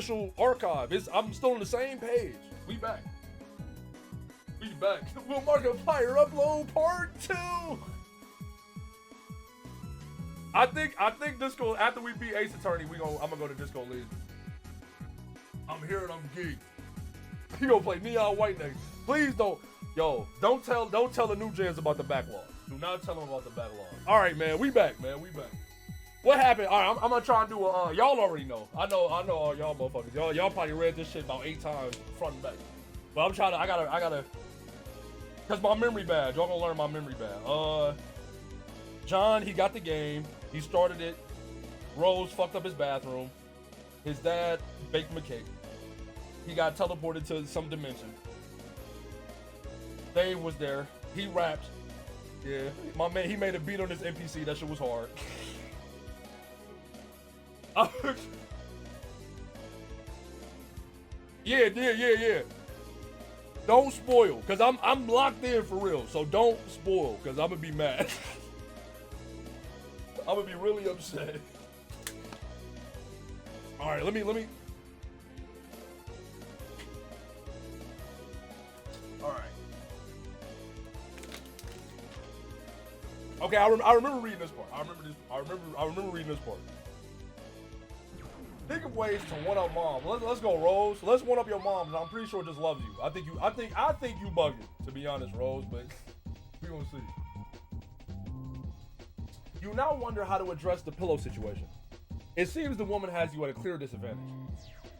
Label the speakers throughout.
Speaker 1: official archive. I'm still on the same page. We back. We back. We'll Markiplier upload part 2. I think Disco, after we beat Ace Attorney, I'm gonna go to Disco League. I'm here and I'm geek. He gonna play Neon White next. Please don't tell the new gens about the backlog. Do not tell them about the backlog. All right, man, we back, man, we back. What happened? All right, I'm gonna try and do a. Y'all already know. I know all y'all motherfuckers. Y'all probably read this shit about 8 times front and back. But I'm trying to. I gotta. Cause my memory bad. Y'all gonna learn my memory bad. John, he got the game. He started it. Rose fucked up his bathroom. His dad baked him a cake. He got teleported to some dimension. Dave was there. He rapped. Yeah, my man, he made a beat on this NPC. That shit was hard. Yeah. Don't spoil, cause I'm locked in for real. So don't spoil, cause I'm gonna be mad. I'm gonna be really upset. All right, let me. All right. Okay, I remember reading this part. I remember reading this part. Think of ways to one up mom. Let's go, Rose. Let's one up your mom, and I'm pretty sure it just loves you. I think you bugging, to be honest, Rose, but we gonna see. You now wonder how to address the pillow situation. It seems the woman has you at a clear disadvantage.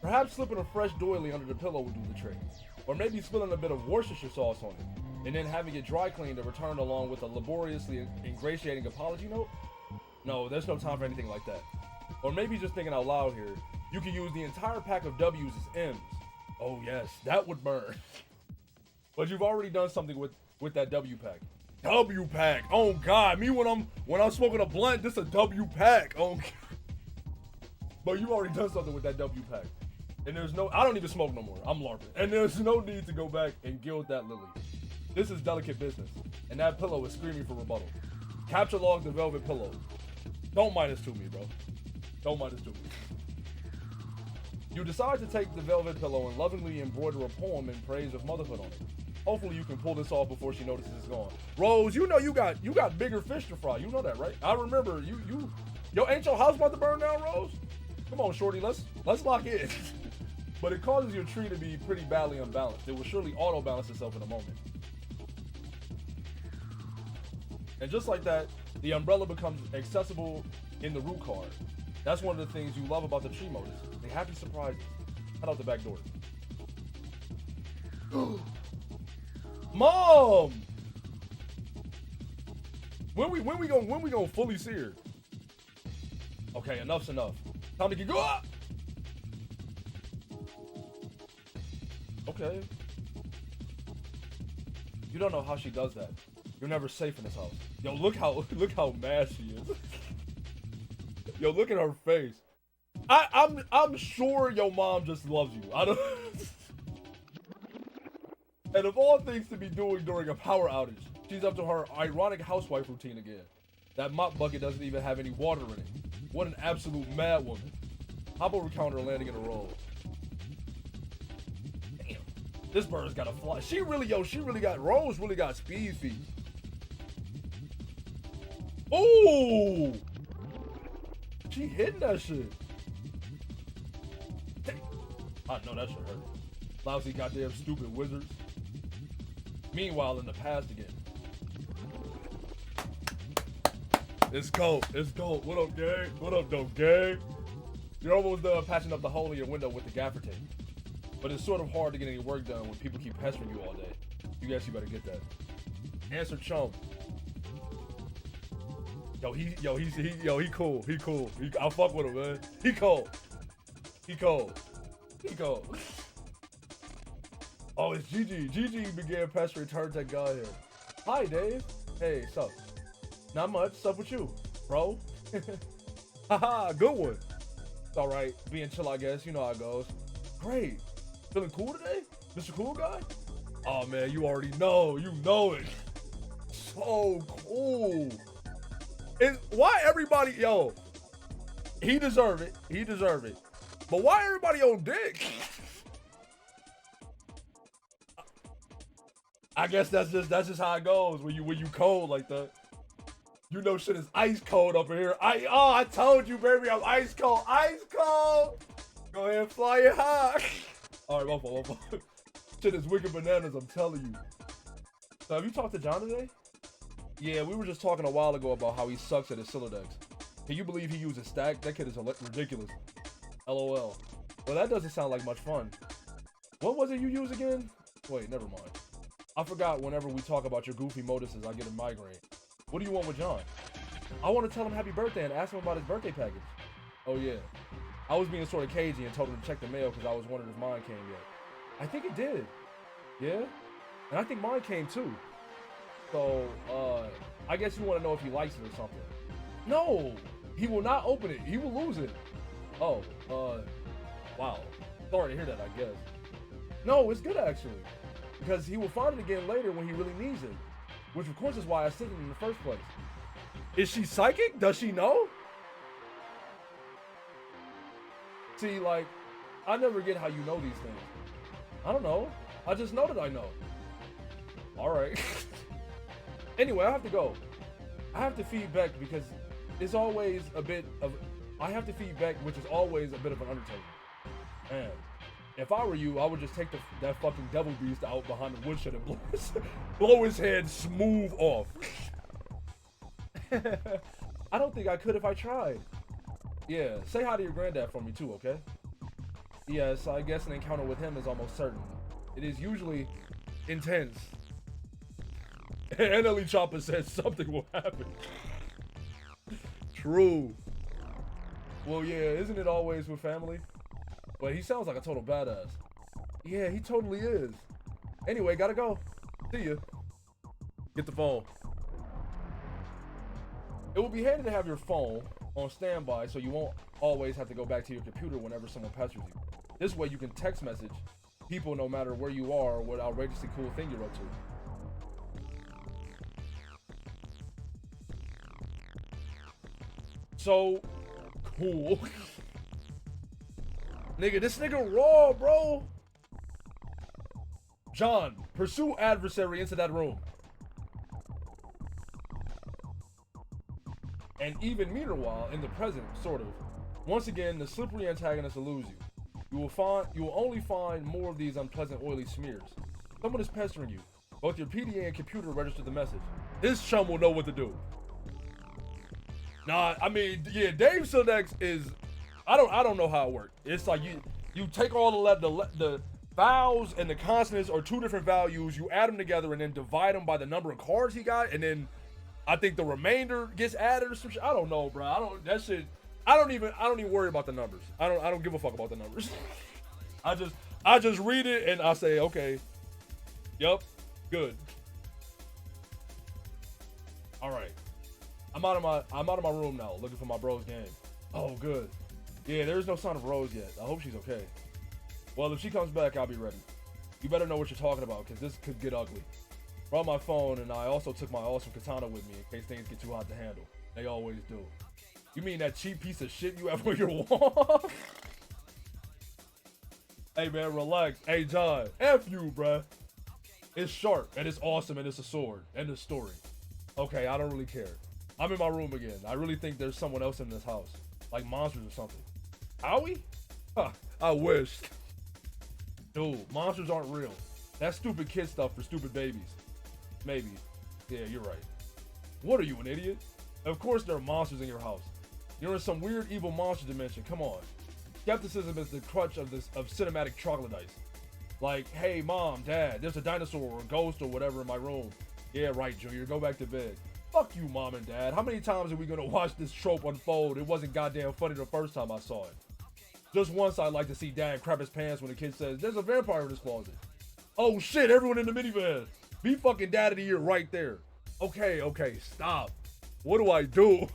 Speaker 1: Perhaps slipping a fresh doily under the pillow would do the trick. Or maybe spilling a bit of Worcestershire sauce on it, and then having it dry cleaned and returned along with a laboriously ingratiating apology note? No, there's no time for anything like that. Or maybe just thinking out loud here, you can use the entire pack of W's as M's. Oh yes, that would burn. But you've already done something with that W pack. W pack. Oh God, me when I'm smoking a blunt, this a W pack. Oh God. But you've already done something with that W pack. And I don't even smoke no more. I'm LARPing. And there's no need to go back and gild that lily. This is delicate business. And that pillow is screaming for rebuttal. Capture log the velvet pillow. Don't -2 me, bro. Don't -2 me. You decide to take the velvet pillow and lovingly embroider a poem in praise of motherhood on it. Hopefully you can pull this off before she notices it's gone. Rose, you know you got bigger fish to fry. You know that, right? I remember ain't your house about to burn down, Rose? Come on, shorty, let's lock in. But it causes your tree to be pretty badly unbalanced. It will surely auto-balance itself in a moment. And just like that, the umbrella becomes accessible in the root card. That's one of the things you love about the tree modus. The happy surprises. Head out the back door. Mom! When we gonna fully see her? Okay, enough's enough. Time to get go up! Okay. You don't know how she does that. You're never safe in this house. Yo, look how mad she is. Yo, look at her face. I'm sure your mom just loves you. I don't. And of all things to be doing during a power outage, she's up to her ironic housewife routine again. That mop bucket doesn't even have any water in it. What an absolute mad woman. How about we count her landing in a row? Damn, this bird's got a fly. Rose really got speed feet. Oh! She hitting that shit. I know that shit hurt. Lousy goddamn stupid wizards. Meanwhile, in the past again. It's cold. What up, gang? What up, though, gang? You're almost done patching up the hole in your window with the gaffer tape. But it's sort of hard to get any work done when people keep pestering you all day. You guess you better get that. Answer chum. He cool. I'll fuck with him, man. He cold. Oh, it's Gigi. Gigi began pestering turn tech guy here. Hi, Dave. Hey, sup? Not much. Sup with you, bro? Haha, good one. It's all right. Being chill, I guess. You know how it goes. Great. Feeling cool today, Mr. Cool Guy? Oh man, you already know. You know it. So cool. Why everybody, yo, he deserve it. But why everybody on dick? I guess that's just how it goes when you cold like that. You know shit is ice cold up in here. I told you, baby, I'm ice cold. Ice cold. Go ahead and fly it high. All right, my fault. Shit is wicked bananas, I'm telling you. So have you talked to John today? Yeah, we were just talking a while ago about how he sucks at his Sylladex. Can you believe he uses stack? That kid is ridiculous. LOL. Well, that doesn't sound like much fun. What was it you use again? Wait, never mind. I forgot whenever we talk about your goofy moduses, I get a migraine. What do you want with John? I want to tell him happy birthday and ask him about his birthday package. Oh yeah. I was being sort of cagey and told him to check the mail because I was wondering if mine came yet. I think it did. Yeah? And I think mine came too. So, I guess you want to know if he likes it or something. No! He will not open it. He will lose it. Oh, wow. Sorry to hear that, I guess. No, it's good actually. Because he will find it again later when he really needs it. Which of course is why I sent it in the first place. Is she psychic? Does she know? See, like, I never get how you know these things. I don't know. I just know that I know. Alright. Anyway, I have to go. I have to feed back because it's always a bit of... I have to feed back, which is always a bit of an undertaking. Man. If I were you, I would just take that fucking devil beast out behind the woodshed and blow his head smooth off. I don't think I could if I tried. Yeah, say hi to your granddad for me too, okay? Yes, I guess an encounter with him is almost certain. It is usually intense. And Ellie Chopper says something will happen. True. Well, yeah, isn't it always with family? But he sounds like a total badass. Yeah, he totally is. Anyway, gotta go. See ya. Get the phone. It will be handy to have your phone on standby so you won't always have to go back to your computer whenever someone pesters you. This way you can text message people no matter where you are or what outrageously cool thing you're up to. So cool. Nigga, this nigga raw, bro. John, pursue adversary into that room. And even meanwhile, in the present, sort of. Once again, the slippery antagonist eludes you. You will only find more of these unpleasant oily smears. Someone is pestering you. Both your PDA and computer register the message. His chum will know what to do. Nah, I mean, yeah, Dave Sylladex is... I don't know how it works. It's like you take all the vowels and the consonants are two different values. You add them together and then divide them by the number of cards he got, and then I think the remainder gets added or some shit. I don't know, bro. I don't even worry about the numbers. I don't give a fuck about the numbers. I just read it and I say, okay, yep, good. All right, I'm out of my room now, looking for my bro's game. Oh, good. Yeah, there's no sign of Rose yet. I hope she's okay. Well, if she comes back, I'll be ready. You better know what you're talking about, because this could get ugly. Brought my phone, and I also took my awesome katana with me in case things get too hot to handle. They always do. You mean that cheap piece of shit you have on your wall? Hey, man, relax. Hey, John, F you, bruh. It's sharp, and it's awesome, and it's a sword. End of story. Okay, I don't really care. I'm in my room again. I really think there's someone else in this house. Like monsters or something. Howie? Huh, I wish. Dude, monsters aren't real. That's stupid kid stuff for stupid babies. Maybe. Yeah, you're right. What are you, an idiot? Of course there are monsters in your house. You're in some weird evil monster dimension. Come on. Skepticism is the crutch of cinematic troglodytes. Like, hey, mom, dad, there's a dinosaur or a ghost or whatever in my room. Yeah, right, Junior. Go back to bed. Fuck you, mom and dad. How many times are we gonna watch this trope unfold? It wasn't goddamn funny the first time I saw it. Just once I'd like to see dad crap his pants when the kid says, there's a vampire in this closet. Oh shit, everyone in the minivan. Be fucking dad of the year right there. Okay, stop. What do I do?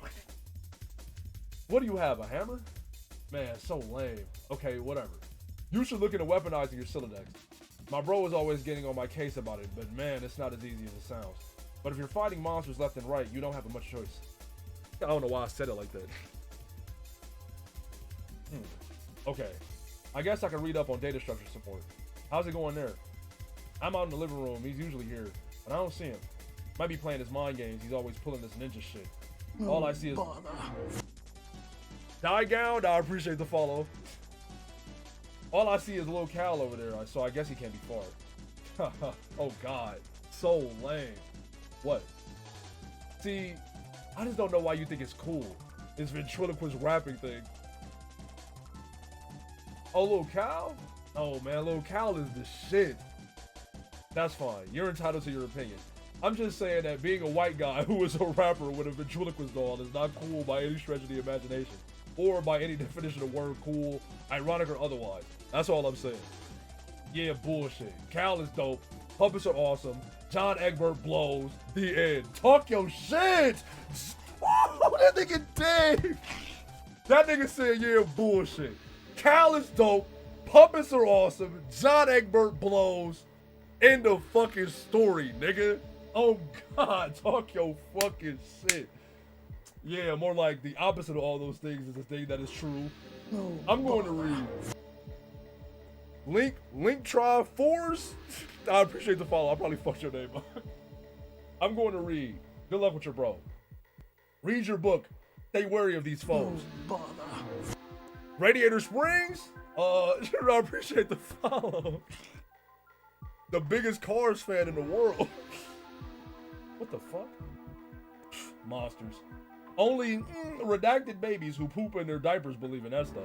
Speaker 1: What do you have, a hammer? Man, so lame. Okay, whatever. You should look into weaponizing your Sylladex. My bro is always getting on my case about it, but man, it's not as easy as it sounds. But if you're fighting monsters left and right, you don't have much choice. I don't know why I said it like that. Okay, I guess I can read up on data structure support. How's it going there? I'm out in the living room. He's usually here, but I don't see him. Might be playing his mind games. He's always pulling this ninja shit. All I see is Die Gown. I appreciate the follow. All I see is Lil Cal over there, so I guess he can't be far. Oh God, so lame. What? See, I just don't know why you think it's cool. This ventriloquist rapping thing. Oh, Lil Cal? Oh man, Lil Cal is the shit. That's fine. You're entitled to your opinion. I'm just saying that being a white guy who is a rapper with a ventriloquist doll is not cool by any stretch of the imagination, or by any definition of word cool, ironic or otherwise. That's all I'm saying. Yeah, bullshit. Cal is dope. Puppets are awesome. John Egbert blows. The end. Talk your shit. Oh, that nigga dead. That nigga said, yeah, bullshit. Cal is dope. Puppets are awesome. John Egbert blows. End of fucking story, nigga. Oh God, talk your fucking shit. Yeah, more like the opposite of all those things is the thing that is true. I'm going to read. Link try fours. I appreciate the follow. I probably fucked your name up. I'm going to read. Good luck with your bro. Read your book. Stay wary of these foes. Radiator Springs. I appreciate the follow. The biggest Cars fan in the world. What the fuck? Monsters. Only redacted babies who poop in their diapers believe in that stuff.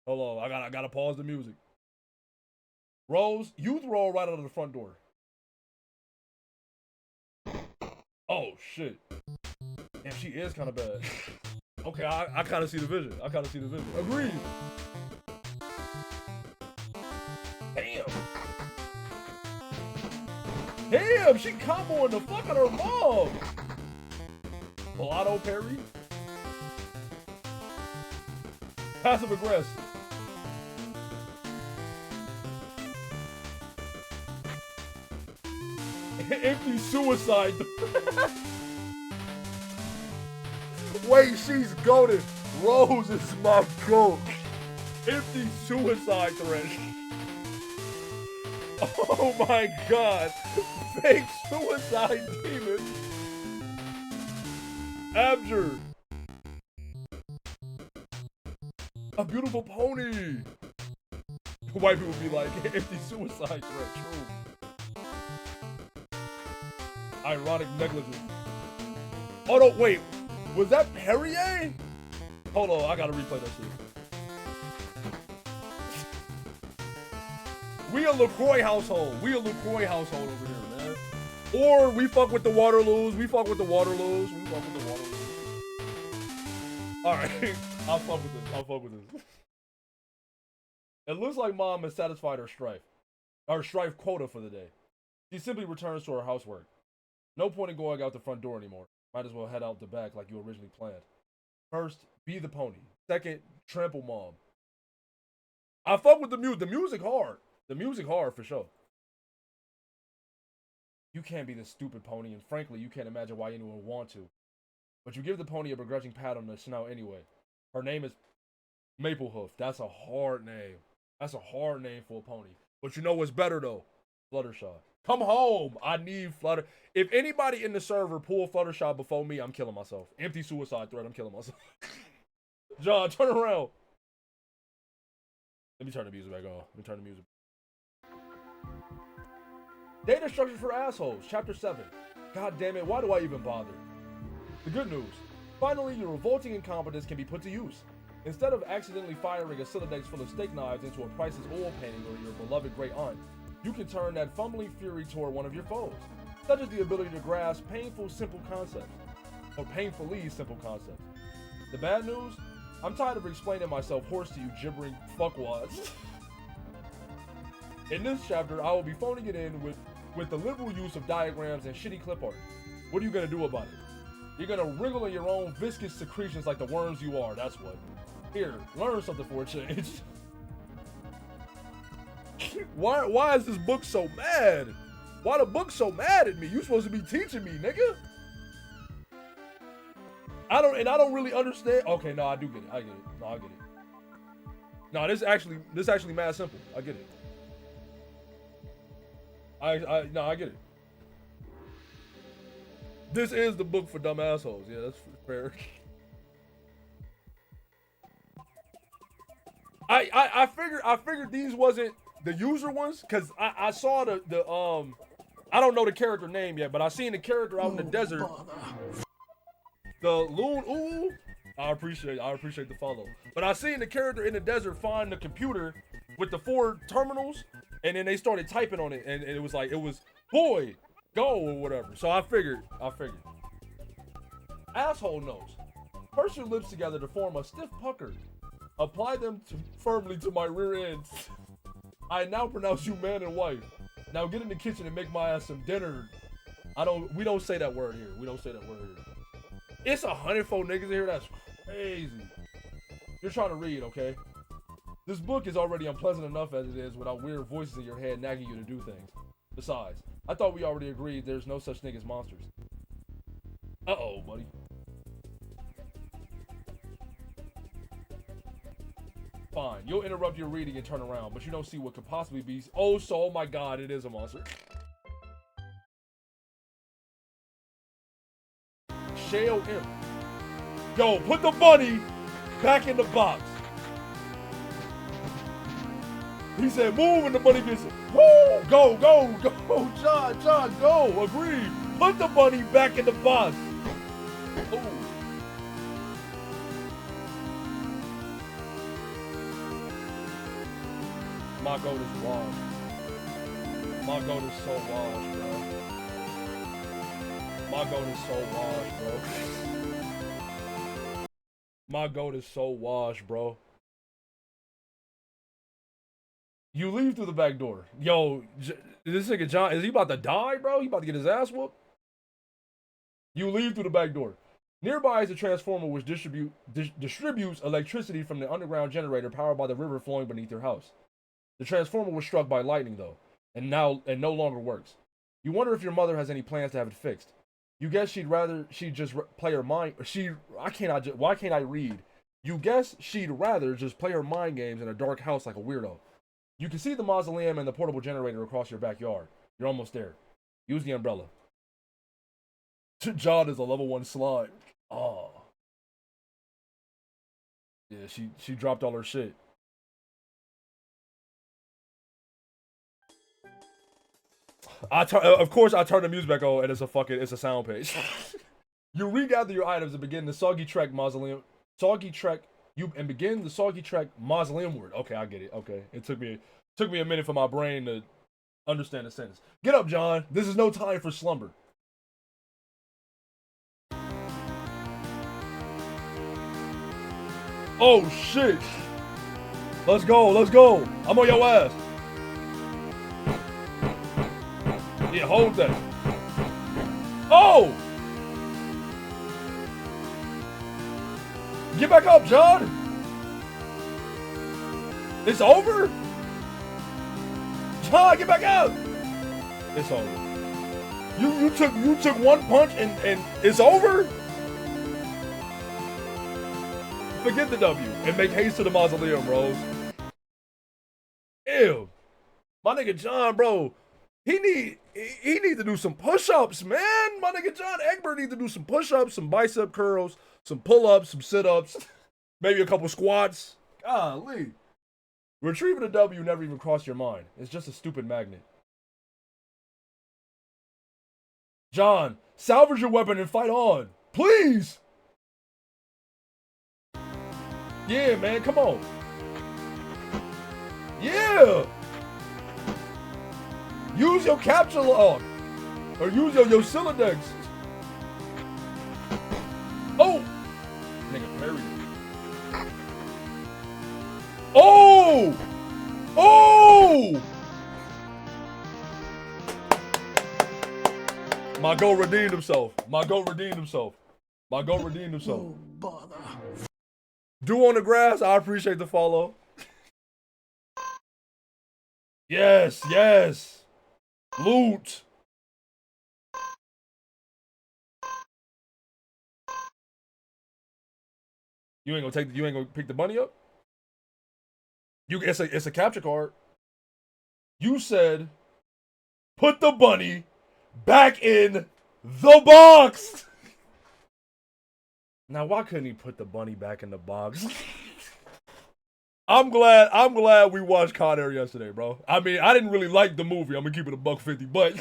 Speaker 1: Hold on, I gotta pause the music. Rose, youth roll right out of the front door. Oh shit. Damn, she is kind of bad. Okay, I kind of see the vision. Agreed. Damn, she comboing the fuck out of her mom. Blotto parry. Passive aggressive. Empty suicide. Wait, she's goated. Rose is my goat. Empty suicide threat. Oh my God. Fake suicide demon. Abjure. A beautiful pony. White people be like, empty suicide threat, true. Ironic negligence. Oh no, wait. Was that Perrier? Hold on, I gotta replay that shit. We a LaCroix household. We a LaCroix household over here, man. Or we fuck with the Waterloos. We fuck with the Waterloos. Alright. I'll fuck with this. It looks like mom has satisfied her strife quota for the day. She simply returns to her housework. No point in going out the front door anymore. Might as well head out the back like you originally planned. First, be the pony. Second, trample mom. I fuck with the music. The music hard. The music hard for sure. You can't be the stupid pony, and frankly, you can't imagine why anyone would want to. But you give the pony a begrudging pat on the snout anyway. Her name is Maplehoof. That's a hard name. That's a hard name for a pony. But you know what's better though? Fluttershy. Come home. I need Flutter. If anybody in the server pull Fluttershy before me, I'm killing myself. Empty suicide threat. I'm killing myself. John, turn around. Let me turn the music back on. Data structure for assholes. Chapter 7. God damn it. Why do I even bother? The good news. Finally, your revolting incompetence can be put to use. Instead of accidentally firing a Silodex full of steak knives into a priceless oil painting or your beloved great aunt, you can turn that fumbling fury toward one of your foes, such as the ability to grasp painfully simple concepts. The bad news? I'm tired of explaining myself hoarse to you gibbering fuckwads. In this chapter, I will be phoning it in with the liberal use of diagrams and shitty clip art. What are you gonna do about it? You're gonna wriggle in your own viscous secretions like the worms you are, that's what. Here, learn something for a change. Why is this book so mad? Why the book so mad at me? You supposed to be teaching me, nigga. I don't really understand. Okay, no, I do get it. I get it. No, I get it. No, this actually mad simple. I get it. I get it. This is the book for dumb assholes. Yeah, that's fair. I figured these wasn't the user ones because I saw the I don't know the character name yet, but I seen the character out in the desert. The loon. Ooh, I appreciate the follow. But I seen the character in the desert find the computer with the 4 terminals, and then they started typing on it, and it was like, it was boy, go or whatever. So I figured. Asshole nose. Purse your lips together to form a stiff pucker. Apply them firmly to my rear end. I now pronounce you man and wife. Now get in the kitchen and make my ass some dinner. We don't say that word here. It's 104 niggas in here. That's crazy. You're trying to read, okay? This book is already unpleasant enough as it is without weird voices in your head nagging you to do things. Besides, I thought we already agreed there's no such thing as monsters. Uh-oh, buddy. Fine, you'll interrupt your reading and turn around, but you don't see what could possibly be. Oh my god, it is a monster. Shale imp. Yo, put the bunny back in the box. He said, move, and the bunny gets it. Woo! Go, John, go. Agreed. Put the bunny back in the box. Ooh. My goat is washed. My goat is so washed, bro. My goat is so washed, bro. My goat is so washed, bro. You leave through the back door. Yo, this nigga John, is he about to die, bro? He about to get his ass whooped? You leave through the back door. Nearby is a transformer which distributes electricity from the underground generator powered by the river flowing beneath your house. The transformer was struck by lightning, though, and no longer works. You wonder if your mother has any plans to have it fixed. You guess she'd just play her mind. Why can't I read? You guess she'd rather just play her mind games in a dark house like a weirdo. You can see the mausoleum and the portable generator across your backyard. You're almost there. Use the umbrella. John is a level 1 slime. Oh. Yeah, she dropped all her shit. Of course, I turn the music back on, and it's a sound page. You regather your items and begin the Soggy Trek mausoleum. Begin the Soggy Trek mausoleum word. Okay, I get it. Okay, it took me a minute for my brain to understand the sentence. Get up, John. This is no time for slumber. Oh shit! Let's go. I'm on your ass. Yeah, hold that. Oh! Get back up, John! It's over? John, get back up! It's over. You took one punch and it's over? Forget the W and make haste to the mausoleum, bros. Ew. My nigga John, bro. He need to do some push-ups, man. My nigga John Egbert need to do some push-ups, some bicep curls, some pull-ups, some sit-ups, maybe a couple squats. Golly. Retrieving a W never even crossed your mind. It's just a stupid magnet. John, salvage your weapon and fight on. Please! Yeah, man, come on. Yeah! Use your capture log. Or use your Sylladex. Oh! Nigga parried. Oh! Oh! My goat redeemed himself. Oh, bother. Dew on the grass, I appreciate the follow. Yes. Loot. You ain't gonna pick the bunny up? It's a capture card. You said put the bunny back in the box. Now why couldn't he put the bunny back in the box? I'm glad we watched Con Air yesterday, bro. I mean, I didn't really like the movie. I'm gonna keep it $1.50, but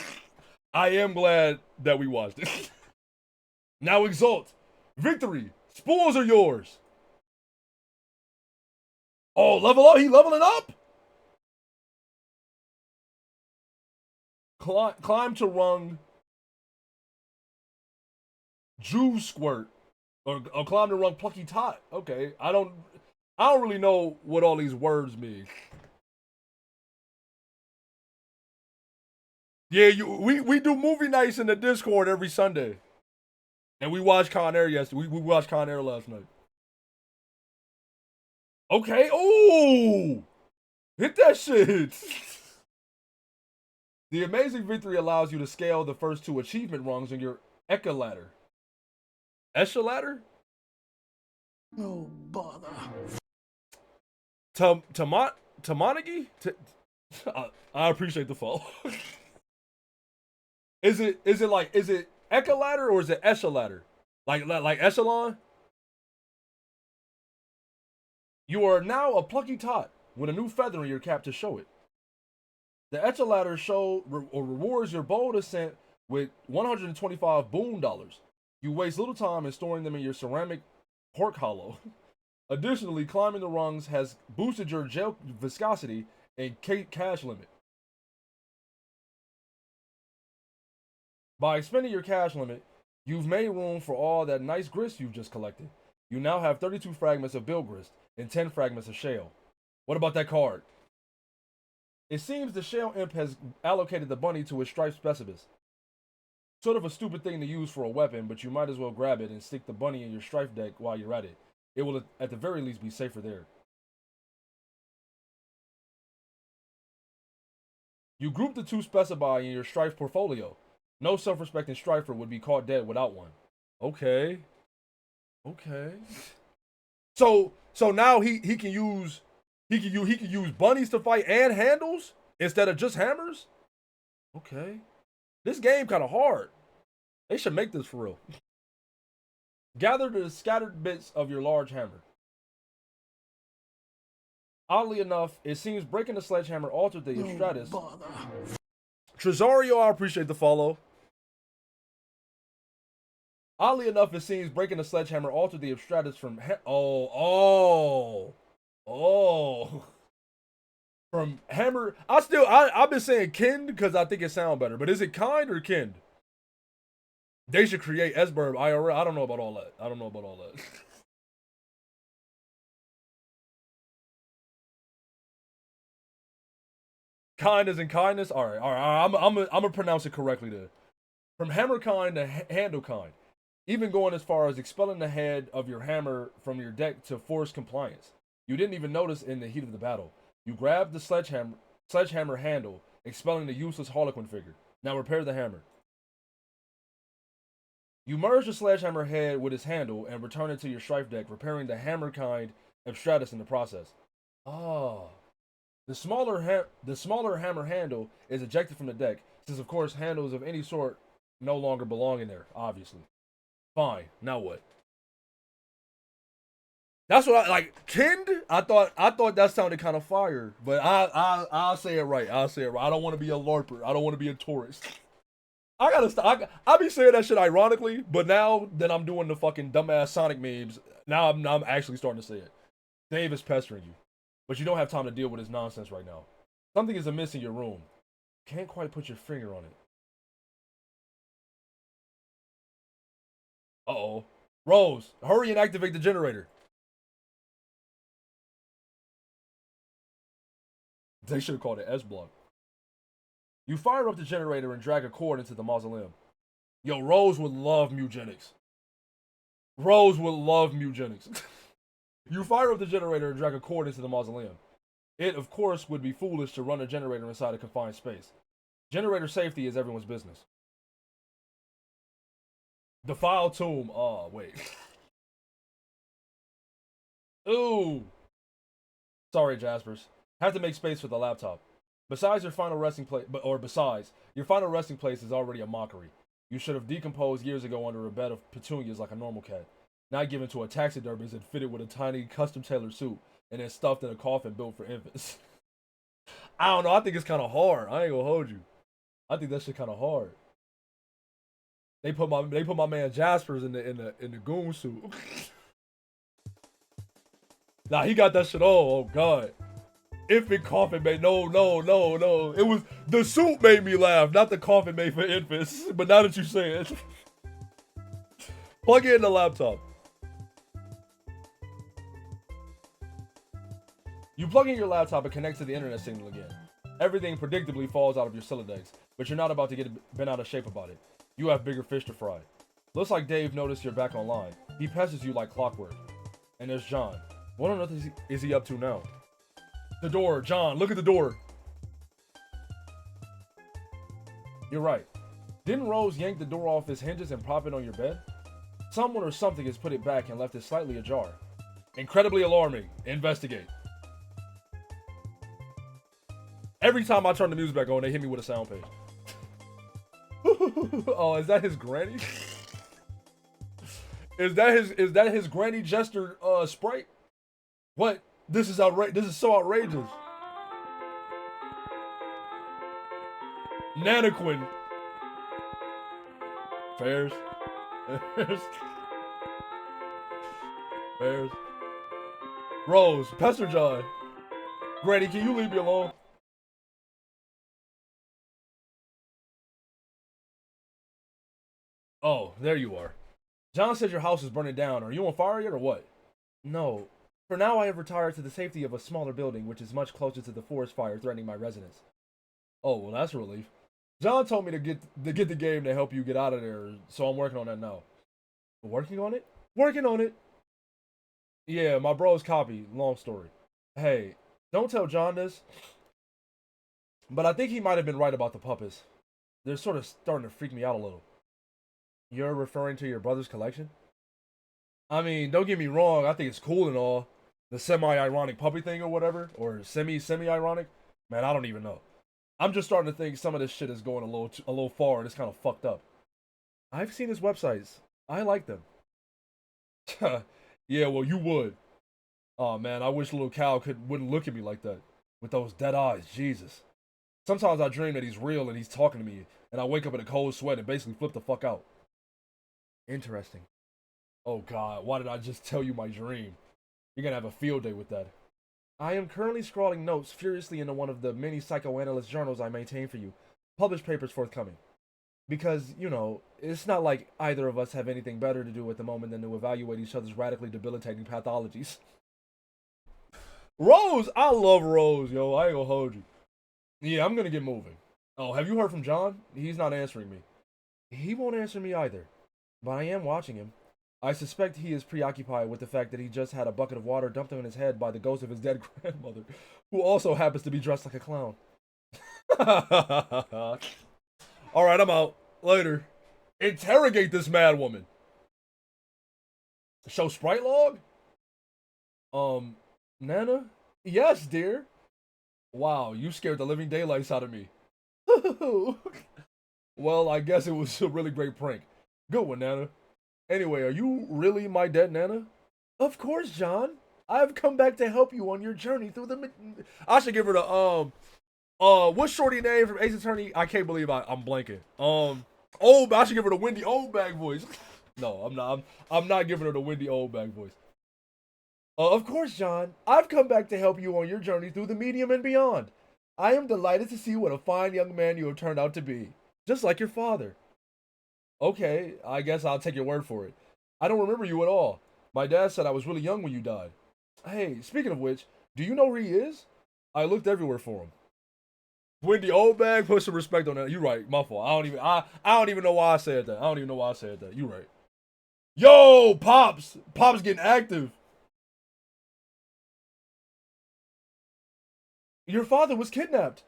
Speaker 1: I am glad that we watched it. Now exult. Victory. Spools are yours. Oh, level up. He leveling up? Climb to rung. Juve squirt. Or climb to rung plucky tot. Okay. I don't really know what all these words mean. Yeah, we do movie nights in the Discord every Sunday. And we watched Con Air yesterday. We watched Con Air last night. Okay. Oh! Hit that shit. The amazing victory allows you to scale the first 2 achievement rungs in your Eka ladder. Esha ladder?
Speaker 2: No bother.
Speaker 1: Tamanagi? I appreciate the follow. Is it Eka ladder or is it Esha ladder? Like echelon? You are now a plucky tot with a new feather in your cap to show it. The Esha ladder rewards your bold ascent with 125 boon dollars. You waste little time in storing them in your ceramic pork hollow. Additionally, climbing the rungs has boosted your gel viscosity and cash limit. By expending your cash limit, you've made room for all that nice grist you've just collected. You now have 32 fragments of bill grist and 10 fragments of shale. What about that card? It seems the shale imp has allocated the bunny to his striped specimens. Sort of a stupid thing to use for a weapon, but you might as well grab it and stick the bunny in your strife deck while you're at it. It will at the very least be safer there. You group the 2 specified in your strife portfolio. No self-respecting strifer would be caught dead without one. Okay. So now he can use bunnies to fight and handles instead of just hammers? Okay. This game kind of hard. They should make this for real. Gather the scattered bits of your large hammer. Oddly enough, it seems breaking the sledgehammer altered the Stratus. Tresario, I appreciate the follow. Oddly enough, it seems breaking the sledgehammer altered the Stratus from from hammer. I've been saying kind because I think it sounds better, but is it kind or kind? They should create S-Burb IRL. I don't know about all that. Kind as in kindness. All right. I'm gonna pronounce it correctly then. From hammer kind to handle kind, even going as far as expelling the head of your hammer from your deck to force compliance. You didn't even notice in the heat of the battle. You grabbed the sledgehammer handle, expelling the useless Harlequin figure. Now repair the hammer. You merge the sledgehammer head with its handle and return it to your strife deck, repairing the hammer kind Abstratus in the process. The smaller hammer handle is ejected from the deck, since of course handles of any sort no longer belong in there, obviously. Fine, now what? That's what I like. Kind? I thought that sounded kind of fire, but I'll say it right. I don't want to be a LARPer. I don't want to be a tourist. I gotta stop. I be saying that shit ironically, but now that I'm doing the fucking dumbass Sonic memes, now I'm actually starting to say it. Dave is pestering you, but you don't have time to deal with his nonsense right now. Something is amiss in your room. Can't quite put your finger on it. Uh-oh. Rose, hurry and activate the generator. They should have called it S-Block. You fire up the generator and drag a cord into the mausoleum. Yo, Rose would love mutagenics. You fire up the generator and drag a cord into the mausoleum. It, of course, would be foolish to run a generator inside a confined space. Generator safety is everyone's business. Defile tomb. Oh, wait. Ooh. Sorry, Jaspers. Have to make space for the laptop. Besides, your final resting place is already a mockery. You should have decomposed years ago under a bed of petunias like a normal cat, not given to a taxidermist and fitted with a tiny custom-tailored suit, and then stuffed in a coffin built for infants. I don't know. I think it's kind of hard. I ain't gonna hold you. I think that shit kind of hard. They put my man Jaspers in the goon suit. Nah, he got that shit on. Oh god. Infant coffin made no. It was the suit made me laugh, not the coffin made for infants. But now that you say it, plug it in the laptop. You plug in your laptop and connect to the internet signal again. Everything predictably falls out of your Sylladex, but you're not about to get bent out of shape about it. You have bigger fish to fry. Looks like Dave noticed you're back online. He pesters you like clockwork. And there's John. What on earth is he up to now? The door, John, look at the door. You're right. Didn't Rose yank the door off its hinges and prop it on your bed? Someone or something has put it back and left it slightly ajar. Incredibly alarming. Investigate. Every time I turn the music back on, they hit me with a sound page. Oh, is that his granny? Is that his granny jester sprite? What? This is outrageous. This is so outrageous. Nanaquin. Fairs. Fairs. Rose. Pastor John. Granny, can you leave me alone? Oh, there you are. John said your house is burning down. Are you on fire yet or what? No. For now, I have retired to the safety of a smaller building, which is much closer to the forest fire threatening my residence. Oh, well, that's a relief. John told me to get the game to help you get out of there, so I'm working on that now. Working on it? Working on it. Yeah, my bro's copy. Long story. Hey, don't tell John this, but I think he might have been right about the puppets. They're sort of starting to freak me out a little. You're referring to your brother's collection? I mean, don't get me wrong, I think it's cool and all. The semi-ironic puppy thing or whatever, or semi-ironic. Man, I don't even know. I'm just starting to think some of this shit is going a little far and it's kind of fucked up. I've seen his websites. I like them. Yeah, well, you would. Oh man, I wish Lil Cal wouldn't look at me like that with those dead eyes. Jesus. Sometimes I dream that he's real and he's talking to me, and I wake up in a cold sweat and basically flip the fuck out. Interesting. Oh god, why did I just tell you my dream? You're gonna have a field day with that. I am currently scrawling notes furiously into one of the many psychoanalyst journals I maintain for you. Published papers forthcoming. Because, you know, it's not like either of us have anything better to do at the moment than to evaluate each other's radically debilitating pathologies. Rose! I love Rose, yo. I ain't gonna hold you. Yeah, I'm gonna get moving. Oh, have you heard from John? He's not answering me. He won't answer me either. But I am watching him. I suspect he is preoccupied with the fact that he just had a bucket of water dumped on his head by the ghost of his dead grandmother, who also happens to be dressed like a clown. Alright, I'm out. Later. Interrogate this mad woman. Show sprite log? Nana? Yes, dear. Wow, you scared the living daylights out of me. Well, I guess it was a really great prank. Good one, Nana. Anyway, are you really my dead Nana? Of course, John. I've come back to help you on your journey through the... I should give her the, what's shorty name from Ace Attorney? I can't believe I'm blanking. I should give her the Wendy Oldbag voice. No, I'm not. I'm not giving her the Wendy Oldbag voice. Of course, John. I've come back to help you on your journey through the medium and beyond. I am delighted to see what a fine young man you have turned out to be. Just like your father. Okay, I guess I'll take your word for it. I don't remember you at all. My dad said I was really young when you died. Hey, speaking of which, do you know where he is? I looked everywhere for him. Wendy Oldbag, put some respect on that. You're right, my fault. I don't even know why I said that. I don't even know why I said that. You're right. Yo, Pops! Pops getting active. Your father was kidnapped.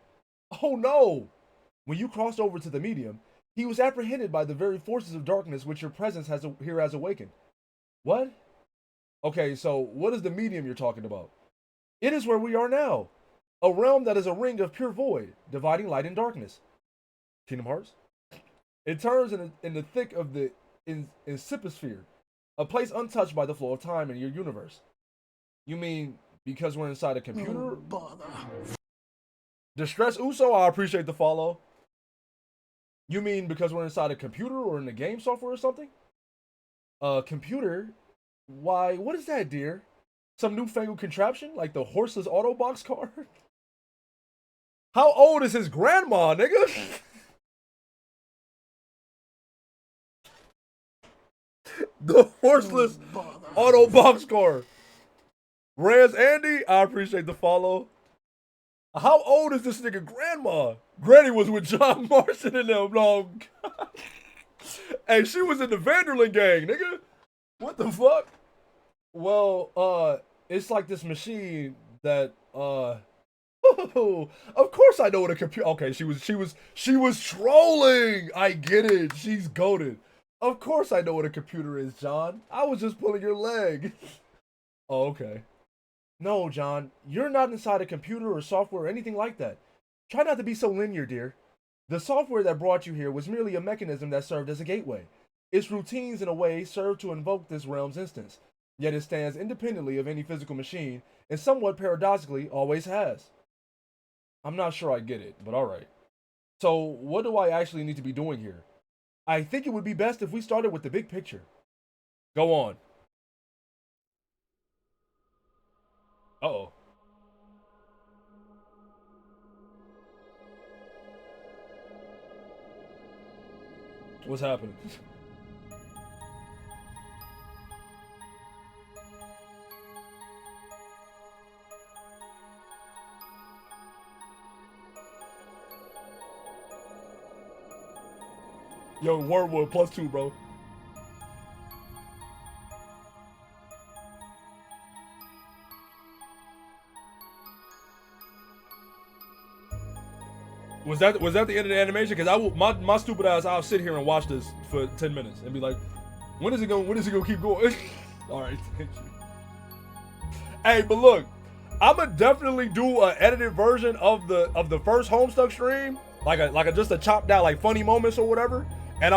Speaker 1: Oh no! When you crossed over to the medium, he was apprehended by the very forces of darkness which your presence here has awakened. What? Okay, so what is the medium you're talking about? It is where we are now. A realm that is a ring of pure void, dividing light and darkness. Kingdom Hearts? It turns in the thick of the inciposphere, a place untouched by the flow of time in your universe. You mean because we're inside a computer?
Speaker 2: Oh, bother.
Speaker 1: Distress Uso, I appreciate the follow. You mean because we're inside a computer or in the game software or something? Computer? Why, what is that, dear? Some newfangled contraption? Like the horseless Autobox car? How old is his grandma, nigga? The horseless Autobox car. Rez Andy, I appreciate the follow. How old is this nigga grandma? Granny was with John Marston and them long. Hey, she was in the Vanderlyn gang, nigga. What the fuck? Well, it's like this machine that, of course I know what a computer. Okay, she was trolling. I get it. She's goated. Of course I know what a computer is, John. I was just pulling your leg. Oh, okay. No, John, you're not inside a computer or software or anything like that. Try not to be so linear, dear. The software that brought you here was merely a mechanism that served as a gateway. Its routines, in a way, serve to invoke this realm's instance, yet it stands independently of any physical machine, and somewhat paradoxically always has. I'm not sure I get it, but alright. So, what do I actually need to be doing here? I think it would be best if we started with the big picture. Go on. Uh-oh. What's happening? Yo, Wormwood +2, bro. Was that the end of the animation? Because my stupid ass, I'll sit here and watch this for 10 minutes and be like, when is it gonna keep going? All right, thank you. Hey, but look, I'ma definitely do an edited version of the first Homestuck stream, like a just a chopped out like funny moments or whatever. And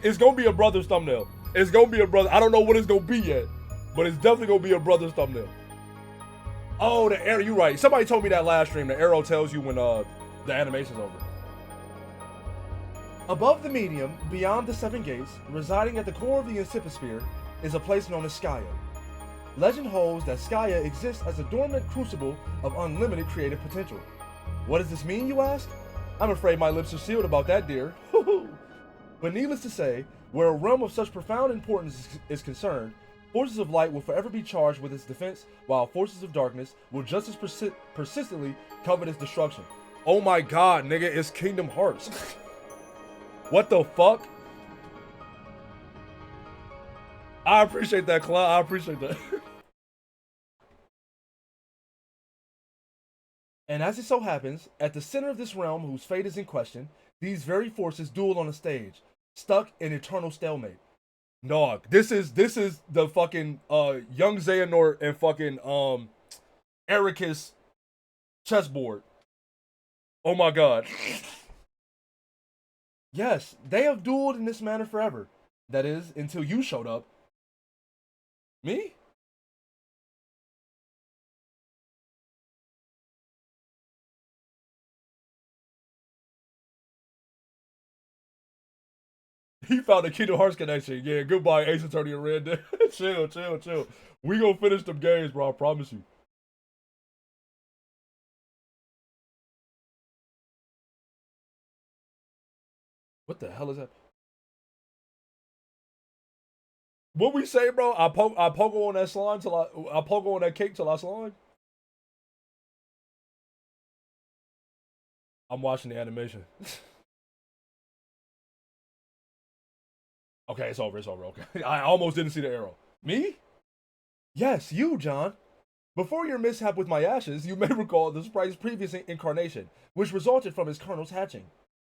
Speaker 1: it's gonna be a brother's thumbnail. It's gonna be a brother. I don't know what it's gonna be yet, but it's definitely gonna be a brother's thumbnail. Oh, the arrow. You right. Somebody told me that last stream. The arrow tells you when the animation's over. Above the medium, beyond the seven gates, residing at the core of the inciposphere, is a place known as Skaia. Legend holds that Skaia exists as a dormant crucible of unlimited creative potential. What does this mean, you ask? I'm afraid my lips are sealed about that, dear. But needless to say, where a realm of such profound importance is concerned, forces of light will forever be charged with its defense, while forces of darkness will just as persistently covet its destruction. Oh my god, nigga, it's Kingdom Hearts. What the fuck? I appreciate that, Cloud. I appreciate that. And as it so happens, at the center of this realm whose fate is in question, these very forces duel on a stage, stuck in eternal stalemate. Dog, this is the fucking young Xehanort and fucking Ericus chessboard. Oh my god. Yes, they have dueled in this manner forever. That is, until you showed up. Me? He found a Kingdom Hearts connection. Yeah, goodbye, Ace Attorney and Red Dead. Chill. We gonna finish them games, bro. I promise you. What the hell is that? What we say, bro? I pogo on that slime till I pogo on that cake till I slime. I'm watching the animation. Okay, it's over. Okay. I almost didn't see the arrow. Me? Yes, you, John. Before your mishap with my ashes, you may recall the sprite's previous incarnation, which resulted from his kernel's hatching.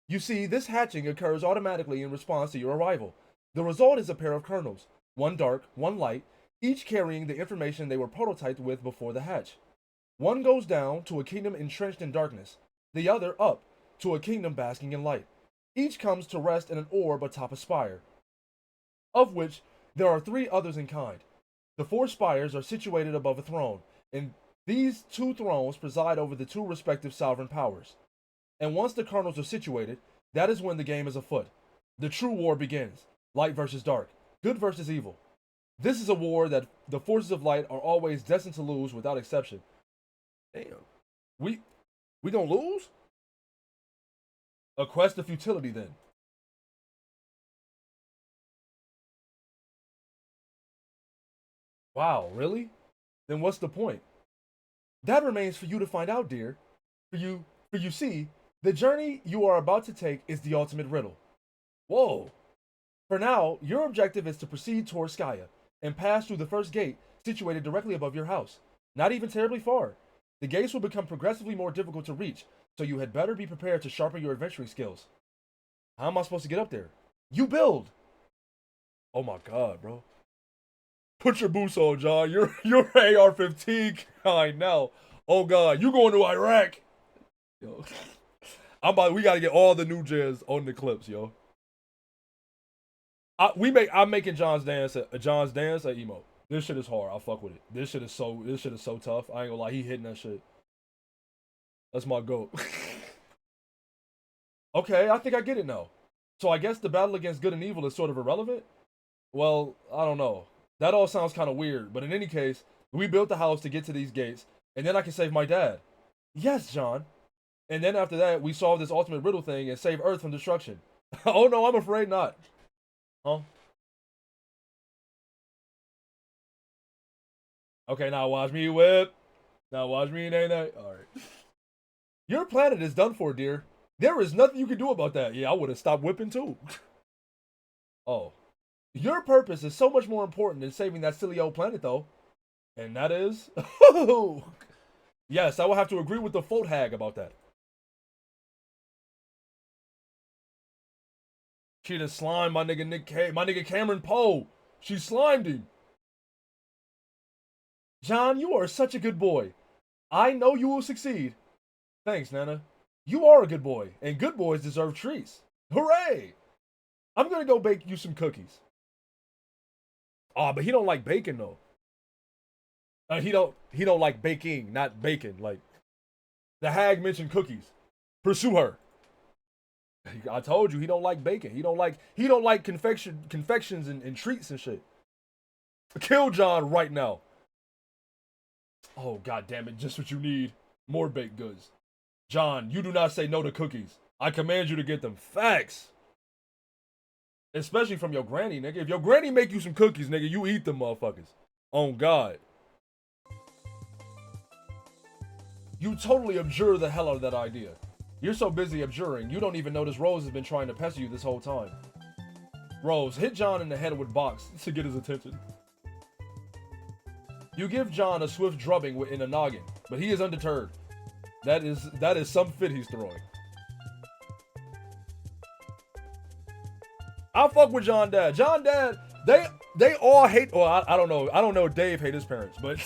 Speaker 1: You see, this hatching occurs automatically in response to your arrival. The result is a pair of kernels, one dark, one light, each carrying the information they were prototyped with before the hatch. One goes down to a kingdom entrenched in darkness, the other up to a kingdom basking in light. Each comes to rest in an orb atop a spire, of which there are 3 others in kind. The 4 spires are situated above a throne, and these 2 thrones preside over the 2 respective sovereign powers. And once the kernels are situated, that is when the game is afoot. The true war begins. Light versus dark. Good versus evil. This is a war that the forces of light are always destined to lose without exception. Damn. We gonna lose? A quest of futility then. Wow, really? Then what's the point? That remains for you to find out, dear. For you see, the journey you are about to take is the ultimate riddle. Whoa. For now, your objective is to proceed towards Skaia and pass through the first gate situated directly above your house. Not even terribly far. The gates will become progressively more difficult to reach, so you had better be prepared to sharpen your adventuring skills. How am I supposed to get up there? You build! Oh my god, bro. Put your boots on, John. You're AR-15 kind now. Oh god, you going to Iraq? Yo. We gotta get all the new gens on the clips, yo. I'm making John's dance an emote. This shit is hard. I fuck with it. This shit is so tough. I ain't gonna lie, he hitting that shit. That's my goat. Okay, I think I get it now. So I guess the battle against good and evil is sort of irrelevant? Well, I don't know. That all sounds kind of weird, but in any case, we built the house to get to these gates, and then I can save my dad. Yes, John. And then after that, we solve this ultimate riddle thing and save Earth from destruction. Oh no, I'm afraid not. Huh? Okay, now watch me whip. Now watch me nay-nay. Alright. Your planet is done for, dear. There is nothing you can do about that. Yeah, I would have stopped whipping too. Oh. Your purpose is so much more important than saving that silly old planet, though. And that is... Yes, I will have to agree with the Folt Hag about that. She just slimed my nigga Cameron Poe. She slimed him. John, you are such a good boy. I know you will succeed. Thanks, Nana. You are a good boy, and good boys deserve treats. Hooray! I'm gonna go bake you some cookies. Oh, but he don't like bacon though. He don't like baking, not bacon. Like the hag mentioned cookies. Pursue her. I told you he don't like bacon. He don't like confections and treats and shit. Kill John right now. Oh god damn it, just what you need. More baked goods. John, you do not say no to cookies. I command you to get them. Facts. Especially from your granny, nigga. If your granny make you some cookies, nigga, you eat them motherfuckers. On God. You totally abjure the hell out of that idea. You're so busy abjuring, you don't even notice Rose has been trying to pester you this whole time. Rose, hit John in the head with box to get his attention. You give John a swift drubbing in a noggin, but he is undeterred. That is some fit he's throwing. I fuck with John Dad. John Dad, they all hate. Well, I don't know. I don't know if Dave hate his parents, but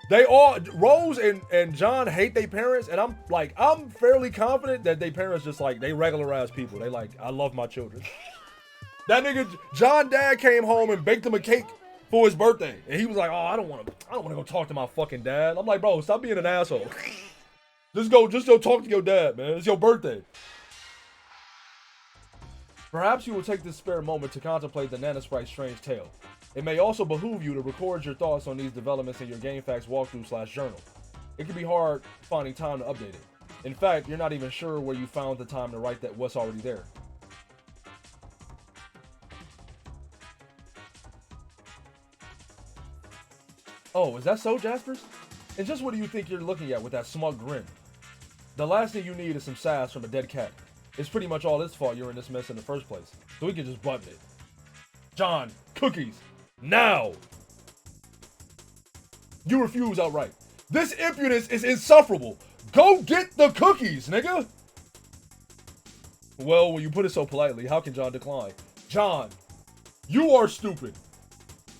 Speaker 1: they all Rose and John hate their parents, and I'm fairly confident that their parents just like they regular ass people. They like, I love my children. That nigga John Dad came home and baked him a cake for his birthday, and he was like, "Oh, I don't want to go talk to my fucking dad." I'm like, "Bro, stop being an asshole. Just go talk to your dad, man. It's your birthday." Perhaps you will take this spare moment to contemplate the Nana Sprite's strange tale. It may also behoove you to record your thoughts on these developments in your GameFAQs walkthrough/journal. It can be hard finding time to update it. In fact, you're not even sure where you found the time to write that what's already there. Oh, is that so, Jaspers? And just what do you think you're looking at with that smug grin? The last thing you need is some sass from a dead cat. It's pretty much all its fault you're in this mess in the first place, so we can just button it. John, cookies, now! You refuse outright. This impudence is insufferable. Go get the cookies, nigga! Well, when you put it so politely, how can John decline? John, you are stupid.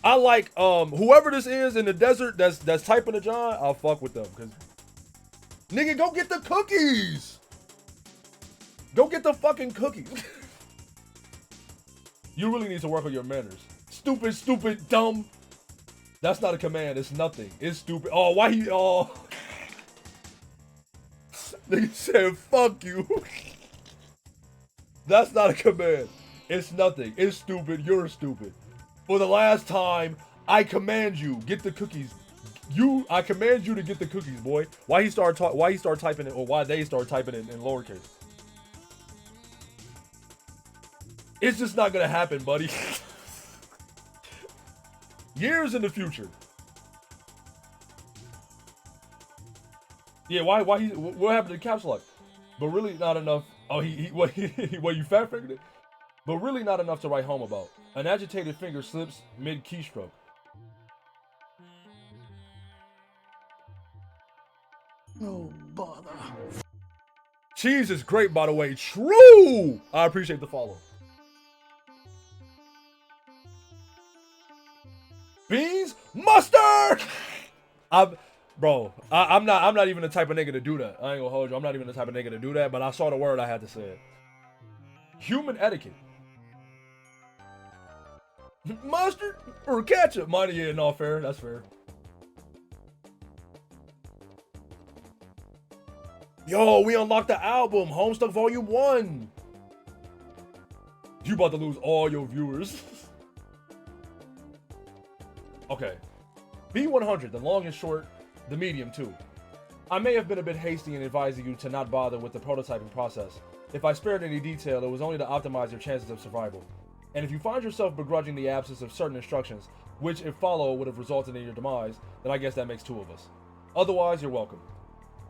Speaker 1: I like whoever this is in the desert that's typing to John, I'll fuck with them. Cause nigga, go get the cookies. Go get the fucking cookies. You really need to work on your manners. Stupid, stupid, dumb. That's not a command, it's nothing. It's stupid. Oh, why he nigga said fuck you. That's not a command. It's nothing. It's stupid. You're stupid. For the last time, I command you, get the cookies. I command you to get the cookies, boy. Why he start typing it, or why they start typing it in lowercase? It's just not gonna happen, buddy. Years in the future. Yeah, what happened to caps lock? But really not enough. Oh, what you fat fingered it? But really not enough to write home about. An agitated finger slips mid keystroke.
Speaker 2: Oh, bother.
Speaker 1: Cheese is great, by the way. True! I appreciate the follow. Beans? Mustard! I'm not even the type of nigga to do that. I ain't gonna hold you. I'm not even the type of nigga to do that, but I saw the word, I had to say it. Human etiquette. Mustard or ketchup? Mine, yeah, no, fair. That's fair. Yo, we unlocked the album, Homestuck Volume 1. You about to lose all your viewers. Okay. B100, the long and short, the medium too. I may have been a bit hasty in advising you to not bother with the prototyping process. If I spared any detail, it was only to optimize your chances of survival. And if you find yourself begrudging the absence of certain instructions, which if followed would have resulted in your demise, then I guess that makes two of us. Otherwise, you're welcome.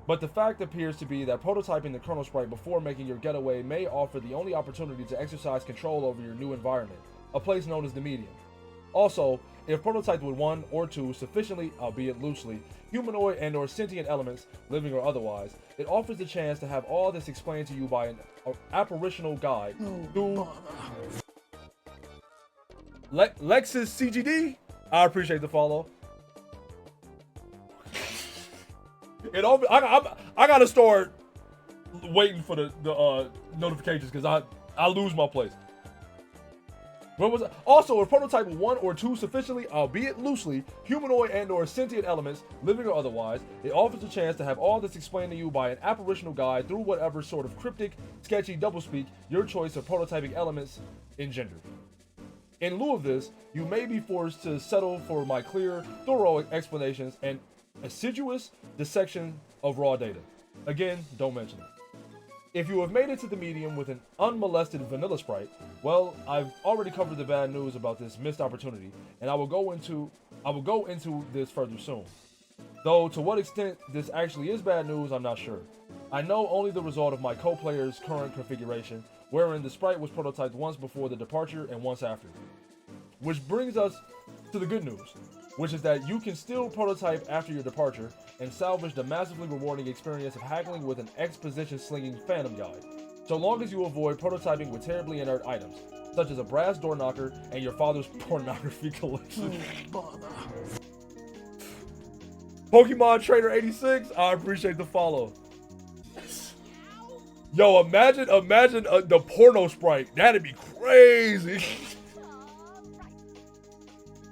Speaker 1: But the fact appears to be that prototyping the kernel sprite before making your getaway may offer the only opportunity to exercise control over your new environment, a place known as the medium. Also, if prototyped with one or two sufficiently, albeit loosely, humanoid and or sentient elements, living or otherwise, it offers the chance to have all this explained to you by an apparitional guide through Lexus CGD. I appreciate the follow. I gotta start waiting for the notifications because I lose my place. What was it? Also, if prototype one or two sufficiently, albeit loosely, humanoid and or sentient elements, living or otherwise, it offers a chance to have all this explained to you by an apparitional guide through whatever sort of cryptic, sketchy doublespeak your choice of prototyping elements engendered. In lieu of this, you may be forced to settle for my clear, thorough explanations and assiduous dissection of raw data. Again, don't mention it. If you have made it to the medium with an unmolested vanilla sprite, well, I've already covered the bad news about this missed opportunity, and I will go into this further soon. Though to what extent this actually is bad news, I'm not sure. I know only the result of my co-player's current configuration, wherein the sprite was prototyped once before the departure and once after. Which brings us to the good news, which is that you can still prototype after your departure and salvage the massively rewarding experience of haggling with an exposition slinging phantom guide, so long as you avoid prototyping with terribly inert items, such as a brass door knocker and your father's pornography collection. Pokemon Trainer 86, I appreciate the follow. Yo, imagine the porno sprite. That'd be crazy.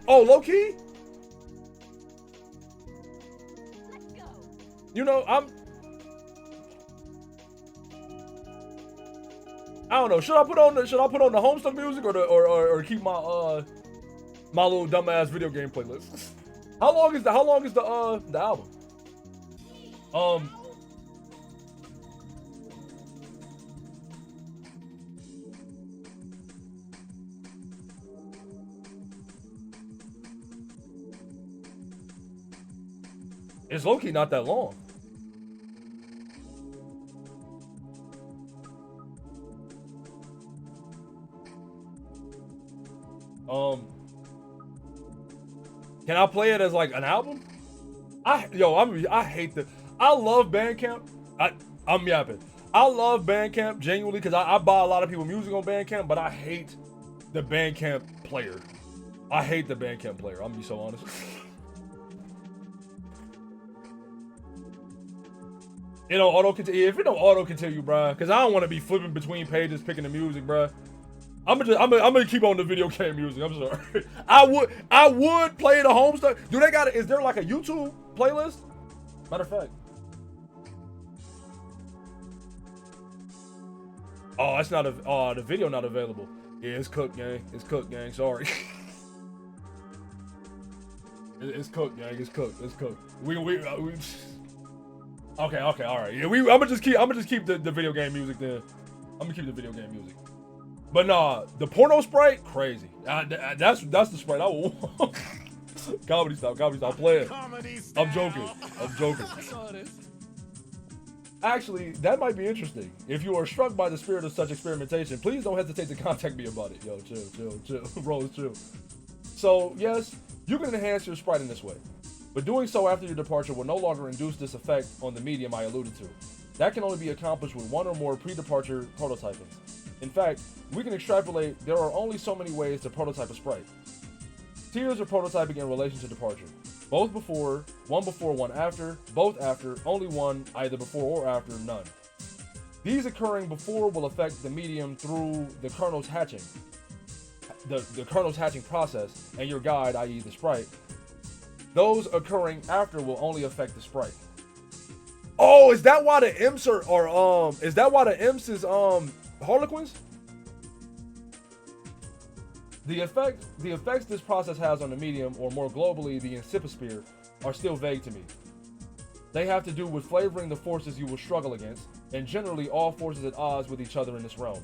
Speaker 1: Oh, low key? You know, I don't know. Should I put on the Homestuck music or keep my my little dumbass video game playlist? How long is the album? It's low-key not that long. Can I play it as like an album? I love Bandcamp. I'm yapping. I love Bandcamp genuinely because I buy a lot of people music on Bandcamp, but I hate the Bandcamp player. I hate the Bandcamp player. I'm gonna be so honest. It don't auto continue. If it don't auto continue, bruh, because I don't want to be flipping between pages, picking the music, bruh. I'm gonna keep on the video game music. I'm sorry. I would play the Homestuck. Do they got it? Is there like a YouTube playlist? Matter of fact. Oh, it's not the video not available. Yeah, it's cooked, gang. It's cooked, gang. Sorry. It's cooked, gang. It's cooked. It's cooked. We Okay, all right. Yeah, I'm gonna just keep the video game music then. I'm gonna keep the video game music. But nah, the porno sprite, crazy. That's the sprite I will want. Comedy style, play it. I'm joking. Actually, that might be interesting. If you are struck by the spirit of such experimentation, please don't hesitate to contact me about it. Yo, chill. Bro, chill. So, yes, you can enhance your sprite in this way. But doing so after your departure will no longer induce this effect on the medium I alluded to. That can only be accomplished with one or more pre-departure prototypings. In fact, we can extrapolate there are only so many ways to prototype a sprite. Tiers of prototyping in relation to departure. Both before, one after, both after, only one, either before or after, none. These occurring before will affect the medium through the kernel's hatching. The kernel's hatching process, and your guide, i.e. the sprite. Those occurring after will only affect the sprite. Oh, is that why the imps is Harlequins? The effects this process has on the medium, or more globally, the inciposphere, are still vague to me. They have to do with flavoring the forces you will struggle against, and generally all forces at odds with each other in this realm.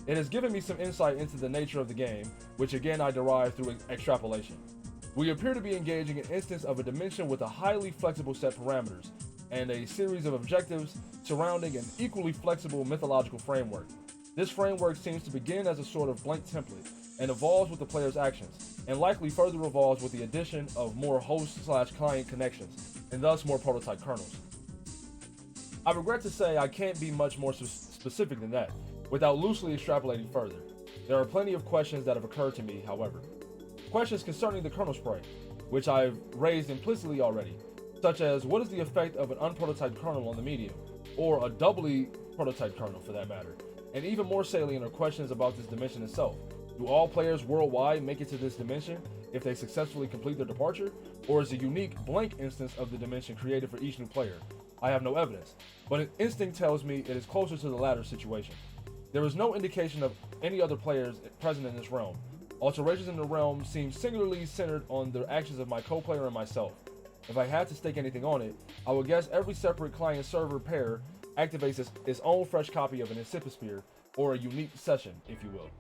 Speaker 1: It has given me some insight into the nature of the game, which again I derive through extrapolation. We appear to be engaging an instance of a dimension with a highly flexible set parameters, and a series of objectives surrounding an equally flexible mythological framework. This framework seems to begin as a sort of blank template, and evolves with the player's actions, and likely further evolves with the addition of more host/client connections, and thus more prototype kernels. I regret to say I can't be much more specific than that, without loosely extrapolating further. There are plenty of questions that have occurred to me, however. Questions concerning the kernel sprite, which I've raised implicitly already, such as what is the effect of an unprototyped kernel on the medium, or a doubly prototyped kernel for that matter, and even more salient are questions about this dimension itself. Do all players worldwide make it to this dimension if they successfully complete their departure, or is a unique blank instance of the dimension created for each new player? I have no evidence, but an instinct tells me it is closer to the latter situation. There is no indication of any other players present in this realm. Alterations in the realm seem singularly centered on the actions of my co-player and myself. If I had to stake anything on it, I would guess every separate client-server pair activates its own fresh copy of an inciposphere, or a unique session, if you will.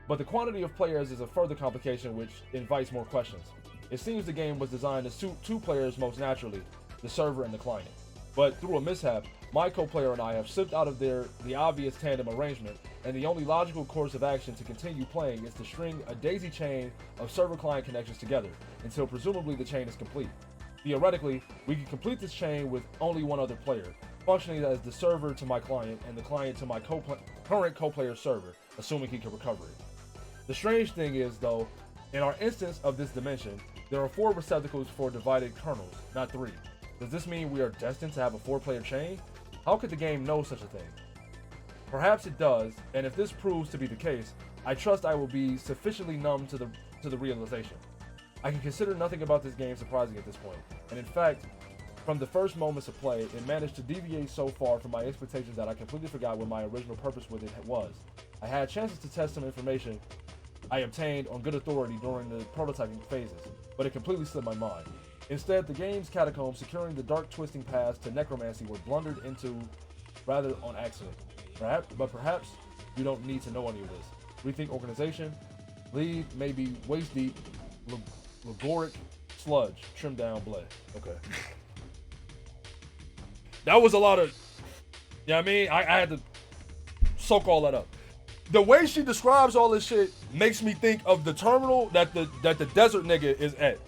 Speaker 1: But the quantity of players is a further complication which invites more questions. It seems the game was designed to suit two players most naturally, the server and the client. But through a mishap, my co-player and I have slipped out of the obvious tandem arrangement, and the only logical course of action to continue playing is to string a daisy chain of server-client connections together, until presumably the chain is complete. Theoretically, we can complete this chain with only one other player, functioning as the server to my client and the client to my current co-player's server, assuming he can recover it. The strange thing is, though, in our instance of this dimension, there are 4 receptacles for divided kernels, not 3. Does this mean we are destined to have a 4-player chain? How could the game know such a thing? Perhaps it does, and if this proves to be the case, I trust I will be sufficiently numb to the realization. I can consider nothing about this game surprising at this point, and in fact, from the first moments of play, it managed to deviate so far from my expectations that I completely forgot what my original purpose with it was. I had chances to test some information I obtained on good authority during the prototyping phases, but it completely slipped my mind. Instead, the game's catacombs securing the dark twisting paths to necromancy were blundered into rather on accident. Perhaps you don't need to know any of this. Rethink organization, lead maybe waist deep, lagoric sludge, trim down bled. Okay. That was a lot of, you know what I mean? I had to soak all that up. The way she describes all this shit makes me think of the terminal that the desert nigga is at.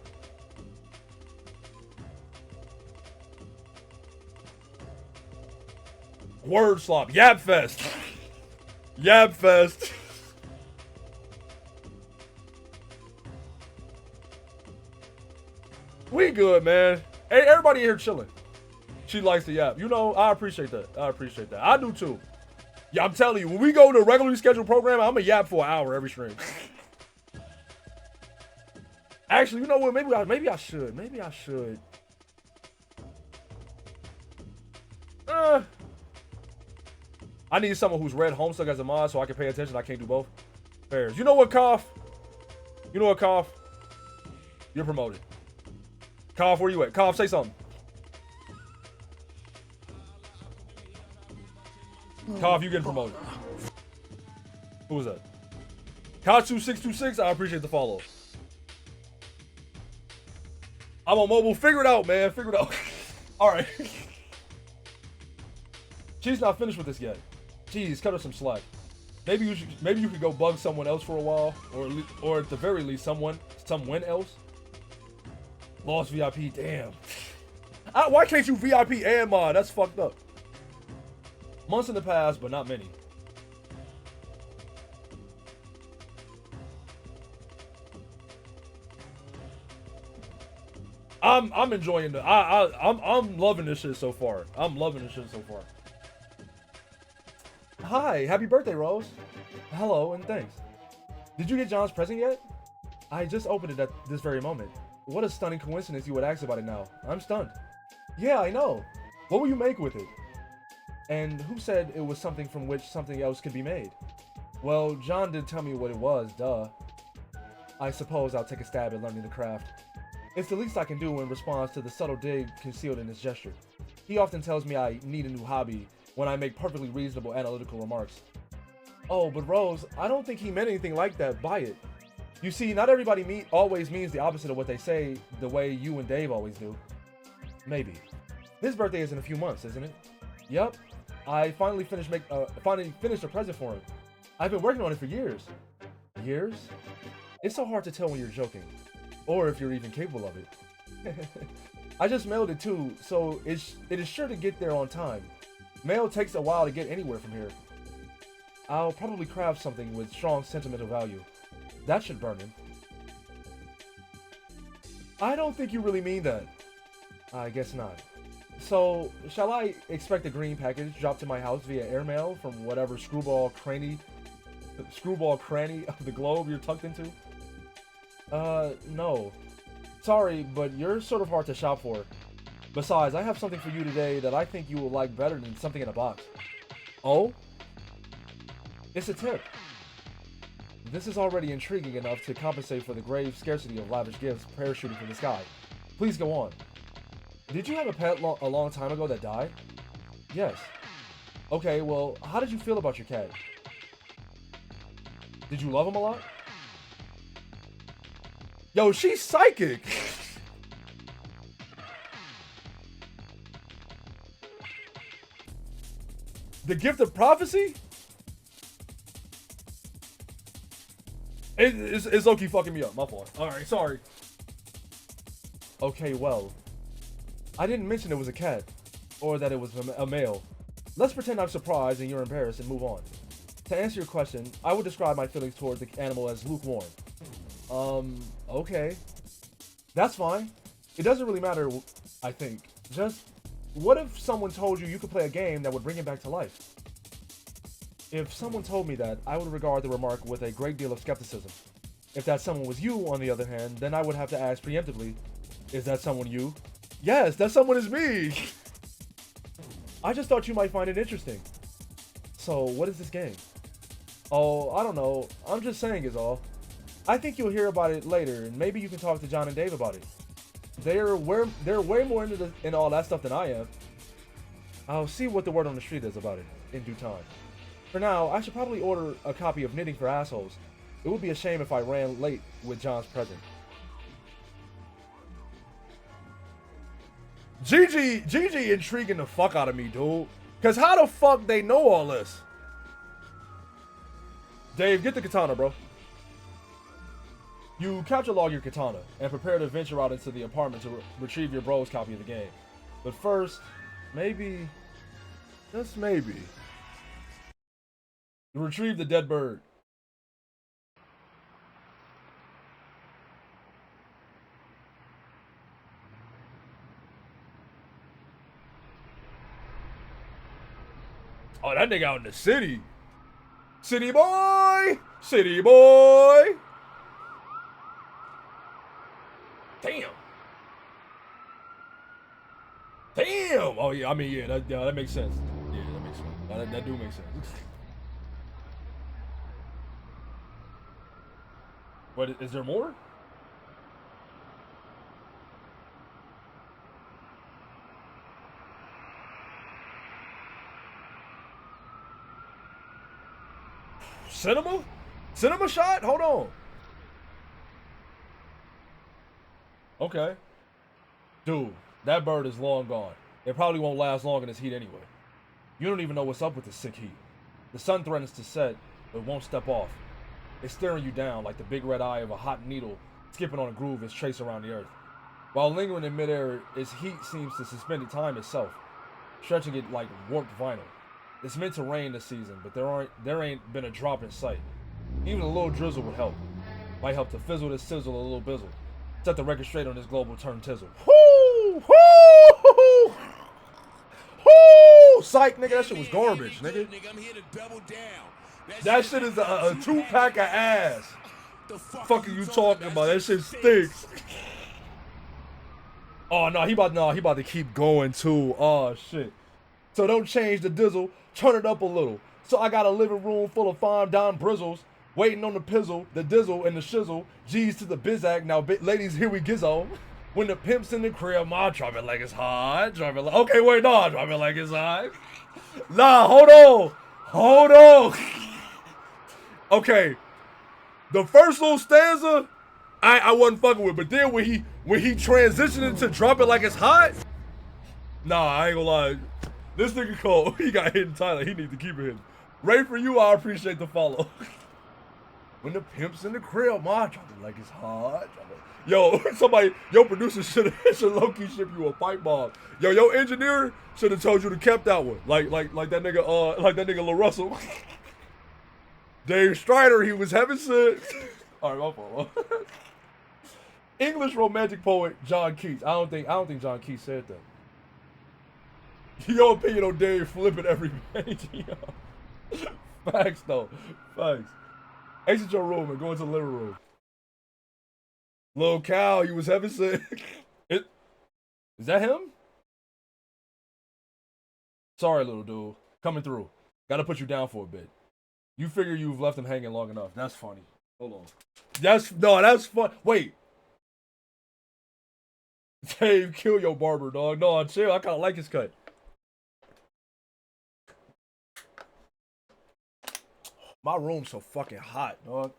Speaker 1: Word slop. Yab fest. Yab fest. good, man. Hey, everybody here chilling. She likes the yap. You know, I appreciate that. I appreciate that. I do too. Yeah, I'm telling you, when we go to a regularly scheduled program, I'm a yap for an hour every stream. Actually, you know what? Maybe I should. Maybe I should. I need someone who's read Homestuck as a mod so I can pay attention. I can't do both. Fairs. You know what, Koff? You know what, Koff? You're promoted. Koff, where you at? Koff, say something. Koff, you getting promoted. Who was that? Katsu626, I appreciate the follow. I'm on mobile. Figure it out, man. Figure it out. All right. She's not finished with this yet. Jeez, cut her some slack. Maybe you could go bug someone else for a while, or at the very least, someone else. Lost VIP, damn. Why can't you VIP and mod? That's fucked up. Months in the past, but not many. I'm enjoying the I'm loving this shit so far. I'm loving this shit so far. Hi, happy birthday, Rose. Hello, and thanks. Did you get John's present yet? I just opened it at this very moment. What a stunning coincidence you would ask about it now. I'm stunned. Yeah, I know. What will you make with it? And who said it was something from which something else could be made? Well, John did tell me what it was, duh. I suppose I'll take a stab at learning the craft. It's the least I can do in response to the subtle dig concealed in his gesture. He often tells me I need a new hobby when I make perfectly reasonable analytical remarks. Oh, but Rose, I don't think he meant anything like that by it. You see, not everybody always means the opposite of what they say, the way you and Dave always do. Maybe. His birthday is in a few months, isn't it? Yup. I finally finished a present for him. I've been working on it for years. Years? It's so hard to tell when you're joking. Or if you're even capable of it. I just mailed it too, so it is sure to get there on time. Mail takes a while to get anywhere from here. I'll probably craft something with strong sentimental value. That should burn him. I don't think you really mean that. I guess not. So, shall I expect a green package dropped to my house via airmail from whatever screwball cranny of the globe you're tucked into? No. Sorry, but you're sort of hard to shop for. Besides, I have something for you today that I think you will like better than something in a box. Oh? It's a tip. This is already intriguing enough to compensate for the grave scarcity of lavish gifts parachuting from the sky. Please go on. Did you have a pet a long time ago that died? Yes. Okay, well, how did you feel about your cat? Did you love him a lot? Yo, she's psychic! The gift of prophecy? It's low-key fucking me up, my fault. Alright, sorry. Okay, well. I didn't mention it was a cat. Or that it was a male. Let's pretend I'm surprised and you're embarrassed and move on. To answer your question, I would describe my feelings toward the animal as lukewarm. Okay. That's fine. It doesn't really matter, I think. Just, what if someone told you could play a game that would bring him back to life? If someone told me that, I would regard the remark with a great deal of skepticism. If that someone was you, on the other hand, then I would have to ask preemptively, is that someone you? Yes, that someone is me! I just thought you might find it interesting. So, what is this game? Oh, I don't know. I'm just saying is all. I think you'll hear about it later, and maybe you can talk to John and Dave about it. They're way more into all that stuff than I am. I'll see what the word on the street is about it in due time. For now, I should probably order a copy of Knitting for Assholes. It would be a shame if I ran late with John's present. GG intriguing the fuck out of me, dude. Cause how the fuck they know all this? Dave, get the katana, bro. You capture log your katana and prepare to venture out into the apartment to retrieve your bro's copy of the game. But first, maybe, just maybe, retrieve the dead bird. Oh, that nigga out in the city. City boy! City boy! Damn. Damn! Oh, yeah, I mean, yeah, that makes sense. Yeah, that makes sense. That do make sense. What, is there more? Cinema? Cinema shot? Hold on. Okay. Dude, that bird is long gone. It probably won't last long in this heat anyway. You don't even know what's up with this sick heat. The sun threatens to set, but won't step off. It's staring you down like the big red eye of a hot needle skipping on a groove is traced around the earth. While lingering in midair, its heat seems to suspend time itself, stretching it like warped vinyl. It's meant to rain this season, but there ain't been a drop in sight. Even a little drizzle would help. Might help to fizzle this sizzle a little bizzle. Set the record straight on this global turn tizzle. Whoo! Whoo! Whoo! Psych, nigga, that shit was garbage, nigga. That shit is a 2-pack of ass. The fuck are you talking about? That shit stinks. Oh no, he about to keep going too. Oh shit. So don't change the dizzle, turn it up a little. So I got a living room full of fine dime brizzles, waiting on the pizzle, the dizzle, and the shizzle. G's to the bizac. Now, ladies, here we gizzo. When the pimp's in the crib, ma, drop it like it's hot. Drop it like, okay, wait, no, drop it like it's hot. Nah, hold on. Hold on. Okay. The first little stanza, I wasn't fucking with, but then when he transitioned into drop it like it's hot, nah, I ain't gonna lie. This nigga cold. He got hidden talent. He need to keep it hidden. Ray, for you, I appreciate the follow. When the pimp's in the crib, ma, drop it like it's hot. Yo, somebody, your producer should low-key ship you a pipe bomb. Yo, your engineer should have told you to kept that one. Like that nigga Lil Russell. Dave Strider, he was having sex. All right, my fault. English romantic poet John Keats. I don't think John Keats said that. Your opinion on Dave flipping every page. Facts though. Facts. Exit your room and go into the living room. Lil Cal, you was having sex. Is that him? Sorry, little dude. Coming through. Gotta put you down for a bit. You figure you've left him hanging long enough. That's funny. Hold on. That's fun. Wait. Dave, kill your barber, dog. No, chill. I kind of like his cut. My room's so fucking hot, dog.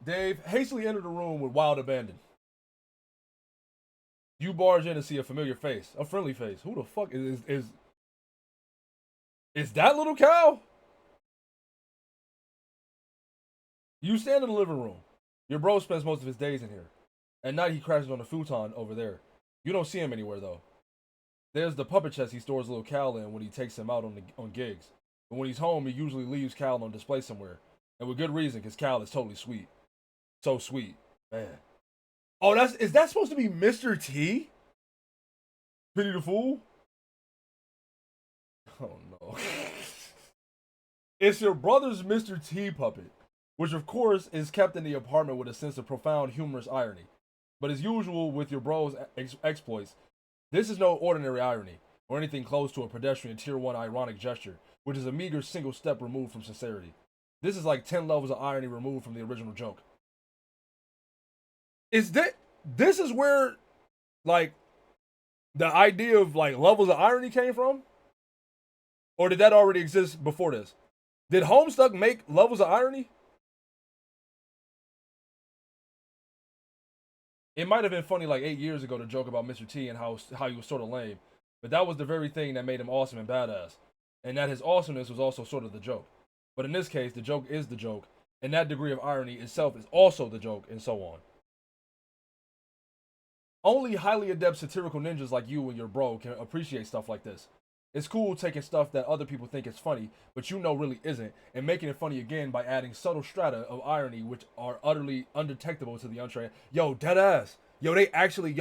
Speaker 1: Dave hastily entered the room with wild abandon. You barge in to see a familiar face, a friendly face. Who the fuck is that Lil Cal? You stand in the living room. Your bro spends most of his days in here. At night he crashes on the futon over there. You don't see him anywhere though. There's the puppet chest he stores Lil Cal in when he takes him out on gigs. But when he's home, he usually leaves Cal on display somewhere. And with good reason, because Cal is totally sweet. So sweet. Man. Oh, is that supposed to be Mr. T? Pity the Fool? Oh no. It's your brother's Mr. T puppet, which of course is kept in the apartment with a sense of profound humorous irony. But as usual with your bro's exploits, this is no ordinary irony, or anything close to a pedestrian tier 1 ironic gesture, which is a meager single step removed from sincerity. This is like 10 levels of irony removed from the original joke. This is where, like, the idea of, like, levels of irony came from? Or did that already exist before this? Did Homestuck make levels of irony? It might have been funny like 8 years ago to joke about Mr. T and how he was sort of lame, but that was the very thing that made him awesome and badass, and that his awesomeness was also sort of the joke. But in this case, the joke is the joke, and that degree of irony itself is also the joke, and so on. Only highly adept satirical ninjas like you and your bro can appreciate stuff like this. It's cool taking stuff that other people think is funny, but you know really isn't, and making it funny again by adding subtle strata of irony which are utterly undetectable to the untrained. Yo, deadass. Yo, they actually,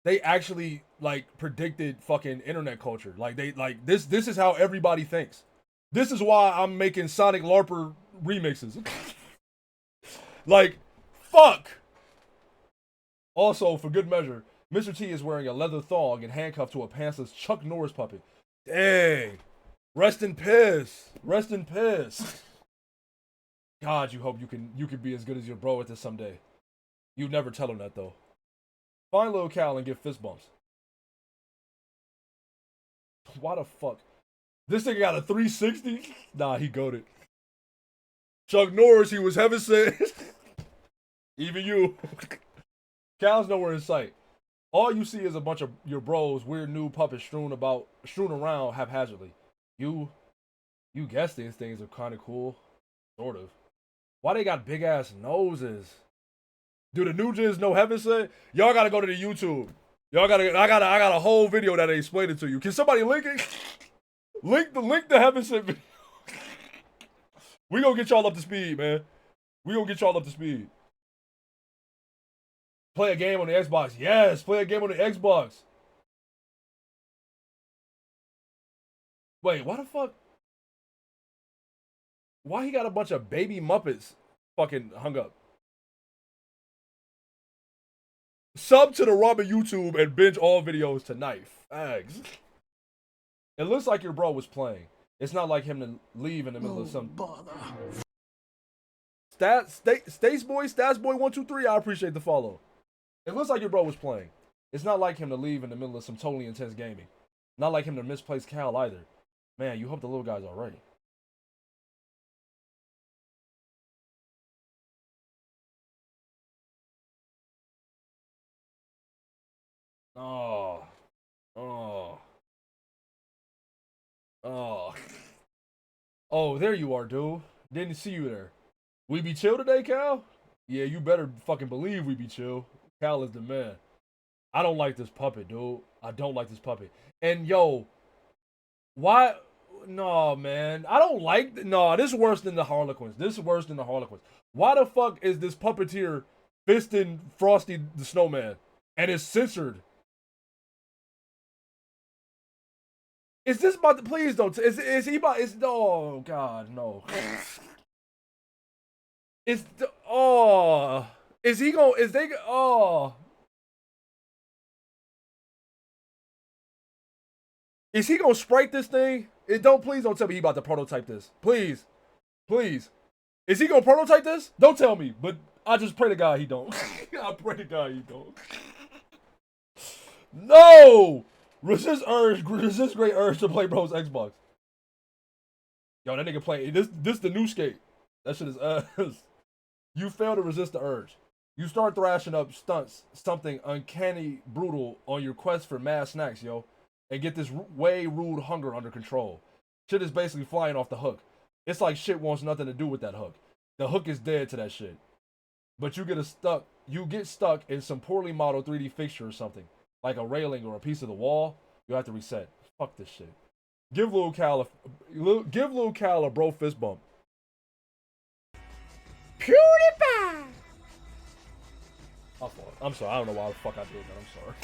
Speaker 1: they actually like predicted fucking internet culture. Like they like this is how everybody thinks. This is why I'm making Sonic LARPer remixes. Like, fuck. Also, for good measure, Mr. T is wearing a leather thong and handcuffed to a pantsless Chuck Norris puppet. Dang. Rest in piss. Rest in piss. God, you hope you can be as good as your bro at this someday. You'd never tell him that though. Find Lil Cal and give fist bumps. Why the fuck? This nigga got a 360? Nah, he goated. Chuck Norris, he was heaven sent. Even you. Cal's nowhere in sight. All you see is a bunch of your bros, weird new puppets strewn around haphazardly. You guess these things are kind of cool. Sort of. Why they got big ass noses? Do the new gens know heaven sent? Y'all gotta go to the YouTube. I got a whole video that I explained it to you. Can somebody link it? link the heaven sent video. We gonna get y'all up to speed, man. We gonna get y'all up to speed. Play a game on the Xbox. Yes, play a game on the Xbox. Wait, why the fuck? Why he got a bunch of baby Muppets fucking hung up? Sub to the Robin YouTube and binge all videos tonight. Fags. It looks like your bro was playing. It's not like him to leave in the middle of some
Speaker 2: bother.
Speaker 1: Statsboy123, I appreciate the follow. It looks like your bro was playing. It's not like him to leave in the middle of some totally intense gaming. Not like him to misplace Cal either. Man, you hope the little guy's alright. Oh, there you are, dude. Didn't see you there. We be chill today, Cal? Yeah, you better fucking believe we be chill. Cal is the man. I don't like this puppet, dude. I don't like this puppet. And yo, why? No, man. I don't like. No, this is worse than the Harlequins. This is worse than the Harlequins. Why the fuck is this puppeteer fisting Frosty the Snowman? And it's censored. Is this about to, please don't, is he about, oh god, no. Is he gonna sprite this thing? Please don't tell me he about to prototype this. Please. Please. Is he gonna prototype this? Don't tell me, but I just pray to God he don't. I pray to God he don't. No! Resist great urge to play bro's Xbox. Yo, that nigga playing. This the new skate. That shit is ass. You fail to resist the urge. You start thrashing up stunts, something uncanny brutal on your quest for mad snacks, yo. And get this way rude hunger under control. Shit is basically flying off the hook. It's like shit wants nothing to do with that hook. The hook is dead to that shit. But you get stuck in some poorly modeled 3D fixture or something. Like a railing or a piece of the wall, you have to reset. Fuck this shit. Give Lil Cal a bro fist bump. PewDiePie! I'm sorry. I don't know why the fuck I did that. I'm sorry.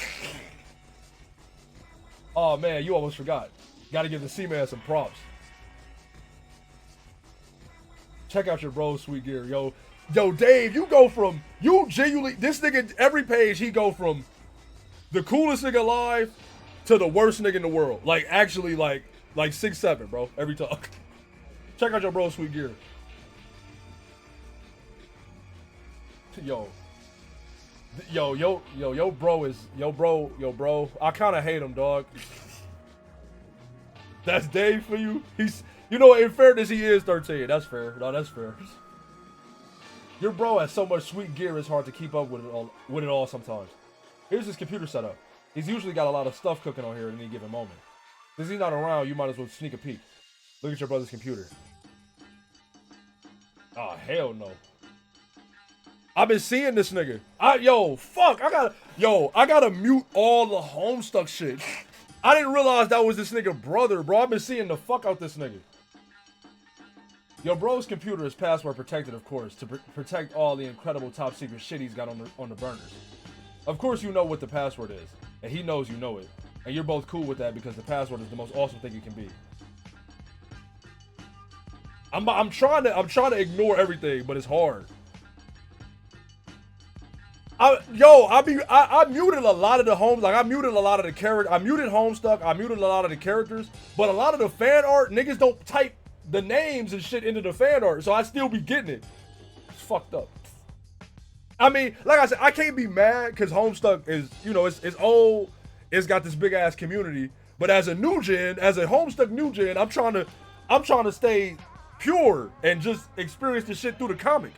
Speaker 1: Oh man, you almost forgot. Gotta give the C-Man some props. Check out your bro's sweet gear, yo. Yo, Dave, you genuinely, this nigga, every page he go from the coolest nigga alive to the worst nigga in the world. Like, actually, like 6'7", bro. Every time. Check out your bro's sweet gear. Yo, bro. I kind of hate him, dog. That's Dave for you. You know, in fairness, he is 13. That's fair. No, that's fair. Your bro has so much sweet gear, it's hard to keep up with it all sometimes. Here's his computer setup. He's usually got a lot of stuff cooking on here at any given moment. Since he's not around, you might as well sneak a peek. Look at your brother's computer. Oh, hell no. I've been seeing this nigga. I gotta mute all the Homestuck shit. I didn't realize that was this nigga brother, bro. I've been seeing the fuck out this nigga. Your bro's computer is password protected, of course, to protect all the incredible top secret shit he's got on the burners. Of course you know what the password is. and he knows you know it, and you're both cool with that because the password is the most awesome thing it can be. I'm trying to ignore everything, but it's hard. I muted a lot of the homes, like I muted a lot of the characters. I muted Homestuck, I muted a lot of the characters, but a lot of the fan art, niggas don't type the names and shit into the fan art, so I still be getting it. It's fucked up. I mean, like I said, I can't be mad because Homestuck is, you know, it's old, it's got this big ass community, but as a new gen, as a Homestuck new gen, I'm trying to stay pure and just experience the shit through the comic.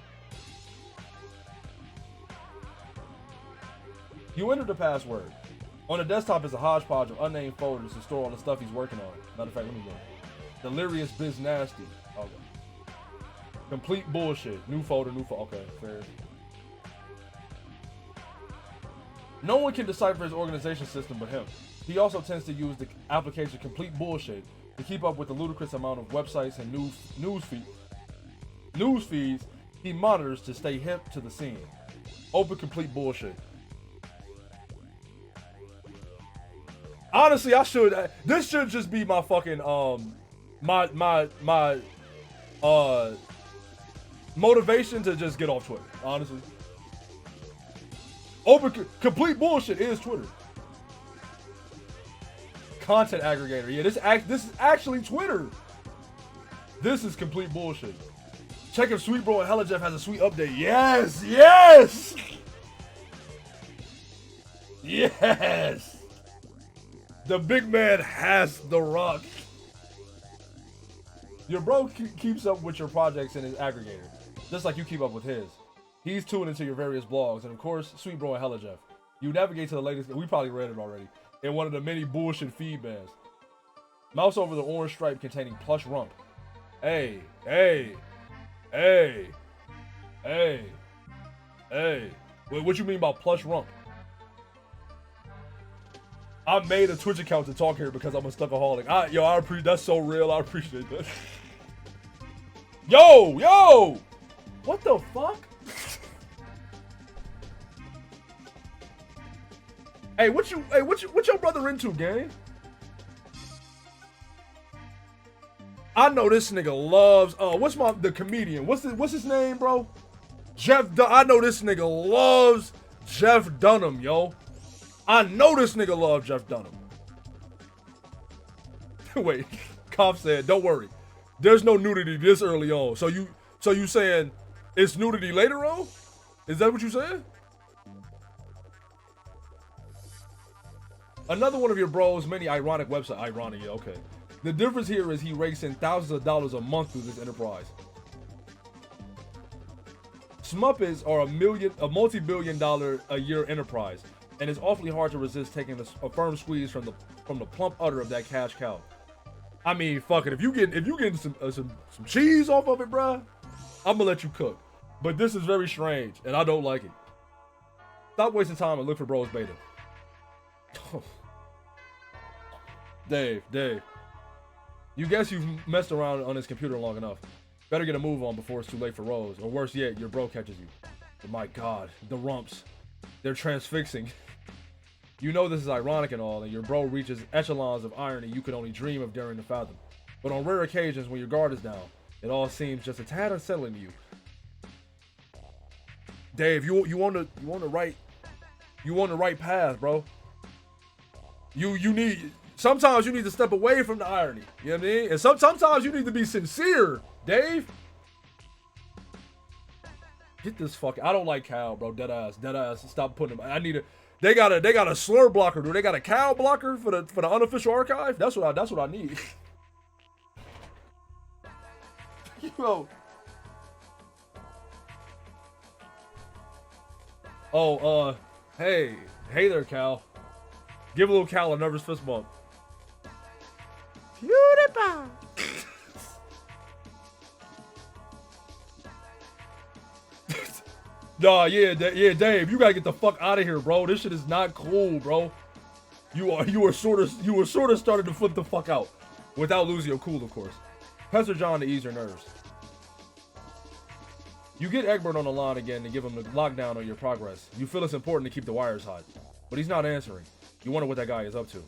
Speaker 1: You enter the password. On the desktop is a hodgepodge of unnamed folders to store all the stuff he's working on. Matter of fact, let me go. Delirious Biz Nasty. Okay. Complete bullshit. New folder, okay, fair. No one can decipher his organization system but him. He also tends to use the application Complete Bullshit to keep up with the ludicrous amount of websites and news feeds he monitors to stay hip to the scene. Open Complete Bullshit. Honestly, this should just be my fucking my motivation to just get off Twitter, honestly. Open Complete Bullshit is Twitter. Content aggregator. Yeah, this is actually Twitter. This is Complete Bullshit. Check if Sweet Bro and Hella Jeff has a sweet update. Yes, yes, yes. The big man has the rock. Your bro keeps up with your projects in his aggregator, just like you keep up with his. He's tuned into your various blogs, and of course, Sweet Bro and Hella Jeff. You navigate to the latest, we probably read it already, in one of the many bullshit feed bands. Mouse over the orange stripe containing plush rump. Hey. Wait, what you mean by plush rump? I made a Twitch account to talk here because I'm a stuckaholic. I appreciate, that's so real. I appreciate that. Yo! What the fuck? Hey, what your brother into, gang? I know this nigga loves. What's the comedian? What's his name, bro? I know this nigga loves Jeff Dunham, yo. I know this nigga loves Jeff Dunham. Wait, Kopf said, don't worry. There's no nudity this early on. So you saying it's nudity later on? Is that what you said? Another one of your bros, many ironic website. Ironic, yeah, okay. The difference here is he rakes in thousands of dollars a month through this enterprise. Smuppets are a multi-billion-dollar a year enterprise, and it's awfully hard to resist taking a firm squeeze from the plump udder of that cash cow. I mean, fuck it. If you getting some cheese off of it, bruh, I'm gonna let you cook. But this is very strange, and I don't like it. Stop wasting time and look for bros beta. Dave. You guess you've messed around on his computer long enough. Better get a move on before it's too late for Rose, or worse yet, your bro catches you. But my God, the rumps. They're transfixing. You know this is ironic and all, and your bro reaches echelons of irony you could only dream of daring to fathom. But on rare occasions when your guard is down, it all seems just a tad unsettling to you. Dave, you on the right path, bro. Sometimes you need to step away from the irony. You know what I mean? And sometimes you need to be sincere, Dave. Get this fucking. I don't like Cal, bro. Dead ass. Stop putting him. They got a slur blocker, dude. They got a Cal blocker for the unofficial archive. That's what I need. Yo. Oh, hey there, Cal. Give Lil Cal a nervous fist bump. PewDiePie. Nah, yeah, Dave, you gotta get the fuck out of here, bro. This shit is not cool, bro. You were sort of starting to flip the fuck out, without losing your cool, of course. Pester John to ease your nerves. You get Egbert on the line again to give him the lockdown on your progress. You feel it's important to keep the wires hot, but he's not answering. You wonder what that guy is up to.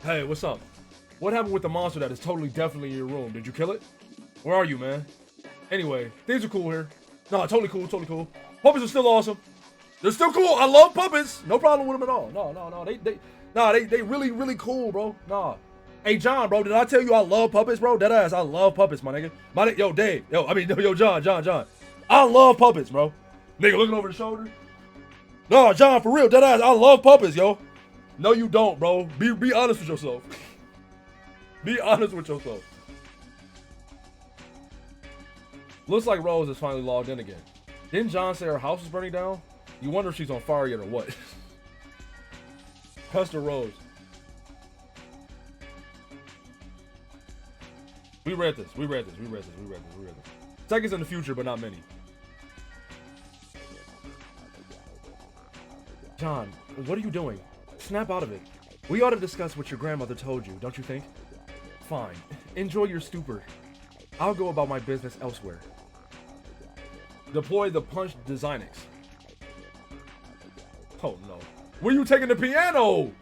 Speaker 1: Hey, what's up? What happened with the monster that is totally definitely in your room? Did you kill it? Where are you, man? Anyway, things are cool here. No, totally cool, totally cool. Puppets are still awesome. They're still cool. I love puppets. No problem with them at all. No. They really, really cool, bro. Nah. Hey, John, bro, did I tell you I love puppets, bro? Deadass, I love puppets, my nigga. Yo, Dave. Yo, John. I love puppets, bro. Nigga looking over the shoulder. No, John, for real, deadass, I love puppets, yo. No, you don't, bro. Be honest with yourself. Be honest with yourself. Looks like Rose is finally logged in again. Didn't John say her house is burning down? You wonder if she's on fire yet or what. Pester Rose. We read this. Seconds in the future, but not many. John, what are you doing? Snap out of it. We ought to discuss what your grandmother told you, don't you think? Fine. Enjoy your stupor. I'll go about my business elsewhere. Deploy the punch designix. Oh no. Where you taking the piano?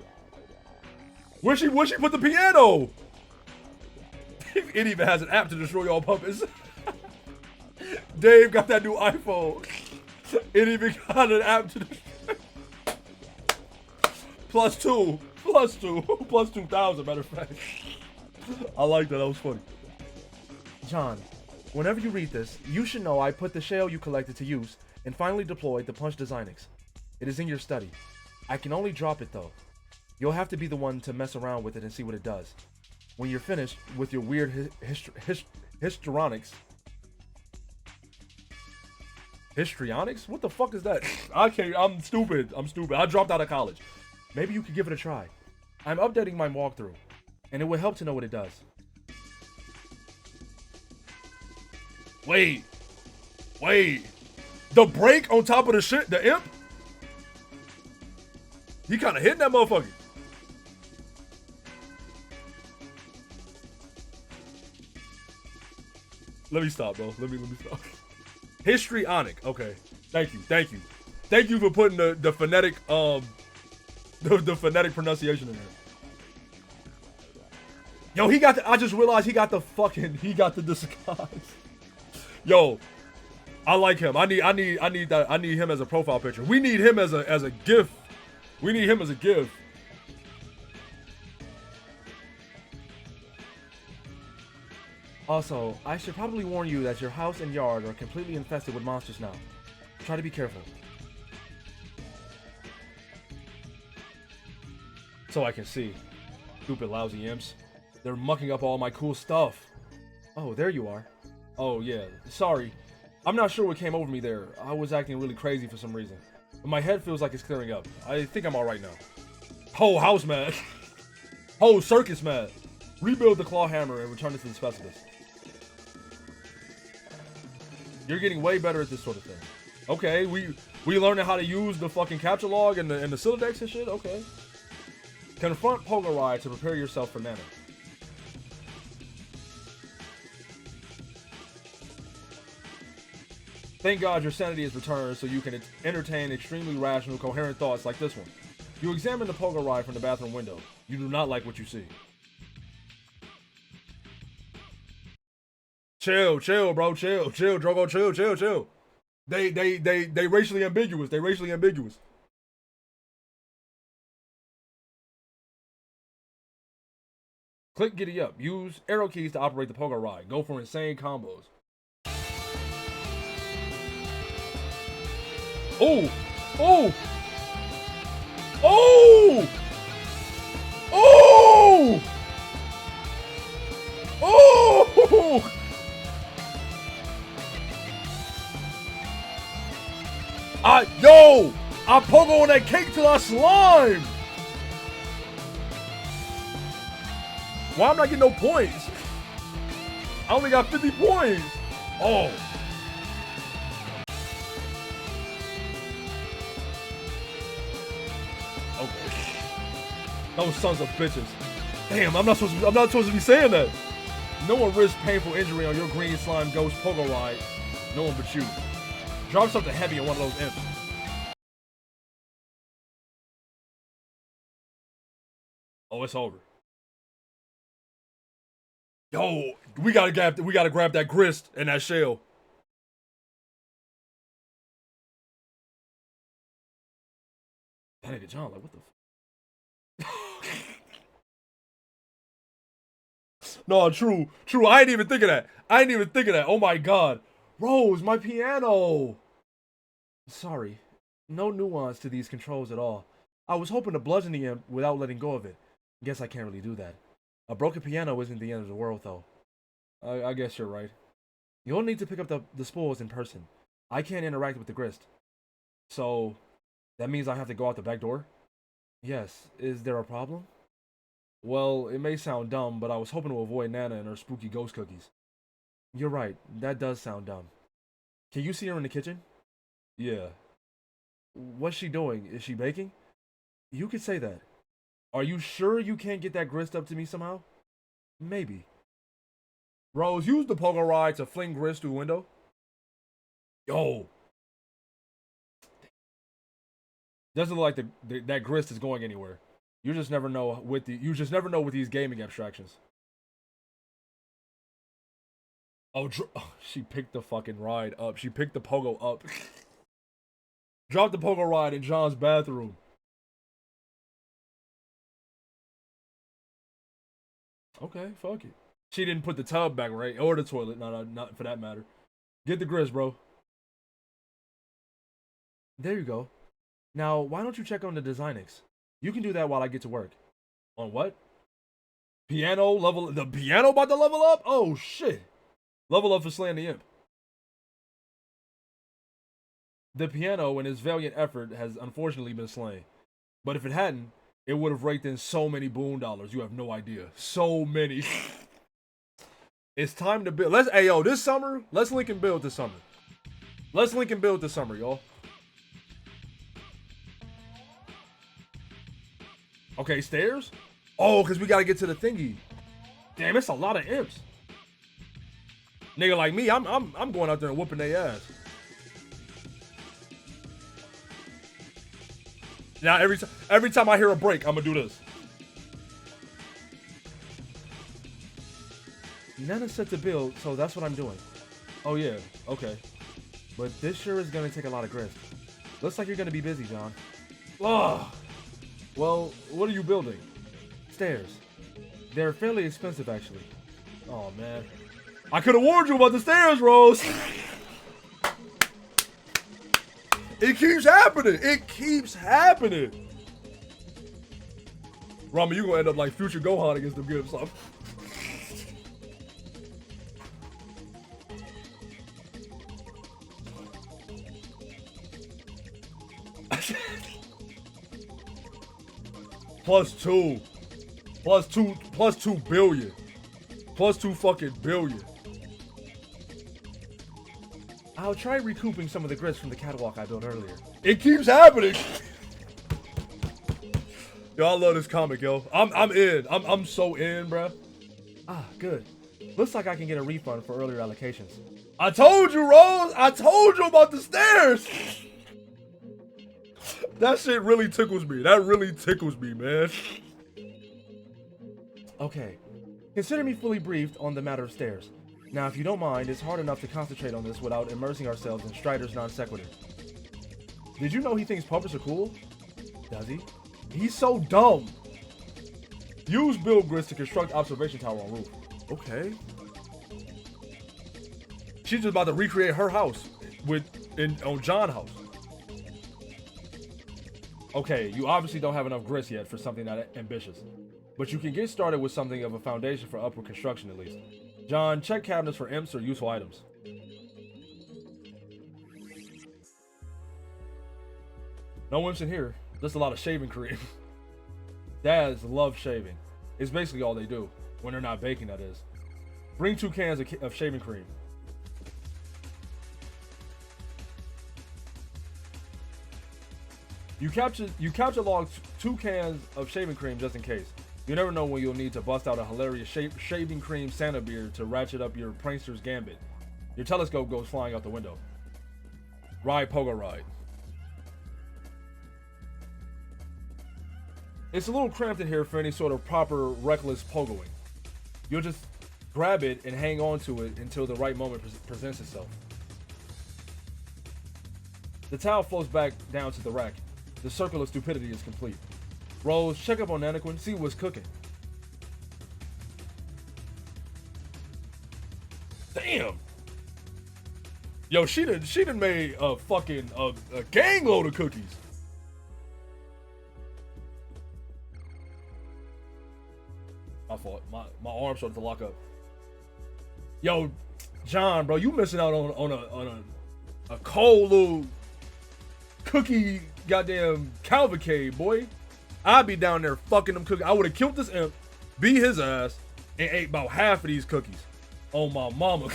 Speaker 1: Where she put the piano? It even has an app to destroy all puppets. Dave got that new iPhone. It even got an app to destroy. Plus 2,000, matter of fact. I like that was funny. John, whenever you read this, you should know I put the shell you collected to use and finally deployed the punch designix. It is in your study. I can only drop it though. You'll have to be the one to mess around with it and see what it does. When you're finished with your weird histrionics. Histrionics? What the fuck is that? I'm stupid. I dropped out of college. Maybe you could give it a try. I'm updating my walkthrough, and it would help to know what it does. Wait. The break on top of the imp? He kind of hitting that motherfucker. Let me stop, bro. Let me stop. Histrionic. Okay. Thank you. Thank you for putting the phonetic the phonetic pronunciation in there. Yo, I just realized he got the disguise. Yo, I like him. I need him as a profile picture. We need him as a GIF. We need him as a GIF. Also, I should probably warn you that your house and yard are completely infested with monsters now. Try to be careful. So I can see. Stupid lousy imps. They're mucking up all my cool stuff. Oh, there you are. Oh, yeah. Sorry. I'm not sure what came over me there. I was acting really crazy for some reason. But my head feels like it's clearing up. I think I'm alright now. Whole house mad. Whole circus mad. Rebuild the claw hammer and return it to the specialist. You're getting way better at this sort of thing. Okay, we learning how to use the fucking capture log and the Silodex and shit? Okay. Confront Pogo to prepare yourself for Nana. Thank God your sanity is returned so you can entertain extremely rational, coherent thoughts like this one. You examine the Pogo from the bathroom window. You do not like what you see. Chill, bro, chill, Drogo, chill. They racially ambiguous. Click Giddy Up. Use arrow keys to operate the Pogo Ride. Go for insane combos. Oh! I Pogo on that cake till I slime! Why am I getting no points? I only got 50 points! Oh! Okay. Those sons of bitches. Damn, I'm not supposed to be saying that. No one risks painful injury on your green slime ghost Pogo ride. No one but you. Drop something heavy in one of those imps. Oh, it's over. Yo, we gotta grab that grist and that shell. That nigga John, like, what the No, true. I ain't even think of that. Oh my god. Rose, my piano. Sorry. No nuance to these controls at all. I was hoping to bludgeon the imp without letting go of it. Guess I can't really do that. A broken piano isn't the end of the world, though. I guess you're right. You'll need to pick up the spools in person. I can't interact with the grist. So, that means I have to go out the back door? Yes. Is there a problem? Well, it may sound dumb, but I was hoping to avoid Nana and her spooky ghost cookies. You're right. That does sound dumb. Can you see her in the kitchen? Yeah. What's she doing? Is she baking? You could say that. Are you sure you can't get that grist up to me somehow? Maybe. Rose, use the Pogo ride to fling grist through the window. Yo. Doesn't look like that grist is going anywhere. You just never know with these gaming abstractions. Oh, she picked the fucking ride up. She picked the Pogo up. Drop the Pogo ride in John's bathroom. Okay, fuck it. She didn't put the tub back, right? Or the toilet. No, not for that matter. Get the grist, bro. There you go. Now, why don't you check on the Designix? You can do that while I get to work. On what? Piano level. The piano about to level up? Oh, shit. Level up for slaying the imp. The piano, in its valiant effort, has unfortunately been slain. But if it hadn't, it would have raked in so many boon dollars. You have no idea. So many. It's time to build. Hey, yo, this summer, let's link and build this summer. Let's link and build this summer, y'all. Okay, stairs? Oh, because we got to get to the thingy. Damn, it's a lot of imps. Nigga like me, I'm going out there and whooping their ass. Now, every time I hear a break, I'm going to do this. Nana said to build, so that's what I'm doing. Oh, yeah. Okay. But this sure is going to take a lot of grist. Looks like you're going to be busy, John. Ugh. Well, what are you building? Stairs. They're fairly expensive, actually. Oh, man. I could have warned you about the stairs, Rose. It keeps happening. It keeps happening. Rama, you gonna end up like future Gohan against them Gibbs. Plus two billion. Plus 2 fucking billion. I'll try recouping some of the grist from the catwalk I built earlier. It keeps happening. Yo, I love this comic, yo. I'm in. I'm so in, bruh. Ah, good. Looks like I can get a refund for earlier allocations. I told you, Rose. I told you about the stairs. That shit really tickles me. That really tickles me, man. Okay. Consider me fully briefed on the matter of stairs. Now, if you don't mind, it's hard enough to concentrate on this without immersing ourselves in Strider's non sequitur. Did you know he thinks puppets are cool? Does he? He's so dumb. Use build grist to construct observation tower on roof. Okay. She's just about to recreate her house on John's house. Okay, you obviously don't have enough grist yet for something that ambitious. But you can get started with something of a foundation for upward construction at least. John, check cabinets for imps or useful items. No imps in here. Just a lot of shaving cream. Dads love shaving. It's basically all they do. When they're not baking, that is. Bring 2 cans of shaving cream. You capture log 2 cans of shaving cream just in case. You never know when you'll need to bust out a hilarious shaving cream Santa beard to ratchet up your prankster's gambit. Your telescope goes flying out the window. Ride Pogo ride. It's a little cramped in here for any sort of proper reckless pogoing. You'll just grab it and hang on to it until the right moment presents itself. The towel flows back down to the rack. The circle of stupidity is complete. Rose, check up on Nanaquin, see what's cooking. Damn! Yo, she done made a fucking a gang load of cookies. My fault. My arm started to lock up. Yo, John, bro, you missing out on a cold little cookie goddamn cavalcade, boy. I'd be down there fucking them cookies. I would have killed this imp, beat his ass, and ate about half of these cookies. Oh my mama.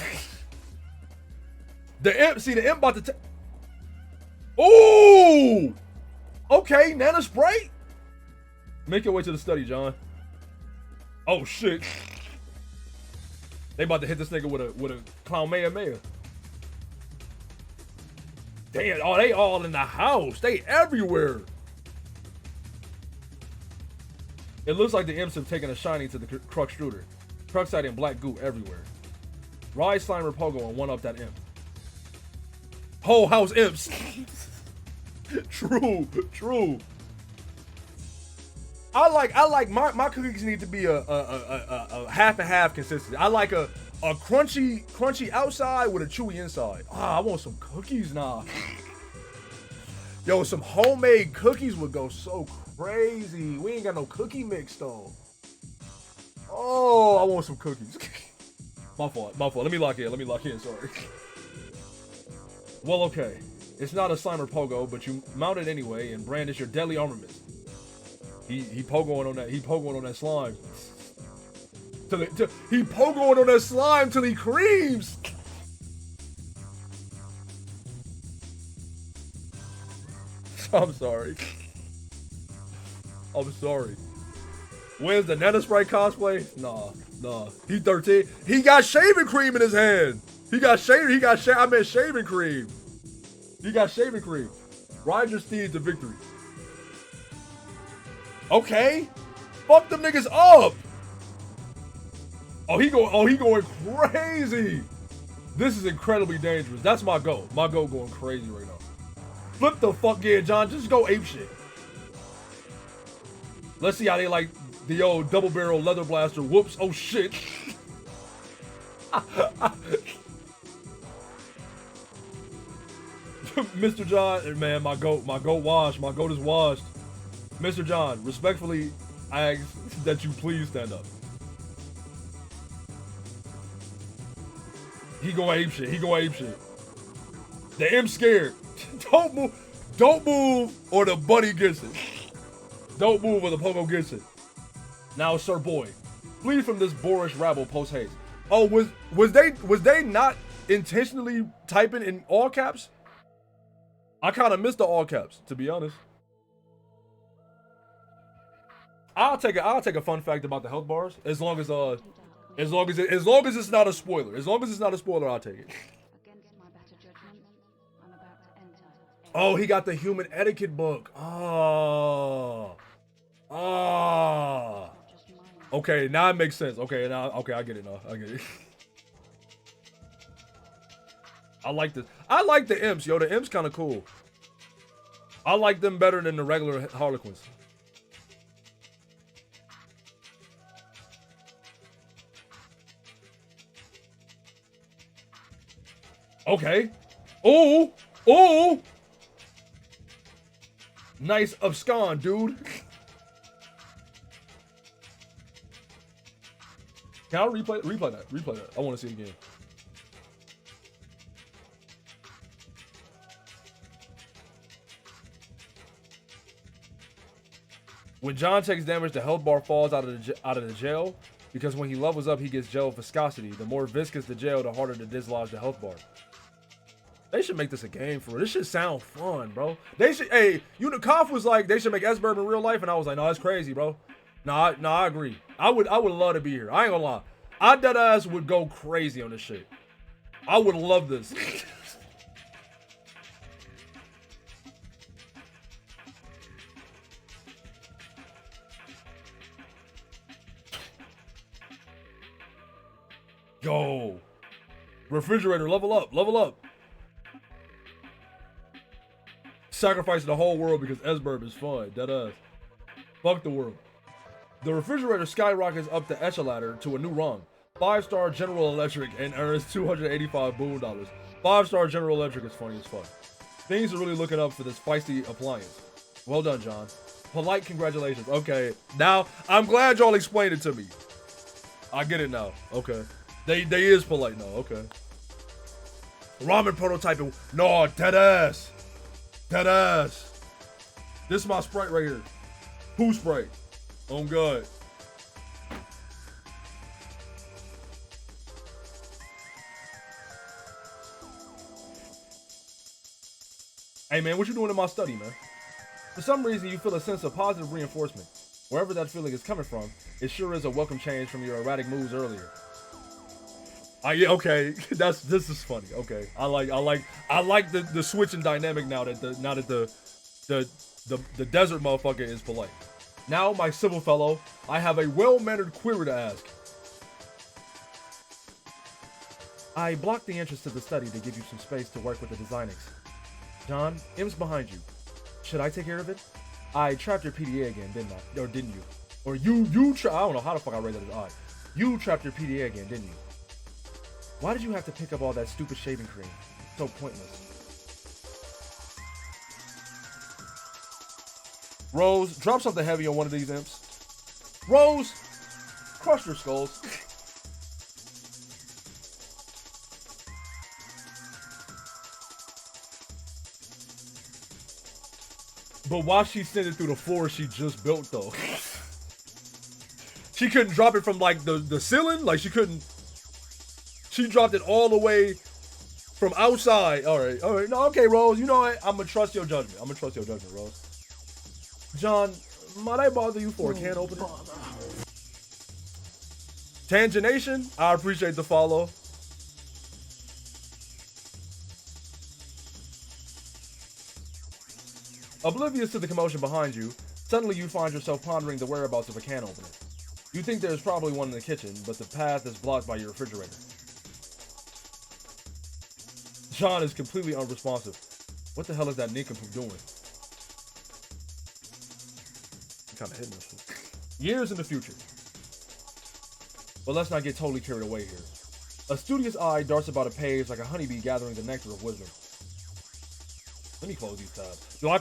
Speaker 1: The imp about to ooh! Okay, Nana spray. Make your way to the study, John. Oh shit. They about to hit this nigga with a clown maya. Damn, oh, they all in the house. They everywhere. It looks like the imps have taken a shining to the Crux Struder. Cruxite and black goo everywhere. Ride Slimer Pogo and one up that imp. Whole house imps. True. I like my cookies need to be a half and half consistency. I like a crunchy outside with a chewy inside. I want some cookies now. Yo, some homemade cookies would go so crazy. We ain't got no cookie mix though. Oh, I want some cookies. My fault. Let me lock in, sorry. Well, okay. It's not a Slimer Pogo, but you mount it anyway and brandish your deadly armaments. He pogoing on that slime. He pogoing on that slime till he creams. I'm sorry. When's the Nana Spray cosplay? Nah. He 13. He got shaving cream in his hand. I meant shaving cream. He got shaving cream. Ride your steed to victory. Okay. Fuck them niggas up. Oh, he going crazy. This is incredibly dangerous. That's my goal. My goal going crazy right now. Flip the fuck yeah, John. Just go ape shit. Let's see how they like the old double barrel leather blaster. Whoops. Oh shit. Mr. John, man, my goat washed. My goat is washed. Mr. John, respectfully, I ask that you please stand up. He going ape shit. The imp scared. Don't move, or the bunny gets it. Don't move, or the Pogo gets it. Now, sir boy, flee from this boorish rabble post haste. Oh, was they not intentionally typing in all caps? I kind of missed the all caps, to be honest. I'll take a fun fact about the health bars, as long as it's not a spoiler. As long as it's not a spoiler, I'll take it. Oh, he got the human etiquette book. Okay, now it makes sense. Okay, I get it now. I get it. I like this. I like the imps, yo. The imps kind of cool. I like them better than the regular Harlequins. Okay. Ooh. Nice abscond, dude. Can I replay that? I want to see it again. When John takes damage, the health bar falls out of the gel, because when he levels up, he gets gel viscosity. The more viscous the gel, the harder to dislodge the health bar. They should make this a game for real. This should sound fun, bro. They should. Hey, Unicov was like, they should make S-Burb in real life, and I was like, no, that's crazy, bro. Nah, I agree. I would love to be here. I ain't gonna lie. I deadass would go crazy on this shit. I would love this. go. Refrigerator, level up, level up. Sacrificing the whole world because Esberb is fun. Deadass. Fuck the world. The refrigerator skyrockets up the echelon to a new rung. 5-star General Electric and earns 285 boon dollars. 5-star General Electric is funny as fuck. Things are really looking up for this feisty appliance. Well done, John. Polite congratulations. Okay, now I'm glad y'all explained it to me. I get it now. Okay, they is polite now. Okay. Ramen prototyping. No, dead ass. Dead ass. This is my Sprite right here. Poo Sprite. Oh God. Hey man, what you doing in my study, man? For some reason, you feel a sense of positive reinforcement. Wherever that feeling is coming from, it sure is a welcome change from your erratic moves earlier. Yeah, okay, this is funny. Okay, I like the switching dynamic now that the desert motherfucker is polite. Now, my civil fellow, I have a well-mannered query to ask. I blocked the entrance to the study to give you some space to work with the designics. John, M's behind you. Should I take care of it? I trapped your PDA again, didn't I? Or didn't you? Or I don't know how the fuck I read that as I. You trapped your PDA again, didn't you? Why did you have to pick up all that stupid shaving cream? So pointless. Rose, drop something heavy on one of these imps. Rose, crush their skulls. But while she's sending through the floor she just built though. She couldn't drop it from like the ceiling? Like she couldn't. She dropped it all the way from outside. Alright. No, okay, Rose. You know what? I'm gonna trust your judgment. Rose. John, might I bother you for a can opener? Tangenation, I appreciate the follow. Oblivious to the commotion behind you, suddenly you find yourself pondering the whereabouts of a can opener. You think there's probably one in the kitchen, but the path is blocked by your refrigerator. John is completely unresponsive. What the hell is that nincompoop doing? I'm kind of hitting this one. Years in the future. But let's not get totally carried away here. A studious eye darts about a page like a honeybee gathering the nectar of wisdom. Let me close these tabs. Yo,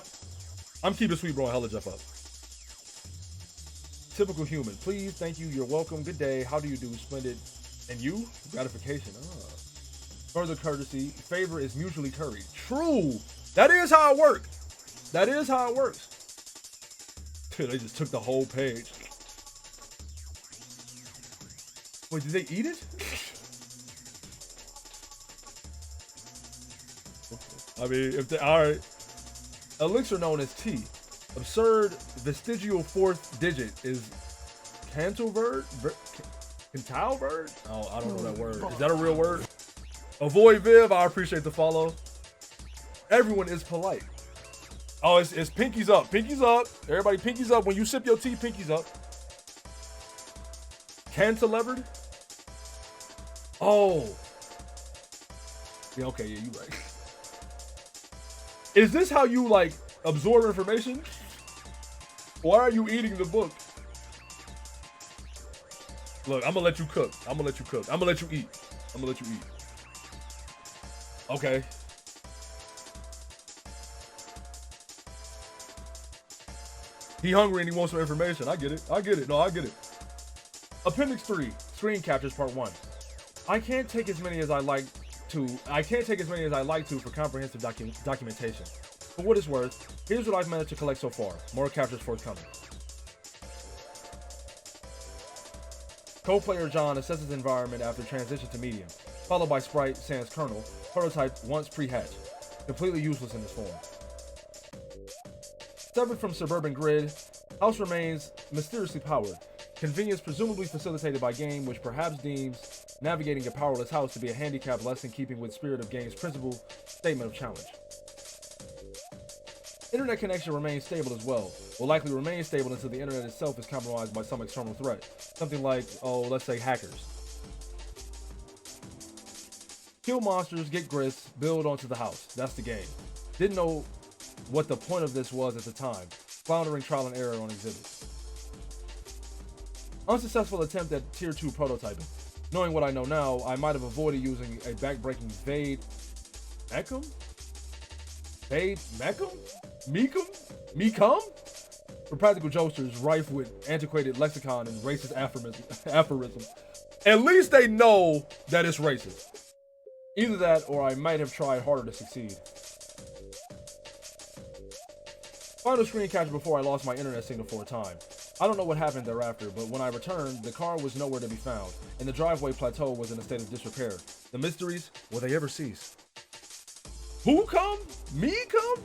Speaker 1: I'm keeping Sweet Bro and Hella Jeff up. Typical human. Please, thank you, you're welcome, good day, how do you do, splendid. And you? Gratification. Further courtesy. Favor is mutually curried. True! That is how it works. Dude, they just took the whole page. Wait, did they eat it? I mean, if they, alright. Elixir known as T. Absurd vestigial fourth digit is Cantown? Oh, I don't know that word. Is that a real word? Avoid Viv, I appreciate the follow. Everyone is polite. Oh, it's pinkies up. Pinkies up. Everybody pinkies up. When you sip your tea, pinkies up. Cantilevered? Oh. Yeah, okay, yeah, you right. Is this how you, like, absorb information? Why are you eating the book? Look, I'm gonna let you cook. I'm gonna let you eat. Okay. He hungry and he wants some information. I get it. No, I get it. Appendix 3, Screen Captures Part 1. I can't take as many as I like to for comprehensive documentation. For what it's worth, here's what I've managed to collect so far. More captures forthcoming. Co-player John assesses environment after transition to medium, followed by Sprite sans kernel, prototype once pre-hatched. Completely useless in this form. Severed from suburban grid, house remains mysteriously powered. Convenience presumably facilitated by game, which perhaps deems navigating a powerless house to be a handicap less in keeping with spirit of game's principle statement of challenge. Internet connection remains stable as well. Will likely remain stable until the internet itself is compromised by some external threat. Something like, oh, let's say hackers. Kill monsters, get grist, build onto the house. That's the game. Didn't know what the point of this was at the time. Floundering trial and error on exhibits. Unsuccessful attempt at tier 2 prototyping. Knowing what I know now, I might have avoided using a backbreaking Vade Mecum? Vade Mecum? Mecum? For practical jokesters rife with antiquated lexicon and racist aphorisms. At least they know that it's racist. Either that, or I might have tried harder to succeed. Final screen capture before I lost my internet signal for a time. I don't know what happened thereafter, but when I returned, the car was nowhere to be found, and the driveway plateau was in a state of disrepair. The mysteries, will they ever cease? Who come? Me come?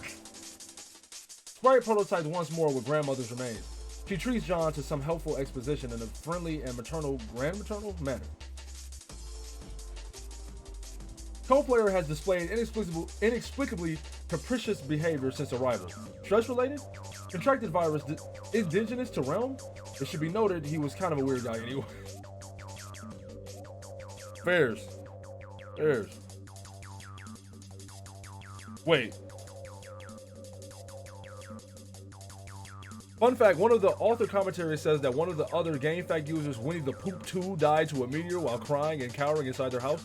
Speaker 1: Sprite prototypes once more with grandmother's remains. She treats John to some helpful exposition in a friendly and grandmaternal manner. Co-player has displayed inexplicably capricious behavior since arrival. Stress-related? Contracted virus indigenous to realm? It should be noted he was kind of a weird guy anyway. Fairs. Wait. Fun fact, one of the author commentaries says that one of the other GameFAQ users, Winnie the Poop 2, died to a meteor while crying and cowering inside their house.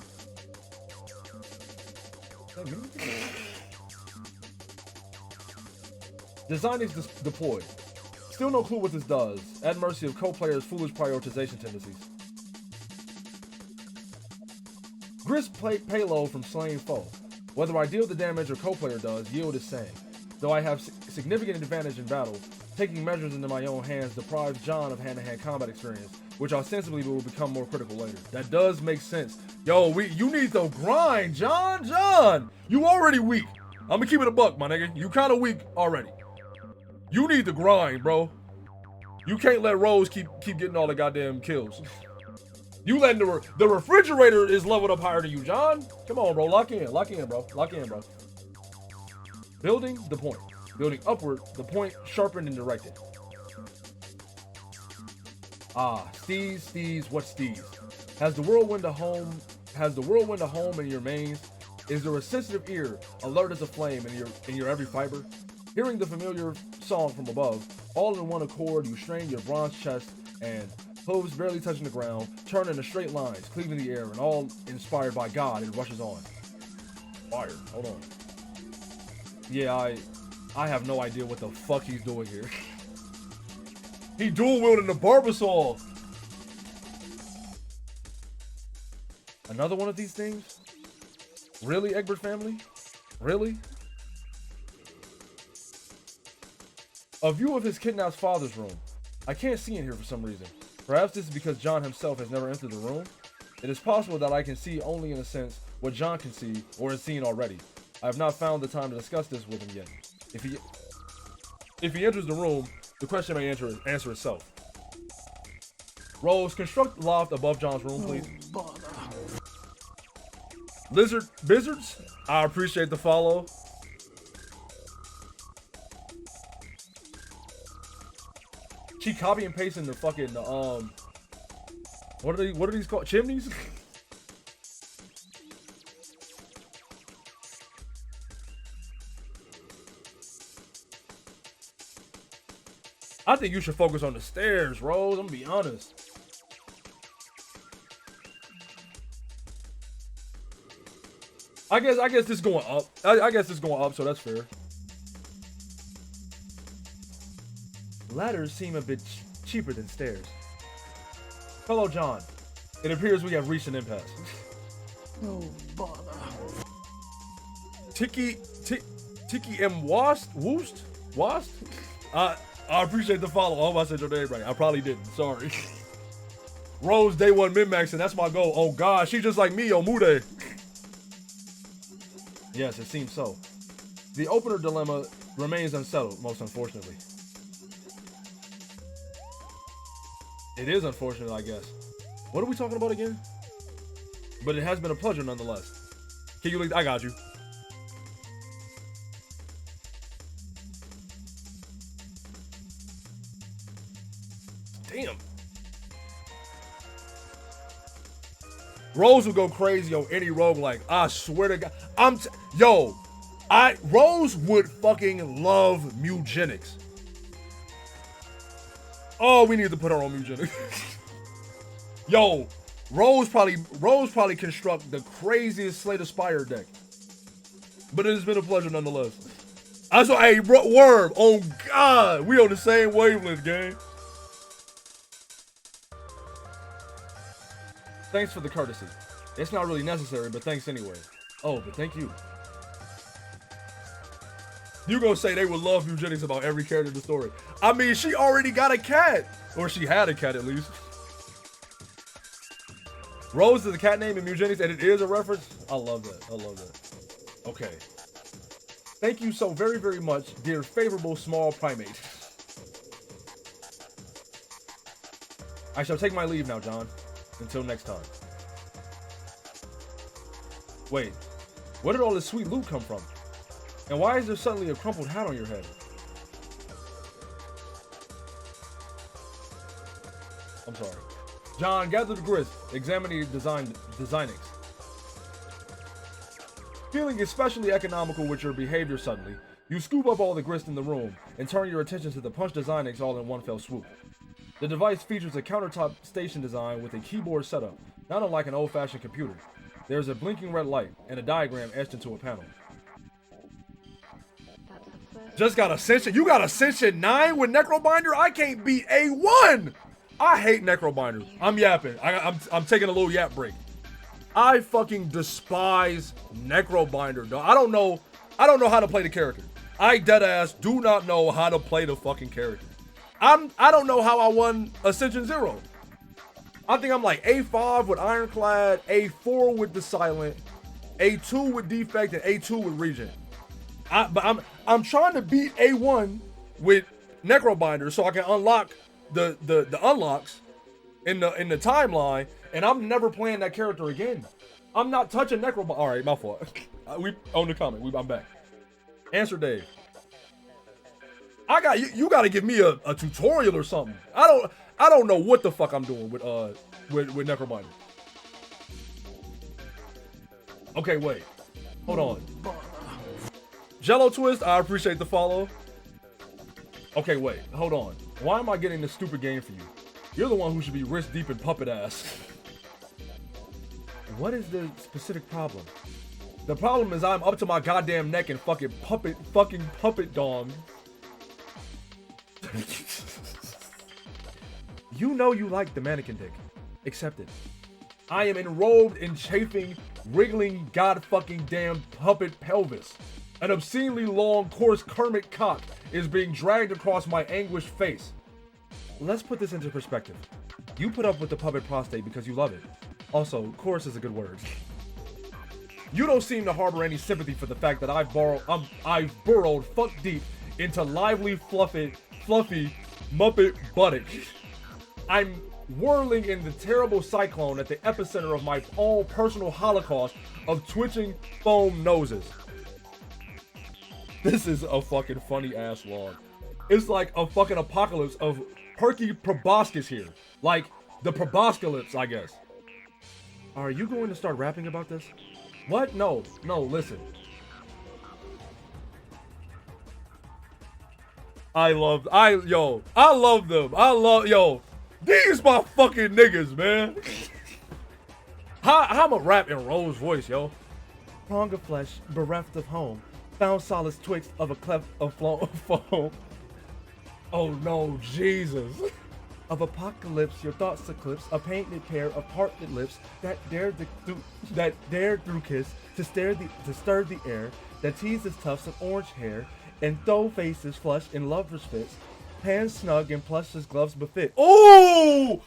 Speaker 1: Design is deployed. Still no clue what this does. At mercy of co-players' foolish prioritization tendencies. Grist payload from slain foe. Whether I deal the damage or co-player does, yield is same. Though I have significant advantage in battle, taking measures into my own hands deprives John of hand-to-hand combat experience, which ostensibly will become more critical later. That does make sense. Yo, you need to grind, John! John! You already weak. I'm gonna keep it a buck, my nigga. You kinda weak already. You need to grind, bro. You can't let Rose keep getting all the goddamn kills. You letting the refrigerator is leveled up higher than you, John. Come on, bro. Lock in, bro. Building the point. Building upward, the point sharpened and directed. Ah, steez, what steez? Has the whirlwind a home in your mains? Is there a sensitive ear, alert as a flame in your every fiber? Hearing the familiar song from above, all in one accord, you strain your bronze chest and hooves barely touching the ground, turn into straight lines, cleaving the air, and all inspired by God, it rushes on. Fire. Hold on. Yeah, I have no idea what the fuck he's doing here. He dual wielding the Barbasol. Another one of these things? Really, Egbert family? Really? A view of his kidnapped father's room. I can't see in here for some reason. Perhaps this is because John himself has never entered the room. It is possible that I can see only in a sense what John can see or has seen already. I have not found the time to discuss this with him yet. If he enters the room, the question may answer itself. Rose, construct the loft above John's room, please. Lizards, I appreciate the follow. She copy and pasting the fucking what are these called? Chimneys? I think you should focus on the stairs, Rose. I'm gonna be honest. I guess this is going up. I guess this is going up, so that's fair. Ladders seem a bit cheaper than stairs. Hello, John. It appears we have reached an impasse.
Speaker 2: No bother.
Speaker 1: Tiki M Wast? I appreciate the follow. I hope I said your name right. I probably didn't. Sorry. Rose day one min-maxing. That's my goal. Oh God, she's just like me on Mude. Yes, it seems so. The opener dilemma remains unsettled, most unfortunately. It is unfortunate, I guess. What are we talking about again? But it has been a pleasure nonetheless. Can you leave? I got you. Damn. Rose would go crazy on any roguelike. I swear to God. Rose would fucking love mugenics. Oh, we need to put her on mugenics. Yo, Rose probably construct the craziest Slay the Spire deck. But it has been a pleasure nonetheless. I saw, hey, Worm, oh God, we on the same wavelength, gang. Thanks for the courtesy. It's not really necessary, but thanks anyway. Oh, but thank you. You gonna say they would love eugenics about every character in the story. I mean, she already got a cat. Or she had a cat at least. Rose is a cat name in eugenics, and it is a reference. I love that. I love that. Okay. Thank you so very, very much, dear favorable small primate. I shall take my leave now, John. Until next time. Wait, where did all this sweet loot come from? And why is there suddenly a crumpled hat on your head? I'm sorry. John, gather the grist. Examine the designings. Feeling especially economical with your behavior suddenly, you scoop up all the grist in the room and turn your attention to the punch designings all in one fell swoop. The device features a countertop station design with a keyboard setup, not unlike an old-fashioned computer. There's a blinking red light and a diagram etched into a panel. Just got Ascension. You got Ascension 9 with Necrobinder? I can't beat A1! I hate Necrobinder. I'm yapping. I'm taking a little yap break. I fucking despise Necrobinder, dog. I don't know how to play the character. I deadass do not know how to play the fucking character. I don't know how I won Ascension 0. I think I'm like A5 with Ironclad, A4 with the Silent, A2 with Defect, and A2 with Regent. But I'm trying to beat A1 with Necrobinder so I can unlock the unlocks in the timeline, and I'm never playing that character again. I'm not touching Necrobinder. All right, my fault. We on the comment. I'm back. Answer Dave. You got to give me a tutorial or something. I don't know what the fuck I'm doing with Necrobinder. Okay, wait. Hold on. Jello Twist, I appreciate the follow. Okay, wait. Hold on. Why am I getting this stupid game for you? You're the one who should be wrist deep in puppet ass. What is the specific problem? The problem is I'm up to my goddamn neck in fucking puppet dong. You know you like the mannequin dick. Accept it. I am enrobed in chafing, wriggling god fucking damn puppet pelvis. An obscenely long, coarse Kermit cock is being dragged across my anguished face. Let's put this into perspective. You put up with the puppet prostate because you love it. Also, coarse is a good word. You don't seem to harbor any sympathy for the fact that I've burrowed fuck deep into lively, fluffy Muppet buttock. I'm whirling in the terrible cyclone at the epicenter of my own personal holocaust of twitching foam noses. This is a fucking funny ass log. It's like a fucking apocalypse of Perky Proboscis here. Like the Proboscalypse, I guess. Are you going to start rapping about this? What? No, listen. I love them. These my fucking niggas, man. I'ma rap in Rose voice, yo. Prong of flesh, bereft of home, found solace twixt of a cleft of foam. Oh no, Jesus. Of apocalypse, your thoughts eclipse a painted pair of parted lips that dare through kiss to stir the air, that teases tufts of orange hair and throw faces flushed in lovers' fits, hands snug and plush as gloves befit. Oh!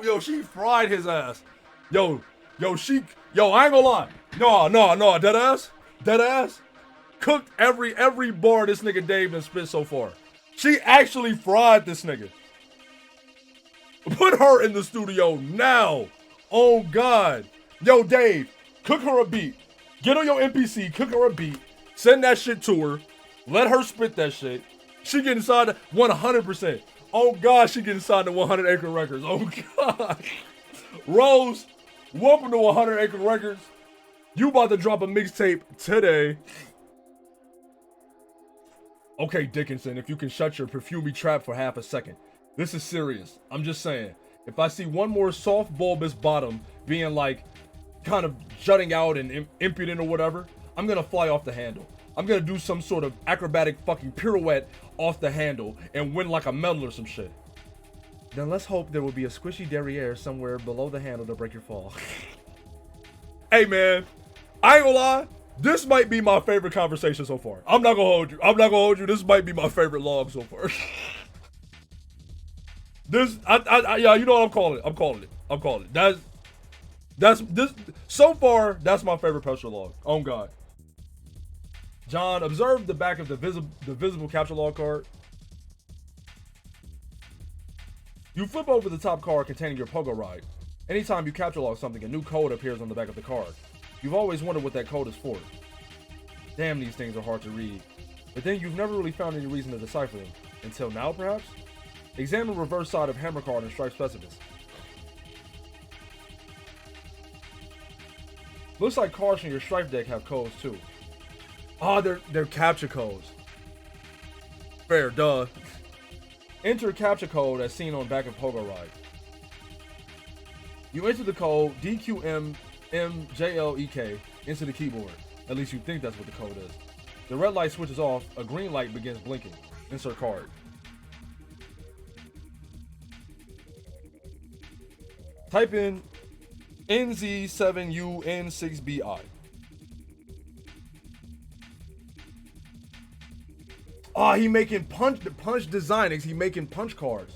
Speaker 1: Yo, she fried his ass. Yo, I ain't gonna lie. No, dead ass. Cooked every bar this nigga Dave done spit so far. She actually fried this nigga. Put her in the studio now. Oh God. Yo, Dave, cook her a beat. Get on your NPC, cook her a beat. Send that shit to her. Let her spit that shit. She get inside 100%. Oh God, she getting signed to 100 Acre Records. Oh God. Rose, welcome to 100 Acre Records. You about to drop a mixtape today. Okay, Dickinson, if you can shut your perfumey trap for half a second. This is serious. I'm just saying. If I see one more soft bulbous bottom being like kind of jutting out and impudent or whatever, I'm gonna fly off the handle. I'm gonna do some sort of acrobatic fucking pirouette off the handle and win like a medal or some shit. Then let's hope there will be a squishy derriere somewhere below the handle to break your fall. Hey man, I ain't gonna lie. This might be my favorite conversation so far. I'm not gonna hold you. I'm not gonna hold you. This might be my favorite log so far. Yeah, you know what I'm calling it. I'm calling it. That's this so far. That's my favorite pressure log. Oh God. John, observe the back of the visible capture log card. You flip over the top card containing your Pogo ride. Anytime you capture log something, a new code appears on the back of the card. You've always wondered what that code is for. Damn, these things are hard to read. But then you've never really found any reason to decipher them. Until now, perhaps? Examine reverse side of hammer card and strike specimens. Looks like cards from your strife deck have codes too. Ah, they're capture codes. Fair, duh. Enter capture code as seen on back of Pogo Ride. You enter the code DQMMJLEK into the keyboard. At least you think that's what the code is. The red light switches off, a green light begins blinking. Insert card. Type in NZ7UN6BI. Ah, he making punch designing. He making punch cards.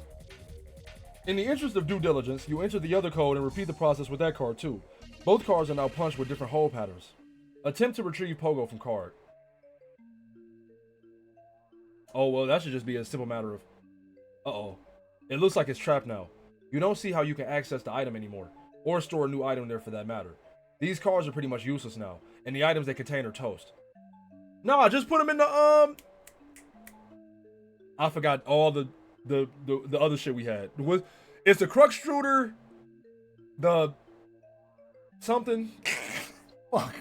Speaker 1: In the interest of due diligence, you enter the other code and repeat the process with that card too. Both cards are now punched with different hole patterns. Attempt to retrieve Pogo from card. Oh, well, that should just be a simple matter of... Uh-oh. It looks like it's trapped now. You don't see how you can access the item anymore, or store a new item there for that matter. These cards are pretty much useless now, and the items they contain are toast. Nah, just put them in the, I forgot all the other shit we had. It's the Cruxtruder, the something. Fuck.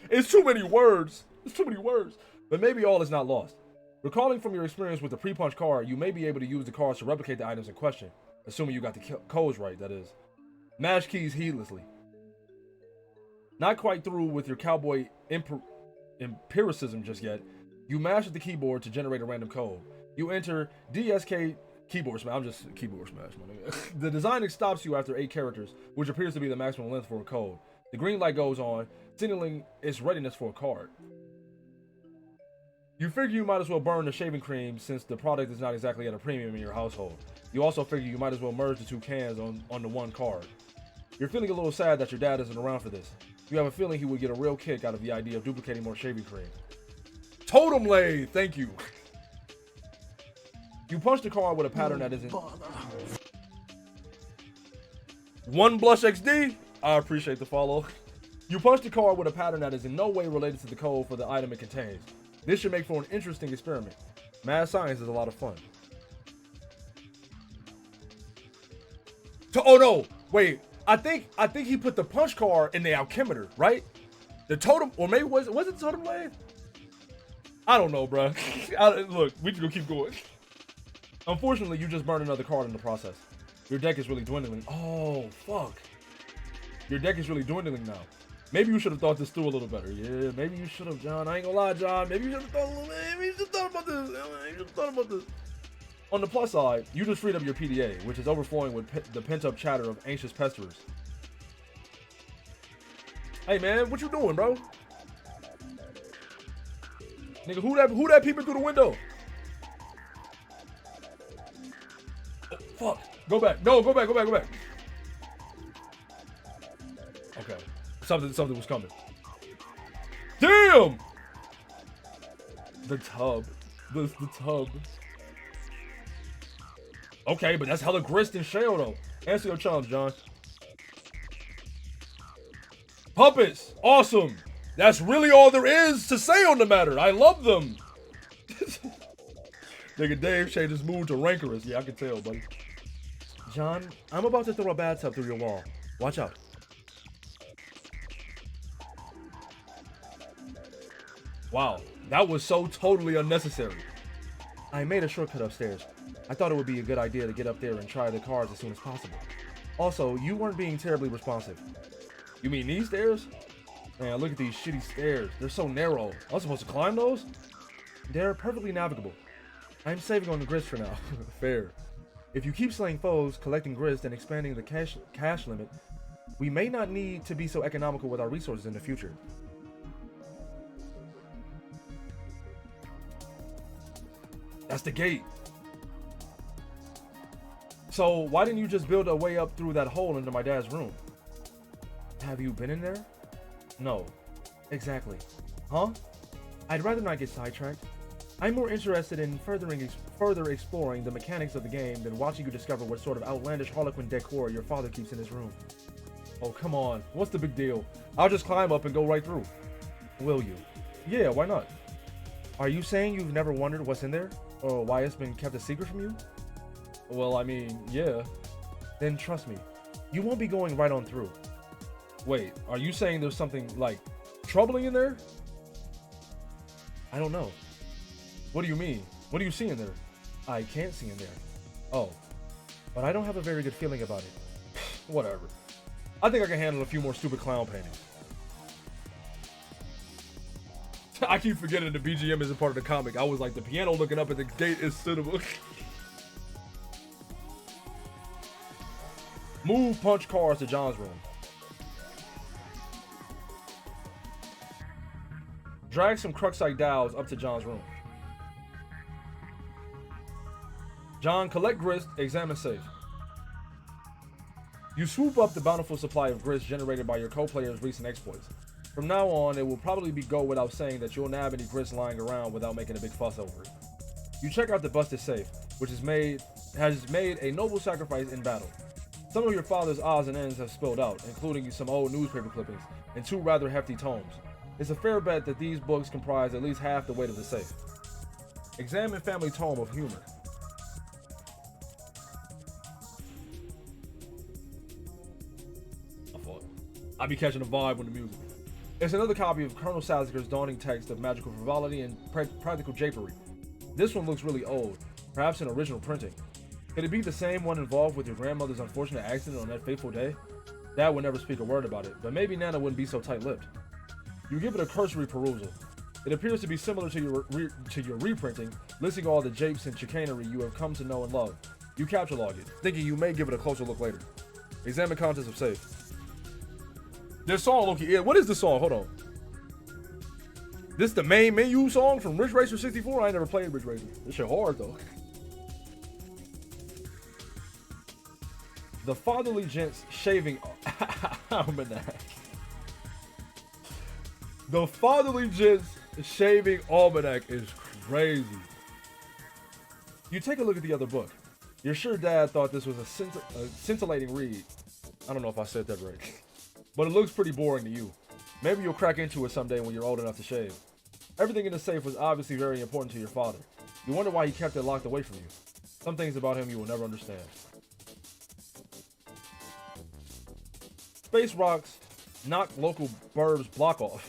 Speaker 1: It's too many words. It's too many words. But maybe all is not lost. Recalling from your experience with the pre-punch card, you may be able to use the cards to replicate the items in question, assuming you got the codes right, that is. Mash keys heedlessly. Not quite through with your cowboy empiricism just yet. You mash at the keyboard to generate a random code. You enter DSK keyboard smash. I'm just keyboard smash, my nigga. The design stops you after 8 characters, which appears to be the maximum length for a code. The green light goes on, signaling its readiness for a card. You figure you might as well burn the shaving cream since the product is not exactly at a premium in your household. You also figure you might as well merge the 2 cans on the one card. You're feeling a little sad that your dad isn't around for this. You have a feeling he would get a real kick out of the idea of duplicating more shaving cream. Totem Lathe, thank you. You punch the card with a pattern that isn't... One Blush XD, I appreciate the follow. You punch the card with a pattern that is in no way related to the code for the item it contains. This should make for an interesting experiment. Mad science is a lot of fun. Oh no, wait. I think he put the punch card in the alchemical, right? The totem, or maybe was it the totem lathe? I don't know, bro. Look, we just gonna keep going. Unfortunately, you just burned another card in the process. Your deck is really dwindling. Oh, fuck. Your deck is really dwindling now. Maybe you should have thought this through a little better. Yeah, maybe you should have, John. I ain't gonna lie, John. Maybe you should have thought a little bit. Maybe you should have thought about this. You should have thought about this. On the plus side, you just freed up your PDA, which is overflowing with the pent-up chatter of anxious pesterers. Hey, man, what you doing, bro? Nigga, who that peeping through the window? Oh, fuck. Go back. No, go back. Okay. Something was coming. Damn! The tub. The tub. Okay, but that's hella grist and shale, though. Answer your challenge, John. Puppets. Awesome. That's really all there is to say on the matter. I love them. Nigga Dave changed his mood to rancorous. Yeah, I can tell, buddy. John, I'm about to throw a bathtub through your wall. Watch out. Wow, that was so totally unnecessary. I made a shortcut upstairs. I thought it would be a good idea to get up there and try the cars as soon as possible. Also, you weren't being terribly responsive. You mean these stairs? Man, look at these shitty stairs. They're so narrow. I'm supposed to climb those? They're perfectly navigable. I'm saving on the grist for now. Fair. If you keep slaying foes, collecting grist, and expanding the cash limit, we may not need to be so economical with our resources in the future. That's the gate. So why didn't you just build a way up through that hole into my dad's room? Have you been in there? No. Exactly. Huh? I'd rather not get sidetracked. I'm more interested in further exploring the mechanics of the game than watching you discover what sort of outlandish Harlequin decor your father keeps in his room. Oh, come on. What's the big deal? I'll just climb up and go right through. Will you? Yeah, why not? Are you saying you've never wondered what's in there? Or why it's been kept a secret from you? Well, I mean, yeah. Then trust me, you won't be going right on through. Wait, are you saying there's something, like, troubling in there? I don't know. What do you mean? What do you see in there? I can't see in there. Oh, but I don't have a very good feeling about it. Whatever. I think I can handle a few more stupid clown paintings. I keep forgetting the BGM isn't part of the comic. I was like, the piano looking up at the gate is suitable. Move punch cars to John's room. Drag some Cruxite dowels up to John's room. John, collect grist, examine safe. You swoop up the bountiful supply of grist generated by your co-player's recent exploits. From now on, it will probably go without saying that you'll nab any grist lying around without making a big fuss over it. You check out the busted safe, which has made a noble sacrifice in battle. Some of your father's odds and ends have spilled out, including some old newspaper clippings and 2 rather hefty tomes. It's a fair bet that these books comprise at least half the weight of the safe. Examine family tome of humor. I be catching a vibe with the music. It's another copy of Colonel Sassacre's daunting text of magical frivolity and practical japery. This one looks really old, perhaps an original printing. Could it be the same one involved with your grandmother's unfortunate accident on that fateful day? Dad would never speak a word about it, but maybe Nana wouldn't be so tight-lipped. You give it a cursory perusal. It appears to be similar to your reprinting, listing all the japes and chicanery you have come to know and love. You capture log it, thinking you may give it a closer look later. Examine contents of safe. This song, Loki, yeah, what is this song? Hold on. This the main menu song from Ridge Racer 64? I ain't never played Ridge Racer. This shit hard, though. The Fatherly Gent's Shaving Almanac. The Fatherly Gent's Shaving Almanac is crazy. You take a look at the other book. You're sure Dad thought this was a scintillating read. I don't know if I said that right. But it looks pretty boring to you. Maybe you'll crack into it someday when you're old enough to shave. Everything in the safe was obviously very important to your father. You wonder why he kept it locked away from you. Some things about him you will never understand. Space rocks knock local burbs block off.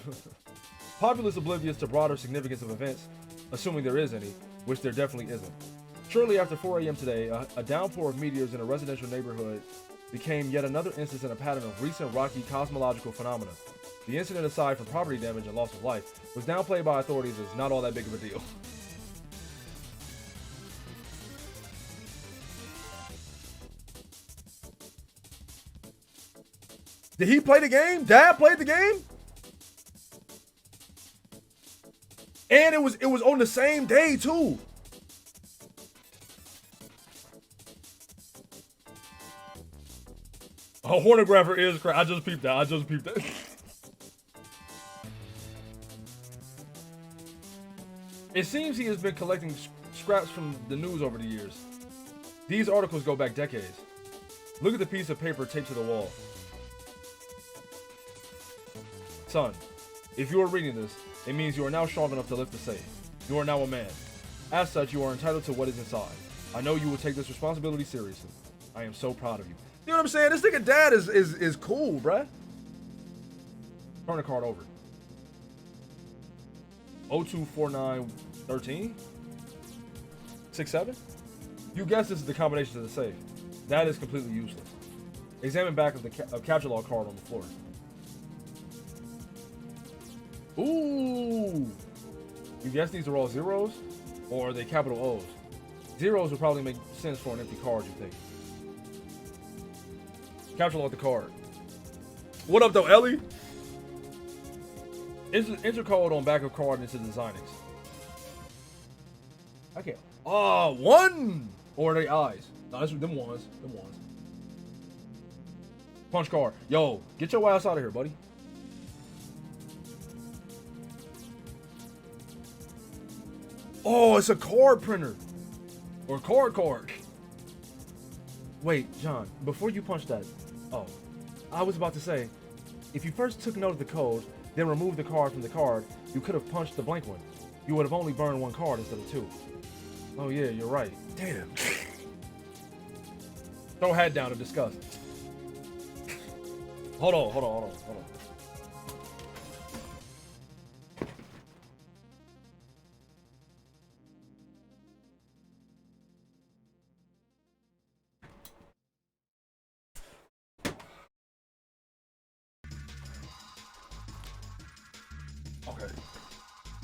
Speaker 1: Populace oblivious to broader significance of events, assuming there is any, which there definitely isn't. Shortly after 4 a.m. today, a downpour of meteors in a residential neighborhood became yet another instance in a pattern of recent rocky cosmological phenomena. The incident, aside from property damage and loss of life, was downplayed by authorities as not all that big of a deal. Did he play the game? Dad played the game? And it was on the same day too. A hornographer is crazy. I just peeped that. It seems he has been collecting scraps from the news over the years. These articles go back decades. Look at the piece of paper taped to the wall. Son, if you are reading this, it means you are now strong enough to lift the safe. You are now a man. As such, you are entitled to what is inside. I know you will take this responsibility seriously. I am so proud of you. You know what I'm saying? This nigga dad is cool, bruh. Turn the card over. 024913? 67? You guess this is the combination to the safe. That is completely useless. Examine back of the capture log card on the floor. Ooh! You guess these are all zeros? Or are they capital O's? Zeros would probably make sense for an empty card, you think. Capture log the card. What up, though, Ellie? Enter code on back of card into designings. I can't. Oh, one! Or are they eyes? No, that's them ones. Them ones. Punch card. Yo, get your ass out of here, buddy. Oh, it's a card printer. Or card. Wait, John, before you punch that. Oh, I was about to say, if you first took note of the code, then removed the card from the card, you could have punched the blank one. You would have only burned one card instead of two. Oh yeah, you're right. Damn. Throw head down in disgust. Hold on. Okay.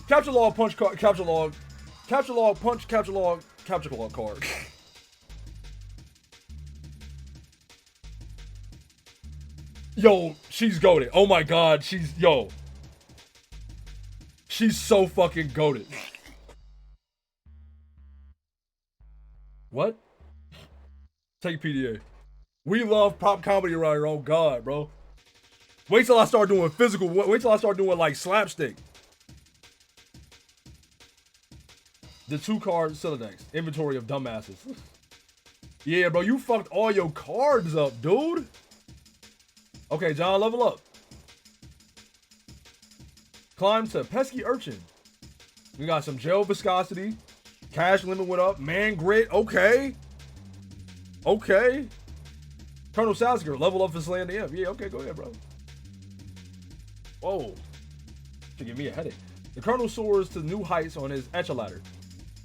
Speaker 1: Capture log, punch card, capture log, punch, capture log card. Yo, she's goated. Oh my god, she's so fucking goated. What? Take PDA. We love pop comedy around here. Oh god, bro. Wait till I start doing physical. Wait till I start doing like slapstick. The 2-card Silodex. Inventory of dumbasses. Yeah, bro, you fucked all your cards up, dude. Okay, John, level up. Climb to pesky urchin. We got some gel viscosity. Cash limit went up. Man grit. Okay. Colonel Salzger, level up for slaying the imp. Yeah, okay, go ahead, bro. Whoa. Should give me a headache. The Colonel soars to new heights on his echelon,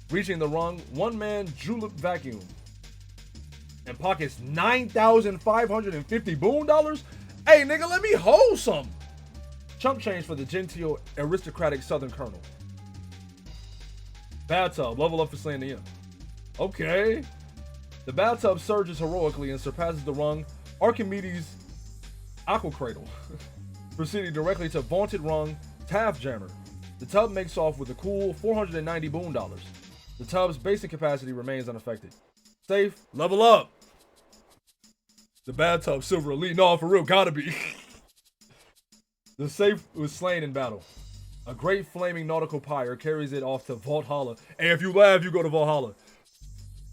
Speaker 1: reaching the rung one-man julep vacuum and pockets 9,550 boon dollars. Hey, nigga, let me hold some. Chump change for the genteel, aristocratic Southern Colonel. Bathtub, level up for slaying the imp. Okay. The bathtub surges heroically and surpasses the rung Archimedes' aqua cradle, proceeding directly to vaunted rung Taft Jammer. The tub makes off with a cool 490 boon dollars. The tub's basic capacity remains unaffected. Safe, level up. The bathtub silver elite. No, for real, gotta be. The safe was slain in battle. A great flaming nautical pyre carries it off to Valhalla. And if you laugh, you go to Valhalla.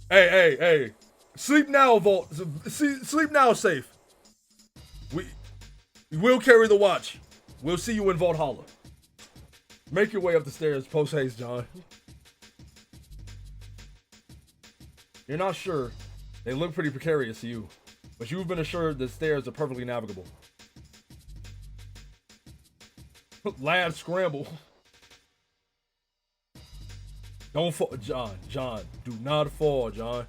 Speaker 1: Hey. Sleep now, Sleep now, safe. We will carry the watch. We'll see you in Valhalla. Make your way up the stairs, post haste, John. You're not sure. They look pretty precarious to you. But you've been assured the stairs are perfectly navigable. Lad scramble. Don't fall, John. Do not fall, John.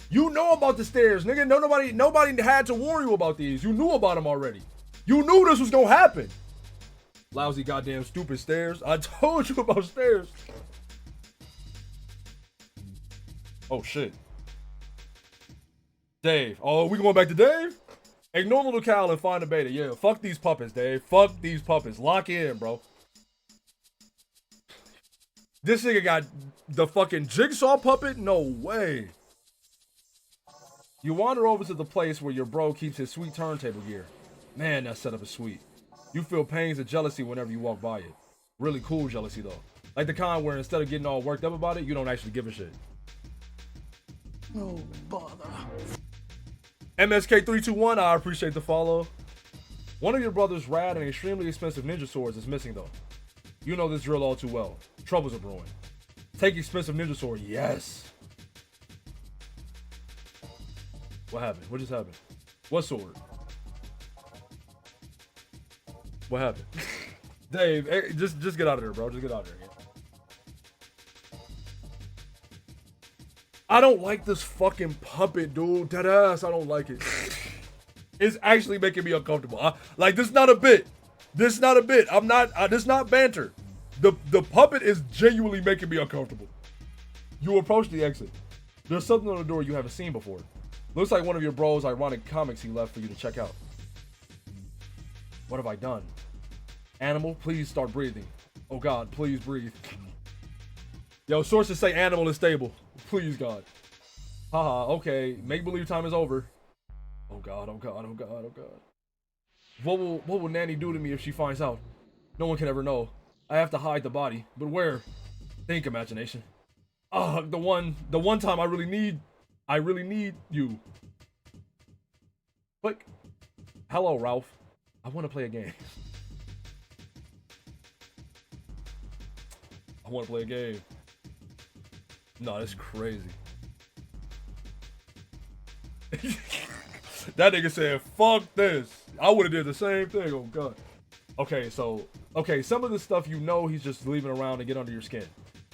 Speaker 1: You know about the stairs, nigga. No, nobody had to warn you about these. You knew about them already. You knew this was gonna happen. Lousy goddamn stupid stairs. I told you about stairs. Oh shit. Dave. Oh, we going back to Dave? Ignore Lil Cal and find the beta. Yeah, fuck these puppets, Dave. Fuck these puppets. Lock in, bro. This nigga got the fucking jigsaw puppet? No way. You wander over to the place where your bro keeps his sweet turntable gear. Man, that setup is sweet. You feel pangs of jealousy whenever you walk by it. Really cool jealousy, though. Like the kind where instead of getting all worked up about it, you don't actually give a shit.
Speaker 2: No bother.
Speaker 1: MSK321, I appreciate the follow. One of your brother's rad and extremely expensive ninja swords is missing, though. You know this drill all too well. Troubles are brewing. Take expensive ninja sword. Yes. What happened? What just happened? What sword? What happened? Dave, hey, just get out of there, bro. Just get out of there. I don't like this fucking puppet, dude. Deadass, I don't like it. It's actually making me uncomfortable. Like, this is not a bit. This is not a bit. This is not banter. The puppet is genuinely making me uncomfortable. You approach the exit. There's something on the door you haven't seen before. Looks like one of your bro's ironic comics he left for you to check out. What have I done? Animal, please start breathing. Oh God, please breathe. Yo, sources say animal is stable. Please, God. Haha, okay. Make-believe time is over. Oh God, oh God, oh God, oh God. What will Nanny do to me if she finds out? No one can ever know. I have to hide the body. But where? Think, imagination. Ah, the one time I really need you. Click. Hello, Ralph. I want to play a game. I want to play a game. No, that's crazy. That nigga said, fuck this. I would have did the same thing. Oh, God. Okay, so, some of the stuff you know he's just leaving around to get under your skin.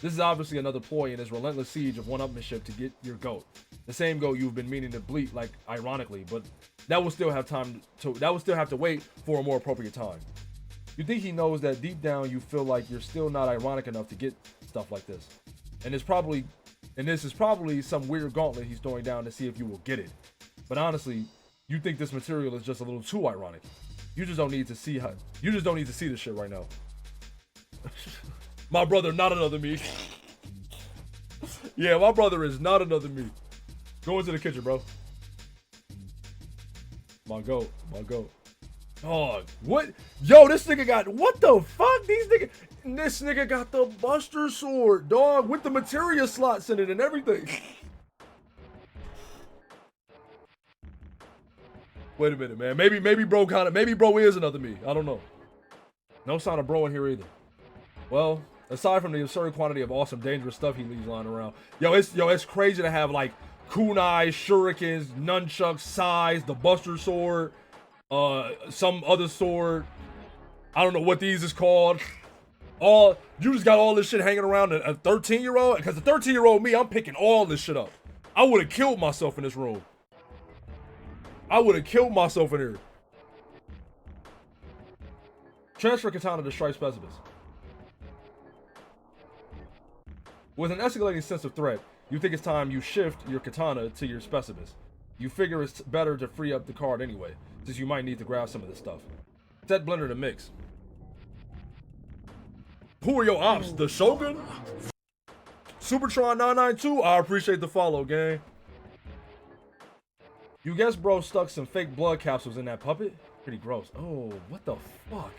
Speaker 1: This is obviously another ploy in his relentless siege of one-upmanship to get your goat. The same goat you've been meaning to bleat, like, ironically, but that will still have to wait for a more appropriate time. You think he knows that deep down you feel like you're still not ironic enough to get stuff like this. And this is probably some weird gauntlet he's throwing down to see if you will get it. But honestly, you think this material is just a little too ironic. You just don't need to see this shit right now. My brother, not another me. Yeah, my brother is not another me. Go into the kitchen, bro. My goat. Dog, what? Yo, this nigga got, what the fuck? This nigga got the Buster Sword, dog, with the materia slots in it and everything. Wait a minute, man. Maybe bro is another me. I don't know. No sign of bro in here either. Well, aside from the absurd quantity of awesome, dangerous stuff he leaves lying around, it's crazy to have like kunai, shurikens, nunchucks, sais, the Buster Sword, some other sword. I don't know what these is called. You just got all this shit hanging around a 13-year-old? Because the 13-year-old me, I'm picking all this shit up. I would have killed myself in this room. I would have killed myself in here. Transfer katana to strike specimens. With an escalating sense of threat, you think it's time you shift your katana to your specimens. You figure it's better to free up the card anyway, since you might need to grab some of this stuff. Set blender to mix. Who are your ops? The Shogun? Supertron992, I appreciate the follow, gang. You guess bro stuck some fake blood capsules in that puppet? Pretty gross. Oh, what the fuck?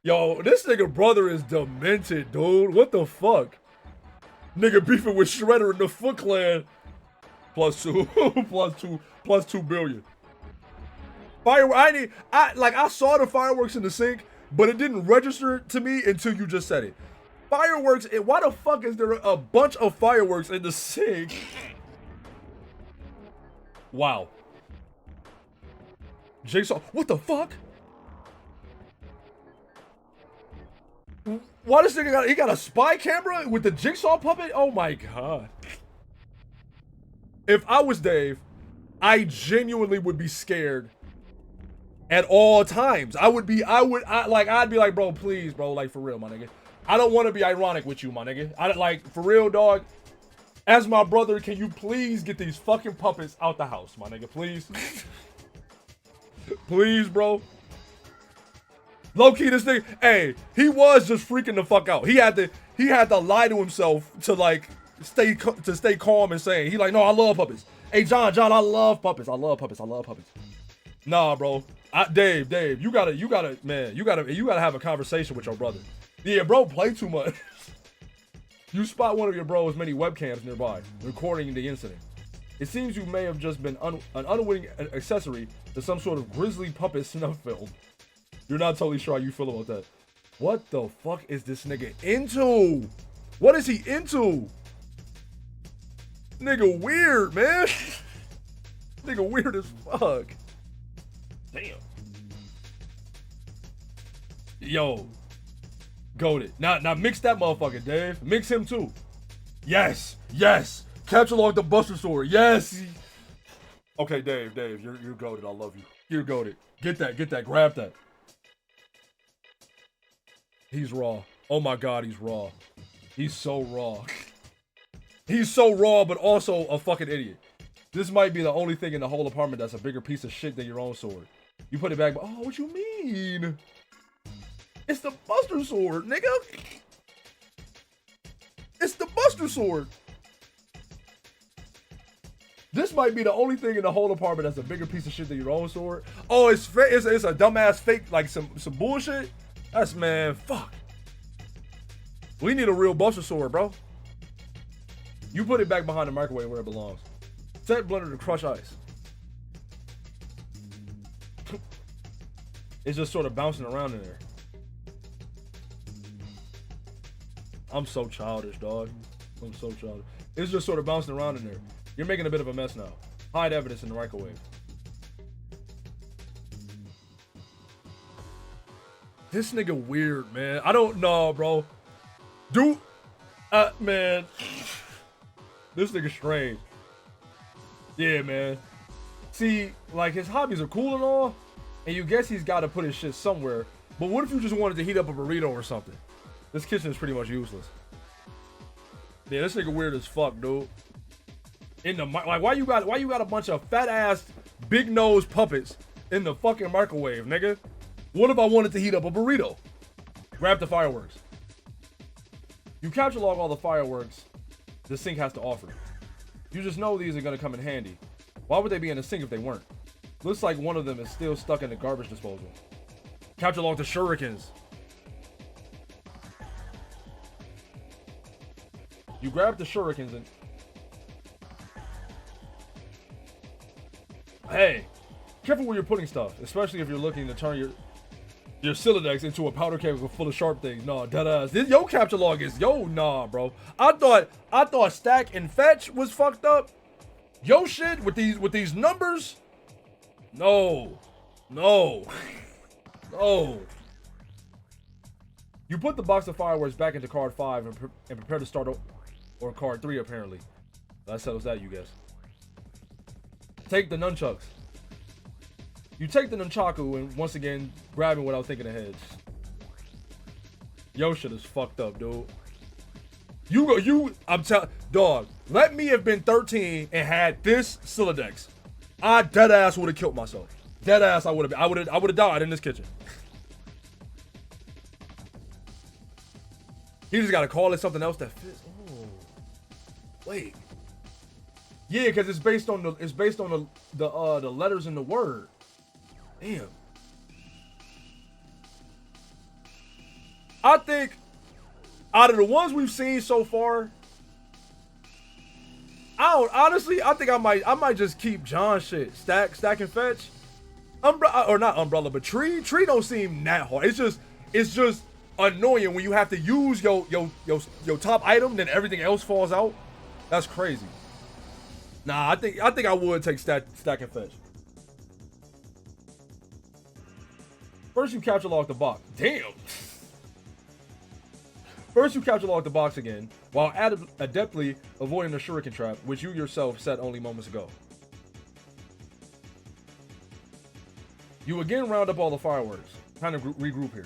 Speaker 1: Yo, this nigga brother is demented, dude. What the fuck? Nigga beefing with Shredder in the Foot Clan. +2. plus 2 billion. I saw the fireworks in the sink, but it didn't register to me until you just said it. Fireworks, why the fuck is there a bunch of fireworks in the sink? Wow. Jigsaw, what the fuck? Why this nigga got a spy camera with the jigsaw puppet? Oh my God. If I was Dave, I genuinely would be scared at all times. I'd be like, bro, please, bro, like for real, my nigga. I don't want to be ironic with you, my nigga. For real, dog. As my brother, can you please get these fucking puppets out the house, my nigga, please? Please, bro. Low-key, this nigga, hey, he was just freaking the fuck out. He had to lie to himself to like stay calm and saying, he like, no, I love puppets. Hey, John, I love puppets. I love puppets. Nah, bro. Dave, you gotta have a conversation with your brother. Yeah, bro, play too much. You spot one of your bros' many webcams nearby, recording the incident. It seems you may have just been an unwitting accessory to some sort of grisly puppet snuff film. You're not totally sure how you feel about that. What the fuck is this nigga into? What is he into? Nigga weird, man. Nigga weird as fuck. Damn. Yo. Goated. Now mix that motherfucker, Dave. Mix him too. Yes. Yes. Capture log the Buster Sword. Yes. Okay, Dave, you're goated. I love you. You're goated. Get that. Grab that. He's raw. Oh my god, he's raw. He's so raw. He's so raw, but also a fucking idiot. This might be the only thing in the whole apartment that's a bigger piece of shit than your own sword. You put it back, but oh, what you mean? It's the Buster Sword, nigga. It's the Buster Sword. This might be the only thing in the whole apartment that's a bigger piece of shit than your own sword. Oh, it's a dumbass fake, like some bullshit. That's, man, fuck. We need a real Buster Sword, bro. You put it back behind the microwave where it belongs. Set blender to crush ice. It's just sort of bouncing around in there. I'm so childish, dog. I'm so childish. It's just sort of bouncing around in there. You're making a bit of a mess now. Hide evidence in the microwave. This nigga weird, man. I don't know, bro. Dude, man. This nigga strange. Yeah, man. See, like, his hobbies are cool and all, and you guess he's got to put his shit somewhere, but what if you just wanted to heat up a burrito or something? This kitchen is pretty much useless. Yeah, this nigga weird as fuck, dude. Like, why you got a bunch of fat ass, big nose puppets in the fucking microwave, nigga? What if I wanted to heat up a burrito? Grab the fireworks. You capture log all the fireworks the sink has to offer. You just know these are gonna come in handy. Why would they be in the sink if they weren't? Looks like one of them is still stuck in the garbage disposal. Capture log the shurikens. You grab the shurikens and... Hey, careful where you're putting stuff, especially if you're looking to turn your Silodex into a powder keg full of sharp things. Nah, deadass. This yo capture log is nah, bro. I thought stack and fetch was fucked up. Yo shit with these numbers. No. No. You put the box of fireworks back into card 5 and prepare to start or card 3 apparently. That settles that, you guess. Take the nunchucks. You take the nunchaku and once again grab it without thinking ahead. Yo shit is fucked up, dude. I'm telling, dog, let me have been 13 and had this Silodex. I dead ass would have killed myself. Dead ass I would have died in this kitchen. He just gotta call it something else that fits. Oh. Wait. Yeah, because it's based on the letters in the word. Damn. I think out of the ones we've seen so far, I think I might just keep John shit. Stack and fetch. Or not umbrella, but tree don't seem that hard. It's just annoying when you have to use your top item, then everything else falls out. That's crazy. Nah, I think I would take stack and fetch. First you capture log the box. Damn. First you capture log the box again, while adeptly avoiding the shuriken trap, which you yourself set only moments ago. You again round up all the fireworks. Kind of regroup here.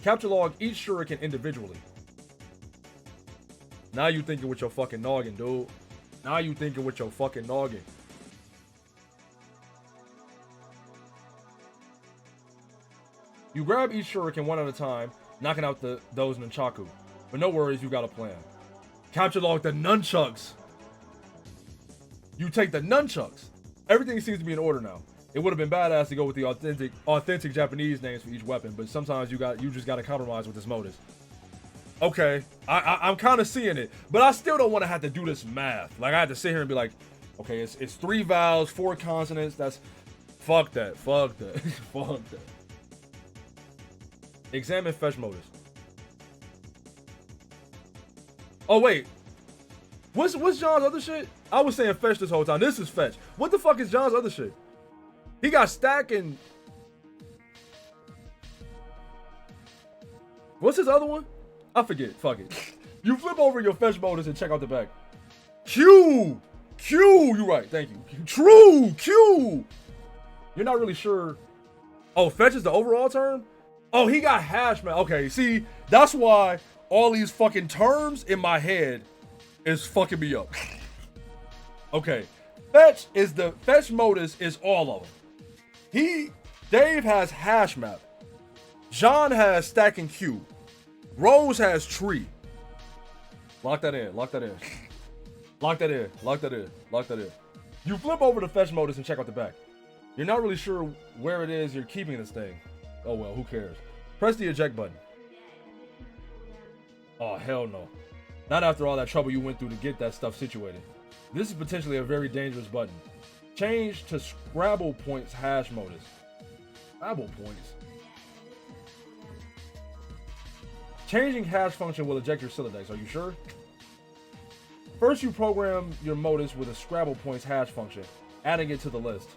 Speaker 1: Capture log each shuriken individually. Now you thinking with your fucking noggin, dude. Now you thinking with your fucking noggin. You grab each shuriken one at a time, knocking out those nunchaku. But no worries, you got a plan. Capture log the nunchucks. You take the nunchucks. Everything seems to be in order now. It would have been badass to go with the authentic Japanese names for each weapon, but sometimes you just gotta compromise with this modus. Okay, I'm kind of seeing it, but I still don't want to have to do this math. Like I had to sit here and be like, okay, it's 3 vowels, 4 consonants. That's fuck that. Examine fetch modus. Oh wait, what's John's other shit? I was saying fetch this whole time. This is fetch. What the fuck is John's other shit? He got stack and what's his other one? I forget. Fuck it. You flip over your fetch modus and check out the back. Q. You right. Thank you. True. Q. You're not really sure. Oh, fetch is the overall term? Oh, he got hash map. Okay, see, that's why all these fucking terms in my head is fucking me up. Okay, fetch modus is all of them. Dave has hash map. John has stack and queue. Rose has tree. Lock that in. You flip over to fetch modus and check out the back. You're not really sure where it is you're keeping this thing. Oh well, who cares? Press the eject button. Oh hell no. Not after all that trouble you went through to get that stuff situated. This is potentially a very dangerous button. Change to Scrabble points hash modus. Scrabble points? Changing hash function will eject your Sylladex. Are you sure? First, you program your modus with a Scrabble points hash function, adding it to the list.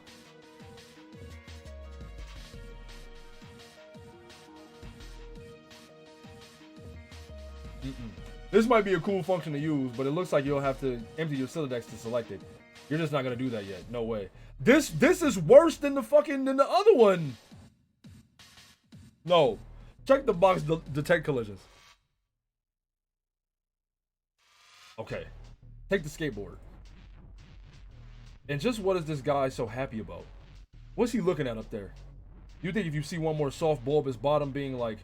Speaker 1: This might be a cool function to use, but it looks like you'll have to empty your Sylladex to select it. You're just not gonna do that yet. No way. This is worse than the other one. No. Check the box, detect collisions. Okay. Take the skateboard. And just what is this guy so happy about? What's he looking at up there? You think if you see one more soft bulbous bottom being like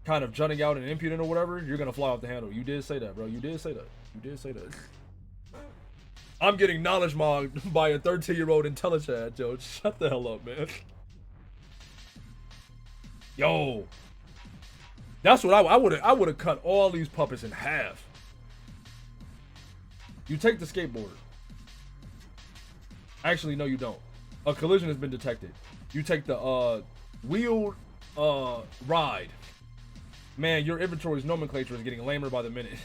Speaker 1: kind of jutting out and impudent or whatever, you're gonna fly off the handle. You did say that, bro. You did say that. I'm getting knowledge mogged by a 13-year-old IntelliChat, yo. Shut the hell up, man. Yo. That's what I would have cut all these puppets in half. You take the skateboard. Actually, no, you don't. A collision has been detected. You take the wheeled ride. Man, your inventory's nomenclature is getting lamer by the minute.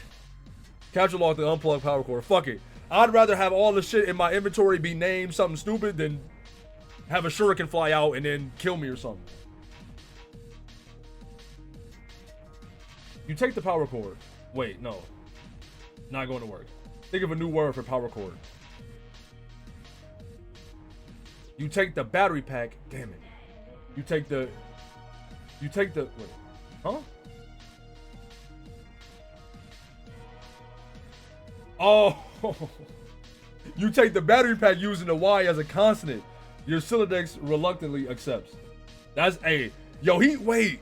Speaker 1: Capture log the unplugged power cord. Fuck it. I'd rather have all the shit in my inventory be named something stupid than have a shuriken fly out and then kill me or something. You take the power cord. Wait, no. Not going to work. Think of a new word for power cord. You take the battery pack. Damn it. You take the. Wait. Huh? Oh. You take the battery pack using the Y as a consonant. Your Sylladex reluctantly accepts. That's a. Yo, wait.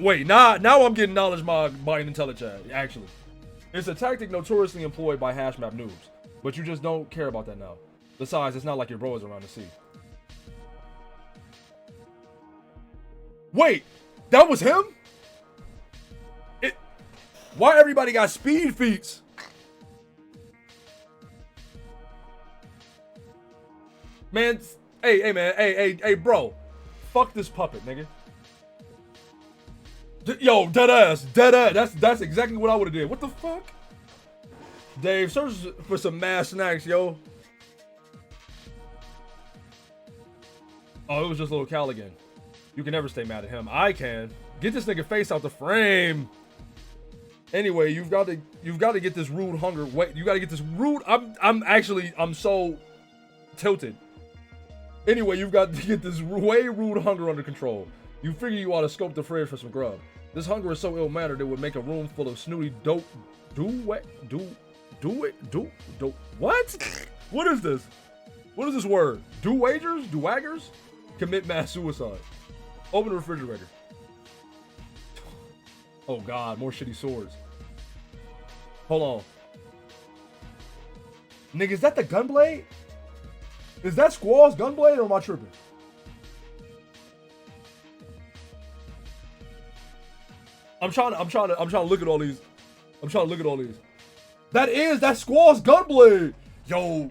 Speaker 1: Wait, now I'm getting knowledge mogged by an IntelliChat, actually. It's a tactic notoriously employed by hashmap noobs, but you just don't care about that now. Besides, it's not like your bro is around to see. Wait, that was him? Why everybody got speed feats? Man, hey, bro. Fuck this puppet, nigga. Yo, dead ass. That's exactly what I would have did. What the fuck? Dave, search for some mass snacks, yo. Oh, it was just Lil Cal again. You can never stay mad at him. I can. Get this nigga face out the frame. Anyway, you've got to get this rude hunger. Wait, you got to get this rude. I'm so tilted. Anyway, you've got to get this way rude hunger under control. You figure you ought to scope the fridge for some grub. This hunger is so ill-mannered it would make a room full of snooty dope. What? What is this? What is this word? Do-wagers? Do-waggers? Commit mass suicide. Open the refrigerator. Oh god, more shitty swords. Hold on. Nigga, is that the gunblade? Is that Squall's gunblade or am I tripping? I'm trying to look at all these. That's Squall's gunblade. Yo.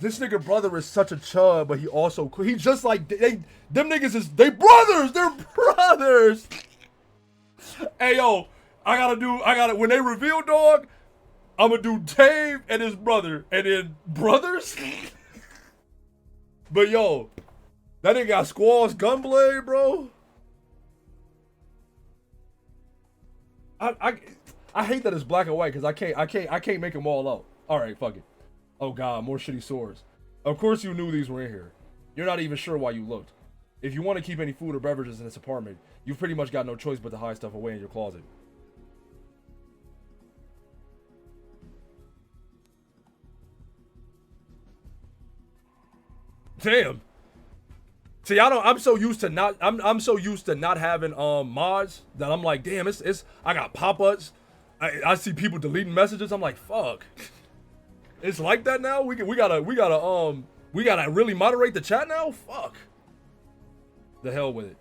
Speaker 1: This nigga brother is such a chub, but he just like them niggas is they brothers. They're brothers. Hey yo, I gotta when they reveal dog, I'm gonna do Dave and his brother, and then brothers. But yo, that nigga got Squall's gunblade, bro. I hate that it's black and white because I can't make them all out. All right, fuck it. Oh god, more shitty swords. Of course you knew these were in here. You're not even sure why you looked. If you want to keep any food or beverages in this apartment, you've pretty much got no choice but to hide stuff away in your closet. Damn. See, I'm so used to not having mods that I'm like, damn, it's I got pop-ups. I see people deleting messages. I'm like, fuck. It's like that now. We gotta really moderate the chat now. Fuck. The hell with it.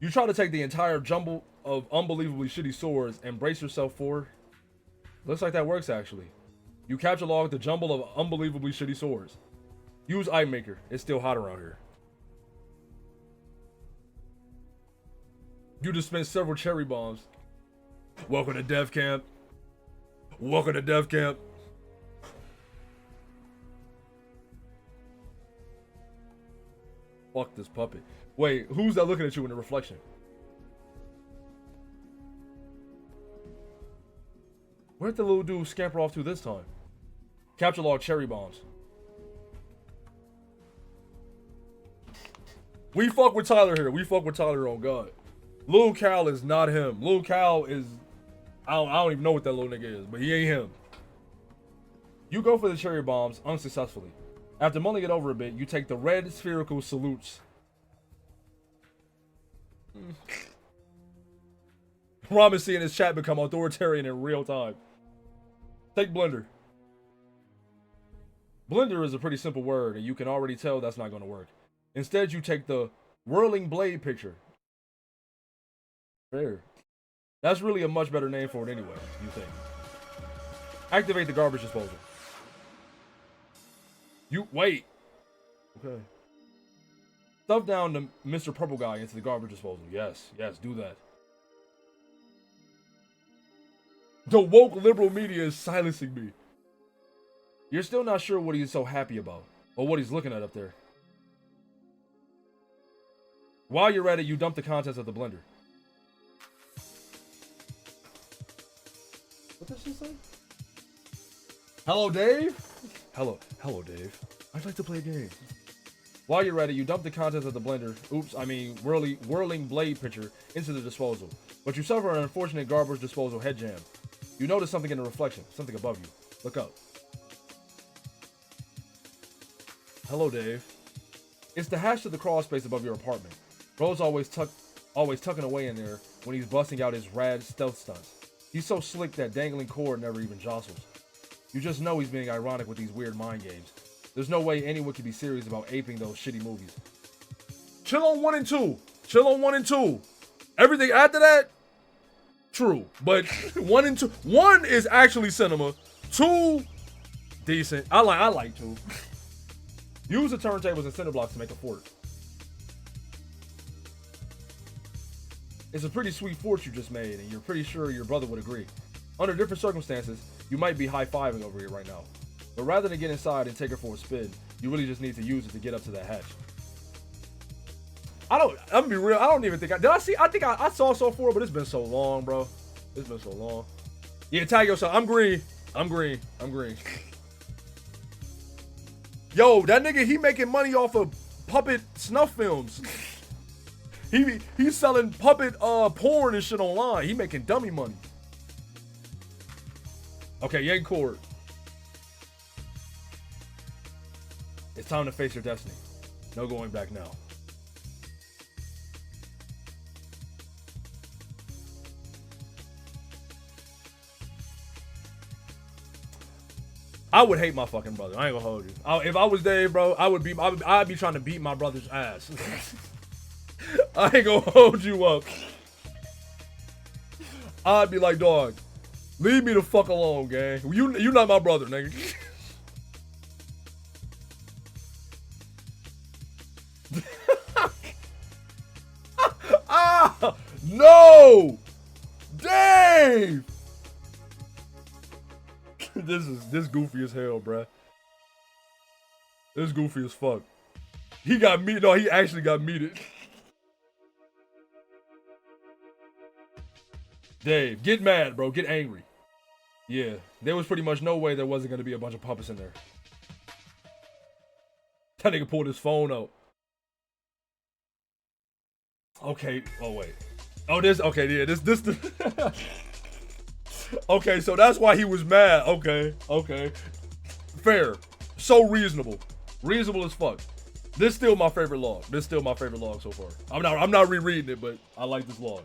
Speaker 1: You try to take the entire jumble of unbelievably shitty swords and brace yourself for. Looks like that works actually. You capture log the jumble of unbelievably shitty swords. Use Eye Maker. It's still hot around here. You dispense several cherry bombs. Welcome to Dev Camp. Welcome to Dev Camp. Fuck this puppet. Wait, who's that looking at you in the reflection? Where'd the little dude scamper off to this time? Capture log cherry bombs. We fuck with Tyler here. We fuck with Tyler on God. Lil Cal is not him. Lil Cal is... I don't even know what that little nigga is, but he ain't him. You go for the cherry bombs unsuccessfully. After mulling it over a bit, you take the red spherical salutes. Ram is seeing his chat become authoritarian in real time. Take blender. Blender is a pretty simple word, and you can already tell that's not going to work. Instead, you take the whirling blade picture. Fair. That's really a much better name for it anyway, you think. Activate the garbage disposal. You wait. Okay. Stuff down the Mr. Purple guy into the garbage disposal. Yes, do that. The woke liberal media is silencing me. You're still not sure what he's so happy about, or what he's looking at up there. While you're at it, you dump the contents of the blender. What does she say? Hello, Dave? Hello, Dave. I'd like to play a game. While you're at it, you dump the contents of the blender, whirling blade pitcher into the disposal. But you suffer an unfortunate garbage disposal head jam. You notice something in the reflection, something above you. Look up. Hello, Dave. It's the hatch to the crawl space above your apartment. Bro's always tucking away in there when he's busting out his rad stealth stunts. He's so slick that dangling cord never even jostles. You just know he's being ironic with these weird mind games. There's no way anyone could be serious about aping those shitty movies. Chill on 1 and 2. Chill on 1 and 2. Everything after that, true. But 1 and 2. 1 is actually cinema. 2, decent. I like 2. Use the turntables and cinder blocks to make a fort. It's a pretty sweet fort you just made, and you're pretty sure your brother would agree. Under different circumstances, you might be high-fiving over here right now. But rather than get inside and take her for a spin, you really just need to use it to get up to that hatch. I'm gonna be real, I don't even think I think I saw so far, but it's been so long, bro. It's been so long. Yeah, tag yourself. I'm green. Yo, that nigga, he making money off of puppet snuff films. He's selling puppet porn and shit online. He making dummy money. Okay, yank cord. It's time to face your destiny. No going back now. I would hate my fucking brother. I ain't gonna hold you. If I was Dave, bro, I'd be trying to beat my brother's ass. I ain't gonna hold you up. I'd be like, dog, leave me the fuck alone, gang. You not my brother, nigga. Dave! This goofy as hell, bruh. This goofy as fuck. He got me. No, he actually got meated. Dave, get mad, bro. Get angry. Yeah, there was pretty much no way there wasn't gonna be a bunch of puppets in there. That nigga pulled his phone out. Okay. Oh wait. Oh, this. Okay, yeah. This. Okay, so that's why he was mad. Okay. Fair. So reasonable. Reasonable as fuck. This still my favorite log. This still my favorite log so far. I'm not rereading it, but I like this log.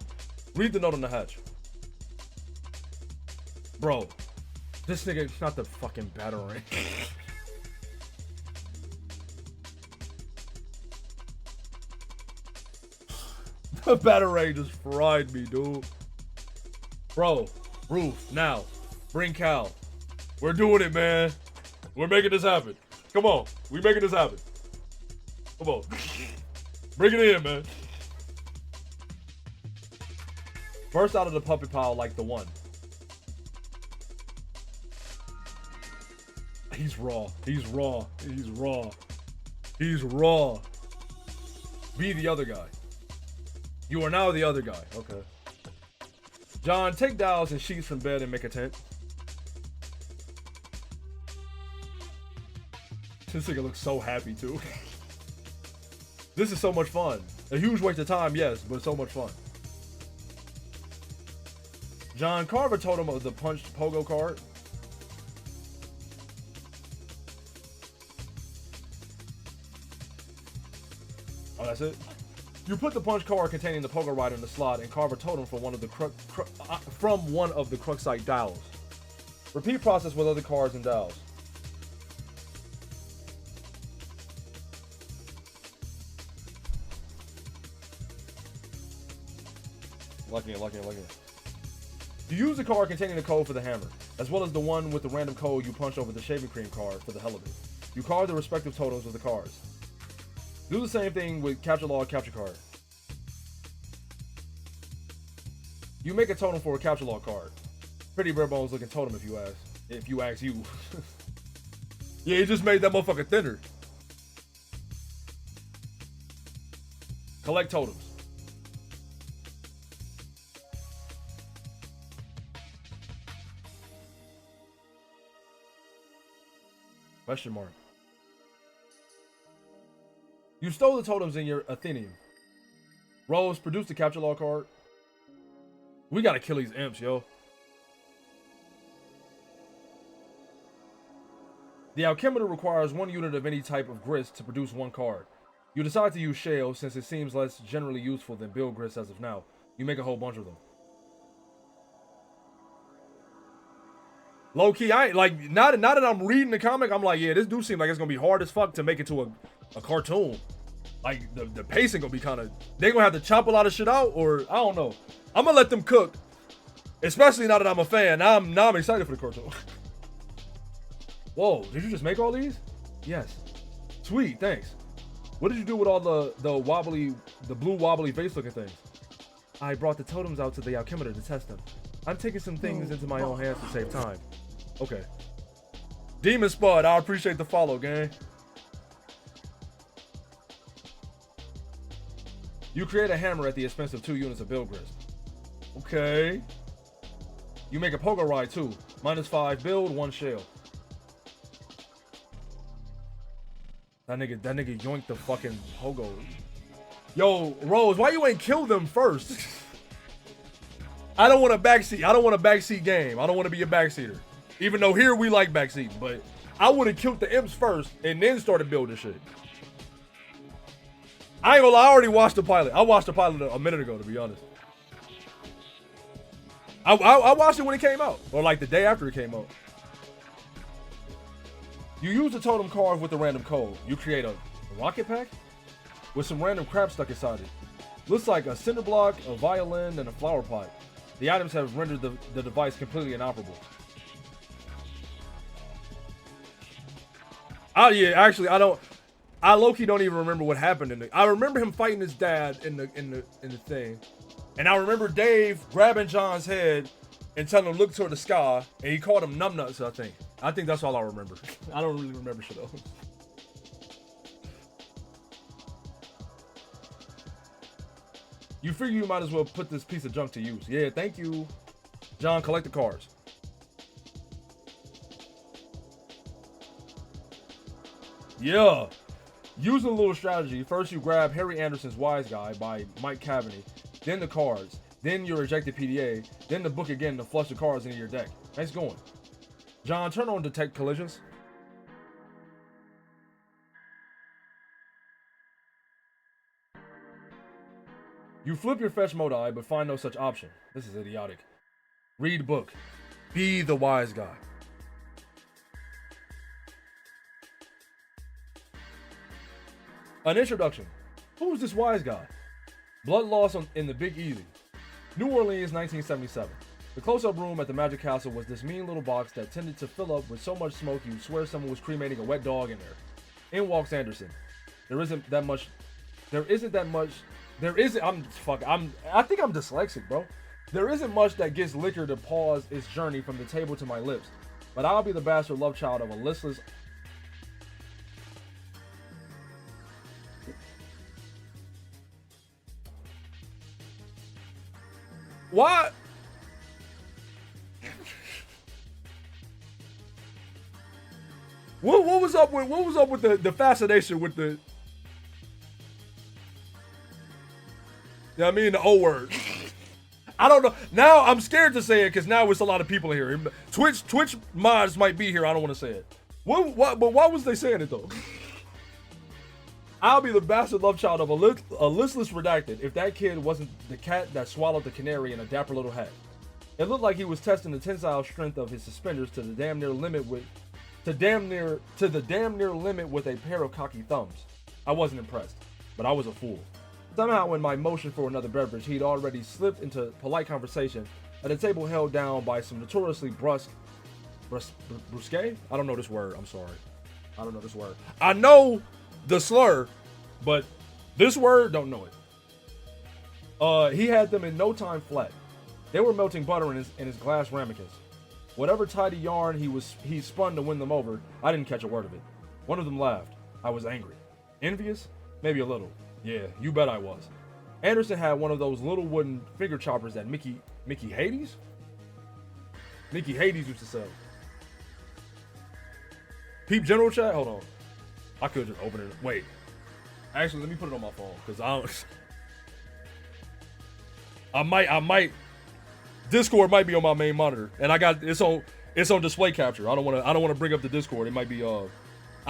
Speaker 1: Read the note on the hatch. Bro, this nigga, not the fucking battering. The battering just fried me, dude. Bro, roof, now. Bring Cal. We're doing it, man. We're making this happen. Come on, we making this happen. Come on. Bring it in, man. Burst out of the puppet pile like the one. He's raw. He's raw. He's raw. He's raw. Be the other guy. You are now the other guy. Okay. John, take dowels and sheets from bed and make a tent. This nigga looks so happy too. This is so much fun. A huge waste of time, yes, but so much fun. John, carve a totem of the punched Pogo card. Oh, that's it? You put the punch card containing the Pogo rider in the slot and carve a totem from one of the Cruxite dowels. Repeat process with other cards and dowels. Lucky it. You use the card containing the code for the hammer, as well as the one with the random code you punched over the shaving cream card for the hell of it. You carve the respective totems with the cards. Do the same thing with capture log, capture card. You make a totem for a capture log card. Pretty bare bones looking totem if you ask. If you ask you. Yeah, he just made that motherfucker thinner. Collect totems. Question mark. You stole the totems in your Athenium. Rose, produce the capture log card. We gotta kill these imps, yo. The Alchemical requires 1 unit of any type of grist to produce 1 card. You decide to use shale since it seems less generally useful than build grist as of now. You make a whole bunch of them. Low key, I ain't like now that I'm reading the comic, I'm like, yeah, this do seem like it's gonna be hard as fuck to make it to a cartoon. Like the pacing gonna be kind of, they gonna have to chop a lot of shit out, or I don't know. I'm gonna let them cook, especially now that I'm a fan. Now I'm excited for the cartoon. Whoa, did you just make all these? Yes. Sweet, thanks. What did you do with all the blue wobbly face looking things? I brought the totems out to the Alchemical to test them. I'm taking some things into my own hands to save time. Okay. Demon Spud, I appreciate the follow, gang. You create a hammer at the expense of 2 units of build grist. Okay. You make a Pogo ride too. -5 build, 1 shell. That nigga yoinked the fucking Pogo. Yo, Rose, why you ain't kill them first? I don't want a backseat. I don't want a backseat game. I don't want to be a backseater. Even though here we like backseating, but I would have killed the imps first and then started building shit. I ain't gonna lie, I already watched the pilot. I watched the pilot a minute ago, to be honest. I watched it when it came out, or like the day after it came out. You use the totem card with the random code. You create a rocket pack with some random crap stuck inside it. Looks like a cinder block, a violin, and a flower pot. The items have rendered the device completely inoperable. Oh yeah, actually, I low-key don't even remember what happened in the. I remember him fighting his dad in the thing, and I remember Dave grabbing John's head and telling him to look toward the sky, and he called him numbnuts, I think. I think that's all I remember. I don't really remember shit else. You figure you might as well put this piece of junk to use. Yeah, thank you. John, collect the cards. Yeah. Using a little strategy, first you grab Harry Anderson's Wise Guy by Mike Cavaney, then the cards, then your ejected PDA, then the book again to flush the cards into your deck. Nice going. John, turn on detect collisions. You flip your fetch modi, but find no such option. This is idiotic. Read book. Be the wise guy. An introduction. Who is this wise guy? Blood loss in the Big Easy. New Orleans, 1977. The close-up room at the Magic Castle was this mean little box that tended to fill up with so much smoke you'd swear someone was cremating a wet dog in there. In walks Anderson. I think I'm dyslexic, bro. There isn't much that gets liquor to pause its journey from the table to my lips, but I'll be the bastard love child of a listless. What? What was up with the fascination with the? Yeah, I mean the O word. I don't know. Now I'm scared to say it because now it's a lot of people here. Twitch mods might be here. I don't want to say it. What? But why was they saying it though? I'll be the bastard love child of a listless redacted if that kid wasn't the cat that swallowed the canary in a dapper little hat. It looked like he was testing the tensile strength of his suspenders to the damn near limit with a pair of cocky thumbs. I wasn't impressed, but I was a fool. Somehow in my motion for another beverage, he'd already slipped into polite conversation at a table held down by some notoriously brusque? I don't know this word, I'm sorry. I don't know this word. I know the slur, but this word, don't know it. He had them in no time flat. They were melting butter in his glass ramekins. Whatever tidy yarn he spun to win them over, I didn't catch a word of it. One of them laughed. I was angry. Envious? Maybe a little. Yeah, you bet I was. Anderson had one of those little wooden finger choppers that Mickey Hades? Mickey Hades used to sell. Peep general chat? Hold on. I could just open it. Wait. Actually, let me put it on my phone because I might. Discord might be on my main monitor, and it's on display capture. I don't want to bring up the Discord. It might be I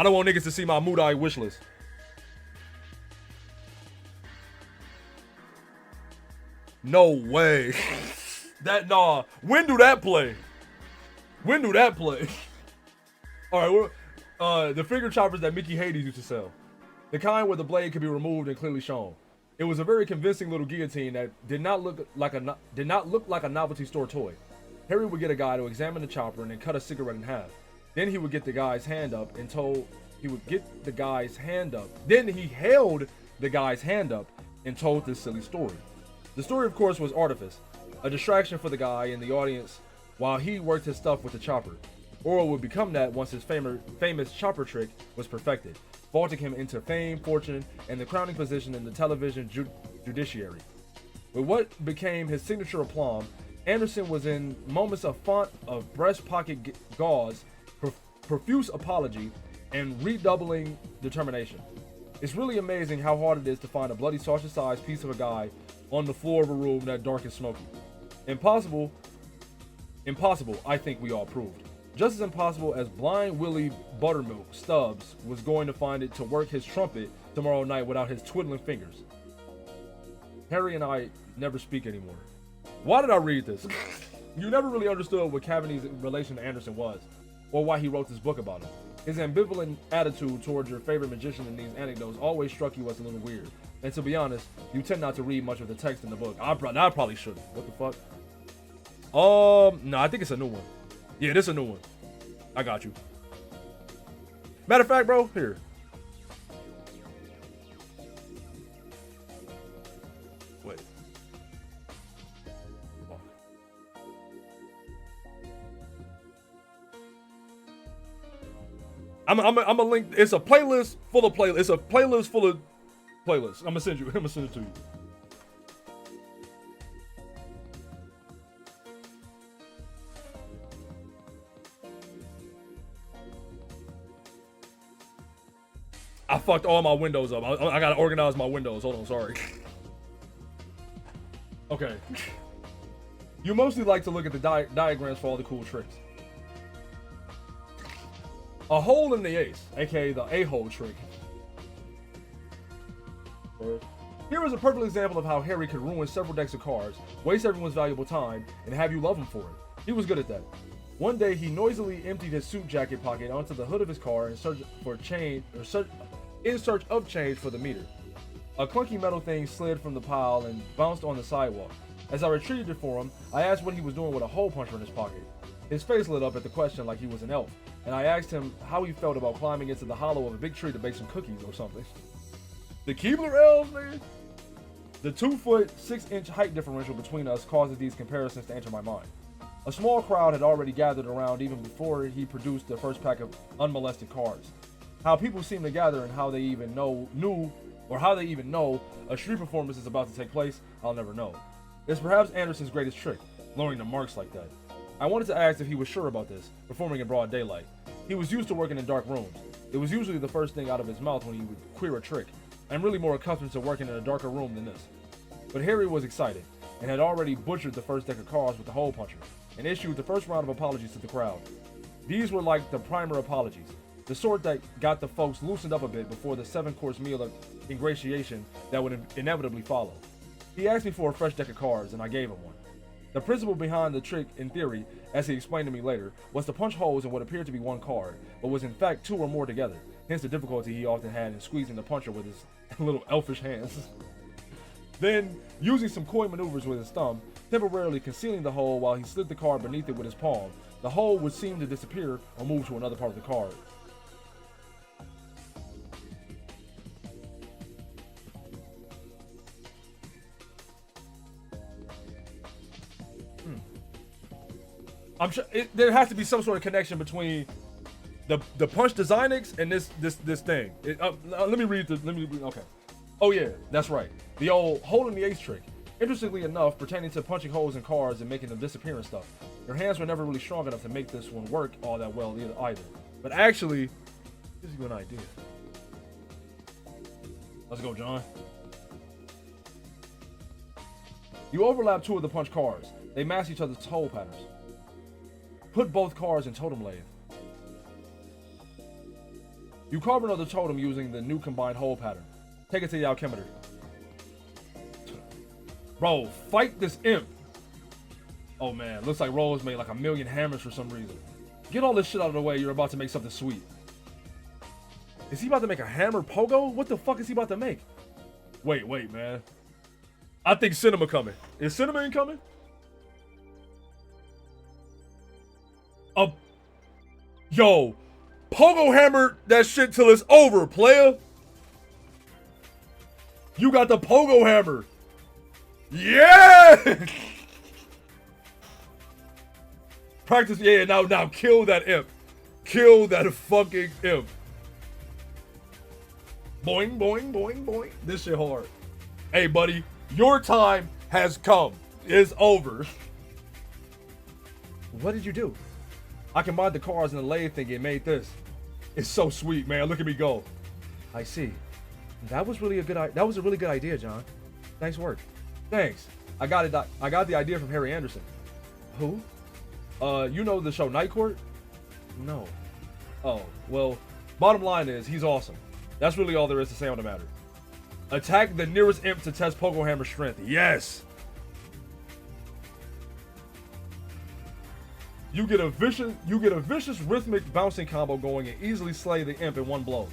Speaker 1: don't want niggas to see my Moodai wish list. No way. When do that play? All right, the finger choppers that Mickey Hades used to sell. The kind where the blade could be removed and clearly shown. It was a very convincing little guillotine that did not look like a novelty store toy. Harry would get a guy to examine the chopper and then cut a cigarette in half. Then he would get the guy's hand up and Then he held the guy's hand up and told this silly story. The story, of course, was artifice, a distraction for the guy in the audience while he worked his stuff with the chopper. Or it would become that once his famous chopper trick was perfected, vaulting him into fame, fortune, and the crowning position in the television judiciary. With what became his signature aplomb, Anderson was in moments of font of breast pocket gauze, profuse apology, and redoubling determination. It's really amazing how hard it is to find a bloody sausage-sized piece of a guy on the floor of a room that dark and smoky. Impossible, I think we all proved. Just as impossible as blind Willie Buttermilk Stubbs was going to find it to work his trumpet tomorrow night without his twiddling fingers. Harry and I never speak anymore. Why did I read this? You never really understood what Cavaney's relation to Anderson was, or why he wrote this book about him. His ambivalent attitude towards your favorite magician in these anecdotes always struck you as a little weird. And to be honest, you tend not to read much of the text in the book. I probably shouldn't. What the fuck? No, I think it's a new one. Yeah, this is a new one. I got you. Matter of fact, bro, here. Wait. I'm a link. It's a playlist full of playlists. It's a playlist full of playlists. I'm gonna send it to you. I fucked all my windows up. I gotta organize my windows. Hold on, sorry. Okay. You mostly like to look at the diagrams for all the cool tricks. A hole in the ace, aka the a-hole trick. Here is a perfect example of how Harry could ruin several decks of cards, waste everyone's valuable time, and have you love him for it. He was good at that. One day, he noisily emptied his suit jacket pocket onto the hood of his car in search of change for the meter. A clunky metal thing slid from the pile and bounced on the sidewalk. As I retrieved it for him, I asked what he was doing with a hole puncher in his pocket. His face lit up at the question like he was an elf, and I asked him how he felt about climbing into the hollow of a big tree to bake some cookies or something. The Keebler elves, man? The 2-foot, 6-inch height differential between us causes these comparisons to enter my mind. A small crowd had already gathered around even before he produced the first pack of unmolested cards. How people seem to gather and how they even know a street performance is about to take place, I'll never know. It's perhaps Anderson's greatest trick, lowering the marks like that. I wanted to ask if he was sure about this, performing in broad daylight. He was used to working in dark rooms. It was usually the first thing out of his mouth when he would queer a trick. I'm really more accustomed to working in a darker room than this. But Harry was excited, and had already butchered the first deck of cards with the hole puncher, and issued the first round of apologies to the crowd. These were like the primer apologies, the sort that got the folks loosened up a bit before the 7-course meal of ingratiation that would inevitably follow. He asked me for a fresh deck of cards, and I gave him one. The principle behind the trick, in theory, as he explained to me later, was to punch holes in what appeared to be one card, but was in fact 2 or more together, hence the difficulty he often had in squeezing the puncher with his little elfish hands. Then, using some coy maneuvers with his thumb, temporarily concealing the hole while he slid the card beneath it with his palm, the hole would seem to disappear or move to another part of the card. I'm sure there has to be some sort of connection between the punch designix and this thing. Let me read. Okay. Oh yeah, that's right. The old hole in the ace trick. Interestingly enough, pertaining to punching holes in cards and making them disappear and stuff. Your hands were never really strong enough to make this one work all that well either. But actually, this is a good idea. Let's go, John. You overlap 2 of the punch cards. They match each other's hole patterns. Put both cards in totem lathe. You carve another totem using the new combined hole pattern. Take it to the alchemical. Bro, fight this imp. Oh man, looks like Rose made like 1,000,000 hammers for some reason. Get all this shit out of the way, you're about to make something sweet. Is he about to make a hammer pogo? What the fuck is he about to make? Wait, man. I think Cinema coming. Is Cinnamon coming? Yo, Pogo hammer that shit till it's over, player. You got the Pogo hammer. Yeah! Practice, yeah, now kill that imp. Kill that fucking imp. Boing, boing, boing, boing. This shit hard. Hey, buddy, your time has come. It's over. What did you do? I combined the cards in the lathe thing and made this. It's so sweet, man. Look at me go. I see. That was a really good idea, John. Nice work. Thanks. I got the idea from Harry Anderson. Who? You know the show Night Court? No. Oh, well, bottom line is he's awesome. That's really all there is to say on the matter. Attack the nearest imp to test Pogo Hammer's strength. Yes. You get a vicious rhythmic bouncing combo going and easily slay the imp in one blow.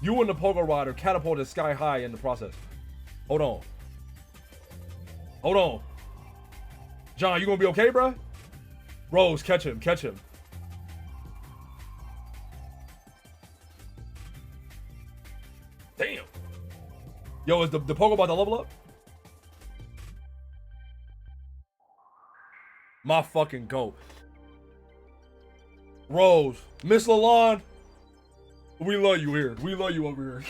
Speaker 1: You and the Pogo Rider catapulted sky high in the process. Hold on. John, you gonna be okay, bruh? Rose, catch him. Damn. Yo, is the Pogo about to level up? My fucking goat. Rose, Miss Lalonde, We love you here. We love you over here.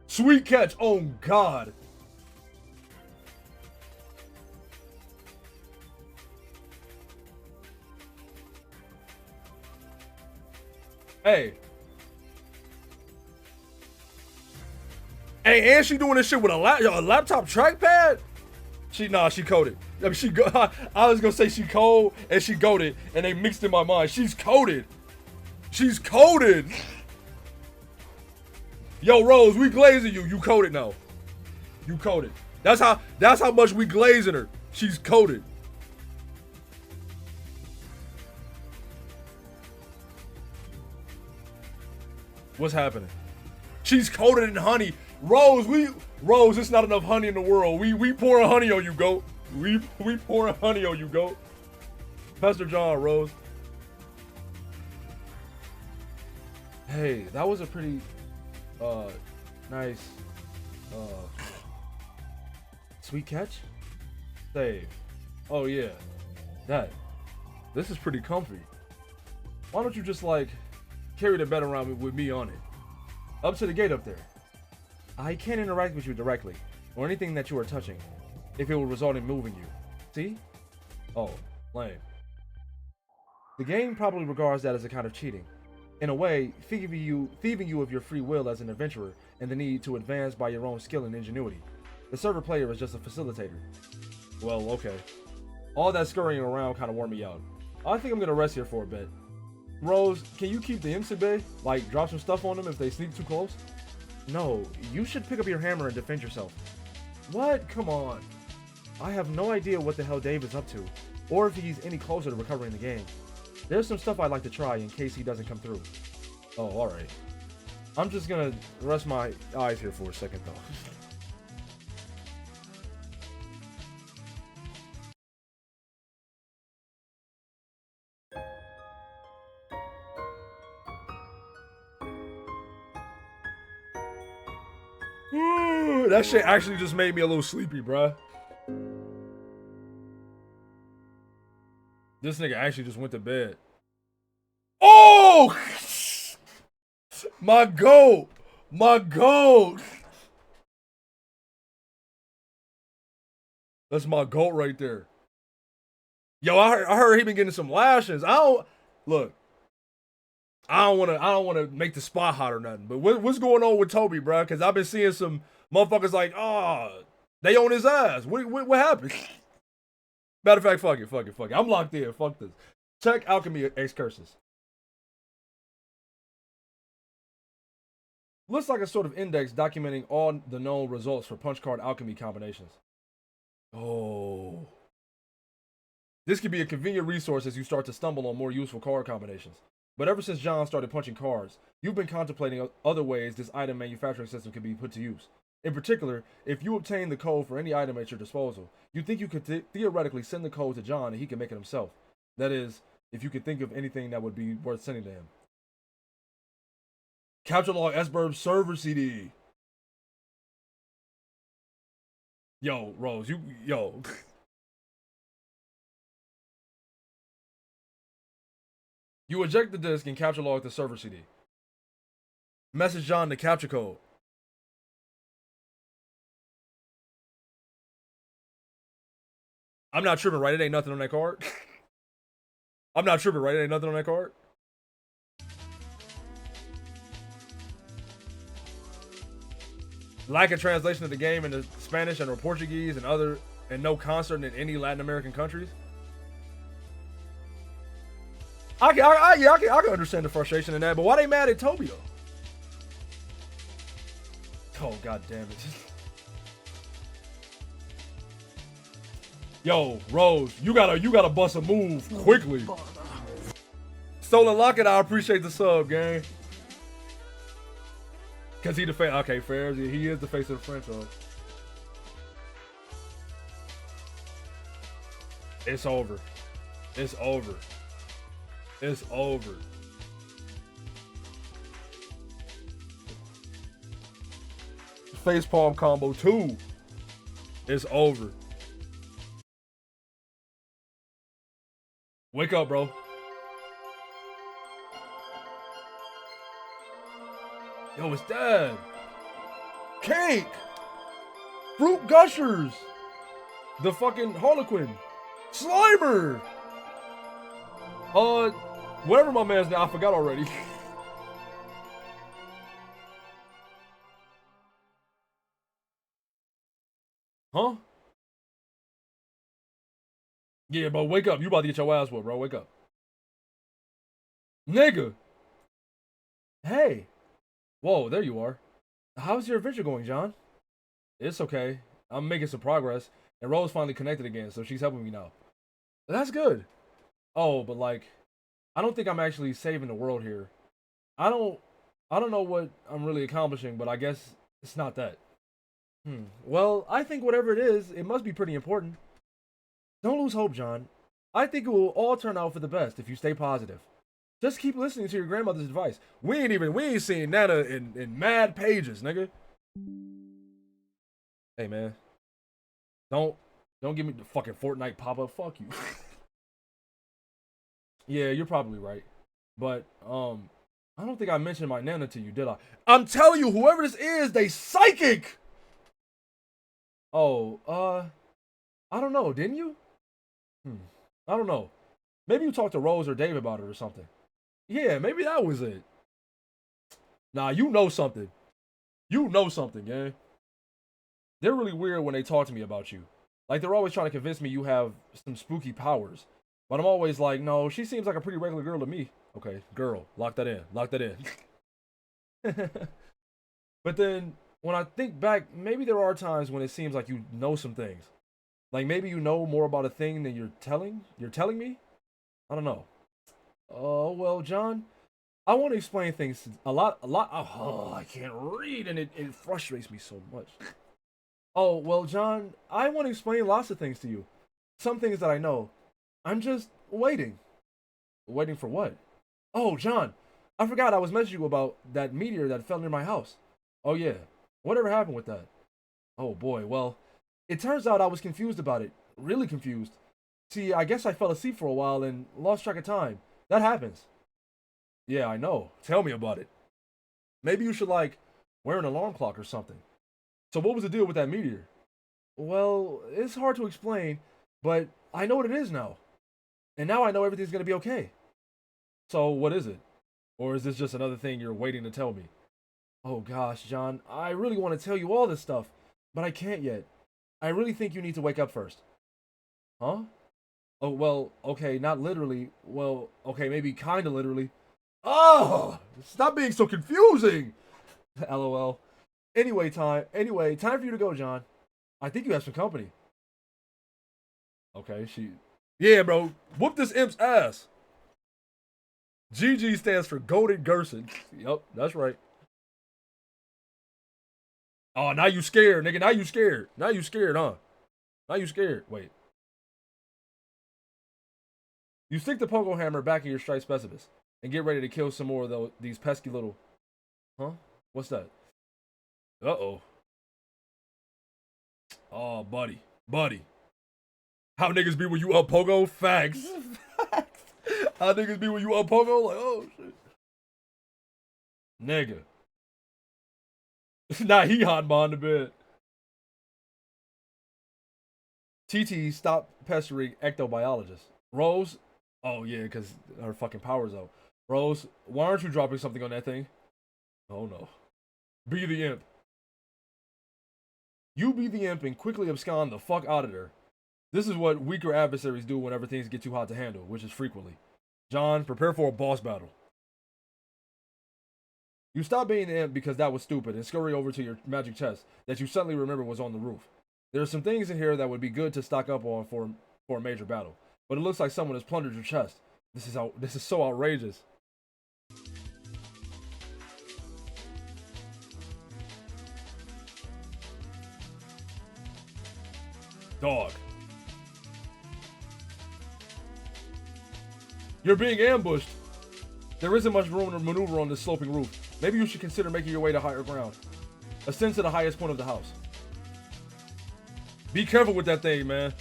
Speaker 1: Sweet catch. Oh, God. Hey. Hey, and she doing this shit with a laptop trackpad? She coded. I mean, I was gonna say she cold and she goated, and they mixed in my mind. She's coded. She's coded. Yo, Rose, we glazing you. You coded now. You coded. That's how much we glazing her. She's coded. What's happening? She's coated in honey. Rose, it's not enough honey in the world. We pouring honey on you, goat. We pouring honey on you, goat. Pastor John, Rose. Hey, that was a pretty nice sweet catch. Save. Oh yeah. This is pretty comfy. Why don't you just like carry the bed around with me on it? Up to the gate up there. I can't interact with you directly, or anything that you are touching, if it will result in moving you. See? Oh, lame. The game probably regards that as a kind of cheating. In a way, thieving you of your free will as an adventurer, and the need to advance by your own skill and ingenuity. The server player is just a facilitator. Well, okay. All that scurrying around kind of wore me out. I think I'm gonna rest here for a bit. Rose, can you keep the imps at bay? Like, drop some stuff on them if they sneak too close? No, you should pick up your hammer and defend yourself. What? Come on. I have no idea what the hell Dave is up to, or if he's any closer to recovering the game. There's some stuff I'd like to try in case he doesn't come through. Oh, alright. I'm just gonna rest my eyes here for a second, though. That shit actually just made me a little sleepy, bruh. This nigga actually just went to bed. Oh! My goat! My goat! That's my goat right there. Yo, I heard he been getting some lashings. I don't wanna make the spot hot or nothing. But what's going on with Toby, bruh? Cause I've been seeing some motherfuckers like, they on his ass. What happened? Matter of fact, fuck it. I'm locked in. Fuck this. Check Alchemy excursions. Looks like a sort of index documenting all the known results for punch card alchemy combinations. Oh. This could be a convenient resource as you start to stumble on more useful card combinations. But ever since John started punching cards, you've been contemplating other ways this item manufacturing system could be put to use. In particular, if you obtain the code for any item at your disposal, you think you could theoretically send the code to John and he can make it himself. That is, if you could think of anything that would be worth sending to him. Capture log S-Burb server CD. Yo, Rose, yo. You eject the disk and capture log the server CD. Message John the capture code. I'm not tripping, right? It ain't nothing on that card. I'm not tripping, right? It ain't nothing on that card. Lack of translation of the game into Spanish and or Portuguese and no concert in any Latin American countries. I can understand the frustration in that, but why they mad at Toby though? Oh, god damn it. Yo, Rose, you gotta bust a move quickly. Stolen Locket, I appreciate the sub, gang. Cause he the face. Okay, fair. He is the face of the franchise. It's over. It's over. It's over. Facepalm combo 2. It's over. Wake up, bro. Yo, it's Dad. Cake. Fruit Gushers. The fucking Harlequin. Slimer. Whatever my man's name, I forgot already. Huh? Yeah, bro, wake up. You about to get your ass whooped, bro. Wake up. Nigga. Hey. Whoa, there you are. How's your adventure going, John? It's okay. I'm making some progress. And Rose finally connected again, so she's helping me now. That's good. Oh, but like, I don't think I'm actually saving the world here. I don't know what I'm really accomplishing, but I guess it's not that. Well, I think whatever it is, it must be pretty important. Don't lose hope, John. I think it will all turn out for the best if you stay positive. Just keep listening to your grandmother's advice. We ain't seen Nana in mad pages, nigga. Hey, man. Don't give me the fucking Fortnite pop-up. Fuck you. Yeah, you're probably right. But, I don't think I mentioned my Nana to you, did I? I'm telling you, whoever this is, they psychic! Oh, I don't know, didn't you? I don't know. Maybe you talked to Rose or Dave about it or something. Yeah, maybe that was it. Nah, you know something. You know something, gang. They're really weird when they talk to me about you. Like, they're always trying to convince me you have some spooky powers. But I'm always like, no, she seems like a pretty regular girl to me. Okay, girl, lock that in. Lock that in. But then, when I think back, maybe there are times when it seems like you know some things. Like, maybe you know more about a thing than you're telling me? I don't know. Oh, well, John, I want to explain things a lot. Oh, I can't read, and it frustrates me so much. Oh, well, John, I want to explain lots of things to you. Some things that I know. I'm just waiting. Waiting for what? Oh, John, I forgot I was messaging you about that meteor that fell near my house. Oh, yeah. Whatever happened with that? Oh, boy, well, it turns out I was confused about it. Really confused. See, I guess I fell asleep for a while and lost track of time. That happens. Yeah, I know. Tell me about it. Maybe you should, like, wear an alarm clock or something. So what was the deal with that meteor? Well, it's hard to explain, but I know what it is now. And now I know everything's gonna be okay. So what is it? Or is this just another thing you're waiting to tell me? Oh gosh, John, I really want to tell you all this stuff, but I can't yet. I really think you need to wake up first. Huh? Oh, well, okay, not literally. Well, okay, maybe kinda literally. Oh! Stop being so confusing! LOL. Anyway, time for you to go, John. I think you have some company. Okay, yeah, bro. Whoop this imp's ass. GG stands for Golden Gerson. Yup, that's right. Oh, now you scared, nigga. Now you scared, huh? Now you scared. Wait. You stick the Pogo hammer back in your strike specimens and get ready to kill some more of these pesky little... Huh? What's that? Uh-oh. Oh, buddy. How niggas be when you up Pogo? Facts. How niggas be when you up Pogo? Like, oh, shit. Nigga. Nah, he hot behind the bed. TT, stop pestering ectobiologists. Rose, oh yeah, because her fucking power's out. Rose, why aren't you dropping something on that thing? Oh no. Be the imp. You be the imp and quickly abscond the fuck out of there. This is what weaker adversaries do whenever things get too hot to handle, which is frequently. John, prepare for a boss battle. You stop being the imp because that was stupid and scurry over to your magic chest that you suddenly remember was on the roof. There are some things in here that would be good to stock up on for a major battle, but it looks like someone has plundered your chest. This is so outrageous. Dog. You're being ambushed. There isn't much room to maneuver on this sloping roof. Maybe you should consider making your way to higher ground. Ascend to the highest point of the house. Be careful with that thing, man.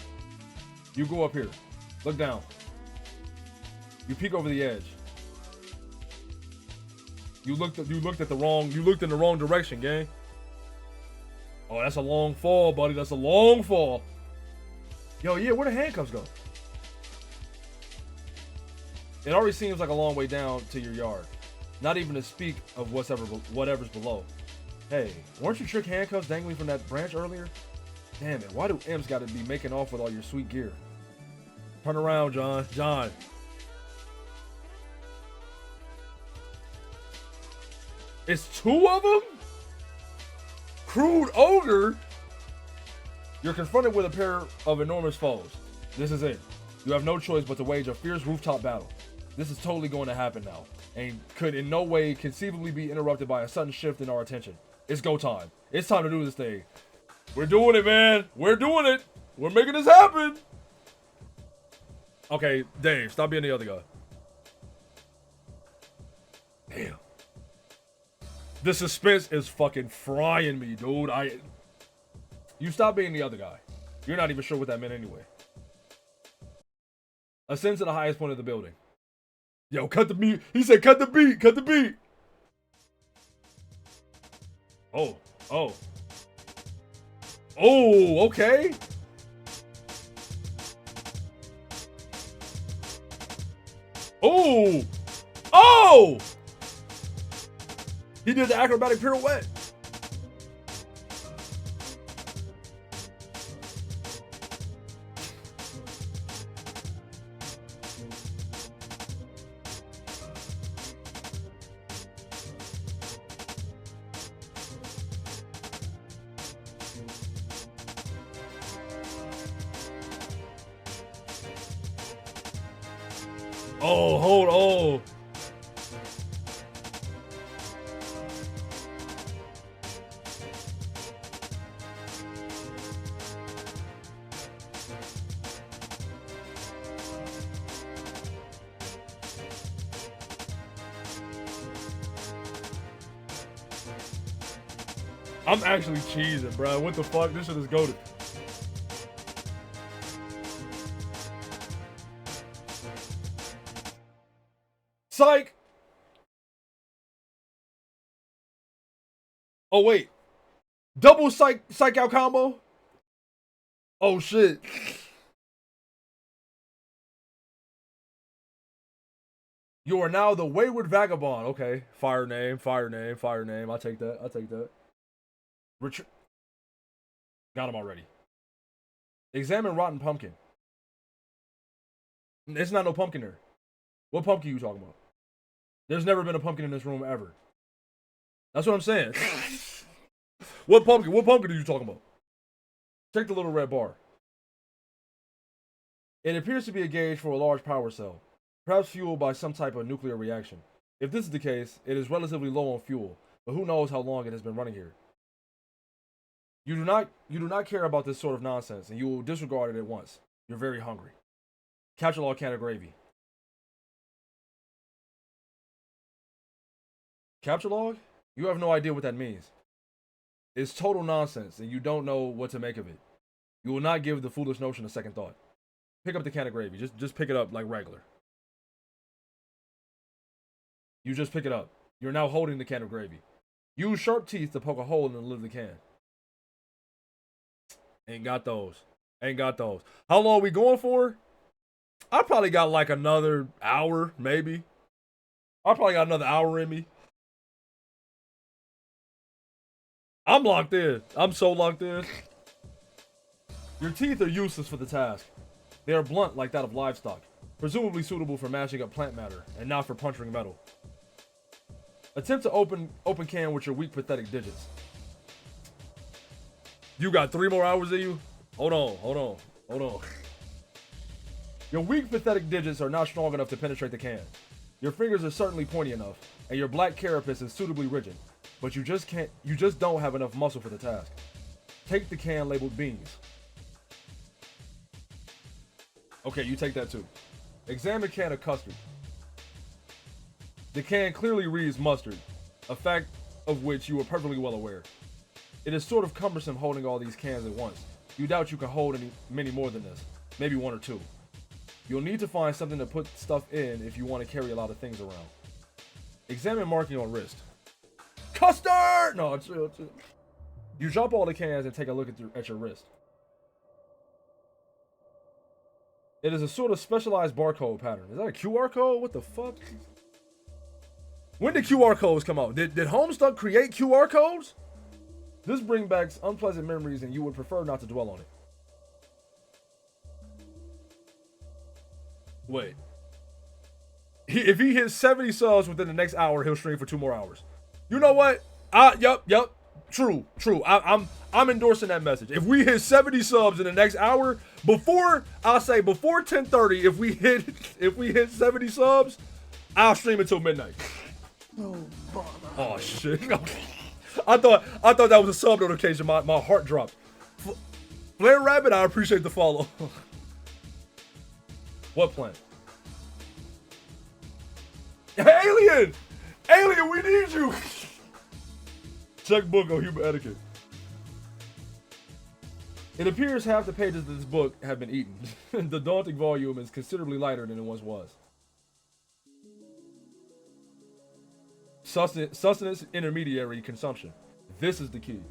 Speaker 1: You go up here. Look down. You peek over the edge. You looked in the wrong direction, gang. Oh, that's a long fall, buddy. That's a long fall. Yo, yeah, where the handcuffs go? It already seems like a long way down to your yard. Not even to speak of whatever's below. Hey, weren't your trick handcuffs dangling from that branch earlier? Damn it, why do imps gotta be making off with all your sweet gear? Turn around, John. John. It's two of them? Crude ogre? You're confronted with a pair of enormous foes. This is it. You have no choice but to wage a fierce rooftop battle. This is totally going to happen now, and could in no way conceivably be interrupted by a sudden shift in our attention. It's go time. It's time to do this thing. We're doing it, man. We're doing it. We're making this happen. Okay, Dave, stop being the other guy. Damn. The suspense is fucking frying me, dude. You stop being the other guy. You're not even sure what that meant anyway. Ascend to the highest point of the building. Yo, cut the beat. He said, cut the beat. Cut the beat. Oh. Oh. Oh, okay. Oh. Oh. He did the acrobatic pirouette. Oh, hold on. I'm actually cheesing, bro. What the fuck? This shit is goated. Psych! Oh, wait. Double psych out combo? Oh, shit. You are now the wayward vagabond. Okay. Fire name, fire name, fire name. I'll take that. I'll take that. Got him already. Examine rotten pumpkin. It's not no pumpkin there. What pumpkin are you talking about? There's never been a pumpkin in this room ever. That's what I'm saying. What pumpkin? What pumpkin are you talking about? Check the little red bar. It appears to be a gauge for a large power cell, perhaps fueled by some type of nuclear reaction. If this is the case, it is relatively low on fuel, but who knows how long it has been running here. You do not care about this sort of nonsense, and you will disregard it at once. You're very hungry. Capture log can of gravy. Capture log? You have no idea what that means. It's total nonsense, and you don't know what to make of it. You will not give the foolish notion a second thought. Pick up the can of gravy. Just pick it up like regular. You just pick it up. You're now holding the can of gravy. Use sharp teeth to poke a hole in the lid of the can. Ain't got those. Ain't got those. How long are we going for? I probably got like another hour, maybe. I probably got another hour in me. I'm locked in. I'm so locked in. Your teeth are useless for the task. They are blunt like that of livestock, presumably suitable for mashing up plant matter, and not for puncturing metal. Attempt to open can with your weak, pathetic digits. You got 3 more hours in you? Hold on. Your weak, pathetic digits are not strong enough to penetrate the can. Your fingers are certainly pointy enough, and your black carapace is suitably rigid, but you just don't have enough muscle for the task. Take the can labeled beans. Okay, you take that too. Examine can of custard. The can clearly reads mustard, a fact of which you are perfectly well aware. It is sort of cumbersome holding all these cans at once. You doubt you can hold many more than this, maybe 1 or 2. You'll need to find something to put stuff in if you want to carry a lot of things around. Examine marking on wrist. Custard! No, chill. You drop all the cans and take a look at your wrist. It is a sort of specialized barcode pattern. Is that a QR code? What the fuck? When did QR codes come out? Did Homestuck create QR codes? This brings back unpleasant memories and you would prefer not to dwell on it. Wait. If he hits 70 subs within the next hour, he'll stream for 2 more hours. You know what? Yep. True. I'm endorsing that message. If we hit 70 subs in the next hour, before 10:30, if we hit 70 subs, I'll stream until midnight.
Speaker 2: No bother.
Speaker 1: Oh shit. I thought that was a sub notification. My heart dropped. Flare Rabbit, I appreciate the follow. What plan? Alien, we need you. Check book on human etiquette. It appears half the pages of this book have been eaten. The daunting volume is considerably lighter than it once was. Sustenance intermediary consumption. This is the key.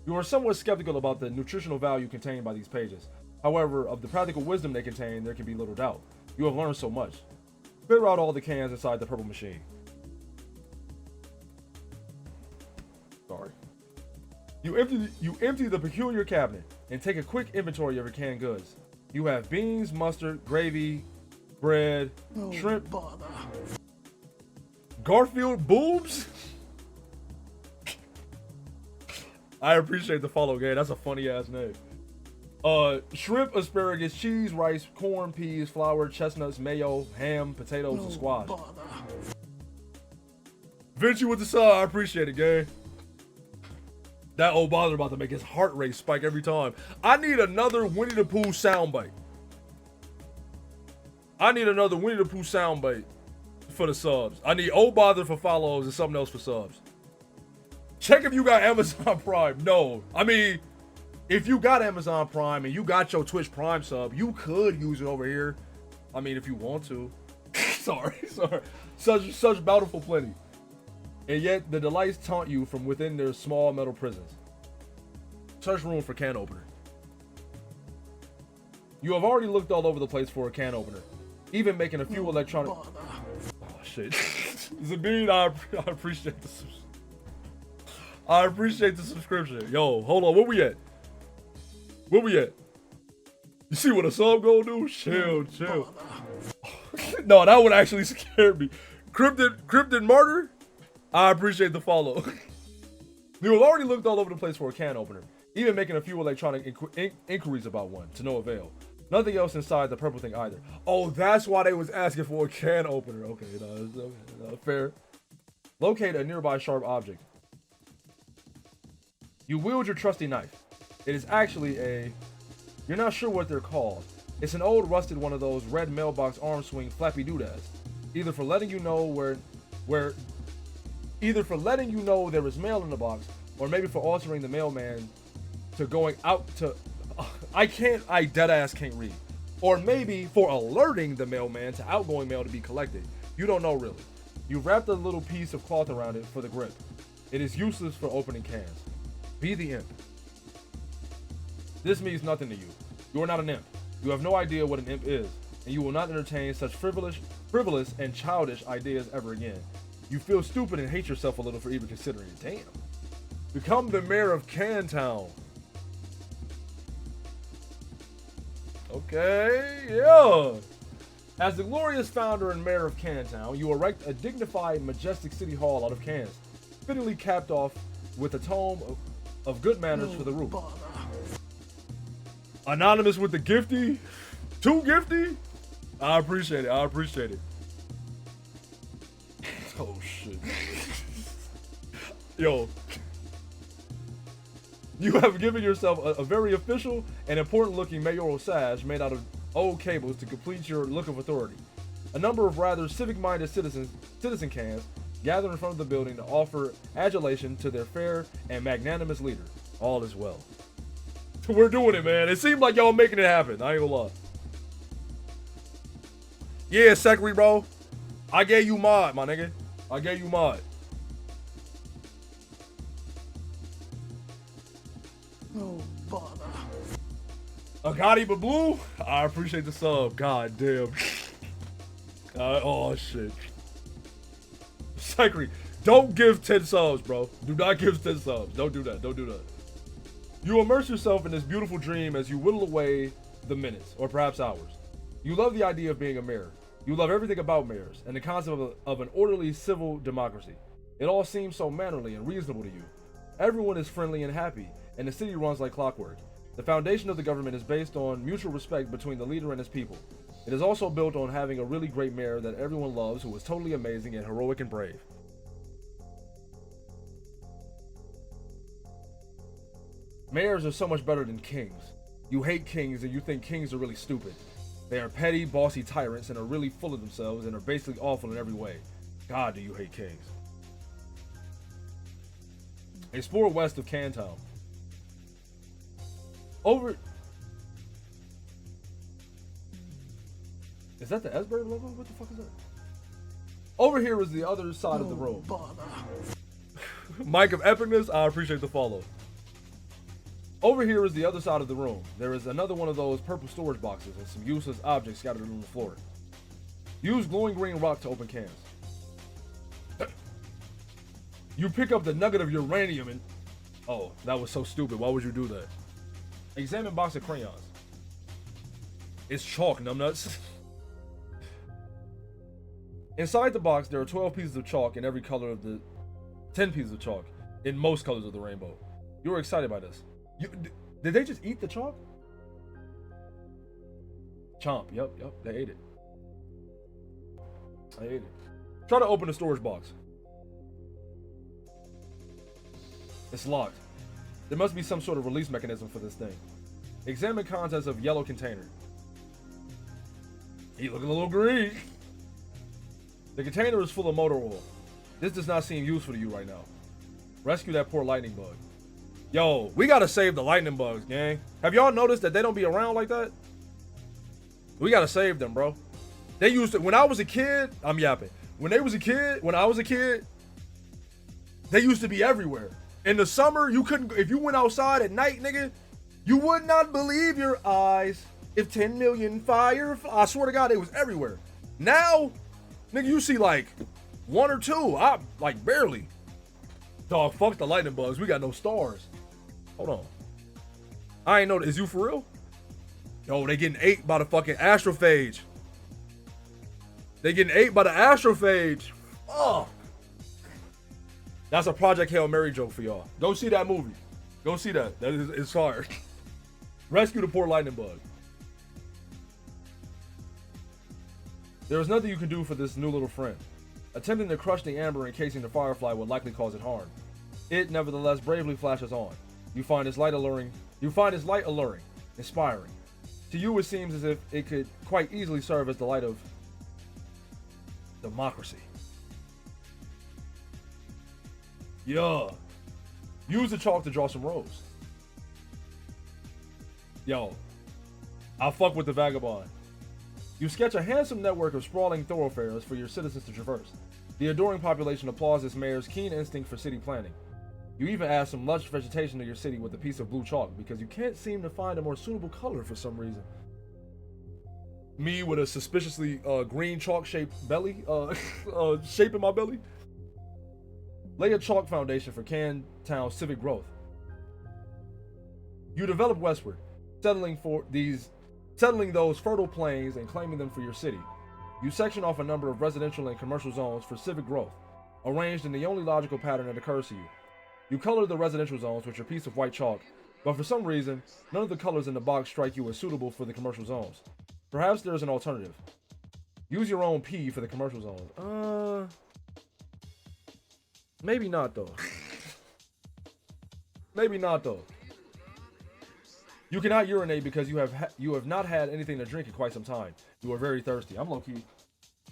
Speaker 1: You are somewhat skeptical about the nutritional value contained by these pages. However, of the practical wisdom they contain, there can be little doubt. You have learned so much. Clear out all the cans inside the purple machine. Sorry. You empty the peculiar cabinet and take a quick inventory of your canned goods. You have beans, mustard, gravy, bread, shrimp,
Speaker 2: Bother.
Speaker 1: Garfield boobs. I appreciate the follow, gang. That's a funny ass name. Shrimp, asparagus, cheese, rice, corn, peas, flour, chestnuts, mayo, ham, potatoes, and squash.
Speaker 2: Bother.
Speaker 1: Vinci with the sub, I appreciate it, gang. That old bother about to make his heart rate spike every time. I need another Winnie the Pooh soundbite. For the subs. I need old bother for follows and something else for subs. Check if you got Amazon Prime. No. I mean, if you got Amazon Prime and you got your Twitch Prime sub, you could use it over here. I mean, if you want to. sorry. Such bountiful plenty. And yet the delights taunt you from within their small metal prisons. Search room for can opener. You have already looked all over the place for a can opener, even making a few electronic.
Speaker 2: Bother.
Speaker 1: Oh shit. Zabine, I appreciate the I appreciate the subscription. Yo, hold on, where we at? You see what a sub gonna do? Chill. No, that would actually scare me. Cryptid Martyr? I appreciate the follow. You have already looked all over the place for a can opener, even making a few electronic inquiries about one, to no avail. Nothing else inside the purple thing either. Oh, that's why they was asking for a can opener. Okay, no, fair. Locate a nearby sharp object. You wield your trusty knife. It is actually you're not sure what they're called. It's an old rusted one of those red mailbox arm swing flappy doodads. Either for letting you know there is mail in the box, or maybe for altering the mailman to going out to I deadass can't read. Or maybe for alerting the mailman to outgoing mail to be collected. You don't know really. You wrapped a little piece of cloth around it for the grip. It is useless for opening cans. Be the imp. This means nothing to you. You are not an imp. You have no idea what an imp is, and you will not entertain such frivolous and childish ideas ever again. You feel stupid and hate yourself a little for even considering it. Damn. Become the mayor of Cantown. Okay, yeah. As the glorious founder and mayor of Cantown, you erect a dignified, majestic city hall out of cans, fittingly capped off with a tome of good manners for the roof.
Speaker 2: Bother.
Speaker 1: Anonymous with the gifty? Too gifty? I appreciate it. Oh shit. Yo. You have given yourself a very official and important looking mayoral sash made out of old cables to complete your look of authority. A number of rather civic-minded citizen cans gather in front of the building to offer adulation to their fair and magnanimous leader. All is well. We're doing it, man. It seemed like y'all making it happen. I ain't gonna lie. Yeah, Secretary, bro. I gave you mod, my nigga. I gave you mod.
Speaker 2: No bother.
Speaker 1: Agati but blue. I appreciate the sub. God damn. Oh shit. Psychery, don't give 10 subs, bro. Do not give 10 subs. Don't do that. Don't do that. You immerse yourself in this beautiful dream as you whittle away the minutes, or perhaps hours. You love the idea of being a mayor. You love everything about mayors and the concept of an orderly civil democracy. It all seems so mannerly and reasonable to you. Everyone is friendly and happy, and the city runs like clockwork. The foundation of the government is based on mutual respect between the leader and his people. It is also built on having a really great mayor that everyone loves, who is totally amazing and heroic and brave. Mayors are so much better than kings. You hate kings and you think kings are really stupid. They are petty, bossy tyrants and are really full of themselves and are basically awful in every way. God, do you hate kings. Explore west of Cantown. Over... Is that the Esberg logo? What the fuck is that? Over here is the other side of the room. Mike of Epicness, I appreciate the follow. Over here is the other side of the room. There is another one of those purple storage boxes and some useless objects scattered on the floor. Use glowing green rock to open cans. You pick up the nugget of uranium and... Oh, that was so stupid. Why would you do that? Examine box of crayons. It's chalk, numbnuts. Inside the box, there are 12 pieces of chalk in every color of the... 10 pieces of chalk in most colors of the rainbow. You were excited by this. Did they just eat the chalk? Chomp. Yep. They ate it. I ate it. Try to open the storage box. It's locked. There must be some sort of release mechanism for this thing. Examine contents of yellow container. You look a little green. The container is full of motor oil. This does not seem useful to you right now. Rescue that poor lightning bug. Yo, we gotta save the lightning bugs, gang. Have y'all noticed that they don't be around like that? We gotta save them, bro. They used to, when I was a kid, I'm yapping. When I was a kid, they used to be everywhere. In the summer, you couldn't, if you went outside at night, nigga, you would not believe your eyes. If 10 million I swear to God, it was everywhere. Now, nigga, you see like one or two, like barely. Dog, fuck the lightning bugs. We got no stars. Hold on. I ain't know. Is you for real? Yo, they getting ate by the fucking astrophage. They getting ate by the astrophage. Oh. That's a Project Hail Mary joke for y'all. Go see that movie. Go see that. It's hard. Rescue the poor lightning bug. There is nothing you can do for this new little friend. Attempting to crush the amber encasing the firefly would likely cause it harm. It, nevertheless, bravely flashes on. You find its light alluring, inspiring. To you, it seems as if it could quite easily serve as the light of democracy. Yeah. Use the chalk to draw some rows. Yo. I'll fuck with the vagabond. You sketch a handsome network of sprawling thoroughfares for your citizens to traverse. The adoring population applauds this mayor's keen instinct for city planning. You even add some lush vegetation to your city with a piece of blue chalk because you can't seem to find a more suitable color for some reason. Me with a suspiciously green chalk-shaped belly, shape in my belly. Lay a chalk foundation for Cantown civic growth. You develop westward, settling those fertile plains and claiming them for your city. You section off a number of residential and commercial zones for civic growth, arranged in the only logical pattern that occurs to you. You color the residential zones with your piece of white chalk, but for some reason, none of the colors in the box strike you as suitable for the commercial zones. Perhaps there is an alternative. Use your own P for the commercial zones. Maybe not though. Maybe not though. You cannot urinate because you have not had anything to drink in quite some time. You are very thirsty. I'm low-key.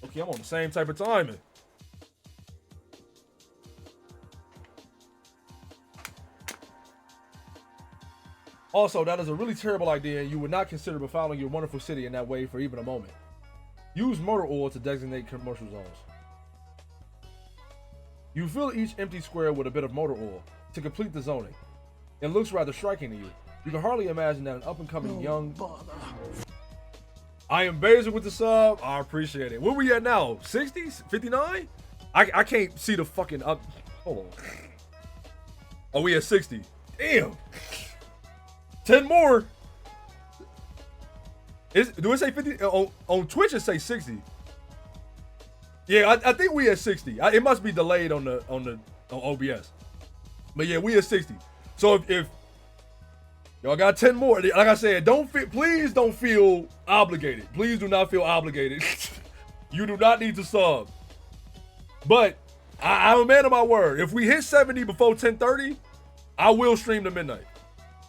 Speaker 1: Okay, I'm on the same type of timing. Also, that is a really terrible idea and you would not consider befounding your wonderful city in that way for even a moment. Use motor oil to designate commercial zones. You fill each empty square with a bit of motor oil to complete the zoning. It looks rather striking to you. You can hardly imagine that an up-and-coming young...
Speaker 2: Bother.
Speaker 1: I am Basil with the sub. I appreciate it. Where we at now? 60s? 59? I can't see the fucking up. Hold on. Oh, we at 60. Damn. 10 more. Do it say 50? On Twitch it say 60. Yeah, I think we at 60. It must be delayed on OBS. But yeah, we at 60. So if y'all got 10 more, like I said, please don't feel obligated. Please do not feel obligated. You do not need to sub. But I'm a man of my word. If we hit 70 before 10:30, I will stream to midnight.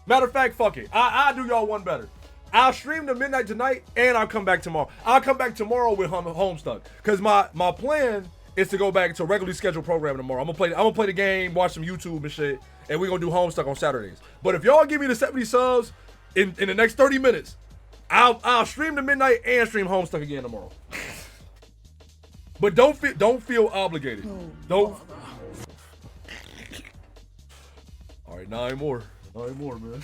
Speaker 1: Matter of fact, fuck it. I'll do y'all one better. I'll stream to midnight tonight, and I'll come back tomorrow. I'll come back tomorrow with Homestuck, because my plan is to go back to a regularly scheduled programming tomorrow. I'm gonna play the game, watch some YouTube and shit, and we're gonna do Homestuck on Saturdays. But if y'all give me the 70 subs in the next 30 minutes, I'll stream to midnight and stream Homestuck again tomorrow. But don't feel obligated. Don't. All right, 9 more. 9 more, man.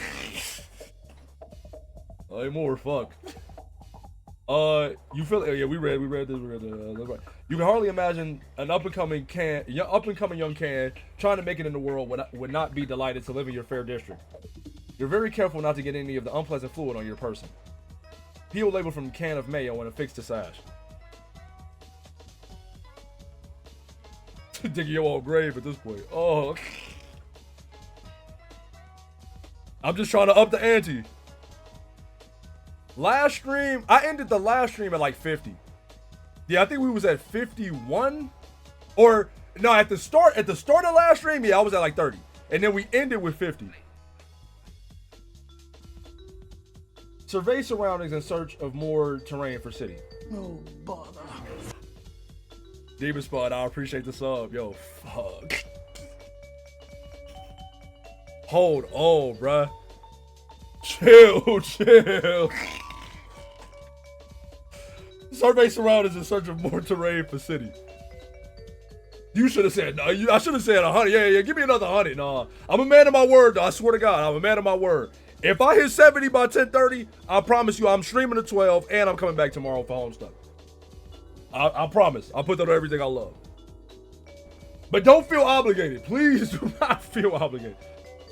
Speaker 1: 9 more. Fuck. You feel? Yeah, we read this. You can hardly imagine an up and coming young can trying to make it in the world would not be delighted to live in your fair district. You're very careful not to get any of the unpleasant fluid on your person. Peel label from can of mayo and affix to sash. Digging your old grave at this point. Oh. I'm just trying to up the ante. Last stream, I ended the last stream at like 50. Yeah, I think we was at 51. Or no, at the start of last stream, yeah, I was at like 30. And then we ended with 50. Survey surroundings in search of more terrain for city.
Speaker 2: Oh, bother.
Speaker 1: Demon Spot, I appreciate the sub. Yo, fuck. Hold on, bruh. Chill. Survey surroundings in search of more terrain for city. You should have said, no, I should have said 100. Yeah, give me another 100. Nah, I'm a man of my word, though. I swear to God, I'm a man of my word. If I hit 70 by 10:30, I promise you I'm streaming to 12 and I'm coming back tomorrow for Homestuck. I promise. I'll put that on everything I love. But don't feel obligated. Please do not feel obligated.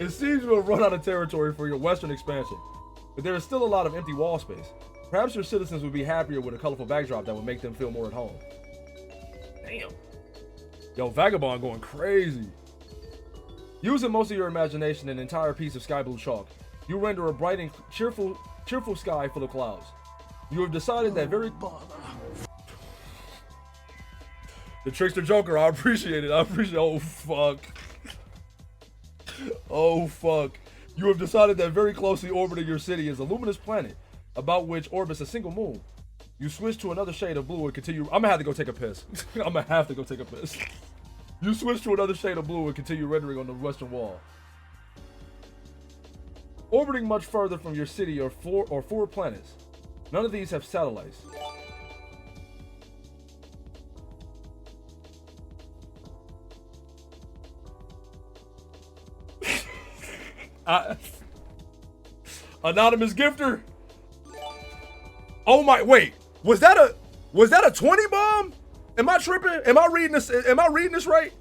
Speaker 1: It seems you have run out of territory for your western expansion, but there is still a lot of empty wall space. Perhaps your citizens would be happier with a colorful backdrop that would make them feel more at home. Damn. Yo, Vagabond going crazy. Using most of your imagination and an entire piece of sky blue chalk, you render a bright and cheerful sky full of clouds. You have decided that very... The Trickster Joker, I appreciate it. Oh, fuck. Oh, fuck. You have decided that very closely orbiting your city is a luminous planet, about which orbits a single moon. You switch to another shade of blue and continue... I'm gonna have to go take a piss. You switch to another shade of blue and continue rendering on the western wall. Orbiting much further from your city are four planets. None of these have satellites. Anonymous gifter. Oh my, wait. Was that a 20 bomb? Am I tripping? Am I reading this right?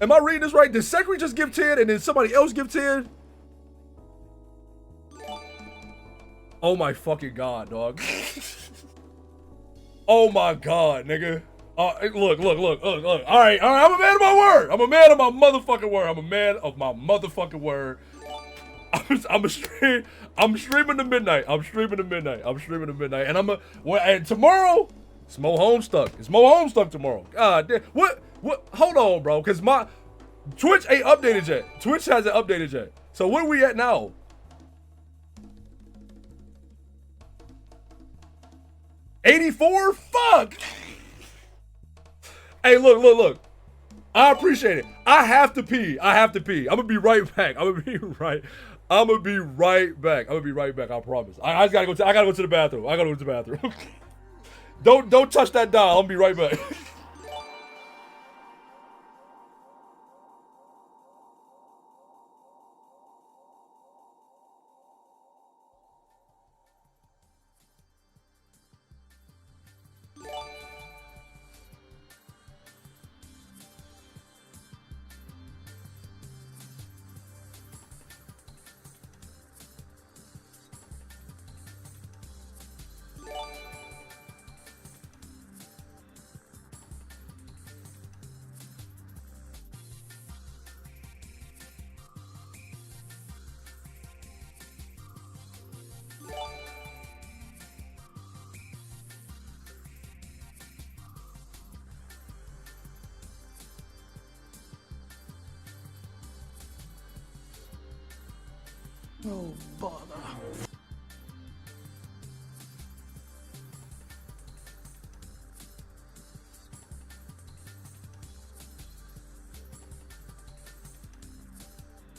Speaker 1: Did Secretary just give 10 and then somebody else give 10? Oh my fucking God, dog. Oh my God, nigga. Look. All right. I'm a man of my word. I'm a man of my motherfucking word. I'm streaming to midnight. And tomorrow, it's more Homestuck tomorrow. God damn. What? Hold on, bro. Because my Twitch ain't updated yet. Twitch hasn't updated yet. So where we at now? 84? Fuck. Hey, look. I appreciate it. I have to pee. I'm gonna be right back. I promise. I just gotta go. I gotta go to the bathroom. Don't touch that dial. I'll be right back.
Speaker 2: Oh, bother.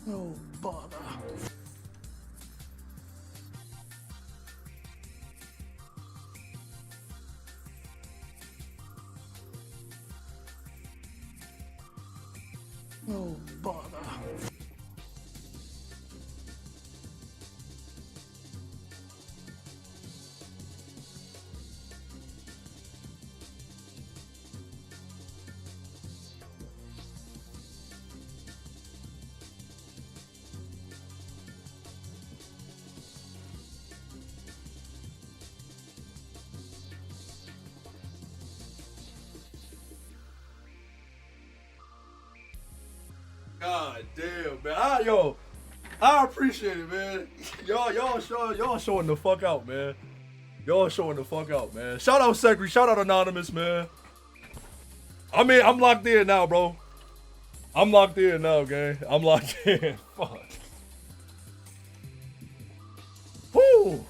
Speaker 2: Oh, bother. Oh, bother.
Speaker 1: God damn, man. I appreciate it, man. Y'all showing the fuck out, man. Y'all showing the fuck out, man. Shout out Secretary, shout out Anonymous, man. I mean, I'm locked in now, bro. I'm locked in now, gang. I'm locked in. Fuck. Whoo.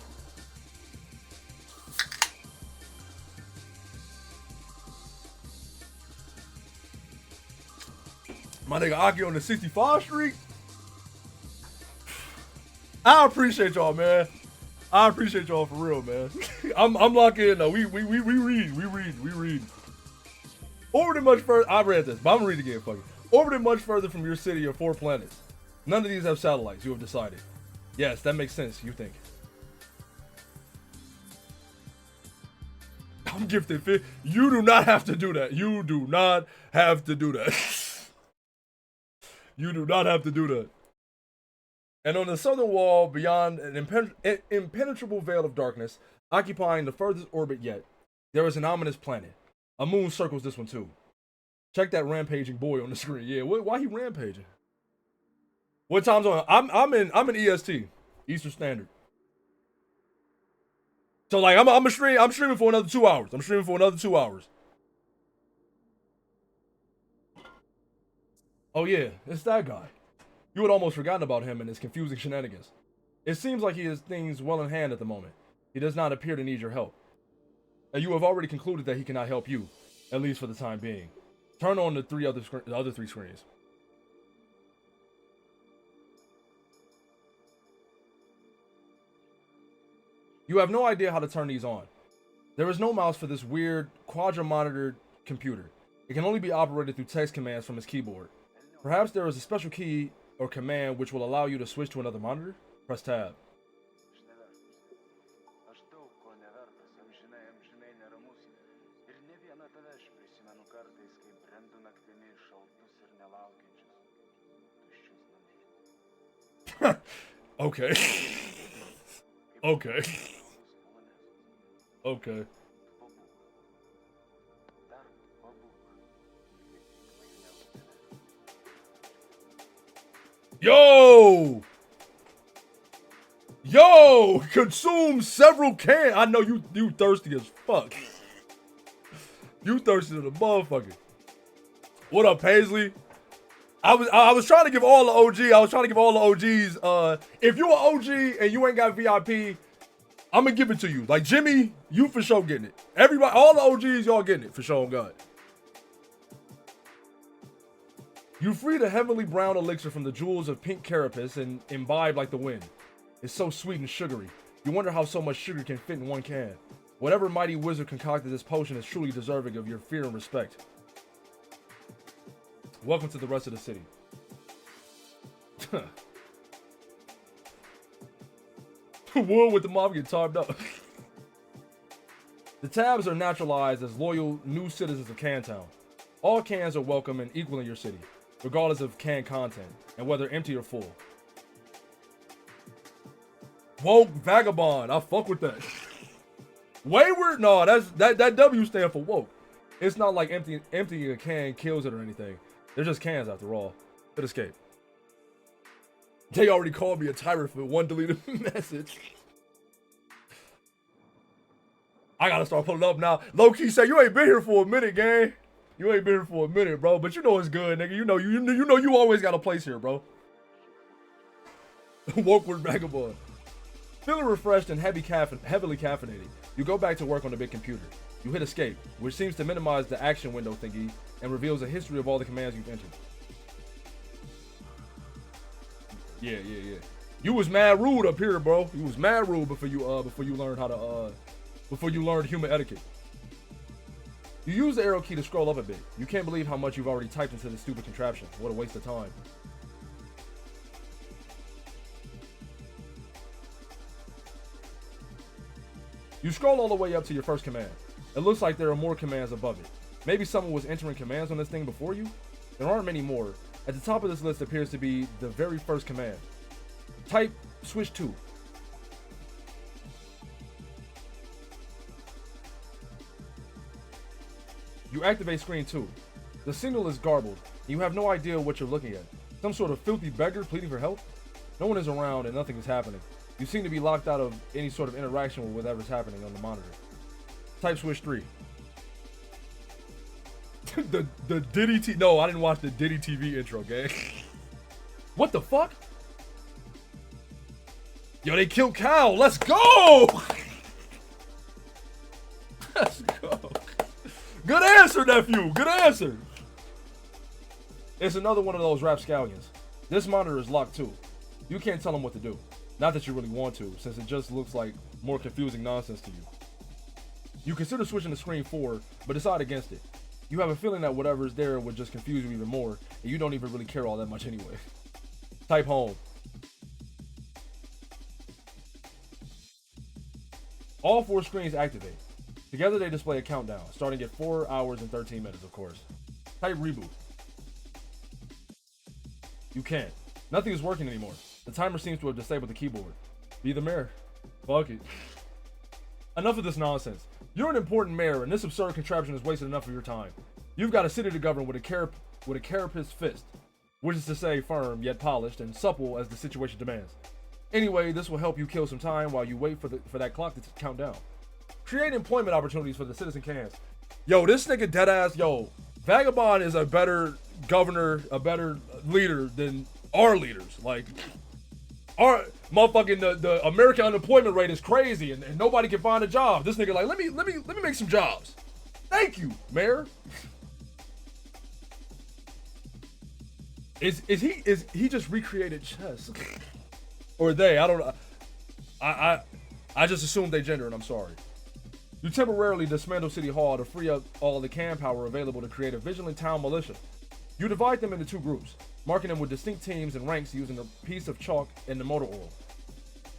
Speaker 1: My nigga Aki on the 65th Street. I appreciate y'all, man. I appreciate y'all for real, man. I'm locked in though. We read. Orbited much further. I read this, but I'm gonna read it again. Fuck it. Orbited much further from your city are 4 planets. None of these have satellites. You have decided. Yes, that makes sense. You think? I'm gifted. You do not have to do that. You do not have to do that. You do not have to do that. And on the southern wall, beyond an impenetrable veil of darkness, occupying the furthest orbit yet, there is an ominous planet. A moon circles this one too. Check that rampaging boy on the screen. Yeah, why he rampaging? What time zone? I'm in EST, Eastern Standard. So like I'm streaming for another 2 hours. I'm streaming for another 2 hours. Oh yeah, it's that guy. You had almost forgotten about him and his confusing shenanigans. It seems like he has things well in hand at the moment. He does not appear to need your help. And you have already concluded that he cannot help you, at least for the time being. Turn on the other three screens. You have no idea how to turn these on. There is no mouse for this weird quadra-monitored computer. It can only be operated through text commands from his keyboard. Perhaps there is a special key or command which will allow you to switch to another monitor? Press tab. Okay. Okay. Okay. Yo! Yo! Consume several cans. I know you thirsty as fuck. You thirsty to the motherfucker. What up, Paisley? I was trying to give all the OG. I was trying to give all the OGs. If you an OG and you ain't got VIP, I'm gonna give it to you. Like Jimmy, you for sure getting it. Everybody, all the OGs, y'all getting it for sure. On God. You free the heavenly brown elixir from the jewels of pink carapace and imbibe like the wind. It's so sweet and sugary. You wonder how so much sugar can fit in one can. Whatever mighty wizard concocted this potion is truly deserving of your fear and respect. Welcome to the rest of the city. Wood with the mob get tarped up. The tabs are naturalized as loyal new citizens of Cantown. All cans are welcome and equal in your city, regardless of can content and whether empty or full. Woke vagabond, I fuck with that. Wayward, no, that W stand for woke. It's not like emptying a can kills it or anything. They're just cans after all. Good escape. They already called me a tyrant for one deleted message. I gotta start pulling up now. Low key say you ain't been here for a minute, gang. You ain't been here for a minute, bro. But you know it's good, nigga. You know you always got a place here, bro. Wokeward vagabond. Feeling refreshed and heavily caffeinated, you go back to work on the big computer. You hit escape, which seems to minimize the action window thingy and reveals a history of all the commands you've entered. Yeah. You was mad rude up here, bro. You was mad rude before you learned how to before you learned human etiquette. You use the arrow key to scroll up a bit. You can't believe how much you've already typed into this stupid contraption. What a waste of time. You scroll all the way up to your first command. It looks like there are more commands above it. Maybe someone was entering commands on this thing before you? There aren't many more. At the top of this list appears to be the very first command. Type switch 2. You activate screen 2. The signal is garbled, and you have no idea what you're looking at. Some sort of filthy beggar pleading for help? No one is around and nothing is happening. You seem to be locked out of any sort of interaction with whatever's happening on the monitor. Type switch 3. the Diddy T. No, I didn't watch the Diddy TV intro, gang. What the fuck? Yo, they killed Cal. Let's go. Let's go. Good answer, nephew. Good answer. It's another one of those rapscallions. This monitor is locked too. You can't tell them what to do. Not that you really want to, since it just looks like more confusing nonsense to you. You consider switching to screen 4, but decide against it. You have a feeling that whatever is there would just confuse you even more, and you don't even really care all that much anyway. Type home. All 4 screens activate. Together they display a countdown, starting at 4 hours and 13 minutes, of course. Type reboot. You can't. Nothing is working anymore. The timer seems to have disabled the keyboard. Be the mayor. Fuck it. Enough of this nonsense. You're an important mayor, and this absurd contraption has wasted enough of your time. You've got a city to govern with a carapace fist, which is to say firm, yet polished, and supple as the situation demands. Anyway, this will help you kill some time while you wait for that clock to count down. Create employment opportunities for the citizen cans. Yo, this nigga deadass, yo, Vagabond is a better governor, a better leader than our leaders. Like, our motherfucking the American unemployment rate is crazy, and nobody can find a job. This nigga like, let me make some jobs. Thank you, mayor. Is he just recreated chess? Or they? I don't know. I just assumed they gender, and I'm sorry. You temporarily dismantle City Hall to free up all the can power available to create a vigilant town militia. You divide them into 2 groups, marking them with distinct teams and ranks using a piece of chalk and the motor oil.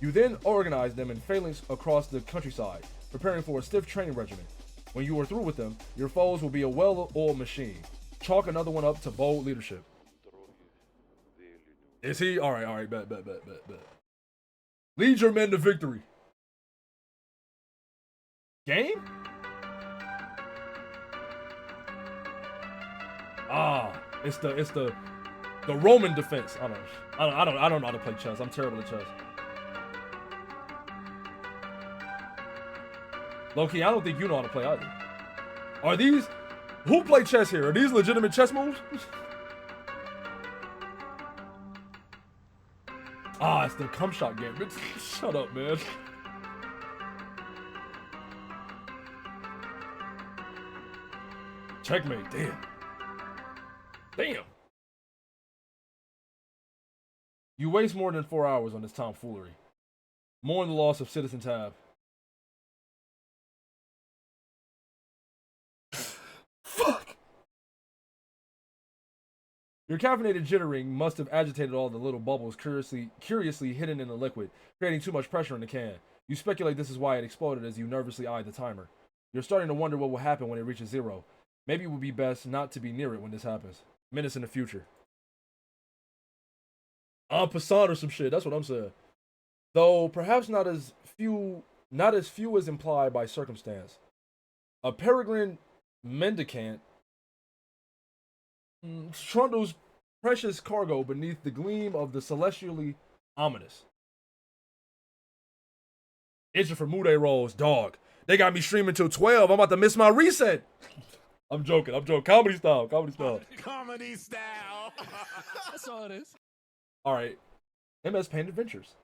Speaker 1: You then organize them in phalanx across the countryside, preparing for a stiff training regimen. When you are through with them, your foes will be a well-oiled machine. Chalk another one up to bold leadership. Is he? Alright, bet. Lead your men to victory. Game? It's the Roman defense. I don't know how to play chess. I'm terrible at chess. Low-key, I don't think you know how to play either. Are these... Who play chess here? Are these legitimate chess moves? It's the cum shot game. Shut up, man. Checkmate. Damn. You waste more than 4 hours on this tomfoolery. Mourn the loss of Citizen Tab. Fuck. Your caffeinated jittering must have agitated all the little bubbles curiously hidden in the liquid, creating too much pressure in the can. You speculate this is why it exploded as you nervously eye the timer. You're starting to wonder what will happen when it reaches 0. Maybe it would be best not to be near it when this happens. Minutes in the future. En passant or some shit, that's what I'm saying. Though perhaps not as few as implied by circumstance. A peregrine mendicant trundles precious cargo beneath the gleam of the celestially ominous. Itching for Mude rolls, dog. They got me streaming till 12. I'm about to miss my reset. I'm joking. Comedy style.
Speaker 3: Comedy style. That's all it is.
Speaker 1: All right. MS Paint Adventures.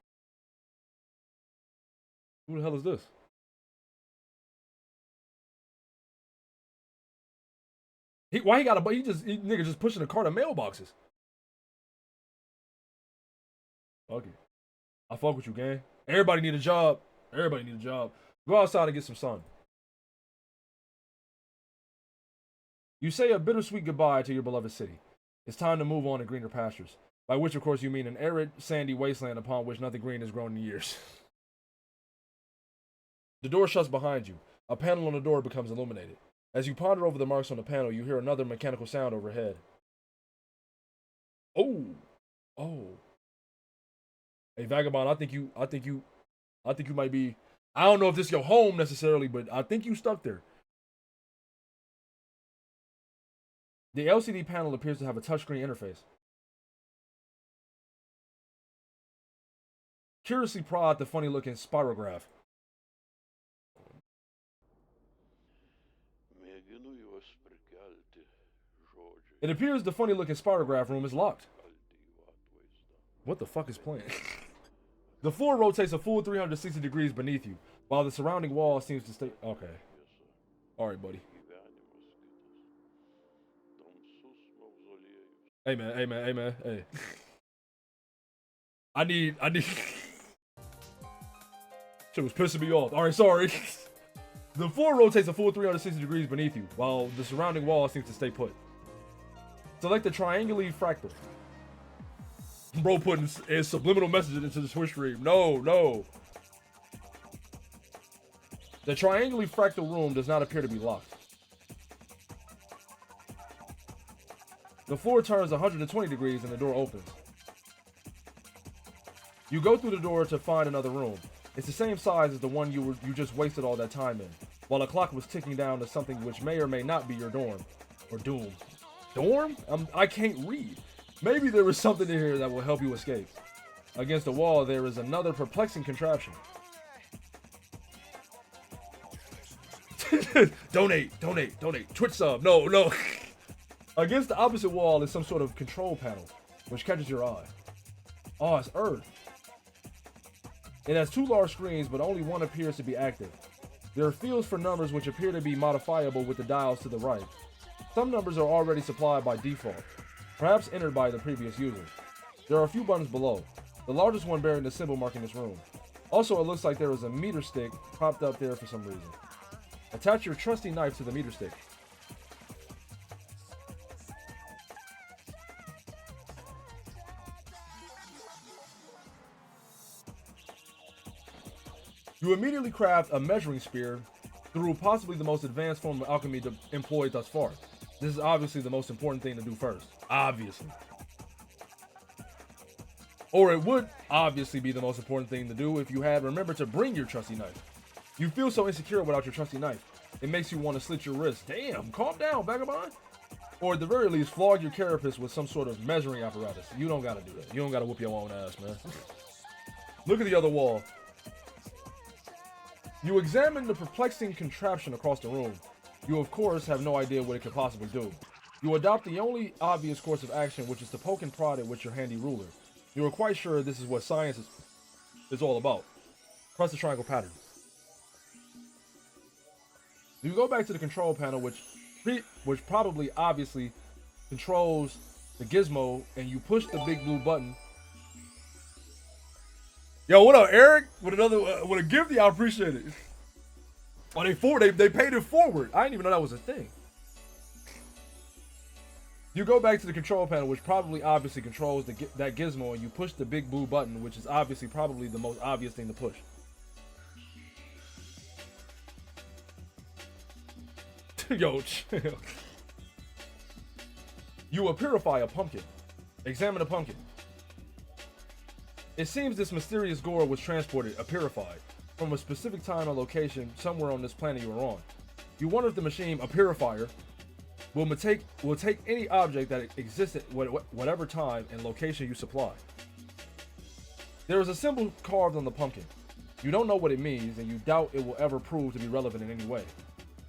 Speaker 1: Who the hell is this? Why he got a, he nigga just pushing a cart of mailboxes. Okay. I fuck with you, gang. Everybody need a job. Everybody need a job. Go outside and get some sun. You say a bittersweet goodbye to your beloved city. It's time to move on to greener pastures. By which, of course, you mean an arid, sandy wasteland upon which nothing green has grown in years. The door shuts behind you. A panel on the door becomes illuminated. As you ponder over the marks on the panel, you hear another mechanical sound overhead. Oh. Oh. Hey, Vagabond, I think you might be, I don't know if this is your home necessarily, but I think you stuck there. The LCD panel appears to have a touchscreen interface. Curiously prod the funny-looking spirograph. It appears the funny-looking spirograph room is locked. What the fuck is playing? The floor rotates a full 360 degrees beneath you, while the surrounding wall seems to stay... Okay. Alright, buddy. Hey, man. Hey. I need... Shit was pissing me off. Alright, sorry. The floor rotates a full 360 degrees beneath you, while the surrounding wall seems to stay put. Select the triangulate fractal. Bro putting his subliminal messages into the Twitch stream. No. The triangulate fractal room does not appear to be locked. The floor turns 120 degrees and the door opens. You go through the door to find another room. It's the same size as the one you just wasted all that time in, while the clock was ticking down to something which may or may not be your dorm. Or doom. Dorm? I can't read. Maybe there is something in here that will help you escape. Against the wall, there is another perplexing contraption. Donate. Twitch sub. No. Against the opposite wall is some sort of control panel, which catches your eye. Oh, it's Earth. It has two large screens, but only one appears to be active. There are fields for numbers which appear to be modifiable with the dials to the right. Some numbers are already supplied by default, perhaps entered by the previous user. There are a few buttons below, the largest one bearing the symbol marking this room. Also, it looks like there is a meter stick propped up there for some reason. Attach your trusty knife to the meter stick. You immediately craft a measuring spear through possibly the most advanced form of alchemy employed thus far. This is obviously the most important thing to do first. Obviously. Or it would obviously be the most important thing to do if you had remembered to bring your trusty knife. You feel so insecure without your trusty knife. It makes you want to slit your wrist. Damn, calm down, vagabond. Or at the very least, flog your carapace with some sort of measuring apparatus. You don't gotta do that. You don't gotta whoop your own ass, man. Look at the other wall. You examine the perplexing contraption across the room. You, of course, have no idea what it could possibly do. You adopt the only obvious course of action, which is to poke and prod it with your handy ruler. You are quite sure this is what science is all about. Press the triangle pattern. You go back to the control panel, which probably obviously controls the gizmo, and you push the big blue button. Yo, what up, Eric? With a gift, I appreciate it. Oh, they paid it forward. I didn't even know that was a thing. You go back to the control panel, which probably obviously controls that gizmo, and you push the big blue button, which is obviously probably the most obvious thing to push. Yo, chill. You will purify a pumpkin. Examine the pumpkin. It seems this mysterious gore was transported, purified, from a specific time or location somewhere on this planet you are on. You wonder if the machine, a purifier, will take any object that exists at whatever time and location you supply. There is a symbol carved on the pumpkin. You don't know what it means, and you doubt it will ever prove to be relevant in any way.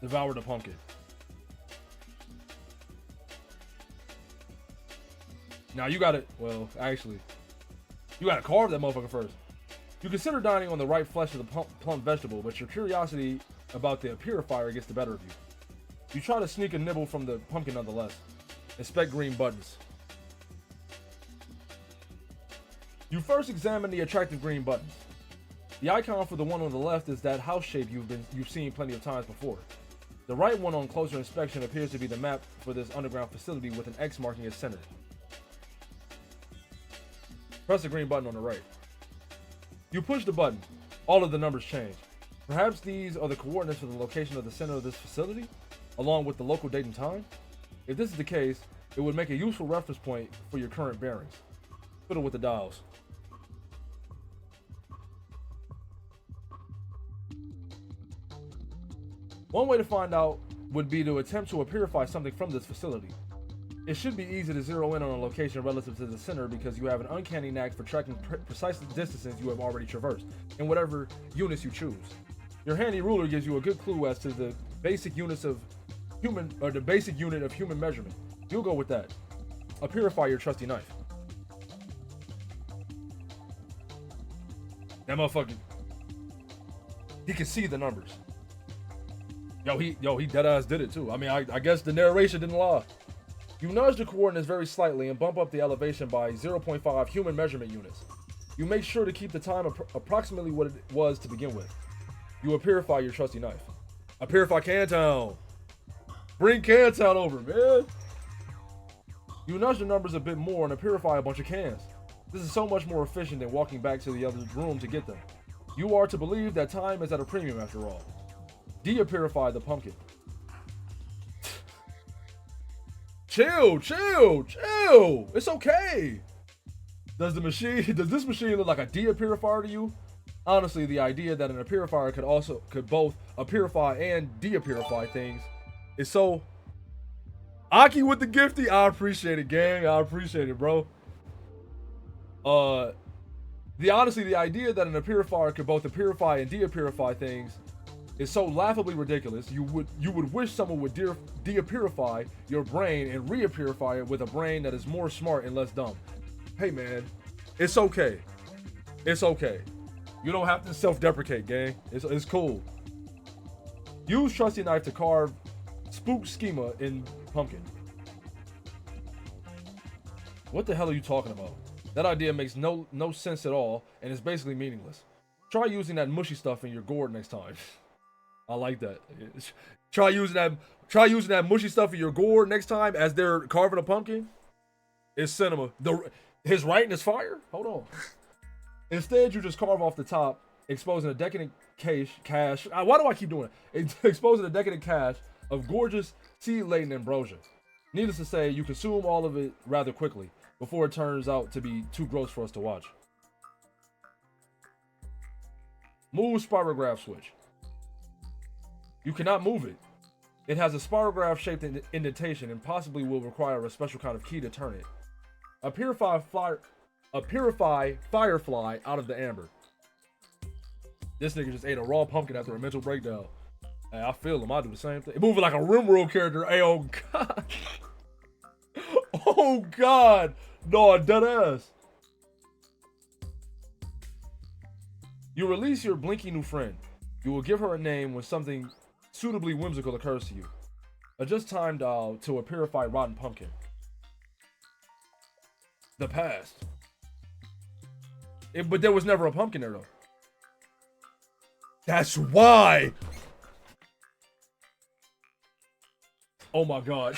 Speaker 1: Devour the pumpkin. Now you got it. Well, actually, You gotta carve that motherfucker first. You consider dining on the right flesh of the plump vegetable, but your curiosity about the purifier gets the better of you. You try to sneak a nibble from the pumpkin nonetheless. Inspect green buttons. You first examine the attractive green buttons. The icon for the one on the left is that house shape you've seen plenty of times before. The right one on closer inspection appears to be the map for this underground facility with an X marking its center. Press the green button on the right. You push the button. All of the numbers change. Perhaps these are the coordinates for the location of the center of this facility, along with the local date and time? If this is the case, it would make a useful reference point for your current bearings. Fiddle with the dials. One way to find out would be to attempt to purify something from this facility. It should be easy to zero in on a location relative to the center because you have an uncanny knack for tracking precise distances you have already traversed, in whatever units you choose. Your handy ruler gives you a good clue as to the basic units of human, or the basic unit of human measurement. You'll go with that. Purify your trusty knife. That motherfucker, he can see the numbers. He deadass did it too. I mean, I guess the narration didn't lie. You nudge the coordinates very slightly and bump up the elevation by 0.5 human measurement units. You make sure to keep the time approximately what it was to begin with. You will purify your trusty knife. I purify Cantown. Bring Cantown over, man. You nudge the numbers a bit more and purify a bunch of cans. This is so much more efficient than walking back to the other room to get them. You are to believe that time is at a premium after all. Purify the pumpkin. Chill. It's okay. Does this machine look like a purifier to you? Honestly, the idea that an purifier could both purify and purify things is so. Aki with the gifty, I appreciate it, gang. I appreciate it, bro. The idea that an purifier could both purify and purify things is so laughably ridiculous. You would wish someone would purify your brain and purify it with a brain that is more smart and less dumb. Hey man, it's okay. It's okay. You don't have to self-deprecate, gang. It's cool. Use trusty knife to carve spook schema in pumpkin. What the hell are you talking about? That idea makes no sense at all and is basically meaningless. Try using that mushy stuff in your gourd next time. I like that. Try using that mushy stuff in your gourd next time as they're carving a pumpkin. It's cinema. His writing is fire. Hold on. Instead, you just carve off the top, exposing a decadent cache. Why do I keep doing it? Exposing a decadent cache of gorgeous seed-laden ambrosia. Needless to say, you consume all of it rather quickly before it turns out to be too gross for us to watch. Move spirograph switch. You cannot move it. It has a spirograph shaped indentation and possibly will require a special kind of key to turn it. Purify firefly out of the amber. This nigga just ate a raw pumpkin after a mental breakdown. Hey, I feel him. I do the same thing. It moving like a Rimworld character. Hey, oh god. Oh god. No, dead ass. You release your blinky new friend. You will give her a name when something suitably whimsical occurs to you. Adjust time dial to purify rotten pumpkin. The past. But there was never a pumpkin there though. That's why. Oh my god.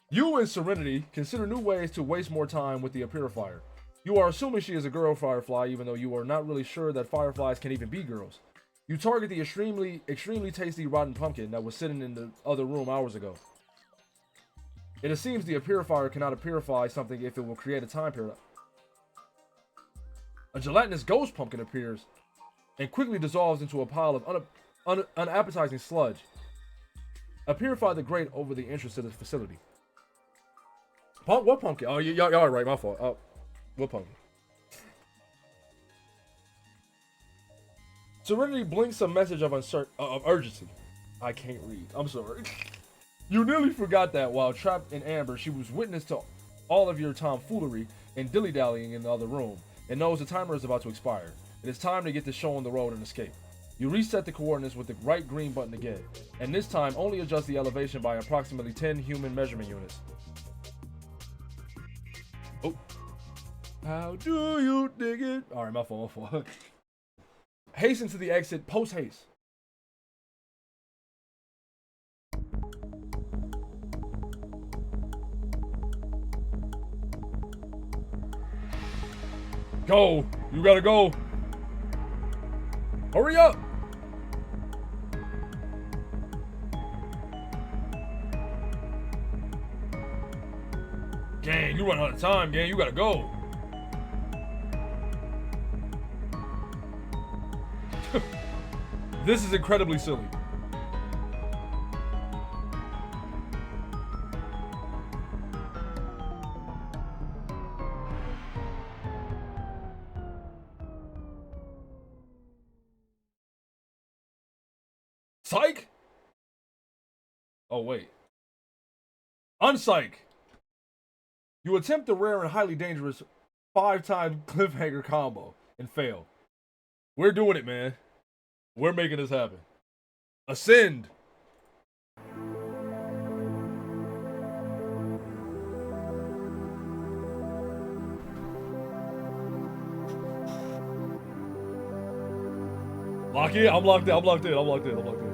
Speaker 1: You and Serenity consider new ways to waste more time with the purifier. You are assuming she is a girl firefly, even though you are not really sure that fireflies can even be girls. You target the extremely tasty rotten pumpkin that was sitting in the other room hours ago. It seems the purifier cannot purify something if it will create a time paradox. A gelatinous ghost pumpkin appears and quickly dissolves into a pile of unappetizing sludge. Purify the grate over the entrance to the facility. What pumpkin? Oh, y'all are right. My fault. What pumpkin? Serenity blinks a message of urgency. I can't read. I'm sorry. You nearly forgot that while trapped in amber, she was witness to all of your tomfoolery and dilly-dallying in the other room, It knows the timer is about to expire. It is time to get the show on the road and escape. You reset the coordinates with the right green button again, and this time only adjust the elevation by approximately 10 human measurement units. Oh. How do you dig it? Alright, my fault. Hasten to the exit, post haste. Go! You gotta go! Hurry up! Gang, you run out of time, gang. You gotta go. This is incredibly silly. Psych? Oh, wait. Unpsych. You attempt the rare and highly dangerous 5-time cliffhanger combo and fail. We're doing it, man. We're making this happen. Ascend. Lock in. I'm locked in. I'm locked in. I'm locked in. I'm locked in.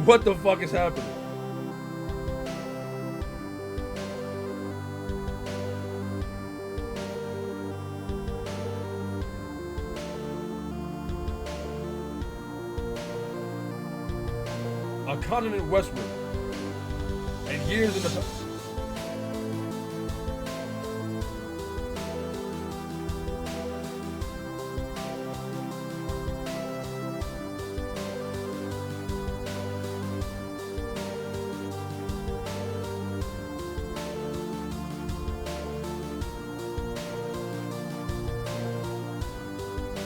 Speaker 1: What the fuck is happening? A continent westward, and years in the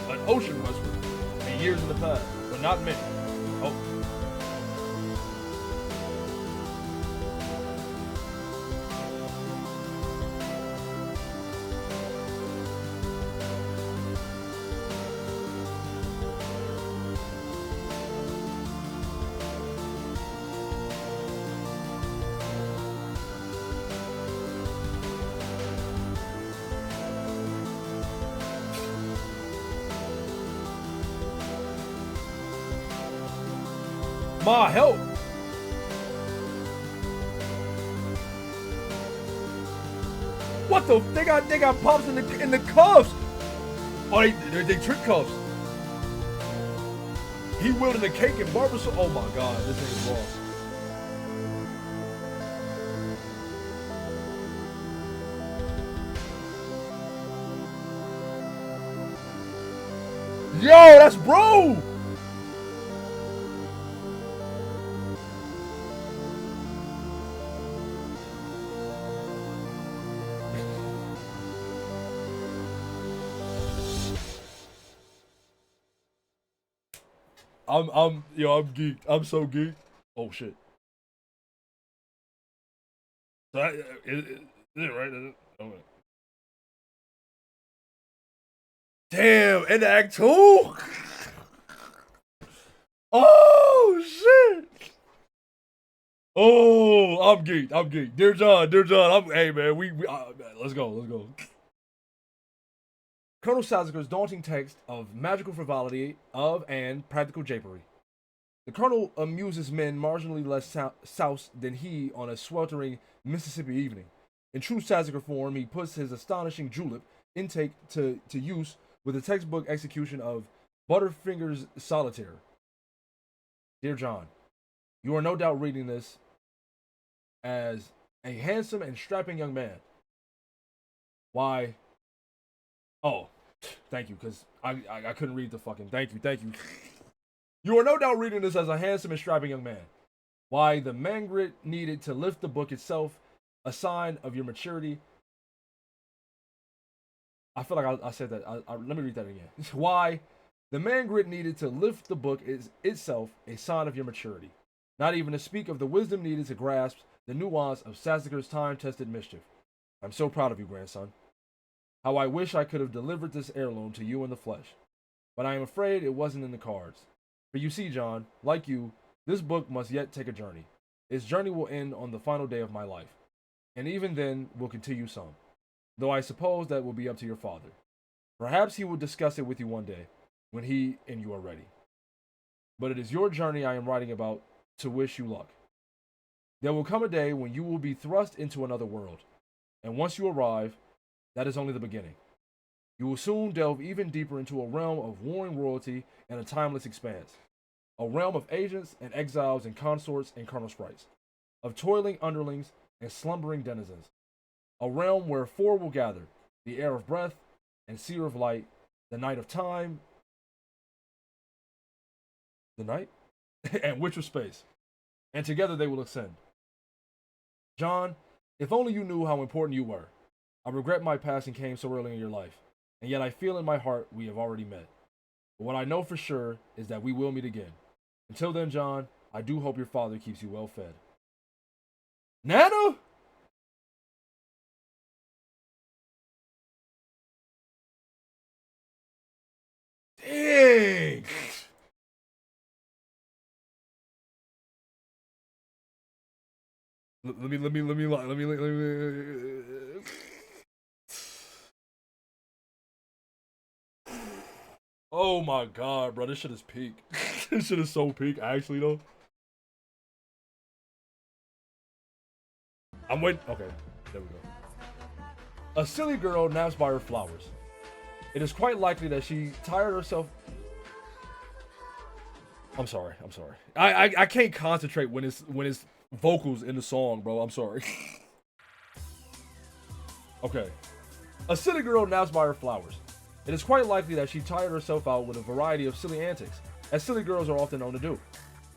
Speaker 1: an ocean westward, and years in the past, but not many. Oh. Ma, help! What the? They got pops in the cuffs. Oh, they trick cuffs. He wielding the cake and barbershop. Oh my god, this thing's wrong. Yo, that's bro. I'm geeked. I'm so geeked. Oh shit. So is it right? Okay. Damn, in Act 2? Oh shit. Oh, I'm geeked. I'm geeked. Dear John, hey man, let's go. Colonel Sazaker's daunting text of magical frivolity and practical japery. The Colonel amuses men marginally less soused than he on a sweltering Mississippi evening. In true Sazaker form, he puts his astonishing julep intake to use with the textbook execution of Butterfinger's Solitaire. Dear John, you are no doubt reading this as a handsome and strapping young man. Why? Oh, thank you, because I couldn't read the fucking... Thank you. You are no doubt reading this as a handsome and strapping young man. Why, the mangrit needed to lift the book itself, a sign of your maturity. I feel like I said that. Let me read that again. Why? The man grit needed to lift the book is itself a sign of your maturity. Not even to speak of the wisdom needed to grasp the nuance of Sassacre's time-tested mischief. I'm so proud of you, grandson. How I wish I could have delivered this heirloom to you in the flesh. But I am afraid it wasn't in the cards. For you see, John, like you, this book must yet take a journey. Its journey will end on the final day of my life. And even then will continue some. Though I suppose that will be up to your father. Perhaps he will discuss it with you one day, when he and you are ready. But it is your journey I am writing about to wish you luck. There will come a day when you will be thrust into another world. And once you arrive, that is only the beginning. You will soon delve even deeper into a realm of warring royalty and a timeless expanse. A realm of agents and exiles and consorts and kernel sprites. Of toiling underlings and slumbering denizens. A realm where four will gather, the air of breath and seer of light, the night of time, the night, and witch of space. And together they will ascend. John, if only you knew how important you were. I regret my passing came so early in your life, and yet I feel in my heart we have already met. But what I know for sure is that we will meet again. Until then, John, I do hope your father keeps you well fed. Nana? Dang! Let me. Oh my god, bro, this shit is peak. This shit is so peak, actually, though. I'm waiting. Okay, there we go. A silly girl naps by her flowers. It is quite likely that she tired herself. I'm sorry. I can't concentrate when it's vocals in the song, bro. I'm sorry. Okay. A silly girl naps by her flowers. It is quite likely that she tired herself out with a variety of silly antics, as silly girls are often known to do.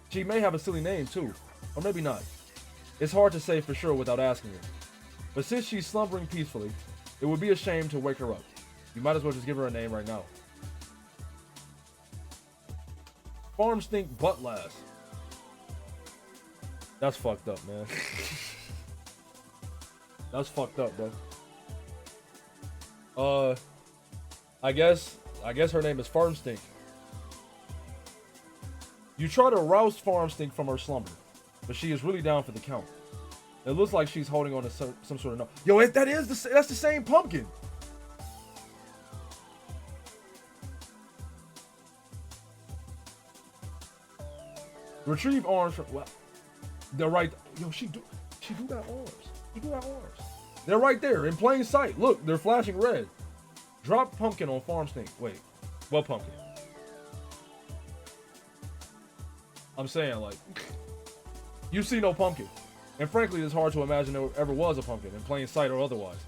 Speaker 1: She may have a silly name too, or maybe not. It's hard to say for sure without asking her. But since she's slumbering peacefully, it would be a shame to wake her up. You might as well just give her a name right now. Farm stink butt lass. That's fucked up, man. That's fucked up, bro. I guess her name is Farm Stink. You try to rouse Farm Stink from her slumber, but she is really down for the count. It looks like she's holding on to some sort of note. Yo, that's the same pumpkin. Retrieve arms from. Well, they're right. Yo, she do got arms. She do got arms. They're right there in plain sight. Look, they're flashing red. Drop pumpkin on Farm Stink. Wait, what pumpkin? I'm saying, like, you see no pumpkin. And frankly, it's hard to imagine there ever was a pumpkin in plain sight or otherwise.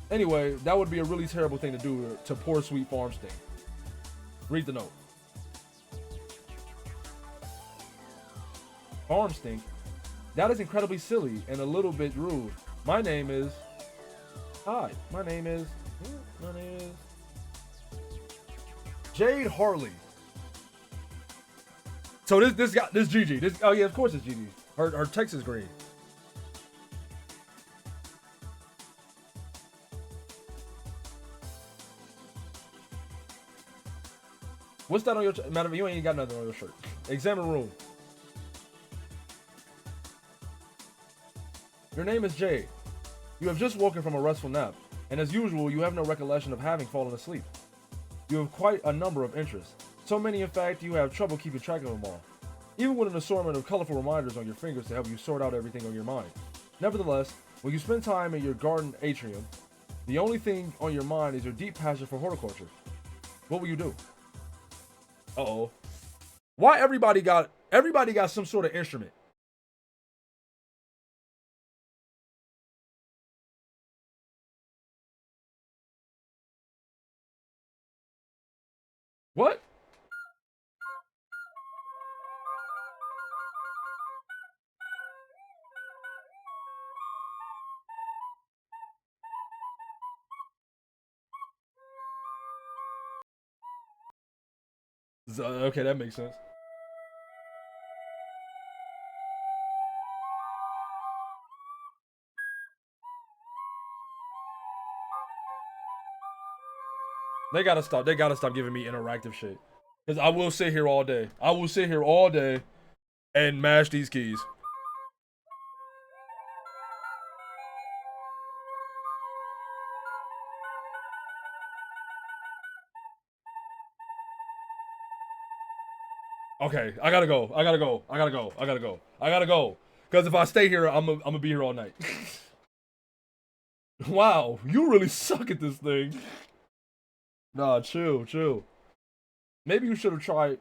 Speaker 1: Anyway, that would be a really terrible thing to do to poor sweet Farm Stink. Read the note. Farm Stink? That is incredibly silly and a little bit rude. My name is... Hi, my name is... Jade Harley. So this Gigi. Oh yeah, of course it's Gigi. Her text is green. What's that on your... Matter of fact, you ain't got nothing on your shirt. Examine room. Your name is Jade. You have just woken from a restful nap, and as usual, you have no recollection of having fallen asleep. You have quite a number of interests. So many, in fact, you have trouble keeping track of them all. Even with an assortment of colorful reminders on your fingers to help you sort out everything on your mind. Nevertheless, when you spend time in your garden atrium, the only thing on your mind is your deep passion for horticulture. What will you do? Uh-oh. Why everybody got some sort of instrument? What? So, okay, that makes sense. They gotta stop. They gotta stop giving me interactive shit. Cause I will sit here all day. I will sit here all day and mash these keys. Okay, I gotta go. I gotta go. I gotta go. I gotta go. I gotta go. Cause if I stay here, I'm gonna be here all night. Wow, you really suck at this thing. Nah, chill, chill. Maybe you should try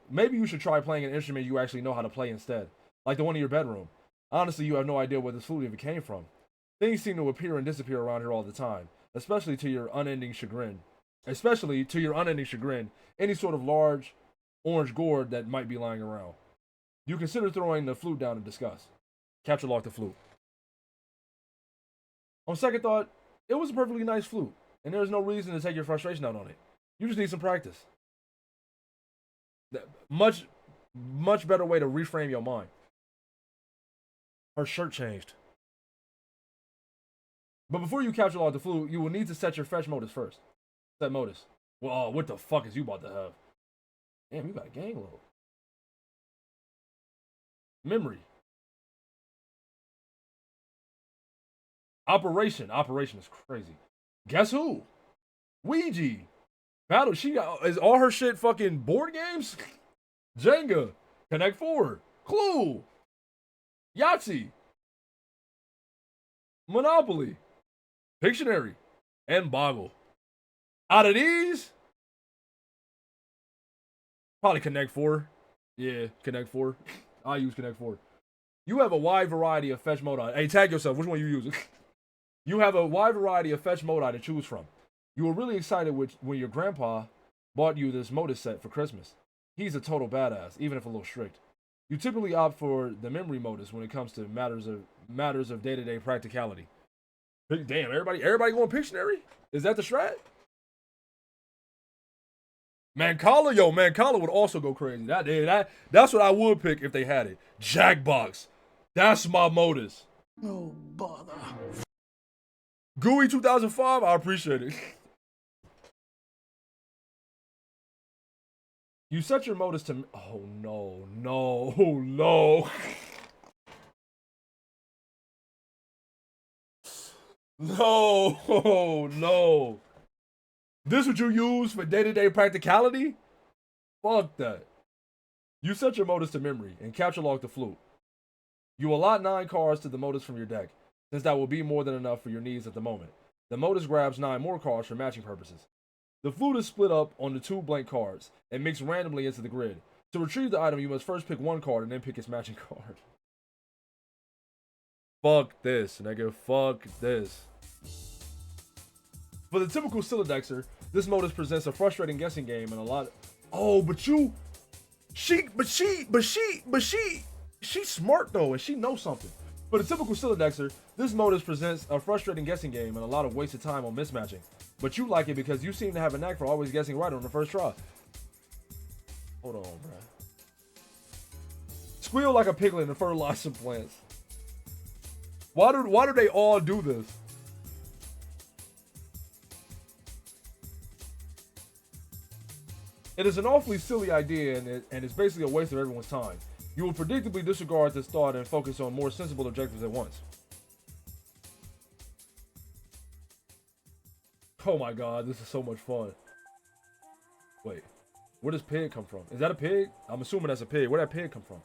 Speaker 1: playing an instrument you actually know how to play instead. Like the one in your bedroom. Honestly, you have no idea where this flute even came from. Things seem to appear and disappear around here all the time, especially to your unending chagrin. Any sort of large orange gourd that might be lying around. You consider throwing the flute down and discuss. Capture lock the flute. On second thought, it was a perfectly nice flute, and there's no reason to take your frustration out on it. You just need some practice. Much better way to reframe your mind. Her shirt changed. But before you capture lock the flute, you will need to set your fetch modus first. Set modus. Well, what the fuck is you about to have? Damn, you got a gang load. Memory. Operation is crazy. Guess who? Ouija. Battle. She got is all her shit fucking board games? Jenga. Connect Four. Clue. Yahtzee. Monopoly. Pictionary. And Boggle. Out of these, probably Connect Four. Yeah, Connect Four. I use Connect Four. You have a wide variety of fetch modi. Hey, tag yourself. Which one you using? You have a wide variety of fetch modi to choose from. You were really excited when your grandpa bought you this modus set for Christmas. He's a total badass, even if a little strict. You typically opt for the memory modus when it comes to matters of day-to-day practicality. Damn, everybody going Pictionary? Is that the strat? Mancala would also go crazy. That's what I would pick if they had it. Jackbox. That's my modus.
Speaker 2: No bother.
Speaker 1: Gooey 2005, I appreciate it. You set your modus to... Oh, no. No. This what you use for day-to-day practicality? Fuck that. You set your modus to memory and capture lock the flute. You allot 9 cards to the modus from your deck, since that will be more than enough for your needs at the moment. The modus grabs 9 more cards for matching purposes. The flute is split up onto 2 blank cards and mixed randomly into the grid. To retrieve the item, you must first pick 1 card and then pick its matching card. Fuck this, nigga. Fuck this. For the typical Silodexer, this modus presents a frustrating guessing game and a lot. She's smart though, and she knows something. For the typical Silodexer, this modus presents a frustrating guessing game and a lot of wasted time on mismatching. But you like it because you seem to have a knack for always guessing right on the first try. Hold on, bruh. Squeal like a piglet and fertilize some plants. Why do they all do this? It is an awfully silly idea, and it's basically a waste of everyone's time. You will predictably disregard this thought and focus on more sensible objectives at once. Oh my god, this is so much fun. Wait, where does pig come from? Is that a pig? I'm assuming that's a pig. Where did that pig come from?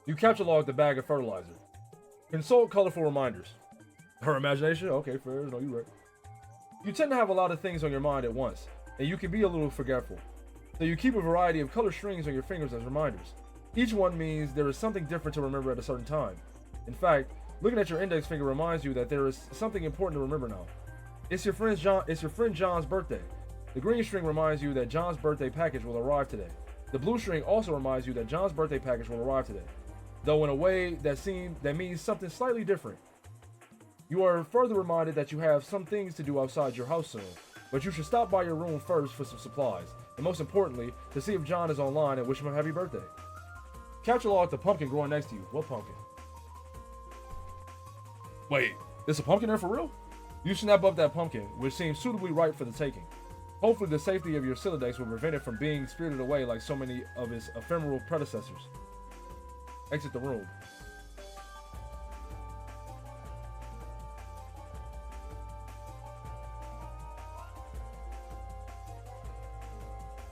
Speaker 1: You capture log the bag of fertilizer. Consult colorful reminders. Her imagination? Okay, fair. No, you're right. You tend to have a lot of things on your mind at once, and you can be a little forgetful. So you keep a variety of color strings on your fingers as reminders. Each one means there is something different to remember at a certain time. In fact, looking at your index finger reminds you that there is something important to remember now. It's your friend John's birthday. The green string reminds you that John's birthday package will arrive today. The blue string also reminds you that John's birthday package will arrive today, though in a way that means something slightly different. You are further reminded that you have some things to do outside your house soon, but you should stop by your room first for some supplies, and most importantly, to see if John is online and wish him a happy birthday. Capture log the pumpkin growing next to you. What pumpkin? Wait, there's a pumpkin there for real? You snap up that pumpkin, which seems suitably ripe for the taking. Hopefully the safety of your Silodex will prevent it from being spirited away like so many of its ephemeral predecessors. Exit the room.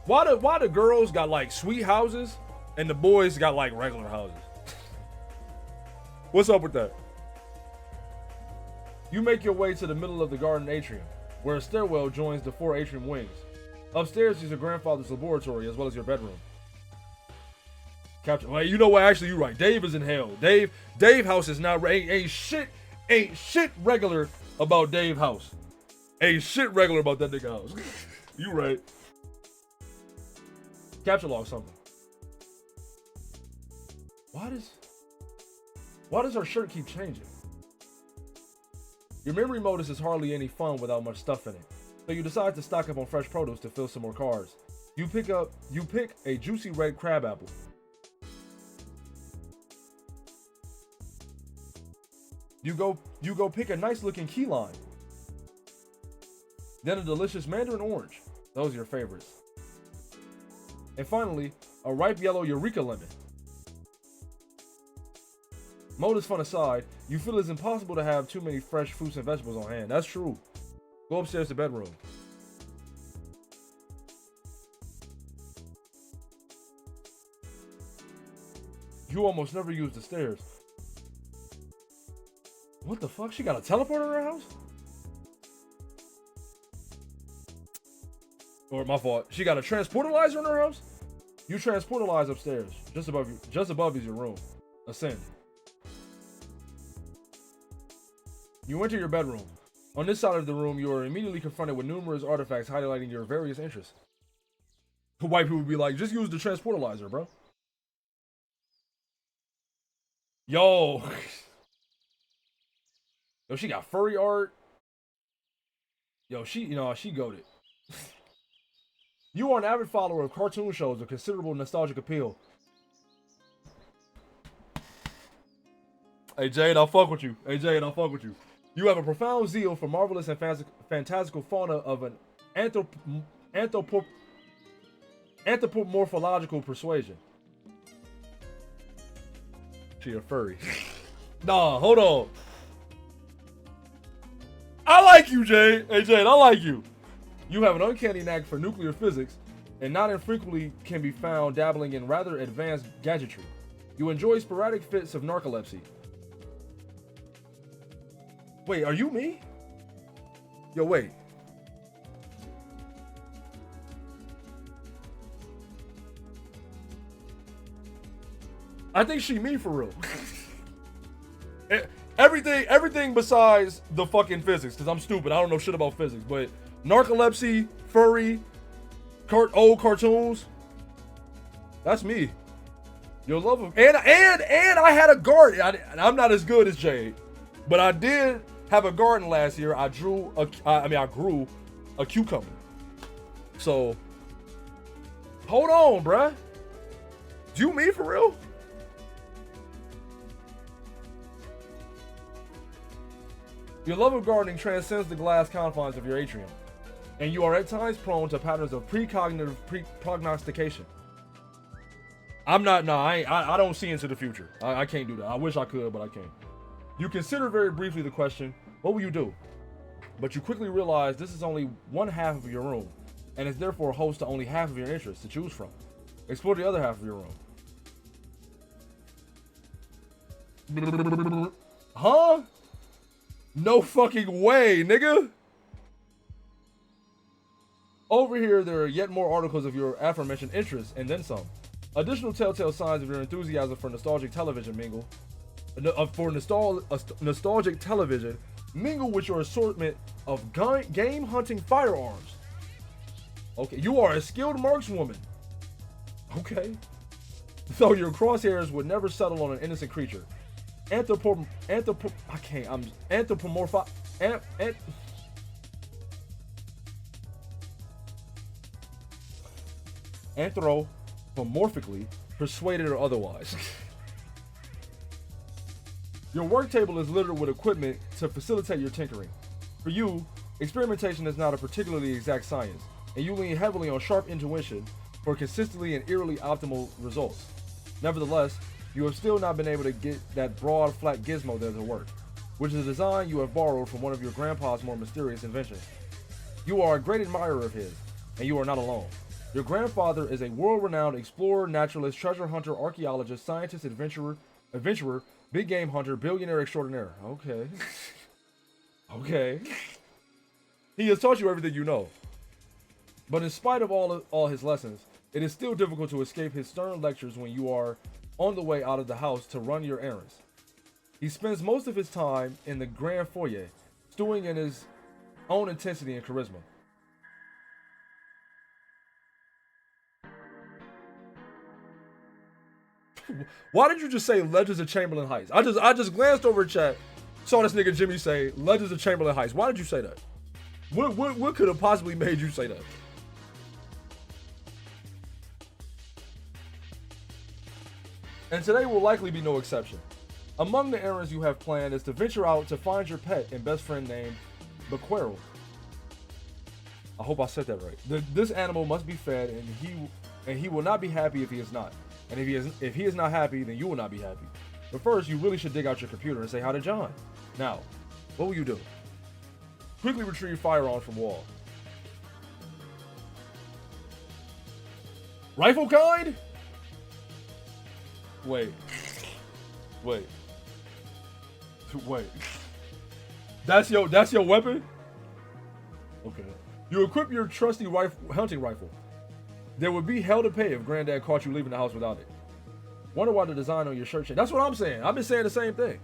Speaker 1: Why the girls got like sweet houses and the boys got like regular houses? What's up with that? You make your way to the middle of the garden atrium, where a stairwell joins the 4 atrium wings. Upstairs is your grandfather's laboratory as well as your bedroom. Capture. Wait, you know what? Actually, you're right. Dave is in hell. Dave house is not ain't shit regular about Dave house. Ain't shit regular about that nigga house. You right. Capture log something. Why does her shirt keep changing? Your memory modus is hardly any fun without much stuff in it, so you decide to stock up on fresh produce to fill some more cards. You pick a juicy red crab apple. You go pick a nice looking key lime. Then a delicious mandarin orange. Those are your favorites. And finally, a ripe yellow Eureka lemon. Modus fun aside, you feel it's impossible to have too many fresh fruits and vegetables on hand. That's true. Go upstairs to bedroom. You almost never use the stairs. What the fuck? She got a teleporter in her house? Or my fault. She got a transportalizer in her house? You transportalize upstairs. Just above is your room. Ascend. You enter your bedroom. On this side of the room, you are immediately confronted with numerous artifacts highlighting your various interests. White people would be like, just use the transportalizer, bro. Yo. Yo, she got furry art. Yo, she goated. You are an avid follower of cartoon shows with considerable nostalgic appeal. Hey, Jade, I'll fuck with you. You have a profound zeal for marvelous and fantastical fauna of an anthropomorphological persuasion. She a furry. Nah, hold on. I like you, Jade. Hey, Jade, I like you. You have an uncanny knack for nuclear physics, and not infrequently can be found dabbling in rather advanced gadgetry. You enjoy sporadic fits of narcolepsy. Wait, are you me? Yo, wait. I think she me for real. Everything besides the fucking physics, because I'm stupid. I don't know shit about physics, but narcolepsy, furry, old cartoons, that's me. Your love of and I had a garden. I'm not as good as Jade, but I did have a garden last year. I grew a cucumber. So hold on, bruh. Do you me for real? Your love of gardening transcends the glass confines of your atrium, and you are at times prone to patterns of precognitive prognostication. I don't see into the future. I can't do that. I wish I could, but I can't. You consider very briefly the question, what will you do? But you quickly realize this is only one half of your room, and is therefore host to only half of your interests to choose from. Explore the other half of your room. Huh? No fucking way, nigga. Over here, there are yet more articles of your aforementioned interests, and then some. Additional telltale signs of your enthusiasm for nostalgic television mingle with your assortment of game hunting firearms. Okay, you are a skilled markswoman. Okay. So your crosshairs would never settle on an innocent creature. anthropomorphically persuaded or otherwise. Your work table is littered with equipment to facilitate your tinkering. For you, experimentation is not a particularly exact science, and you lean heavily on sharp intuition for consistently and eerily optimal results. Nevertheless, you have still not been able to get that broad, flat gizmo there to work, which is a design you have borrowed from one of your grandpa's more mysterious inventions. You are a great admirer of his, and you are not alone. Your grandfather is a world-renowned explorer, naturalist, treasure hunter, archaeologist, scientist, adventurer, big game hunter, billionaire extraordinaire. Okay. Okay. He has taught you everything you know. But in spite of all his lessons, it is still difficult to escape his stern lectures when you are on the way out of the house to run your errands. He spends most of his time in the grand foyer, stewing in his own intensity and charisma. Why did you just say Legends of Chamberlain Heights? I just glanced over chat, saw this nigga Jimmy say Legends of Chamberlain Heights. Why did you say that? What could have possibly made you say that? And today will likely be no exception. Among the errands you have planned is to venture out to find your pet and best friend named Mayoral. I hope I said that right. This animal must be fed, and he will not be happy if he is not. And if he is not happy, then you will not be happy. But first, you really should dig out your computer and say hi to John. Now, what will you do? Quickly retrieve firearms from wall. Rifle kind? Wait. That's your weapon? Okay. You equip your trusty hunting rifle. There would be hell to pay if Granddad caught you leaving the house without it. Wonder why the design on your shirt changed. That's what I'm saying. I've been saying the same thing.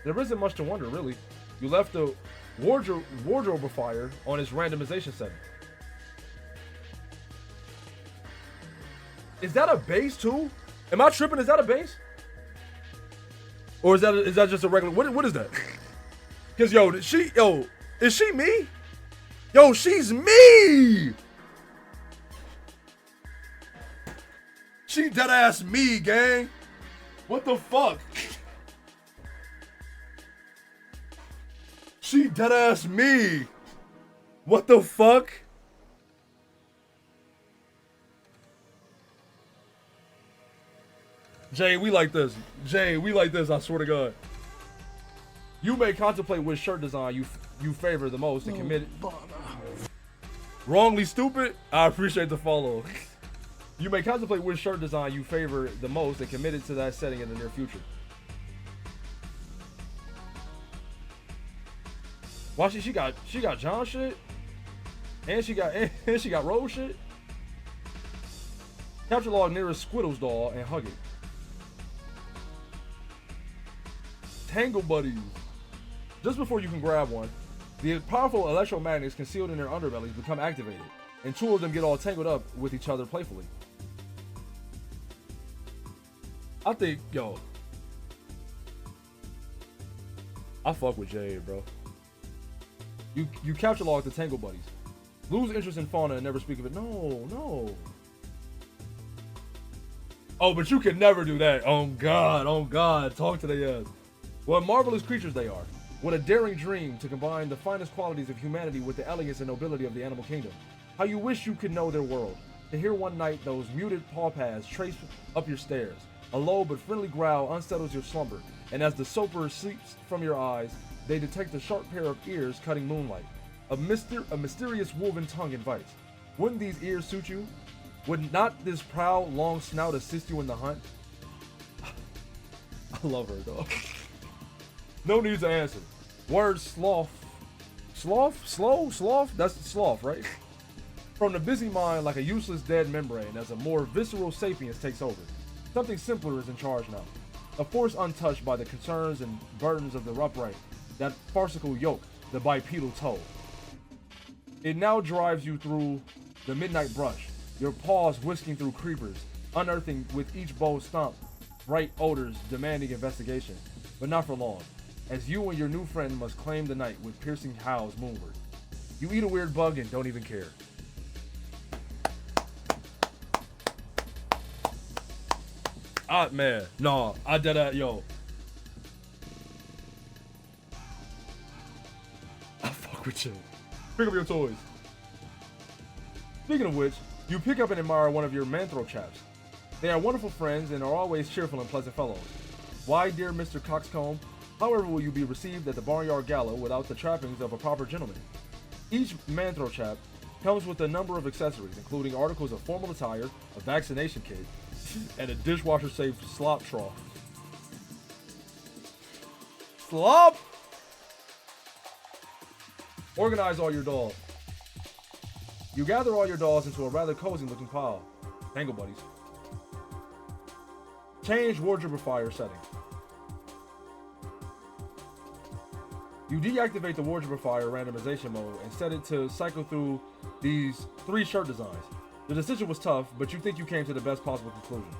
Speaker 1: There isn't much to wonder, really. You left the wardrobe fire on its randomization setting. Is that a base too? Am I tripping? Is that a base? Or is that just a regular? What is that? Cause is she me? Yo, she's me. She dead ass me, gang. What the fuck? She dead ass me. What the fuck? Jade, we like this. Jade, we like this, I swear to God. You may contemplate which shirt design you favor the most and commit. Wrongly stupid? I appreciate the follow. You may contemplate which shirt design you favor the most and commit it to that setting in the near future. Watch it, she got John shit, and she got Rose shit. Capture log nearest Squiddle's doll and hug it. Tangle buddies. Just before you can grab one, the powerful electromagnets concealed in their underbellies become activated, and two of them get all tangled up with each other playfully. I think, I fuck with Jade, bro. You capture log the Tangle buddies. Lose interest in fauna and never speak of it. No. Oh, but you can never do that. Oh God, talk to their ass. What marvelous creatures they are. What a daring dream to combine the finest qualities of humanity with the elegance and nobility of the animal kingdom. How you wish you could know their world. To hear one night those muted paw pads trace up your stairs. A low but friendly growl unsettles your slumber, and as the soper sleeps from your eyes, they detect a sharp pair of ears cutting moonlight. A mysterious woven tongue invites. Wouldn't these ears suit you? Would not this proud long snout assist you in the hunt? I love her though. No need to answer. Word sloth. Sloth? That's sloth, right? From the busy mind like a useless dead membrane as a more visceral sapience takes over. Something simpler is in charge now. A force untouched by the concerns and burdens of the upright. That farcical yoke, the bipedal toe. It now drives you through the midnight brush, your paws whisking through creepers, unearthing with each bold stomp bright odors demanding investigation, but not for long, as you and your new friend must claim the night with piercing howls moonward. You eat a weird bug and don't even care. Ah, man, no, I did that, yo. I fuck with you. Pick up your toys. Speaking of which, you pick up and admire one of your Manthro chaps. They are wonderful friends and are always cheerful and pleasant fellows. Why, dear Mr. Coxcomb, however will you be received at the Barnyard Gala without the trappings of a proper gentleman? Each Manthro chap comes with a number of accessories, including articles of formal attire, a vaccination kit, and a dishwasher-safe slop trough. Slop! Organize all your dolls. You gather all your dolls into a rather cozy-looking pile. Tangle buddies. Change wardrobe setting. You deactivate the wardrobe randomization mode and set it to cycle through these 3 shirt designs. The decision was tough, but you think you came to the best possible conclusion.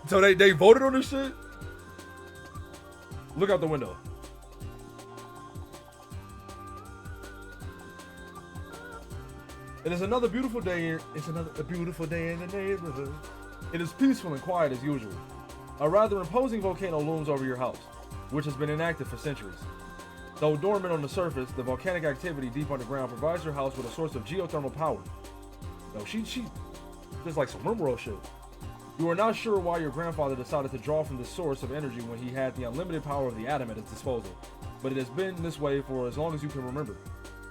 Speaker 1: So they voted on this shit? Look out the window. It is another beautiful day. It's a beautiful day in the neighborhood. It is peaceful and quiet as usual. A rather imposing volcano looms over your house, which has been inactive for centuries. Though dormant on the surface, the volcanic activity deep underground provides your house with a source of geothermal power. No, she just like some rimworld shit. You are not sure why your grandfather decided to draw from this source of energy when he had the unlimited power of the atom at his disposal, but it has been this way for as long as you can remember.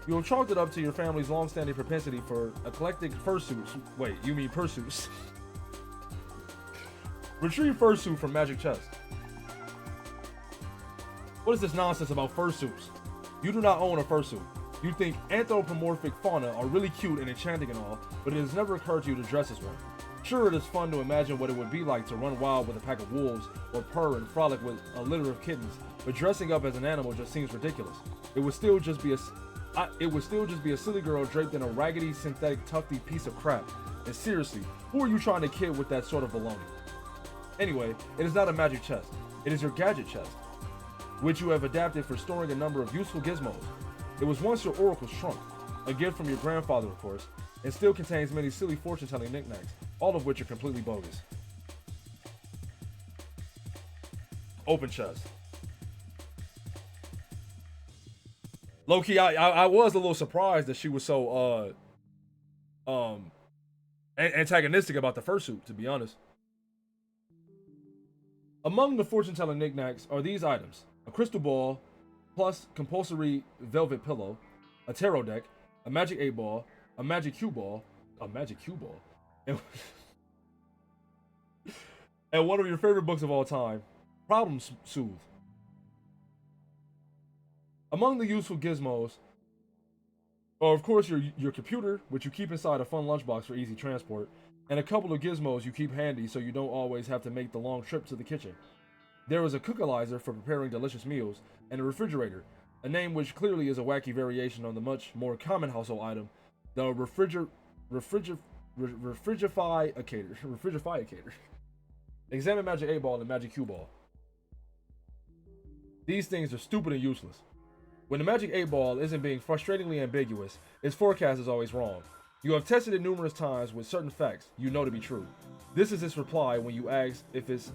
Speaker 1: You have chalked it up to your family's long-standing propensity for eclectic fursuits. Wait, you mean pursuits? Retrieve fursuit from magic chest. What is this nonsense about fursuits? You do not own a fursuit. You think anthropomorphic fauna are really cute and enchanting and all, but it has never occurred to you to dress as one. Sure, it is fun to imagine what it would be like to run wild with a pack of wolves or purr and frolic with a litter of kittens, but dressing up as an animal just seems ridiculous. It would still just be a silly girl draped in a raggedy synthetic tufty piece of crap. And seriously, who are you trying to kid with that sort of baloney? Anyway, it is not a magic chest. It is your gadget chest, which you have adapted for storing a number of useful gizmos. It was once your oracle's trunk, a gift from your grandfather, of course, and still contains many silly fortune-telling knickknacks, all of which are completely bogus. Open chest. Low-key, I was a little surprised that she was so antagonistic about the fursuit, to be honest. Among the fortune-telling knickknacks are these items: a crystal ball, plus compulsory velvet pillow, a tarot deck, a magic 8-ball, a magic cue ball, and, and one of your favorite books of all time, Problem Soothe. Among the useful gizmos are, of course, your computer, which you keep inside a fun lunchbox for easy transport, and a couple of gizmos you keep handy so you don't always have to make the long trip to the kitchen. There is a cookalizer for preparing delicious meals, and a refrigerator, a name which clearly is a wacky variation on the much more common household item, the refrigerificator. Examine magic 8-ball and magic cue ball. These things are stupid and useless. When the magic 8-ball isn't being frustratingly ambiguous, its forecast is always wrong. You have tested it numerous times with certain facts you know to be true. This is its reply when you ask if it's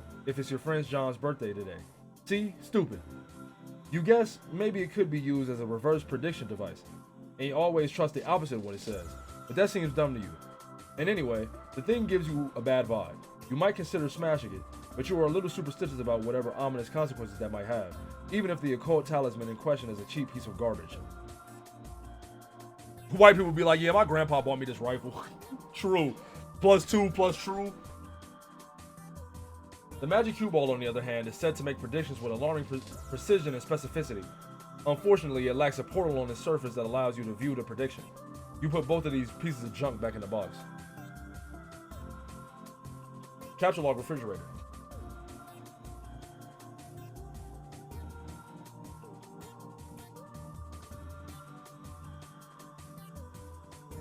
Speaker 1: your friend John's birthday today. See? Stupid. You guess maybe it could be used as a reverse prediction device, and you always trust the opposite of what it says, but that seems dumb to you. And anyway, the thing gives you a bad vibe. You might consider smashing it, but you are a little superstitious about whatever ominous consequences that might have, even if the occult talisman in question is a cheap piece of garbage. White people be like, yeah, my grandpa bought me this rifle. True. +2 plus true. The magic cue ball, on the other hand, is said to make predictions with alarming precision and specificity. Unfortunately, it lacks a portal on its surface that allows you to view the prediction. You put both of these pieces of junk back in the box. Capture log refrigerator.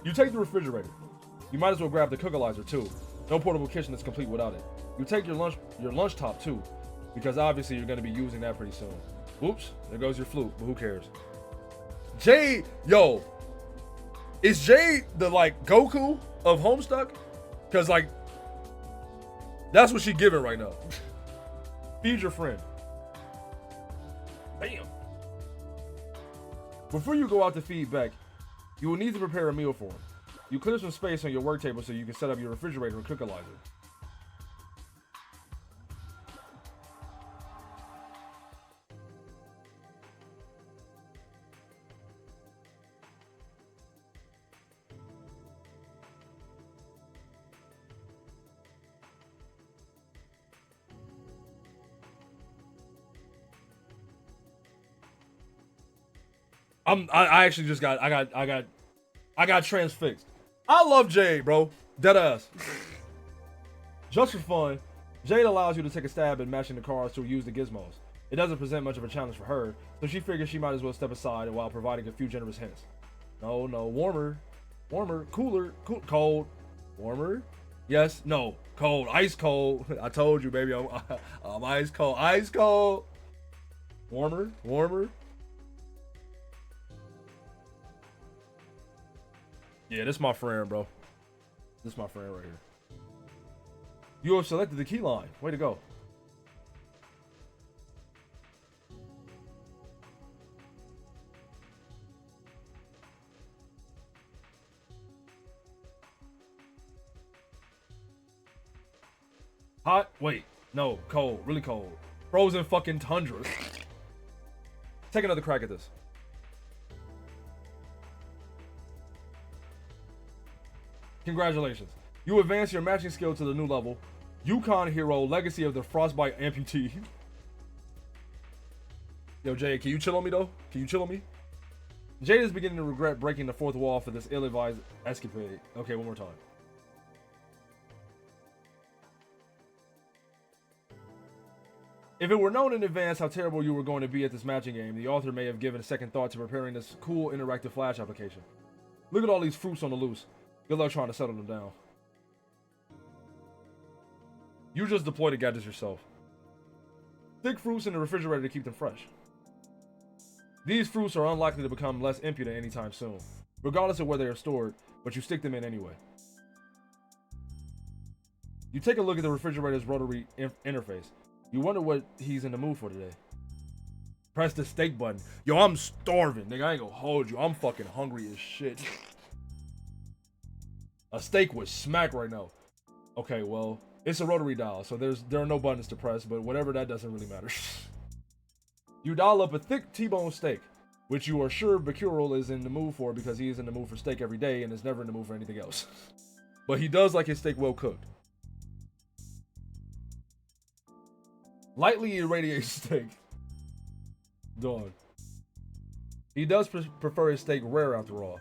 Speaker 1: You take the refrigerator. You might as well grab the cookalizer too. No portable kitchen is complete without it. You take your lunch top too, because obviously you're gonna be using that pretty soon. Oops, there goes your flute, but who cares? Jade, yo, is Jade the like Goku of Homestuck? Cause like, that's what she giving right now. Feed your friend. Bam. Before you go out to feed back, you will need to prepare a meal for him. You clear some space on your work table so you can set up your refrigerator and cookalizer. I actually just got transfixed. I love Jade, bro. Deadass. Just for fun, Jade allows you to take a stab at matching the cards to use the gizmos. It doesn't present much of a challenge for her, so she figures she might as well step aside while providing a few generous hints. No, warmer, cooler, cold, warmer. Yes, no, cold, ice cold. I told you, baby, I'm ice cold, warmer. Yeah, this is my friend, bro. This is my friend right here. You have selected the key line. Way to go. Hot? Wait. No. Cold. Really cold. Frozen fucking tundra. Take another crack at this. Congratulations. You advance your matching skill to the new level. Yukon Hero, Legacy of the Frostbite Amputee. Yo, Jade, can you chill on me, though? Can you chill on me? Jade is beginning to regret breaking the fourth wall for this ill-advised escapade. Okay, one more time. If it were known in advance how terrible you were going to be at this matching game, the author may have given a second thought to preparing this cool interactive Flash application. Look at all these fruits on the loose. Good luck trying to settle them down. You just deploy the gadgets yourself. Stick fruits in the refrigerator to keep them fresh. These fruits are unlikely to become less impudent anytime soon, regardless of where they are stored, but you stick them in anyway. You take a look at the refrigerator's rotary interface. You wonder what he's in the mood for today. Press the steak button. Yo, I'm starving. Nigga, I ain't gonna hold you. I'm fucking hungry as shit. A steak would smack right now. Okay, well, it's a rotary dial, so there are no buttons to press, but whatever, that doesn't really matter. You dial up a thick T-bone steak, which you are sure Mayoral is in the mood for because he is in the mood for steak every day and is never in the mood for anything else. But he does like his steak well cooked. Lightly irradiate steak. Dog. He does prefer his steak rare after all.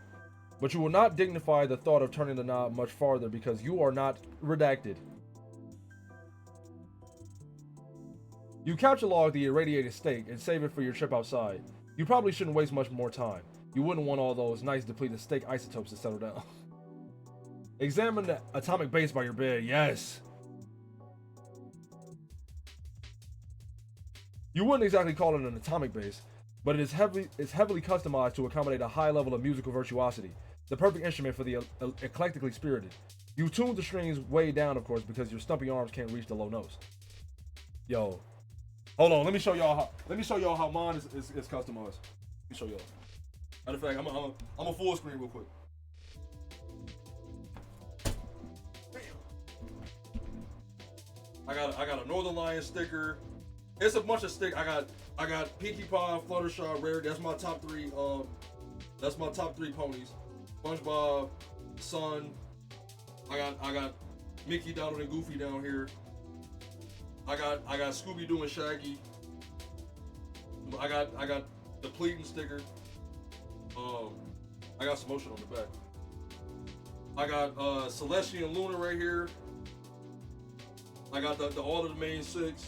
Speaker 1: But you will not dignify the thought of turning the knob much farther because you are not redacted. You capture log the irradiated steak and save it for your trip outside. You probably shouldn't waste much more time. You wouldn't want all those nice depleted steak isotopes to settle down. Examine the atomic base by your bed. Yes. You wouldn't exactly call it an atomic base, but it is heavily customized to accommodate a high level of musical virtuosity. The perfect instrument for the eclectically spirited. You tune the strings way down, of course, because your stumpy arms can't reach the low notes. Yo, hold on. Let me show y'all how mine is customized. Let me show y'all. Matter of fact, I'm a full screen real quick. I got a Northern Lion sticker. It's a bunch of stick. I got Pinkie Pie, Fluttershy, Rare. That's my top three. That's my top three ponies. SpongeBob, Sun. I got Mickey, Donald, and Goofy down here. I got Scooby Doo and Shaggy. I got the Pleating sticker. I got some motion on the back. I got Celestia and Luna right here. I got the all of the main six.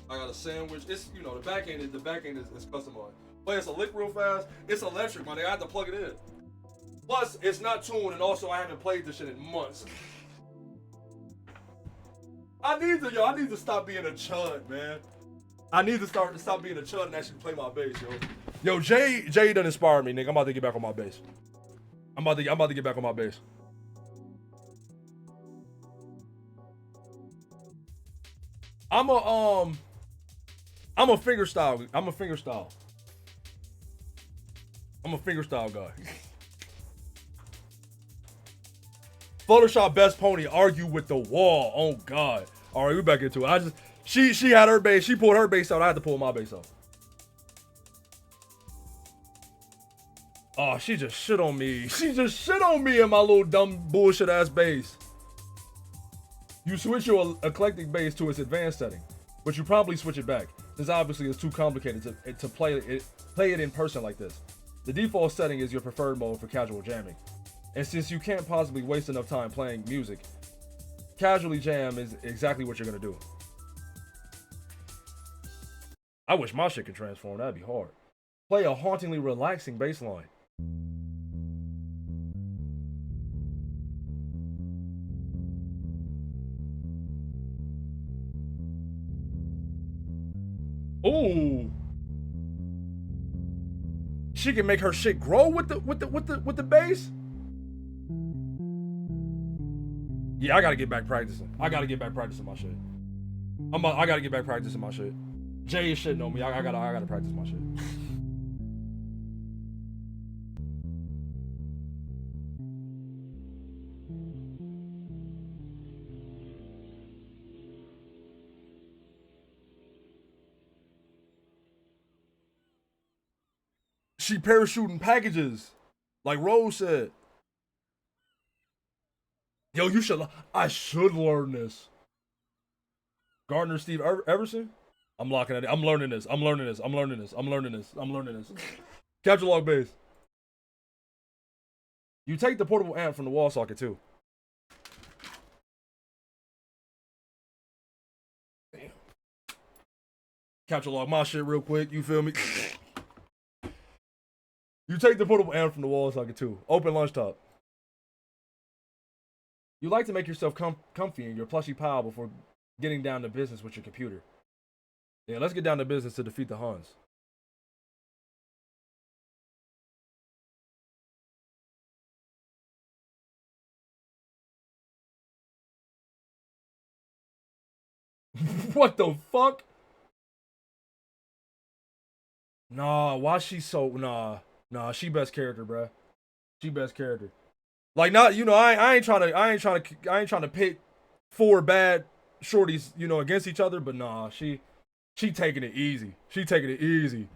Speaker 1: I got a sandwich. It's, you know, the back end is customized. But it's a lick real fast. It's electric, man. I have to plug it in. Plus, it's not tuned, and also I haven't played this shit in months. I need to stop being a chud, man. I need to stop being a chud and actually play my bass, yo. Yo, Jade done inspired me, nigga. I'm about to get back on my bass. I'm about to get back on my bass. I'm a fingerstyle. I'm a fingerstyle guy. Photoshop best pony argue with the wall. Oh God. All right, we back into it. She had her bass. She pulled her bass out. I had to pull my bass out. Oh, she just shit on me. She just shit on me and my little dumb bullshit ass bass. You switch your eclectic bass to its advanced setting, but you probably switch it back, since obviously it's too complicated to play it in person like this. The default setting is your preferred mode for casual jamming, and since you can't possibly waste enough time playing music, casually jam is exactly what you're gonna do. I wish my shit could transform. That'd be hard. Play a hauntingly relaxing bass line. Ooh. She can make her shit grow with the bass. Yeah, I gotta get back practicing. I gotta get back practicing my shit. I gotta get back practicing my shit. Jay is shitting on me. I gotta practice my shit. She parachuting packages, like Rose said. Yo, I should learn this. Gardner Steve Everson? I'm locking it. I'm learning this. Capture log base. You take the portable amp from the wall socket too. Damn. Capture log my shit real quick. You feel me? You take the portable amp from the wall socket too. Open lunch top. You like to make yourself comfy in your plushy pile before getting down to business with your computer. Yeah, let's get down to business to defeat the Huns. What the fuck? Nah, why she so nah, she best character, bruh. She best character. Like, not, you know, I ain't trying to pit four bad shorties, you know, against each other, but nah, she taking it easy. She taking it easy.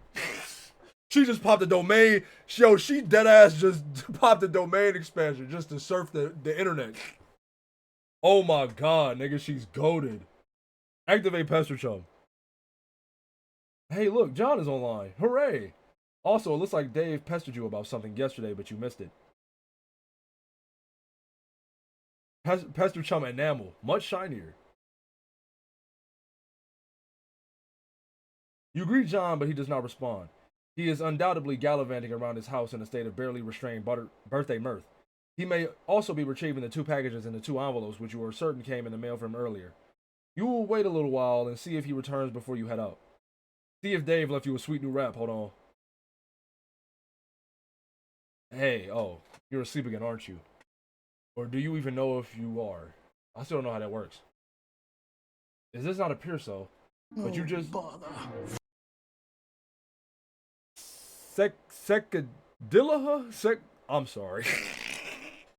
Speaker 1: She just popped the domain. Yo, she dead ass just popped the domain expansion just to surf the internet. Oh my God, nigga, she's goated. Activate Pester Chum. Hey, look, John is online. Hooray! Also, it looks like Dave pestered you about something yesterday, but you missed it. Pester Chum enamel, much shinier. You greet John, but he does not respond. He is undoubtedly gallivanting around his house in a state of barely restrained birthday mirth. He may also be retrieving the 2 packages and the 2 envelopes which you are certain came in the mail from earlier. You will wait a little while and see if he returns before you head out. See if Dave left you a sweet new rap. Hold on. Hey, oh, you're asleep again, aren't you? Or do you even know if you are? I still don't know how that works. Is this not a pure so? But you just...
Speaker 2: Bother.
Speaker 1: Secadillaha? I'm sorry.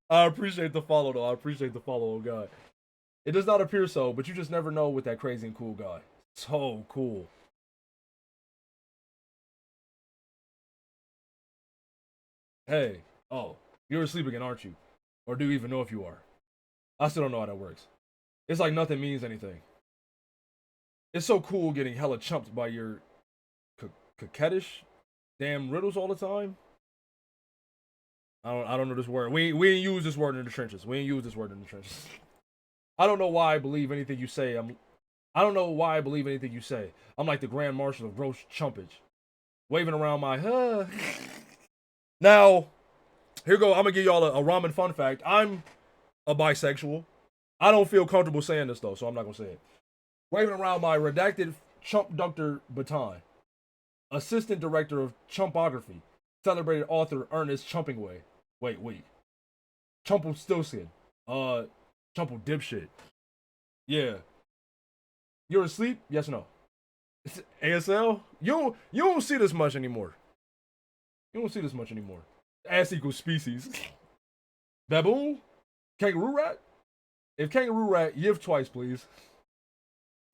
Speaker 1: I appreciate the follow, though. I appreciate the follow, oh God. It does not appear so, but you just never know with that crazy and cool guy. So cool. Hey, oh, you're asleep again, aren't you? Or do you even know if you are? I still don't know how that works. It's like nothing means anything. It's so cool getting hella chumped by your coquettish damn riddles all the time. I don't know this word. We ain't use this word in the trenches. I don't know why I believe anything you say. I don't know why I believe anything you say. I'm like the Grand Marshal of gross chumpage, waving around my Now, Here go. I'm gonna give y'all a ramen fun fact. I'm a bisexual. I don't feel comfortable saying this though, so I'm not gonna say it. Waving around my redacted chump dunkter baton. Assistant director of chumpography. Celebrated author Ernest Chumpingway. Wait. Chumple Stillskin. Chumple dipshit. Yeah. You're asleep? Yes or no? It's ASL? You don't see this much anymore. Ass equals species. Baboon? Kangaroo rat? If kangaroo rat, yiv twice, please.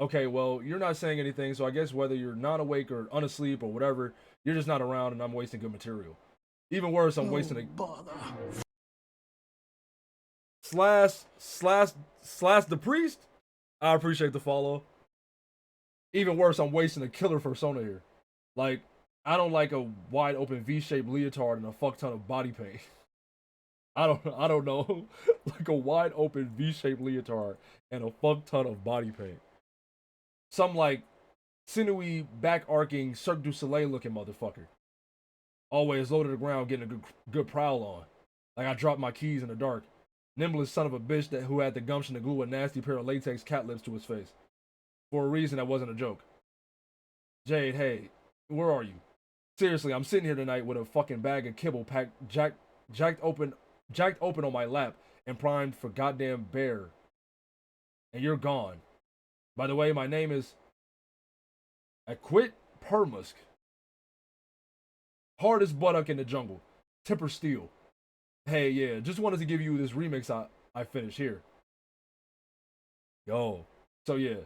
Speaker 1: Okay, well, you're not saying anything, so I guess whether you're not awake or unasleep or whatever, you're just not around and I'm wasting good material. Even worse, I'm wasting a...
Speaker 2: Bother.
Speaker 1: Slash the priest? I appreciate the follow. Even worse, I'm wasting a killer persona here. Like, I don't like a wide open V-shaped leotard and a fuck ton of body paint. I don't know. Like a wide open V-shaped leotard and a fuck ton of body paint. Some like sinewy, back arcing Cirque du Soleil looking motherfucker. Always low to the ground, getting a good prowl on. Like I dropped my keys in the dark. Nimblest son of a bitch who had the gumption to glue a nasty pair of latex cat lips to his face. For a reason that wasn't a joke. Jade, hey, where are you? Seriously, I'm sitting here tonight with a fucking bag of kibble packed, jacked open on my lap and primed for goddamn bear. And you're gone. By the way, my name is Aquit Permusk. Hardest buttock in the jungle. Temper steel. Hey, yeah, just wanted to give you this remix I finished here. Yo. So yeah.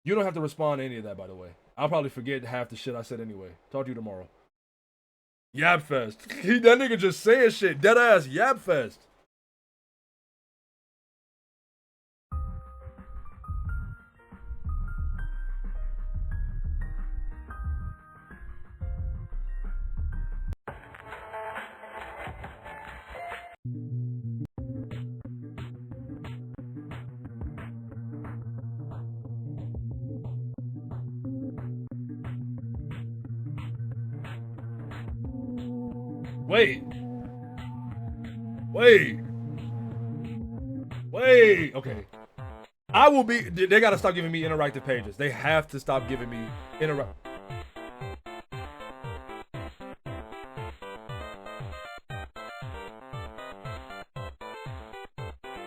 Speaker 1: You don't have to respond to any of that, by the way. I'll probably forget half the shit I said anyway. Talk to you tomorrow. Yapfest. That nigga just saying shit. Dead ass Yapfest. Wait. Okay. I will be. They gotta stop giving me interactive pages. They have to stop giving me interactive.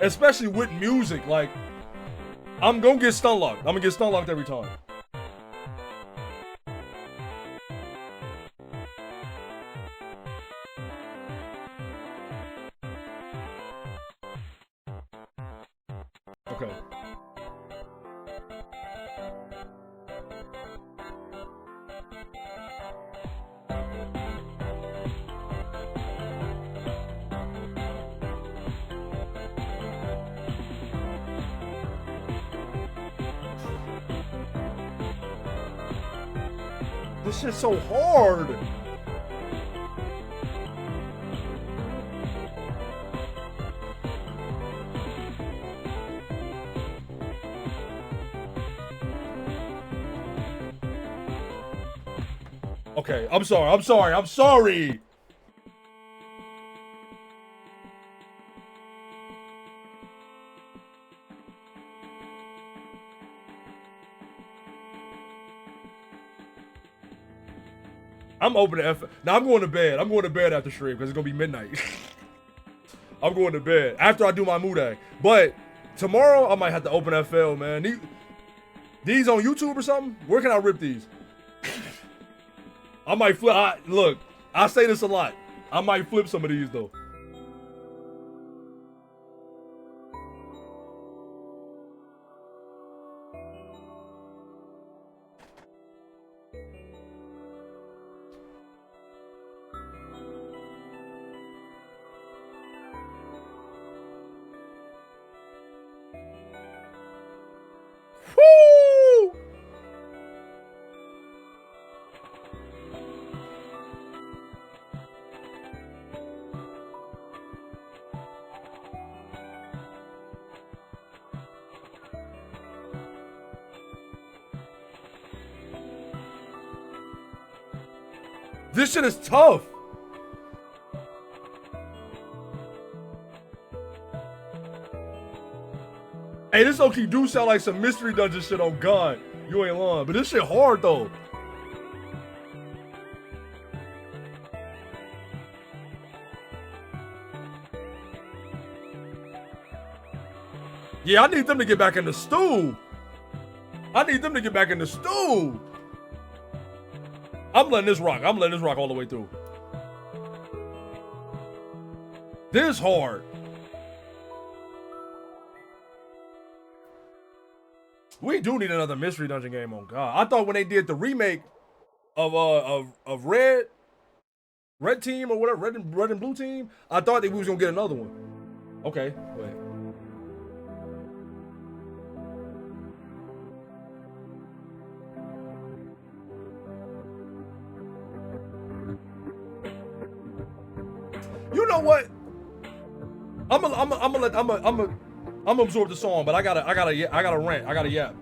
Speaker 1: Especially with music. Like, I'm gonna get stun locked. I'm gonna get stun locked every time. Okay. This shit's so hard. Okay, I'm sorry. I'm opening F. Now I'm going to bed. I'm going to bed after stream because it's gonna be midnight. I'm going to bed after I do my mood. But tomorrow I might have to open FL, man. These on YouTube or something? Where can I rip these? I might flip. Look, I say this a lot. I might flip some of these though. Woo! This shit is tough. Hey, this low-key do sound like some mystery dungeon shit on God. You ain't lying. But this shit hard, though. Yeah, I need them to get back in the stew. I need them to get back in the stew. I'm letting this rock. I'm letting this rock all the way through. This hard. We do need another mystery dungeon game on God. I thought when they did the remake of Red Team or whatever, Red and Blue Team, I thought that we was gonna get another one. Okay, go ahead. You know what? I'm gonna absorb the song, but I gotta rant. I gotta yap.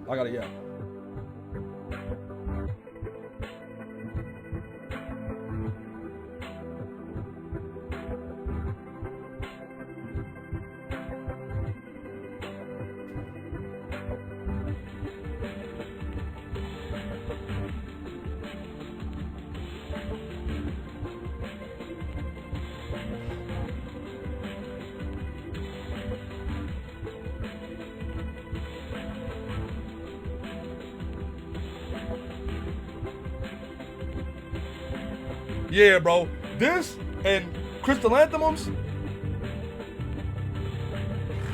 Speaker 1: Yeah, bro. This and chrysanthemums.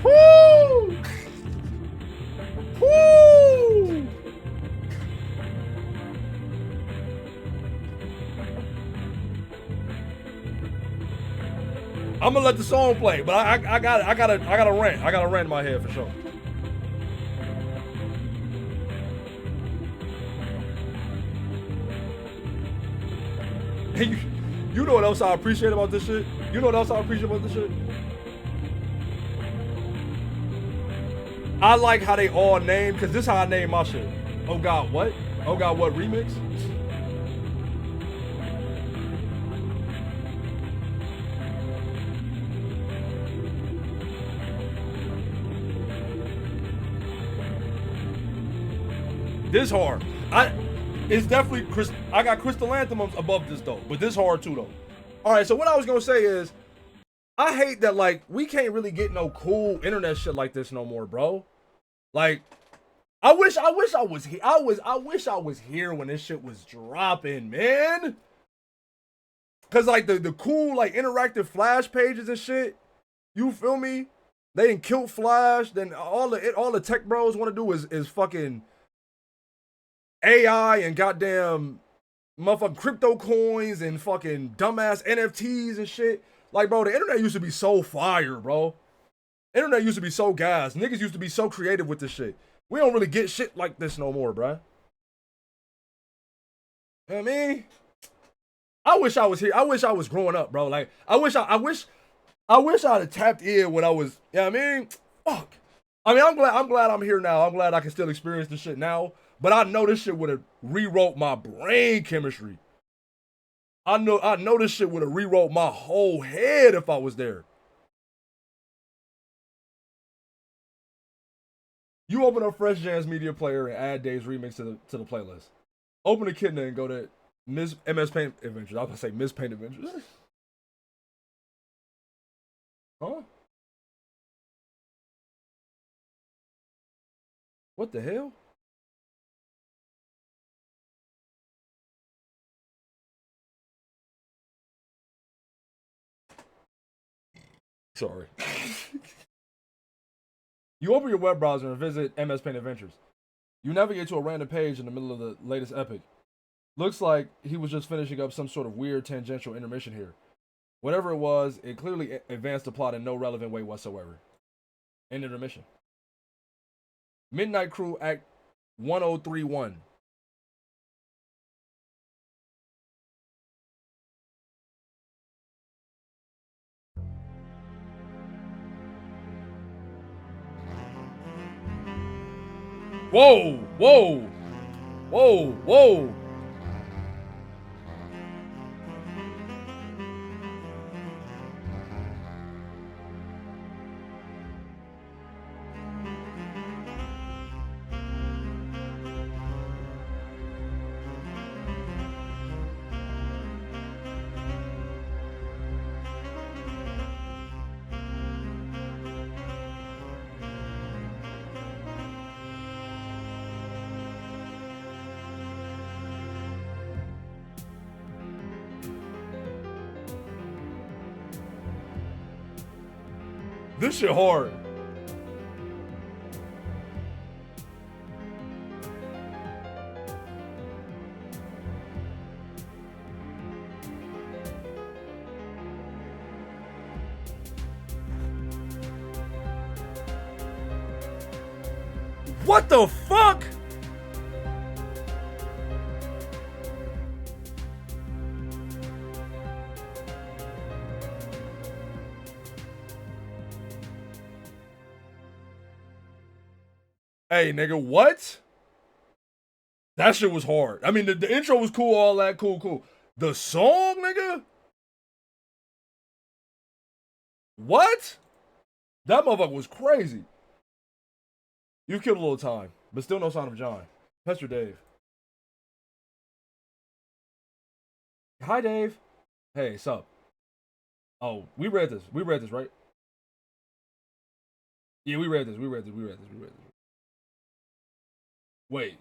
Speaker 1: Woo! Woo! I'm gonna let the song play, but I gotta rant. I gotta rant in my head for sure. Hey, you know what else I appreciate about this shit? You know what else I appreciate about this shit? I like how they all name, because this is how I name my shit. Oh God, what? Oh God, what remix? This hard. It's definitely I got chrysanthemums above this though, but this hard too though. All right, so what I was gonna say is, I hate that like we can't really get no cool internet shit like this no more, bro. Like, I wish I was here. I wish I was here when this shit was dropping, man. Cause like the cool like interactive Flash pages and shit, you feel me? They didn't kill Flash. Then all the tech bros want to do is fucking AI and goddamn motherfucking crypto coins and fucking dumbass NFTs and shit. Like, bro, the internet used to be so fire, bro. Internet used to be so gas. Niggas used to be so creative with this shit. We don't really get shit like this no more, bro. You know what I mean? I wish I was here. I wish I was growing up, bro. Like, I wish I'd have tapped in when I was, you know what I mean? Fuck. I mean, I'm glad I'm here now. I'm glad I can still experience this shit now. But I know this shit would have rewrote my brain chemistry. I know this shit would have rewrote my whole head if I was there. You open up Fresh Jams Media Player and add Dave's remix to the playlist. Open the Echidna and go to MS Paint Adventures. I was gonna say Miss Paint Adventures. Huh? What the hell? Sorry. You open your web browser and visit MS Paint Adventures. You navigate to a random page in the middle of the latest epic. Looks like he was just finishing up some sort of weird tangential intermission here. Whatever it was, it clearly advanced the plot in no relevant way whatsoever. End intermission. Midnight Crew Act 1031. Whoa, whoa, whoa, whoa. This shit hard. What the fuck? Hey, nigga, what? That shit was hard. I mean, the intro was cool, all that, cool. The song, nigga? What? That motherfucker was crazy. You've killed a little time, but still no sign of John. Pester Dave. Hi, Dave. Hey, sup? Oh, we read this, right? Yeah, we read this. Wait.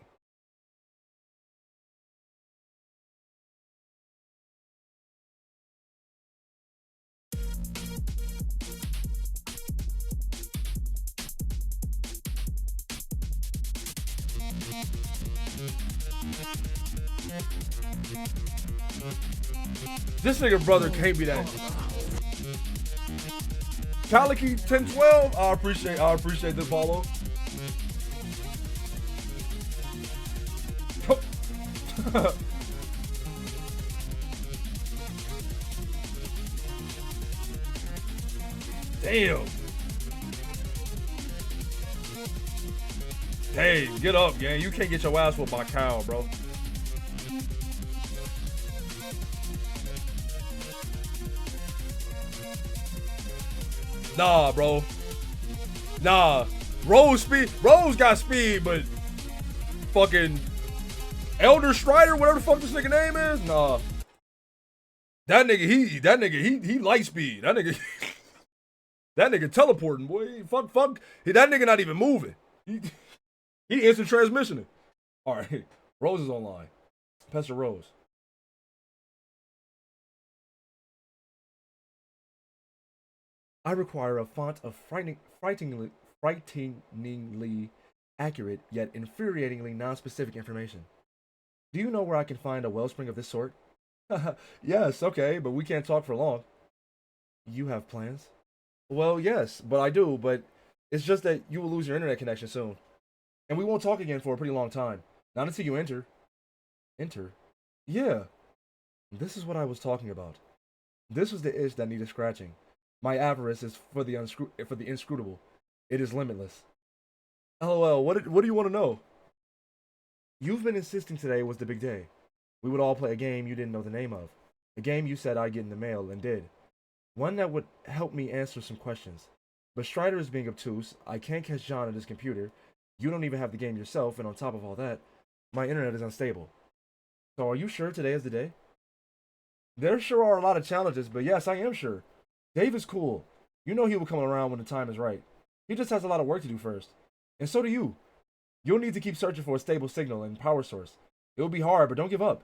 Speaker 1: This nigga brother can't be that. Calicky 1012. I appreciate the follow. Damn. Hey, get up, gang. You can't get your ass whooped by Cal, bro. Nah, bro. Nah. Rose got speed, but fucking Elder Strider, whatever the fuck this nigga name is, nah. That nigga, he light speed. That nigga, that nigga teleporting, boy. Fuck. That nigga not even moving. He instant transmissioning. All right, Rose is online. Pester Rose. I require a font of frighteningly accurate yet infuriatingly non-specific information. Do you know where I can find a wellspring of this sort? Yes, okay, but we can't talk for long. You have plans? Well, yes, but I do, but it's just that you will lose your internet connection soon. And we won't talk again for a pretty long time. Not until you enter. Enter? Yeah. This is what I was talking about. This was the itch that needed scratching. My avarice is for the inscrutable. It is limitless. LOL, what do you want to know? You've been insisting today was the big day. We would all play a game you didn't know the name of. A game you said I'd get in the mail and did. One that would help me answer some questions. But Strider is being obtuse. I can't catch John at his computer. You don't even have the game yourself, and on top of all that, my internet is unstable. So are you sure today is the day? There sure are a lot of challenges, but yes, I am sure. Dave is cool. You know he will come around when the time is right. He just has a lot of work to do first. And so do you. You'll need to keep searching for a stable signal and power source. It will be hard, but don't give up.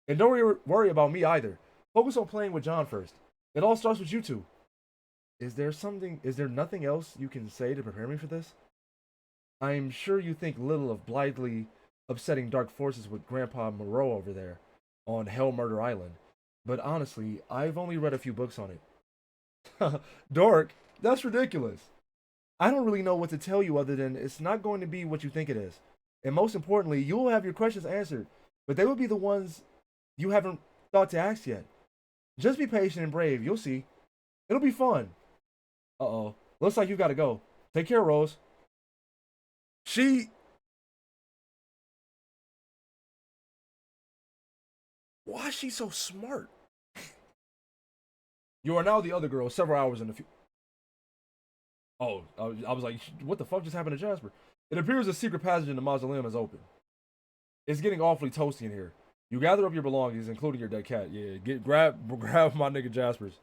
Speaker 1: And don't worry about me either. Focus on playing with John first. It all starts with you two. Is there nothing else you can say to prepare me for this? I'm sure you think little of blithely upsetting dark forces with Grandpa Moreau over there on Hell Murder Island. But honestly, I've only read a few books on it. Dork, that's ridiculous. I don't really know what to tell you other than it's not going to be what you think it is. And most importantly, you'll have your questions answered, but they will be the ones you haven't thought to ask yet. Just be patient and brave, you'll see. It'll be fun. Uh-oh. Looks like you gotta go. Take care, Rose. Why is she so smart? You are now the other girl several hours in the future. Oh, I was like, what the fuck just happened to Jasper? It appears a secret passage in the mausoleum is open. It's getting awfully toasty in here. You gather up your belongings, including your dead cat. Yeah, grab my nigga Jasper's.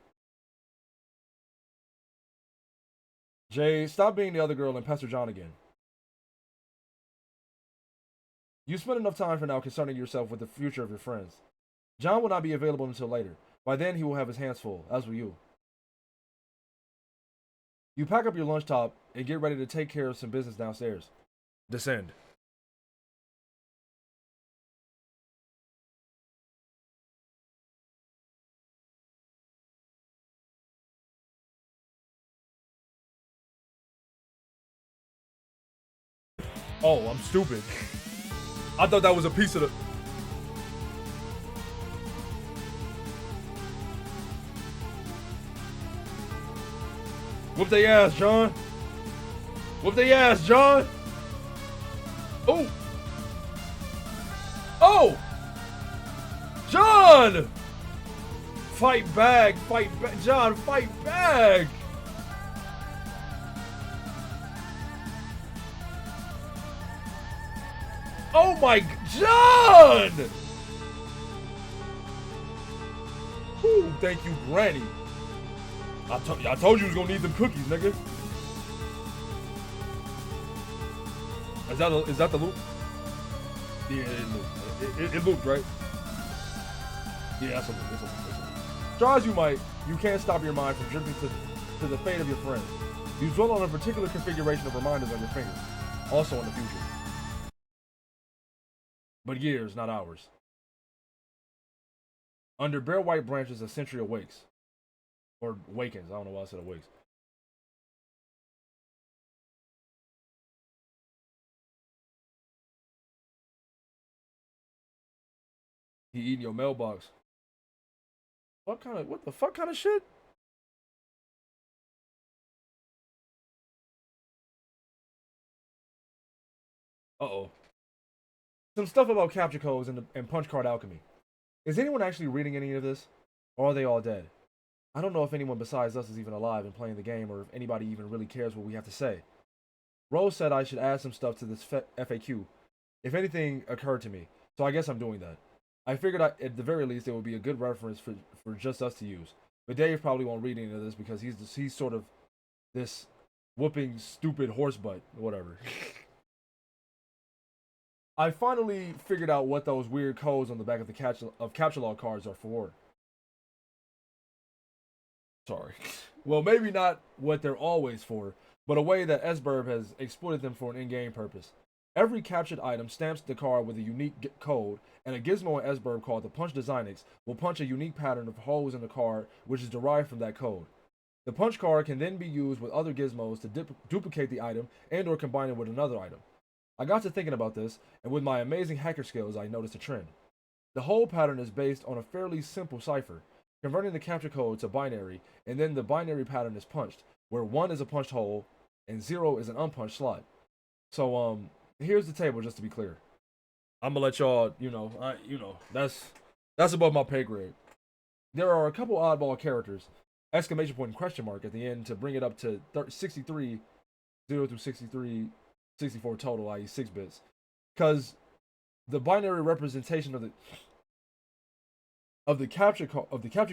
Speaker 1: Jade, stop being the other girl and pester John again. You spent enough time for now concerning yourself with the future of your friends. John will not be available until later. By then, he will have his hands full, as will you. You pack up your lunch top and get ready to take care of some business downstairs. Descend. Oh, I'm stupid. I thought that was a piece of the... Whoop they ass, John. Whoop they ass, John. Oh. Oh. John. Fight back. Fight back. John, fight back. Oh my... John. Ooh, thank you, Granny. I told you was gonna need them cookies, nigga. Is that the loop? Yeah, it looped. It looped, right? Yeah, that's a loop. It's a loop. Try as you might, you can't stop your mind from drifting to the fate of your friends. You dwell on a particular configuration of reminders on your fingers, also in the future. But years, not hours. Under bare white branches, a century awakes. Or wakens. I don't know why I said awakes. He eating your mailbox. What the fuck kind of shit? Uh-oh. Some stuff about capture codes and punch card alchemy. Is anyone actually reading any of this? Or are they all dead? I don't know if anyone besides us is even alive and playing the game, or if anybody even really cares what we have to say. Rose said I should add some stuff to this FAQ, if anything occurred to me, so I guess I'm doing that. I figured at the very least it would be a good reference for just us to use. But Dave probably won't read any of this because he's sort of this whooping stupid horse butt, whatever. I finally figured out what those weird codes on the back of the capture log cards are for. Sorry. Well, maybe not what they're always for, but a way that SBurb has exploited them for an in-game purpose. Every captured item stamps the card with a unique code, and a gizmo in SBurb called the Punch Designix will punch a unique pattern of holes in the card, which is derived from that code. The punch card can then be used with other gizmos to duplicate the item and or combine it with another item. I got to thinking about this, and with my amazing hacker skills, I noticed a trend. The whole pattern is based on a fairly simple cipher, converting the capture code to binary, and then the binary pattern is punched, where 1 is a punched hole, and 0 is an unpunched slot. So, here's the table, just to be clear. I'm gonna let y'all, that's above my pay grade. There are a couple oddball characters, exclamation point and question mark at the end to bring it up to 63, 0 through 63, 64 total, i.e. 6 bits. Because the binary representation of the capture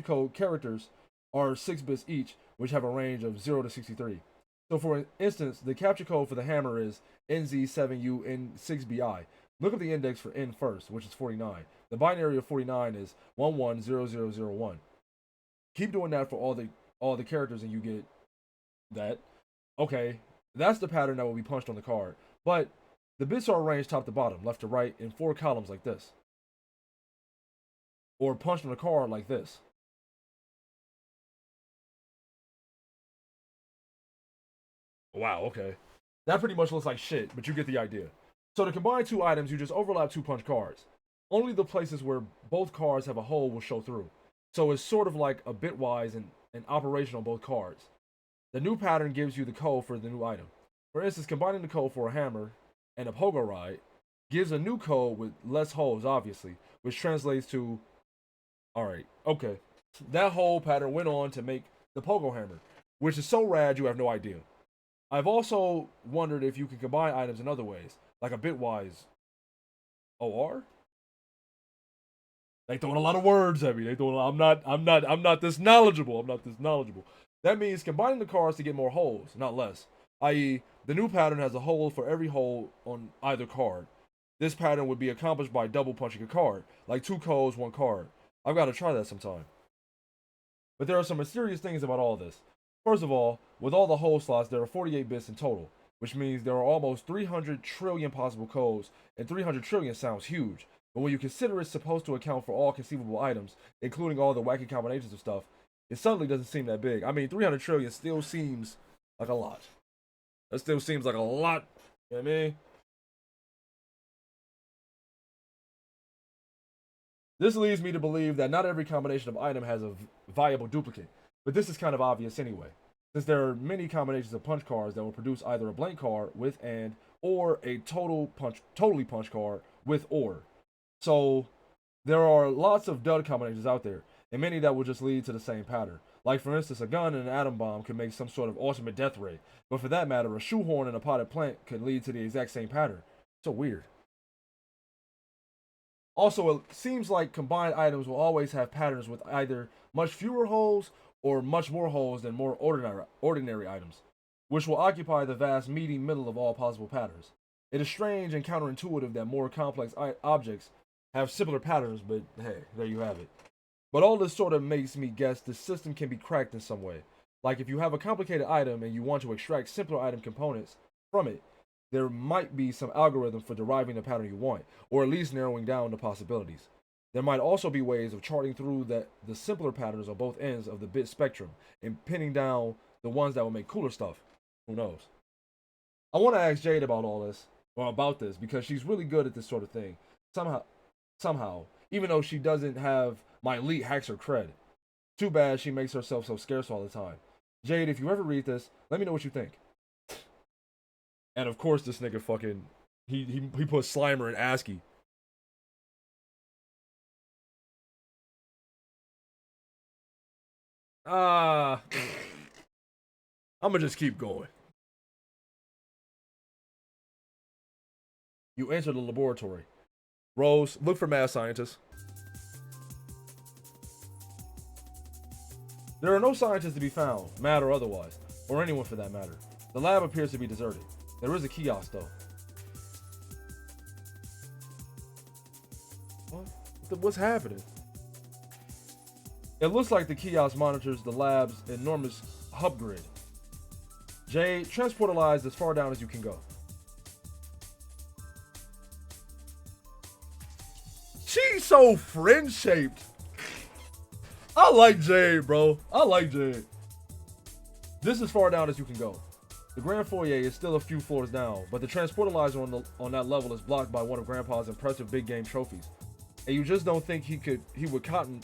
Speaker 1: code characters are 6 bits each, which have a range of 0 to 63. So for instance, the capture code for the hammer is NZ7UN6BI. Look up the index for N first, which is 49. The binary of 49 is 110001. Keep doing that for all the characters and you get that. Okay, that's the pattern that will be punched on the card. But the bits are arranged top to bottom, left to right, in 4 columns like this. Or punched on the card like this. Wow, okay. That pretty much looks like shit, but you get the idea. So to combine 2 items, you just overlap 2 punch cards. Only the places where both cards have a hole will show through. So it's sort of like a bitwise and operation on both cards. The new pattern gives you the code for the new item. For instance, combining the code for a hammer and a pogo ride gives a new code with less holes, obviously, which translates to, alright, okay. That whole pattern went on to make the pogo hammer, which is so rad you have no idea. I've also wondered if you can combine items in other ways, like a bitwise OR? They throwing a lot of words at me. I'm not this knowledgeable. That means combining the cards to get more holes, not less. I.e., the new pattern has a hole for every hole on either card. This pattern would be accomplished by double punching a card, like 2 codes, 1 card. I've got to try that sometime. But there are some mysterious things about all this. First of all, with all the hole slots, there are 48 bits in total, which means there are almost 300 trillion possible codes, and 300 trillion sounds huge. But when you consider it's supposed to account for all conceivable items, including all the wacky combinations of stuff, it suddenly doesn't seem that big. I mean, 300 trillion still seems like a lot. That still seems like a lot. You know what I mean? This leads me to believe that not every combination of item has a viable duplicate, but this is kind of obvious anyway, since there are many combinations of punch cards that will produce either a blank card with and or a totally punch card with or. So there are lots of dud combinations out there, and many that will just lead to the same pattern. Like for instance, a gun and an atom bomb could make some sort of ultimate death ray, but for that matter, a shoehorn and a potted plant could lead to the exact same pattern. So weird. Also, it seems like combined items will always have patterns with either much fewer holes or much more holes than more ordinary items, which will occupy the vast meaty middle of all possible patterns. It is strange and counterintuitive that more complex objects have similar patterns, but hey, there you have it. But all this sort of makes me guess the system can be cracked in some way. Like if you have a complicated item and you want to extract simpler item components from it, there might be some algorithm for deriving the pattern you want, or at least narrowing down the possibilities. There might also be ways of charting through the simpler patterns on both ends of the bit spectrum and pinning down the ones that will make cooler stuff. Who knows? I want to ask Jade about all this, or about this, because she's really good at this sort of thing. Somehow, even though she doesn't have my elite hacker cred. Too bad she makes herself so scarce all the time. Jade, if you ever read this, let me know what you think. And of course, this nigga fucking he put Slimer in ASCII. I'ma just keep going. You enter the laboratory. Rose, look for mad scientists. There are no scientists to be found, mad or otherwise, or anyone for that matter. The lab appears to be deserted. There is a kiosk though. What's happening? It looks like the kiosk monitors the lab's enormous hub grid. Jade, transportalize as far down as you can go. She's so friend-shaped. I like Jade, bro. I like Jade. This is as far down as you can go. The grand foyer is still a few floors down, but the transportalizer on that level is blocked by one of Grandpa's impressive big game trophies. And you just don't think he would cotton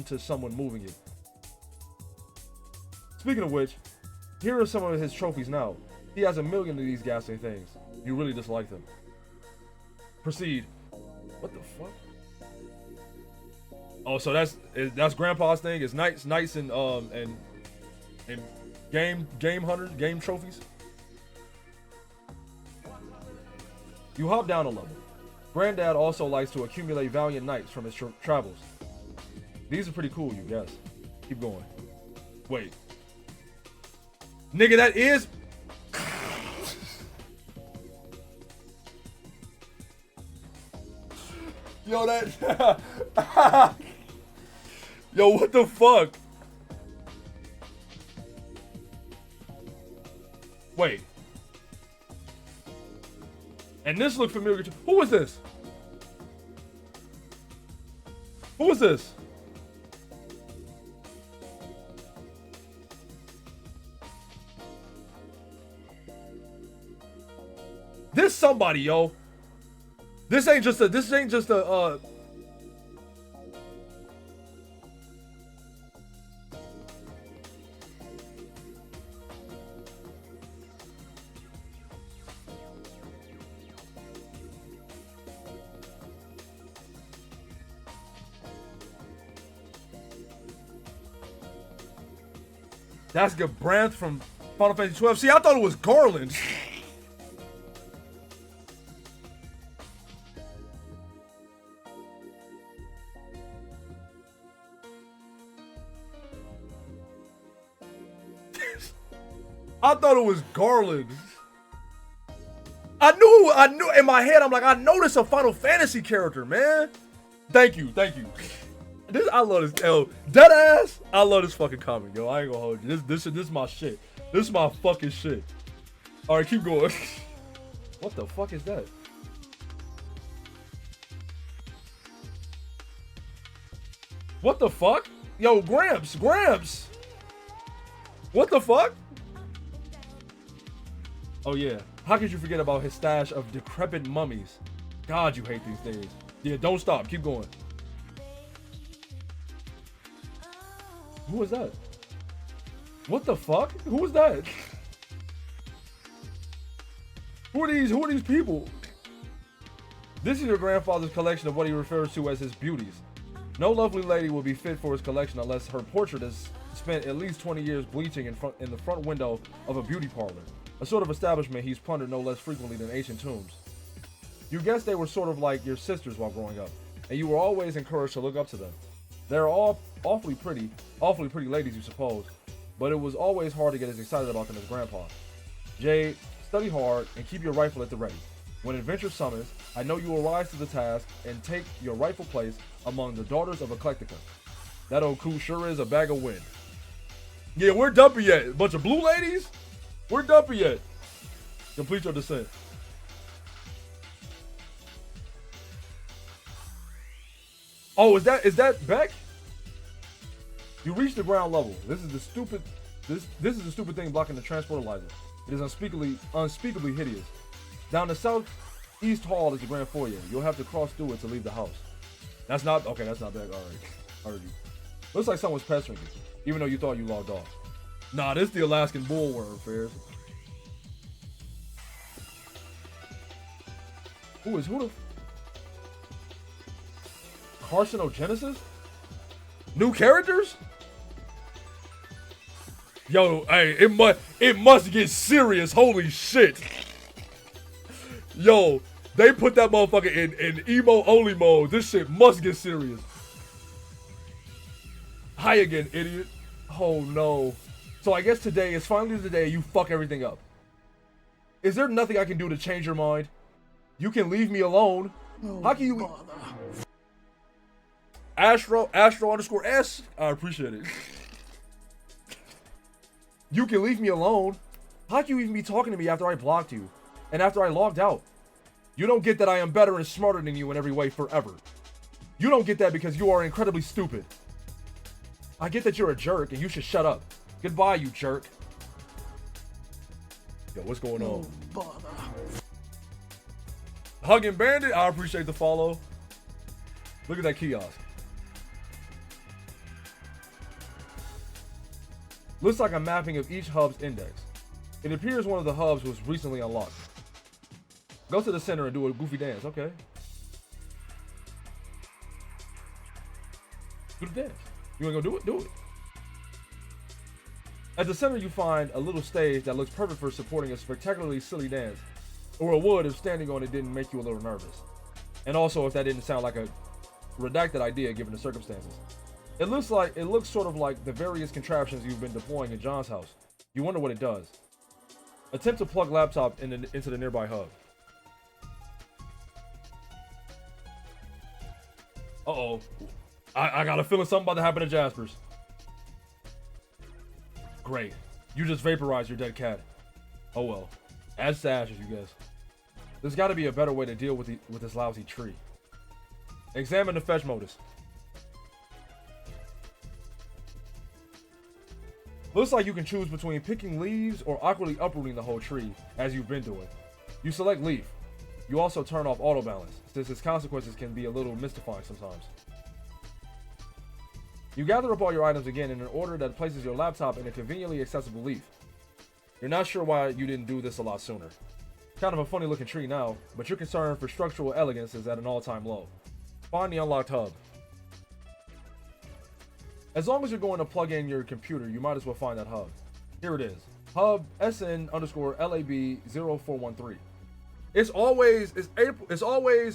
Speaker 1: to someone moving it. Speaking of which, here are some of his trophies now. He has 1 million of these ghastly things. You really dislike them. Proceed. What the fuck? Oh, so that's Grandpa's thing. It's knights and game hunters, game trophies. You hop down a level. Granddad also likes to accumulate valiant knights from his travels. These are pretty cool, you guess. Keep going. Wait. Nigga, that is... Yo, that... Yo, what the fuck? Wait. And this looked familiar too. Who is this? Who is this? This somebody, yo. This ain't just a That's Gabranth from Final Fantasy 12. See, I thought it was Garland. I thought it was Garland. I knew in my head, I'm like, I know this a Final Fantasy character, man. Thank you. This I love this. Yo, dead ass. I love this fucking comic, yo. I ain't gonna hold you. This is my shit. This is my fucking shit. All right, keep going. What the fuck is that? What the fuck? Yo, Gramps. What the fuck? Oh yeah. How could you forget about his stash of decrepit mummies? God, you hate these days. Yeah, don't stop. Keep going. Who was that? What the fuck? Who was that? Who are these people? This is your grandfather's collection of what he refers to as his beauties. No lovely lady will be fit for his collection unless her portrait has spent at least 20 years bleaching in the front window of a beauty parlor, a sort of establishment he's plundered no less frequently than ancient tombs. You guess they were sort of like your sisters while growing up, and you were always encouraged to look up to them. They're all awfully pretty ladies, you suppose, but it was always hard to get as excited about them as Grandpa. Jade, study hard and keep your rifle at the ready. When adventure summons, I know you will rise to the task and take your rightful place among the daughters of Eclectica. That old coot sure is a bag of wind. Yeah, where Dumpy at? A bunch of blue ladies? Where Dumpy at? Complete your descent. Oh, is that Beck? You reach the ground level. This is the stupid thing blocking the transportalizer. It is unspeakably hideous. Down the southeast hall is the grand foyer. You'll have to cross through it to leave the house. That's not Beck. All right. I heard you. Looks like someone's pestering you, even though you thought you logged off. Nah, this is the Alaskan bullworm, Fairs. Who the carcinogenesis? New characters? Yo, hey, it must get serious. Holy shit. Yo, they put that motherfucker in emo only mode. This shit must get serious. Hi again, idiot. Oh no. So I guess today is finally the day you fuck everything up. Is there nothing I can do to change your mind? You can leave me alone. How can you... Astro underscore S. I appreciate it. You can leave me alone. How can you even be talking to me after I blocked you? And after I logged out? You don't get that I am better and smarter than you in every way forever. You don't get that because you are incredibly stupid. I get that you're a jerk and you should shut up. Goodbye, you jerk. Yo, what's going on? Hugging Bandit, I appreciate the follow. Look at that kiosk. Looks like a mapping of each hub's index. It appears one of the hubs was recently unlocked. Go to the center and do a goofy dance, okay. Do the dance. You wanna go do it? Do it. At the center you find a little stage that looks perfect for supporting a spectacularly silly dance. Or it would if standing on it didn't make you a little nervous. And also if that didn't sound like a redacted idea given the circumstances. It looks sort of like the various contraptions you've been deploying in John's house. You wonder what it does. Attempt to plug laptop into the nearby hub. Uh-oh. I got a feeling something about to happen to Jasper's. Great. You just vaporized your dead cat. Oh well. As to ashes, you guess. There's got to be a better way to deal with this lousy tree. Examine the fetch modus. Looks like you can choose between picking leaves or awkwardly uprooting the whole tree, as you've been doing. You select leaf. You also turn off auto balance, since its consequences can be a little mystifying sometimes. You gather up all your items again in an order that places your laptop in a conveniently accessible leaf. You're not sure why you didn't do this a lot sooner. Kind of a funny looking tree now, but your concern for structural elegance is at an all-time low. Find the unlocked hub. As long as you're going to plug in your computer, you might as well find that hub. Here it is. Hub SN_LAB0413. It's always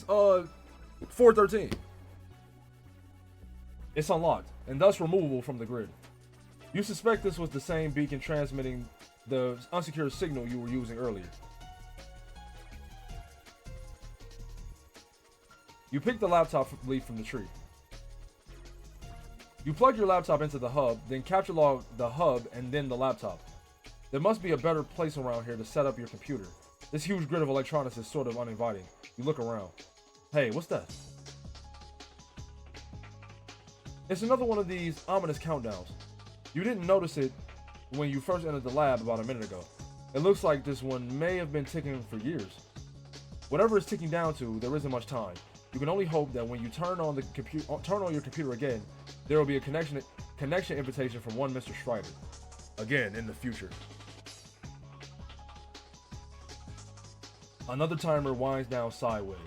Speaker 1: 413. It's unlocked, and thus removable from the grid. You suspect this was the same beacon transmitting the unsecured signal you were using earlier. You pick the laptop leaf from the tree. You plug your laptop into the hub, then capture log the hub and then the laptop. There must be a better place around here to set up your computer. This huge grid of electronics is sort of uninviting. You look around. Hey, what's that? It's another one of these ominous countdowns. You didn't notice it when you first entered the lab about a minute ago. It looks like this one may have been ticking for years. Whatever it's ticking down to, there isn't much time. You can only hope that when you turn on your computer again, there will be a connection invitation from one Mr. Strider. Again, in the future. Another timer winds down sideways.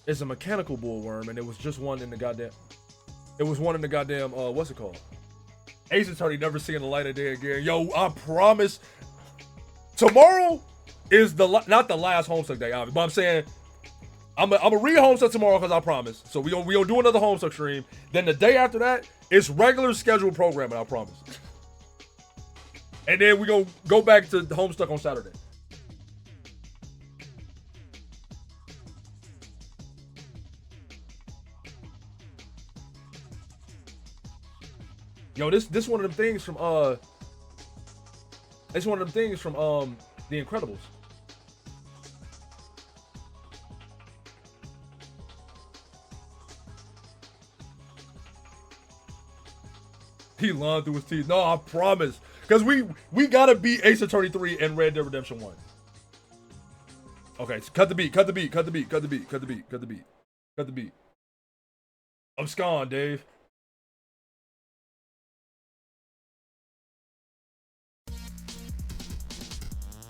Speaker 1: It's a mechanical bullworm, and it was just one in the goddamn. It was one in the goddamn. What's it called? Ace Attorney never seeing the light of day again. Yo, I promise. Tomorrow is not the last Homestuck day, obviously, but I'm saying I'm a read Homestuck tomorrow because I promise. So we gonna do another Homestuck stream. Then the day after that, it's regular scheduled programming. I promise. And then we gonna go back to Homestuck on Saturday. Yo, this one of them things from it's one of them things from The Incredibles. He lied through his teeth. No, I promise. Because we gotta beat Ace Attorney 3 and Red Dead Redemption 1. Okay, so cut the beat. Abscond, Dave.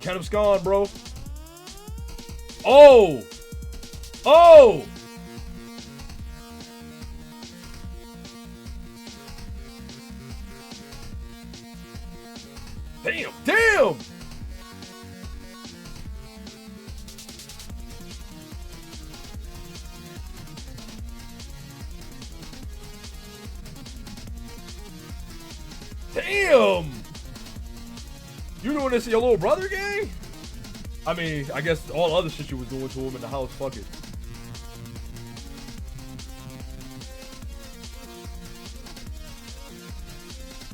Speaker 1: Can't abscond, bro. Oh! Oh! Damn! Damn! Damn! You doing this to your little brother, gang? I mean, I guess all other shit you was doing to him in the house, fuck it.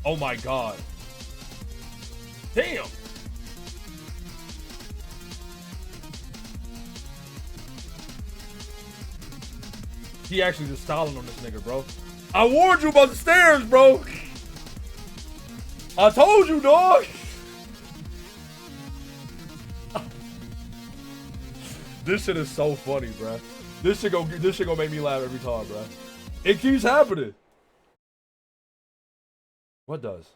Speaker 1: Oh my god. Damn! He actually just stalling on this nigga, bro. I warned you about the stairs, bro! I told you, dog! This shit is so funny, bruh. This shit gonna make me laugh every time, bruh. It keeps happening. What does?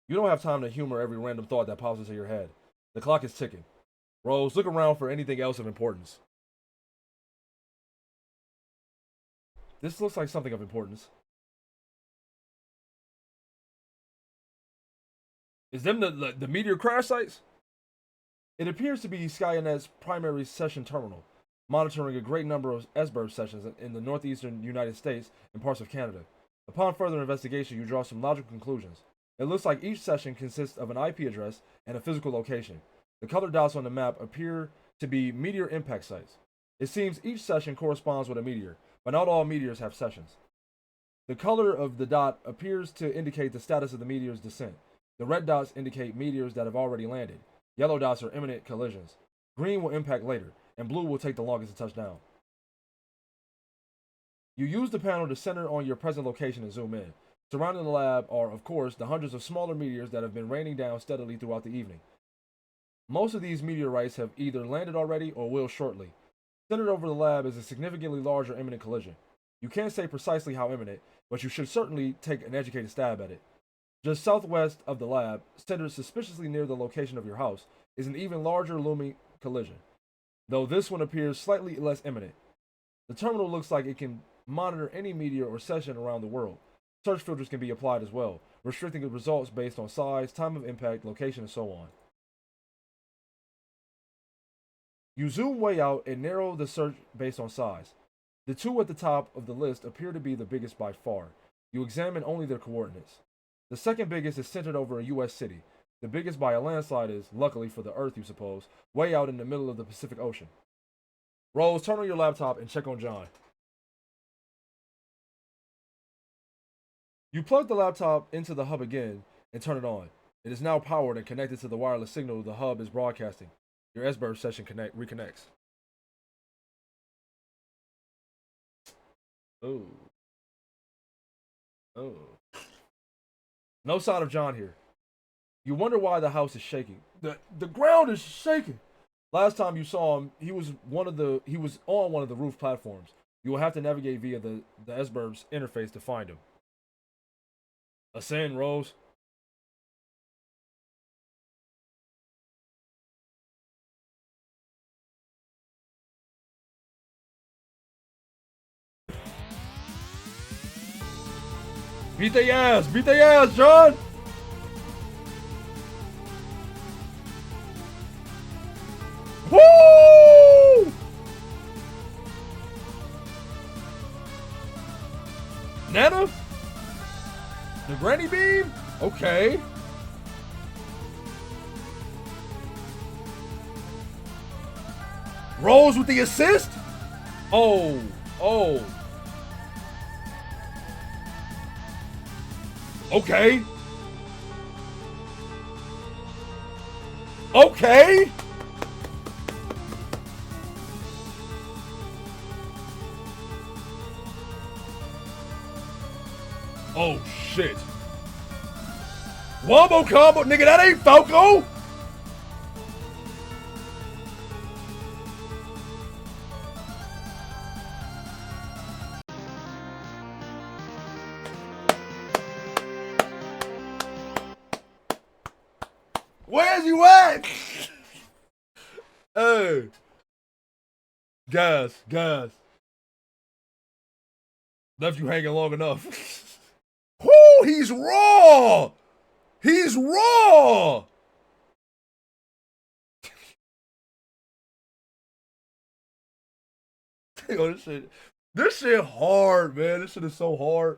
Speaker 1: You don't have time to humor every random thought that pops into your head. The clock is ticking. Rose, look around for anything else of importance. This looks like something of importance. Is them the meteor crash sites? It appears to be Skaia's primary session terminal, monitoring a great number of S-Burb sessions in the northeastern United States and parts of Canada. Upon further investigation, you draw some logical conclusions. It looks like each session consists of an IP address and a physical location. The colored dots on the map appear to be meteor impact sites. It seems each session corresponds with a meteor, but not all meteors have sessions. The color of the dot appears to indicate the status of the meteor's descent. The red dots indicate meteors that have already landed. Yellow dots are imminent collisions. Green will impact later, and blue will take the longest to touch down. You use the panel to center on your present location and zoom in. Surrounding the lab are, of course, the hundreds of smaller meteors that have been raining down steadily throughout the evening. Most of these meteorites have either landed already or will shortly. Centered over the lab is a significantly larger imminent collision. You can't say precisely how imminent, but you should certainly take an educated stab at it. Just southwest of the lab, centered suspiciously near the location of your house, is an even larger looming collision, though this one appears slightly less imminent. The terminal looks like it can monitor any meteor or session around the world. Search filters can be applied as well, restricting the results based on size, time of impact, location, and so on. You zoom way out and narrow the search based on size. The two at the top of the list appear to be the biggest by far. You examine only their coordinates. The second biggest is centered over a U.S. city. The biggest by a landslide is, luckily for the Earth you suppose, way out in the middle of the Pacific Ocean. Rose, turn on your laptop and check on John. You plug the laptop into the hub again and turn it on. It is now powered and connected to the wireless signal the hub is broadcasting. Your S-Burst session reconnects. Oh. Oh. No sign of John here. You wonder why the house is shaking. The ground is shaking. Last time you saw him, he was on one of the roof platforms. You will have to navigate via the S-Burst interface to find him. Ascend, Rose. Beat their ass, John! Woo! Nana? The granny beam? Okay. Rose with the assist? Oh. Okay. Oh shit. Wombo combo, nigga, that ain't Falco. Where's you at? Hey. Gas. Left you hanging long enough. Whoo, he's raw. Yo, this shit hard, man. This shit is so hard.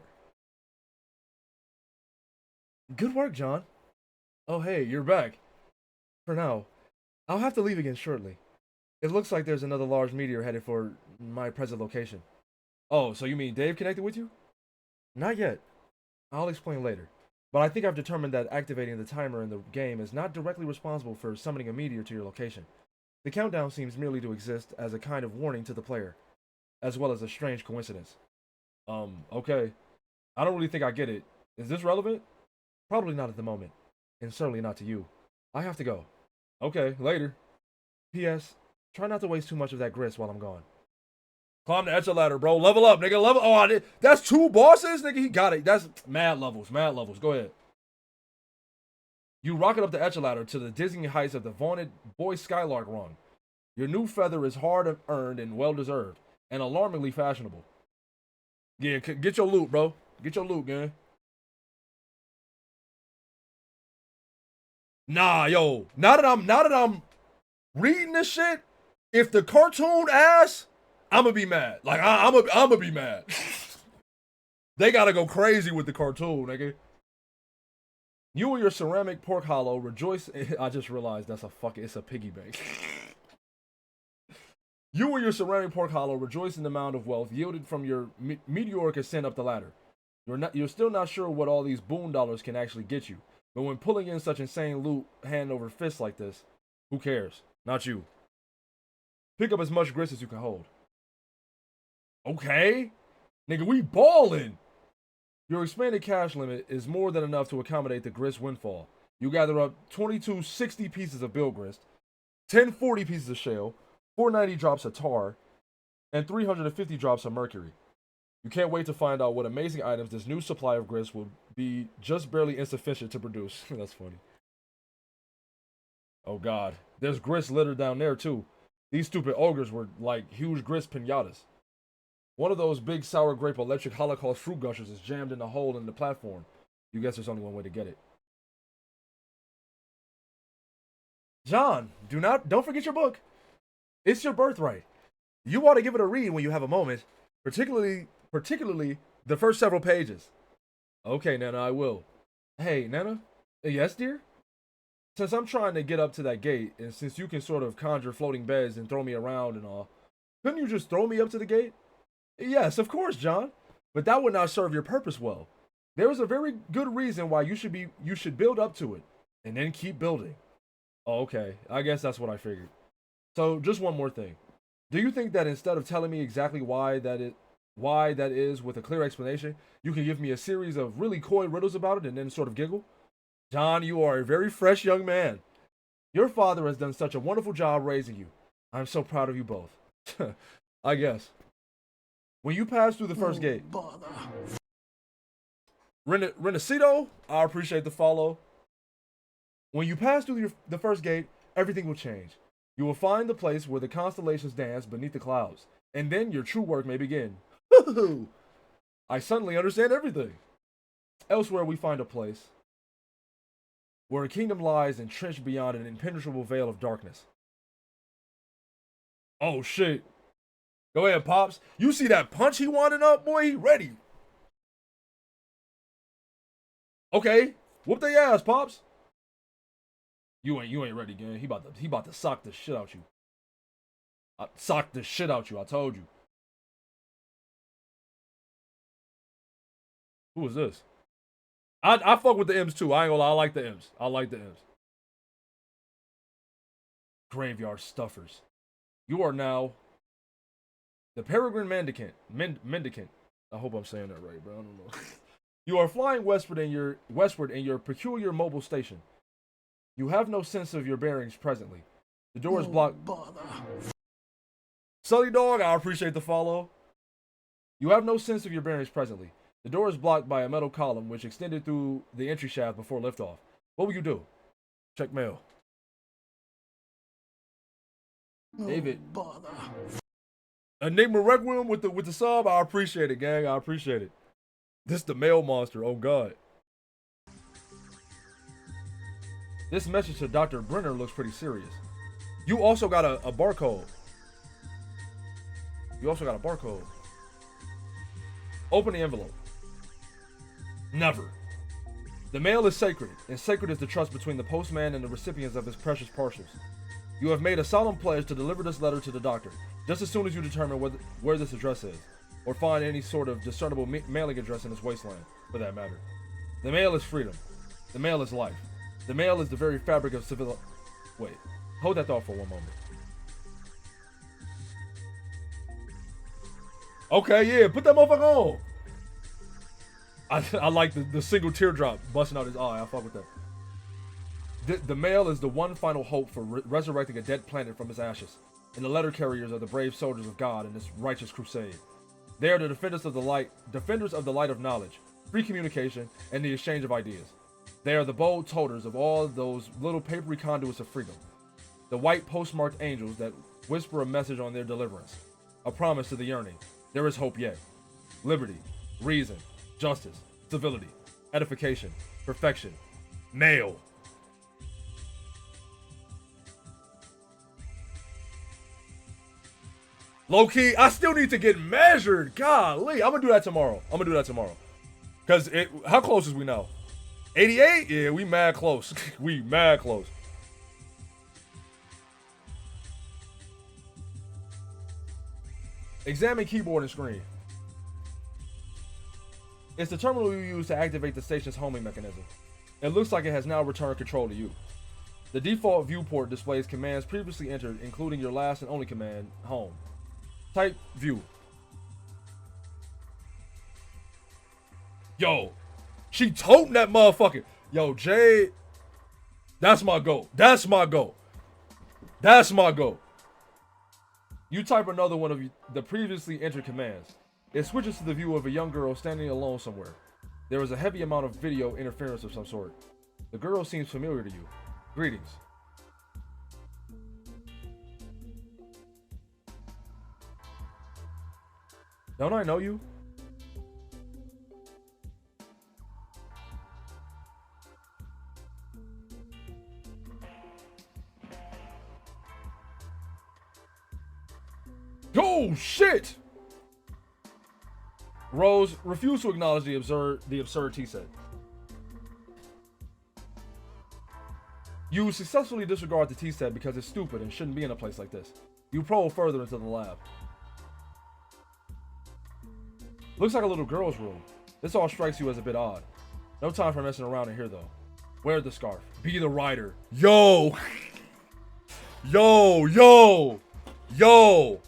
Speaker 1: Good work, John. Oh, hey, you're back. For now. I'll have to leave again shortly. It looks like there's another large meteor headed for my present location. Oh, so you mean Dave connected with you? Not yet. I'll explain later. But I think I've determined that activating the timer in the game is not directly responsible for summoning a meteor to your location. The countdown seems merely to exist as a kind of warning to the player, as well as a strange coincidence. Okay. I don't really think I get it. Is this relevant? Probably not at the moment. And certainly not to you. I have to go. Okay, later. P.S. Try not to waste too much of that grist while I'm gone. Climb the etcher ladder, bro. Level up, nigga. Level. Oh, I did. That's 2 bosses, nigga. He got it. That's mad levels. Go ahead. You rocket up the etcher ladder to the dizzying heights of the vaunted Boy Skylark rung. Your new feather is hard earned and well deserved, and alarmingly fashionable. Yeah, get your loot, bro. Get your loot, gang. Nah, yo. Now that I'm reading this shit, if the cartoon ass, I'ma be mad. Like I'ma be mad. They gotta go crazy with the cartoon, nigga. You and your ceramic pork hollow rejoice. I just realized it's a piggy bank. You and your ceramic pork hollow rejoice in the amount of wealth yielded from your meteoric ascent up the ladder. You're still not sure what all these boon dollars can actually get you. But when pulling in such insane loot hand over fist like this, who cares? Not you. Pick up as much grist as you can hold. Okay. Nigga, we ballin'. Your expanded cash limit is more than enough to accommodate the grist windfall. You gather up 22 60 pieces of bill grist, 10 40 pieces of shale, 490 drops of tar, and 350 drops of mercury. You can't wait to find out what amazing items this new supply of grist will be just barely insufficient to produce. That's funny. Oh god. There's grist littered down there too. These stupid ogres were like huge grist pinatas. One of those big sour grape electric Holocaust fruit gushers is jammed in a hole in the platform. You guess there's only one way to get it. John, don't forget your book. It's your birthright. You ought to give it a read when you have a moment, particularly the first several pages. Okay, Nana, I will. Hey, Nana? Yes, dear? Since I'm trying to get up to that gate, and since you can sort of conjure floating beds and throw me around and all, Couldn't you just throw me up to the gate? Yes, of course, John. But that would not serve your purpose well. There is a very good reason why you should build up to it, and then keep building. Oh, okay. I guess that's what I figured. So, just one more thing. Do you think that instead of telling me exactly why that is with a clear explanation, you can give me a series of really coy riddles about it and then sort of giggle? John, you are a very fresh young man. Your father has done such a wonderful job raising you. I'm so proud of you both. I guess. When you pass through the first gate. Renacito, I appreciate the follow. When you pass through the first gate, everything will change. You will find the place where the constellations dance beneath the clouds, and then your true work may begin. I suddenly understand everything. Elsewhere, we find a place where a kingdom lies entrenched beyond an impenetrable veil of darkness. Oh shit. Go ahead, Pops. You see that punch he wanted up, boy? He ready. Okay. Whoop their ass, Pops. You ain't ready, gang. He about to sock the shit out you. Sock the shit out you, I told you. Who is this? I fuck with the M's too. I ain't gonna lie, I like the M's. I like the M's. Graveyard stuffers. You are now the Peregrine Mendicant. I hope I'm saying that right, bro. I don't know. You are flying westward in your peculiar mobile station. You have no sense of your bearings presently. The door is blocked. Sully Dog, I appreciate the follow. You have no sense of your bearings presently. The door is blocked by a metal column which extended through the entry shaft before liftoff. What will you do? Check mail. David. Enigma Requiem with the sub. I appreciate it, gang. I appreciate it. This the mail monster. Oh God. This message to Dr. Brenner looks pretty serious. You also got a barcode. Open the envelope. Never. The mail is sacred, and sacred is the trust between the postman and the recipients of his precious parcels. You have made a solemn pledge to deliver this letter to the doctor, just as soon as you determine where this address is, or find any sort of discernible mailing address in this wasteland, for that matter. The mail is freedom. The mail is life. The mail is the very fabric of civil... Wait, hold that thought for one moment. Okay, yeah, put that motherfucker on. I like the single teardrop busting out his eye. I fuck with that. The mail is the one final hope for resurrecting a dead planet from its ashes, and the letter carriers are the brave soldiers of God in this righteous crusade. They are the defenders of the light of knowledge, free communication, and the exchange of ideas. They are the bold toters of all those little papery conduits of freedom, the white postmarked angels that whisper a message on their deliverance, a promise to the yearning. There is hope yet. Liberty, reason, justice, civility, edification, perfection, mail. Low key, I still need to get measured. Golly, I'm gonna do that tomorrow. Cause how close is we now? 88? Yeah, we mad close. We mad close. Examine keyboard and screen. It's the terminal you use to activate the station's homing mechanism. It looks like it has now returned control to you. The default viewport displays commands previously entered, including your last and only command, home. Type view. Yo, she toting that motherfucker. Yo, Jade, that's my goal. You type another one of the previously entered commands. It switches to the view of a young girl standing alone somewhere. There is a heavy amount of video interference of some sort. The girl seems familiar to you. Greetings. Don't I know you? Oh shit! Rose refused to acknowledge the absurd T-set. You successfully disregard the T-set because it's stupid and shouldn't be in a place like this. You probe further into the lab. Looks like a little girl's room. This all strikes you as a bit odd. No time for messing around in here though. Wear the scarf. Be the rider. Yo! Yo! Yo! Yo!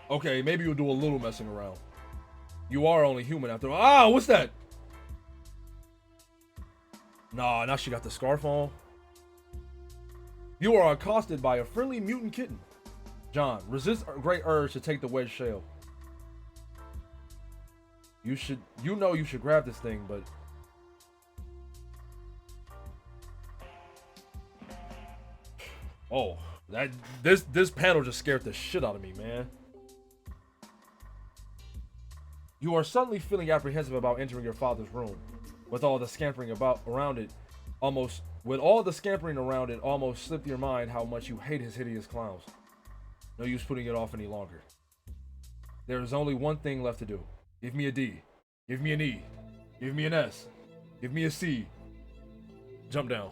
Speaker 1: Okay, maybe you'll do a little messing around. You are only human after all. Ah, what's that? Nah, now she got the scarf on. You are accosted by a friendly mutant kitten. John, resist a great urge to take the wedge shell. You know you should grab this thing, but oh, this panel just scared the shit out of me, man. You are suddenly feeling apprehensive about entering your father's room. With all the scampering around it, almost slipped your mind how much you hate his hideous clowns. No use putting it off any longer. There is only one thing left to do. Give me a D. Give me an E. Give me an S. Give me a C. Jump down.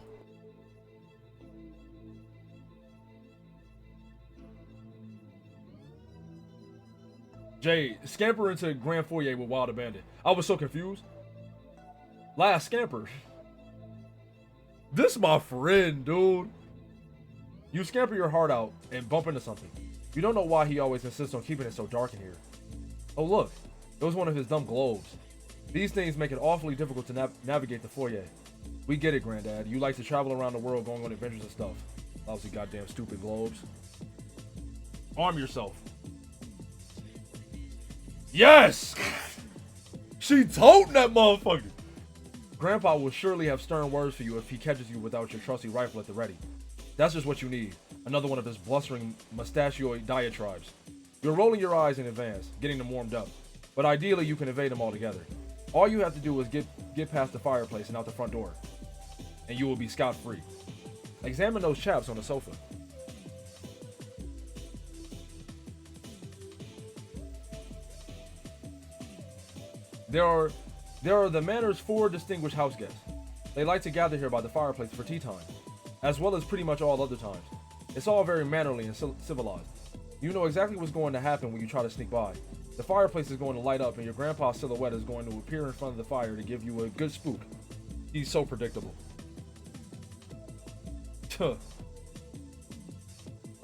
Speaker 1: Jade, scamper into Grand Foyer with Wild Abandon. I was so confused. Last scamper. This my friend, dude. You scamper your heart out and bump into something. You don't know why he always insists on keeping it so dark in here. Oh look, it was one of his dumb globes. These things make it awfully difficult to navigate the foyer. We get it, Granddad. You like to travel around the world going on adventures and stuff. Lousy goddamn stupid globes. Arm yourself. Yes! She toting that motherfucker! Grandpa will surely have stern words for you if he catches you without your trusty rifle at the ready. That's just what you need. Another one of his blustering, mustachioid diatribes. You're rolling your eyes in advance, getting them warmed up. But ideally, you can evade them altogether. All you have to do is get past the fireplace and out the front door. And you will be scot-free. Examine those chaps on the sofa. There are the Manor's 4 distinguished house guests. They like to gather here by the fireplace for tea time, as well as pretty much all other times. It's all very mannerly and civilized. You know exactly what's going to happen when you try to sneak by. The fireplace is going to light up and your grandpa's silhouette is going to appear in front of the fire to give you a good spook. He's so predictable.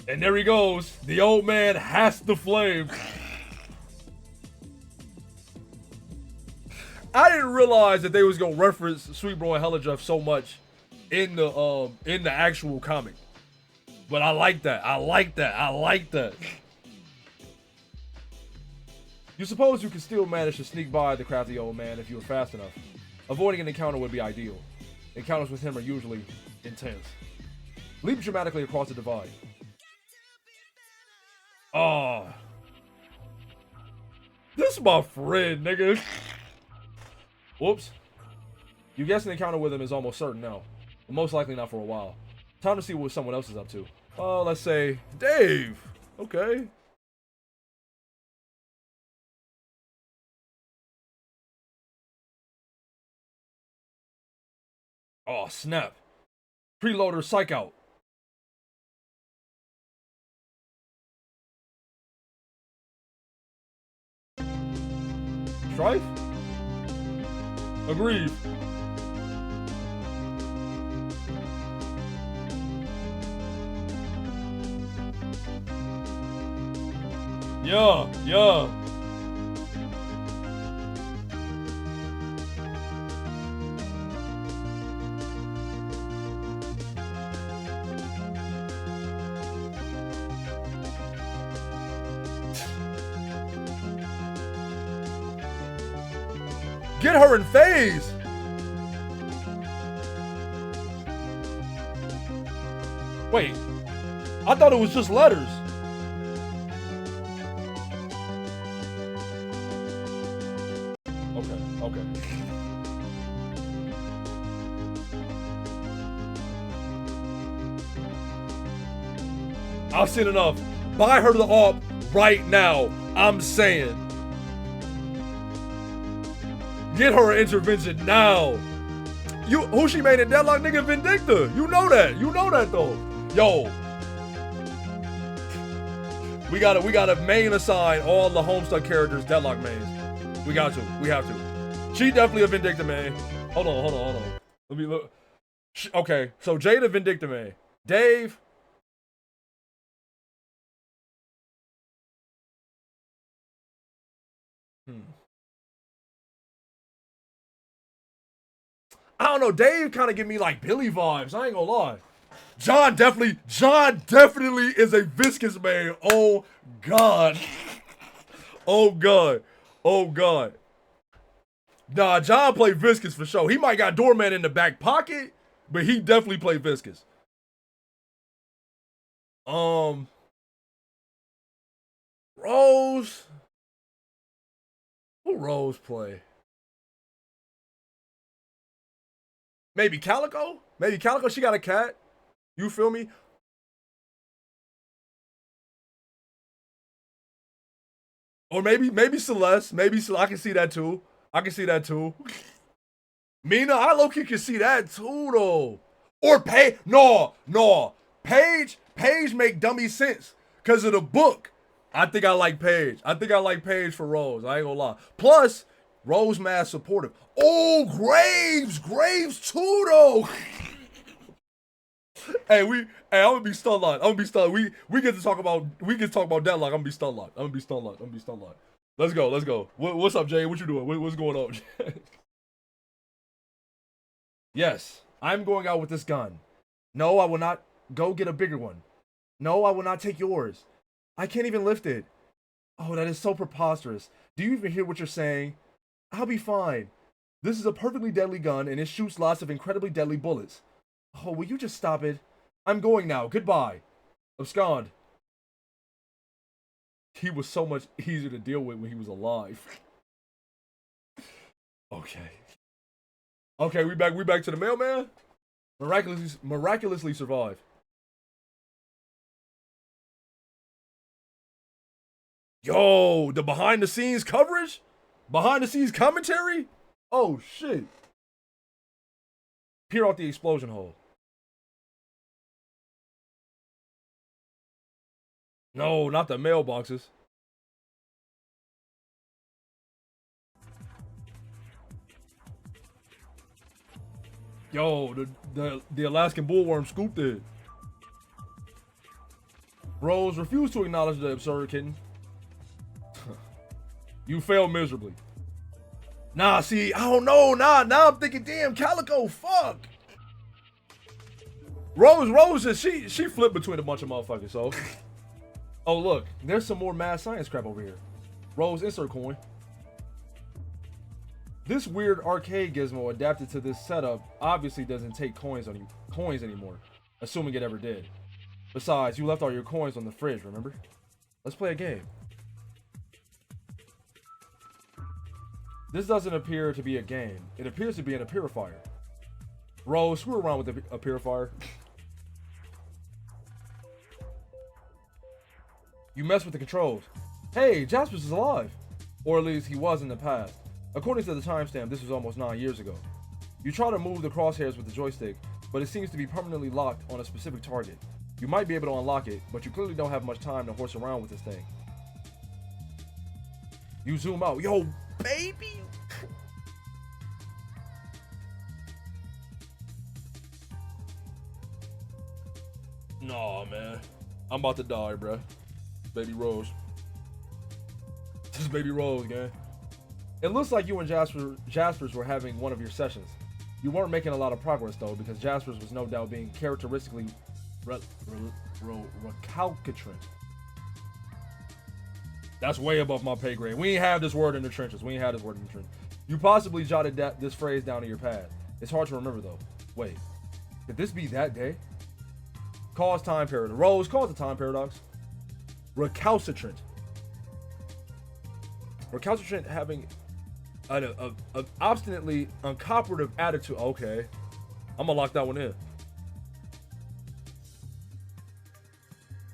Speaker 1: And there he goes. The old man has the flame. I didn't realize that they was gonna reference Sweet Bro and Hella Jeff so much in the actual comic. But I like that. I like that. I like that. You suppose you could still manage to sneak by the crafty old man if you were fast enough. Avoiding an encounter would be ideal. Encounters with him are usually intense. Leap dramatically across the divide. Oh. This is my friend, nigga. Whoops. You guess an encounter with him is almost certain now. But most likely not for a while. Time to see what someone else is up to. Let's say Dave. Okay. Oh, snap. Preloader psych out. Strife? Agreed. Yeah. Get her in phase. Wait, I thought it was just letters. Okay. I've seen enough. Buy her the AWP right now. I'm saying. Get her intervention now. Who she made in Deadlock, nigga? Vindicta. You know that. You know that though. Yo. We gotta main assign all the Homestuck characters Deadlock mains. We got to. We have to. She definitely a Vindicta main. Hold on. Let me look. Okay, so Jade a Vindicta main. Dave. I don't know. Dave kind of give me like Billy vibes. I ain't gonna lie. John definitely is a Viscous man. Oh God. Oh God. Oh God. Nah, John played Viscous for sure. He might got Doorman in the back pocket, but he definitely played Viscous. Rose. Who Rose play? Maybe Calico? Maybe Calico, she got a cat. You feel me? Or maybe Celeste. I can see that too. Mina, I low-key can see that too though. Or Paige. No. Paige make dummy sense because of the book. I think I like Paige. For Rose. I ain't gonna lie. Plus, Rose mad supportive. Oh, Graves too though. Hey, I'm gonna be stun locked. We get to talk about Deadlock. I'm gonna be stun locked. Let's go. What's up, Jay? What you doing? What's going on? Yes, I'm going out with this gun. No, I will not go get a bigger one. No, I will not take yours. I can't even lift it. Oh, that is so preposterous. Do you even hear what you're saying? I'll be fine. This is a perfectly deadly gun, and it shoots lots of incredibly deadly bullets. Oh, will you just stop it? I'm going now. Goodbye. Abscond. He was so much easier to deal with when he was alive. Okay, we back to the mailman. Miraculously survive. Yo, the behind the scenes coverage? Behind the scenes commentary? Oh shit. Peer out the explosion hole. No, not the mailboxes. Yo, the Alaskan bullworm scooped it. Rose refused to acknowledge the absurd kitten. You failed miserably. Nah, see, I don't know. Now I'm thinking, damn, Calico, fuck. Rose, she flipped between a bunch of motherfuckers, so. Oh, look, there's some more mad science crap over here. Rose, insert coin. This weird arcade gizmo adapted to this setup obviously doesn't take coins anymore, assuming it ever did. Besides, you left all your coins on the fridge, remember? Let's play a game. This doesn't appear to be a game. It appears to be a purifier. Rose, screw around with a purifier. You mess with the controls. Hey, Jaspers is alive. Or at least he was in the past. According to the timestamp, this was almost 9 years ago. You try to move the crosshairs with the joystick, but it seems to be permanently locked on a specific target. You might be able to unlock it, but you clearly don't have much time to horse around with this thing. You zoom out. Yo, baby! Nah, man. I'm about to die, bruh. Baby Rose. This is Baby Rose, gang. It looks like you and Jaspers were having one of your sessions. You weren't making a lot of progress, though, because Jaspers was no doubt being characteristically recalcitrant. That's way above my pay grade. We ain't have this word in the trenches. You possibly jotted this phrase down in your pad. It's hard to remember, though. Wait, could this be that day? Cause time paradox. Rose, cause the time paradox. Recalcitrant. Recalcitrant having an obstinately uncooperative attitude. Okay, I'm gonna lock that one in.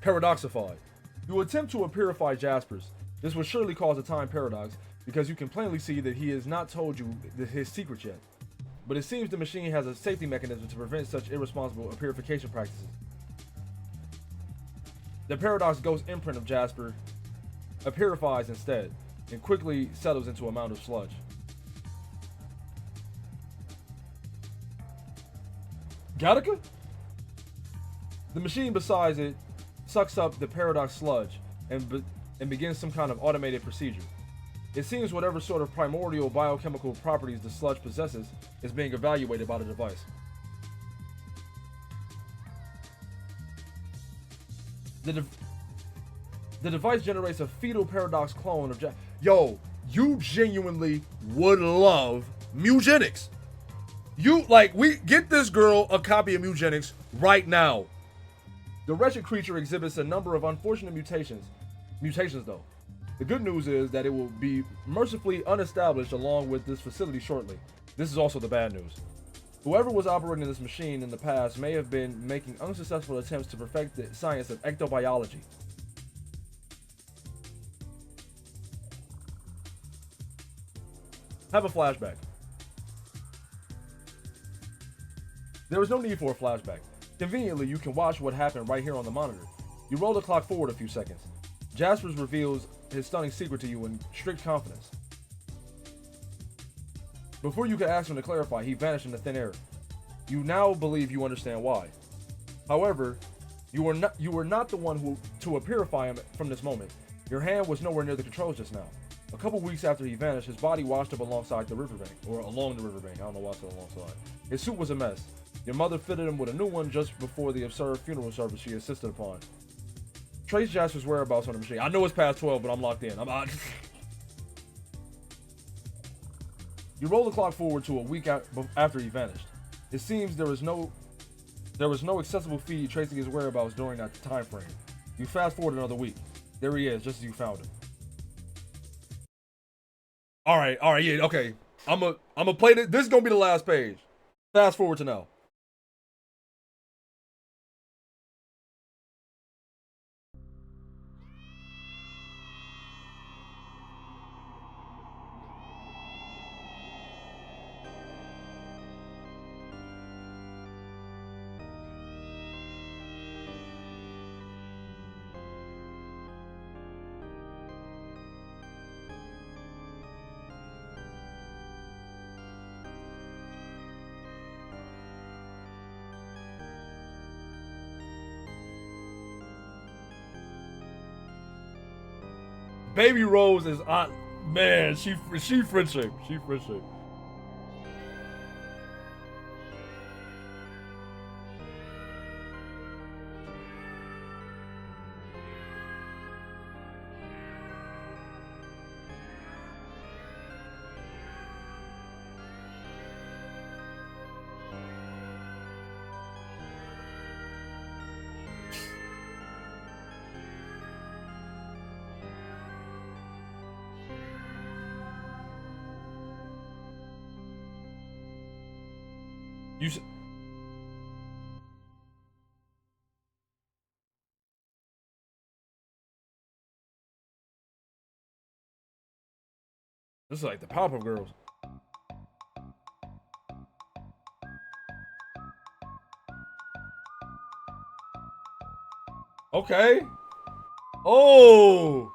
Speaker 1: Paradoxified. You attempt to purify Jaspers. This would surely cause a time paradox because you can plainly see that he has not told you his secret yet. But it seems the machine has a safety mechanism to prevent such irresponsible purification practices. The Paradox Ghost imprint of Jasper purifies instead, and quickly settles into a mound of sludge. Gattaca? The machine beside it sucks up the Paradox sludge and begins some kind of automated procedure. It seems whatever sort of primordial biochemical properties the sludge possesses is being evaluated by the device. The device generates a fetal paradox clone of Yo, you genuinely would love Mugenics. We get this girl a copy of Mugenics right now. The wretched creature exhibits a number of unfortunate mutations though. The good news is that it will be mercifully unestablished along with this facility shortly. This is also the bad news. Whoever was operating this machine in the past may have been making unsuccessful attempts to perfect the science of ectobiology. Have a flashback. There is no need for a flashback. Conveniently, you can watch what happened right here on the monitor. You roll the clock forward a few seconds. Jaspers reveals his stunning secret to you in strict confidence. Before you could ask him to clarify, he vanished into thin air. You now believe you understand why. However, you were not the one to purify him from this moment. Your hand was nowhere near the controls just now. A couple weeks after he vanished, his body washed up alongside the riverbank, or along the riverbank. I don't know why I said alongside. His suit was a mess. Your mother fitted him with a new one just before the absurd funeral service she insisted upon. Trace Jasper's whereabouts on the machine. I know it's past 12, but I'm locked in. I'm out. You roll the clock forward to a week after he vanished. It seems there was no accessible feed tracing his whereabouts during that time frame. You fast forward another week. There he is, just as you found him. All right, yeah, okay. I'm gonna play this. This is gonna be the last page. Fast forward to now. Baby Rose is man, she friendship. She friendship. This is like the Powerpuff Girls. Okay. Oh.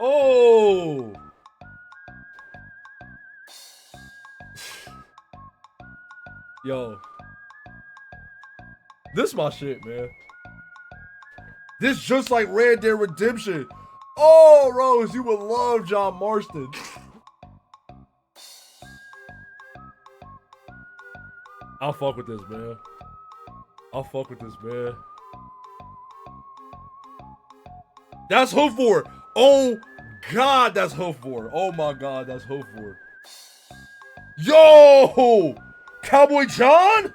Speaker 1: Oh. Yo. This my shit, man. This just like Red Dead Redemption. Oh, Rose, you would love John Marston. I'll fuck with this, man. I'll fuck with this, man. That's hope for. Oh, God, that's hope for. Oh, my God, that's hope for. Yo! Cowboy John?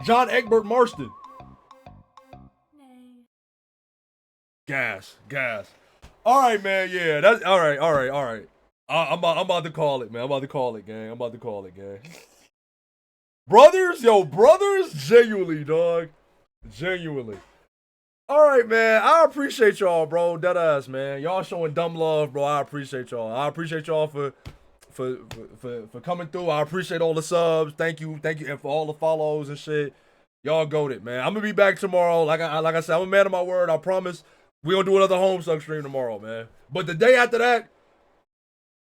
Speaker 1: John Egbert Marston. Gas. All right, man. Yeah, that's all right. I'm about to call it, man. I'm about to call it, gang. Brothers, yo, brothers, genuinely, dog. Genuinely. All right, man. I appreciate y'all, bro. Deadass, man. Y'all showing dumb love, bro. I appreciate y'all. I appreciate y'all for coming through. I appreciate all the subs. Thank you, and for all the follows and shit. Y'all goated, man. I'm gonna be back tomorrow. Like I said, I'm a man of my word. I promise. We gonna do another Homestuck stream tomorrow, man. But the day after that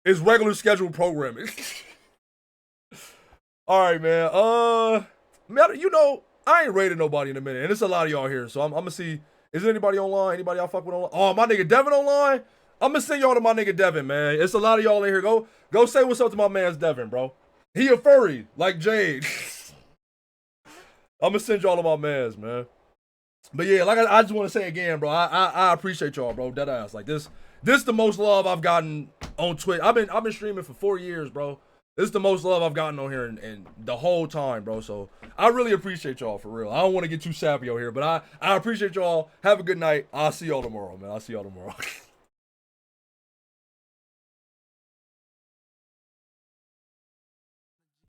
Speaker 1: is regular scheduled programming. All right, man. Man, you know, I ain't raided nobody in a minute, and there's a lot of y'all here, so I'm gonna see. Is there anybody online? Anybody y'all fuck with online? Oh, my nigga Devin online? I'm gonna send y'all to my nigga Devin, man. It's a lot of y'all in here. Go say what's up to my man's Devin, bro. He a furry, like Jade. I'm gonna send y'all to my man's, man. But yeah, like I just want to say again, bro. I appreciate y'all, bro. Deadass. Like this the most love I've gotten on Twitch. I've been streaming for 4 years, bro. This is the most love I've gotten on here in the whole time, bro. So I really appreciate y'all for real. I don't want to get too sappy out here, but I appreciate y'all. Have a good night. I'll see y'all tomorrow, man. I'll see y'all tomorrow.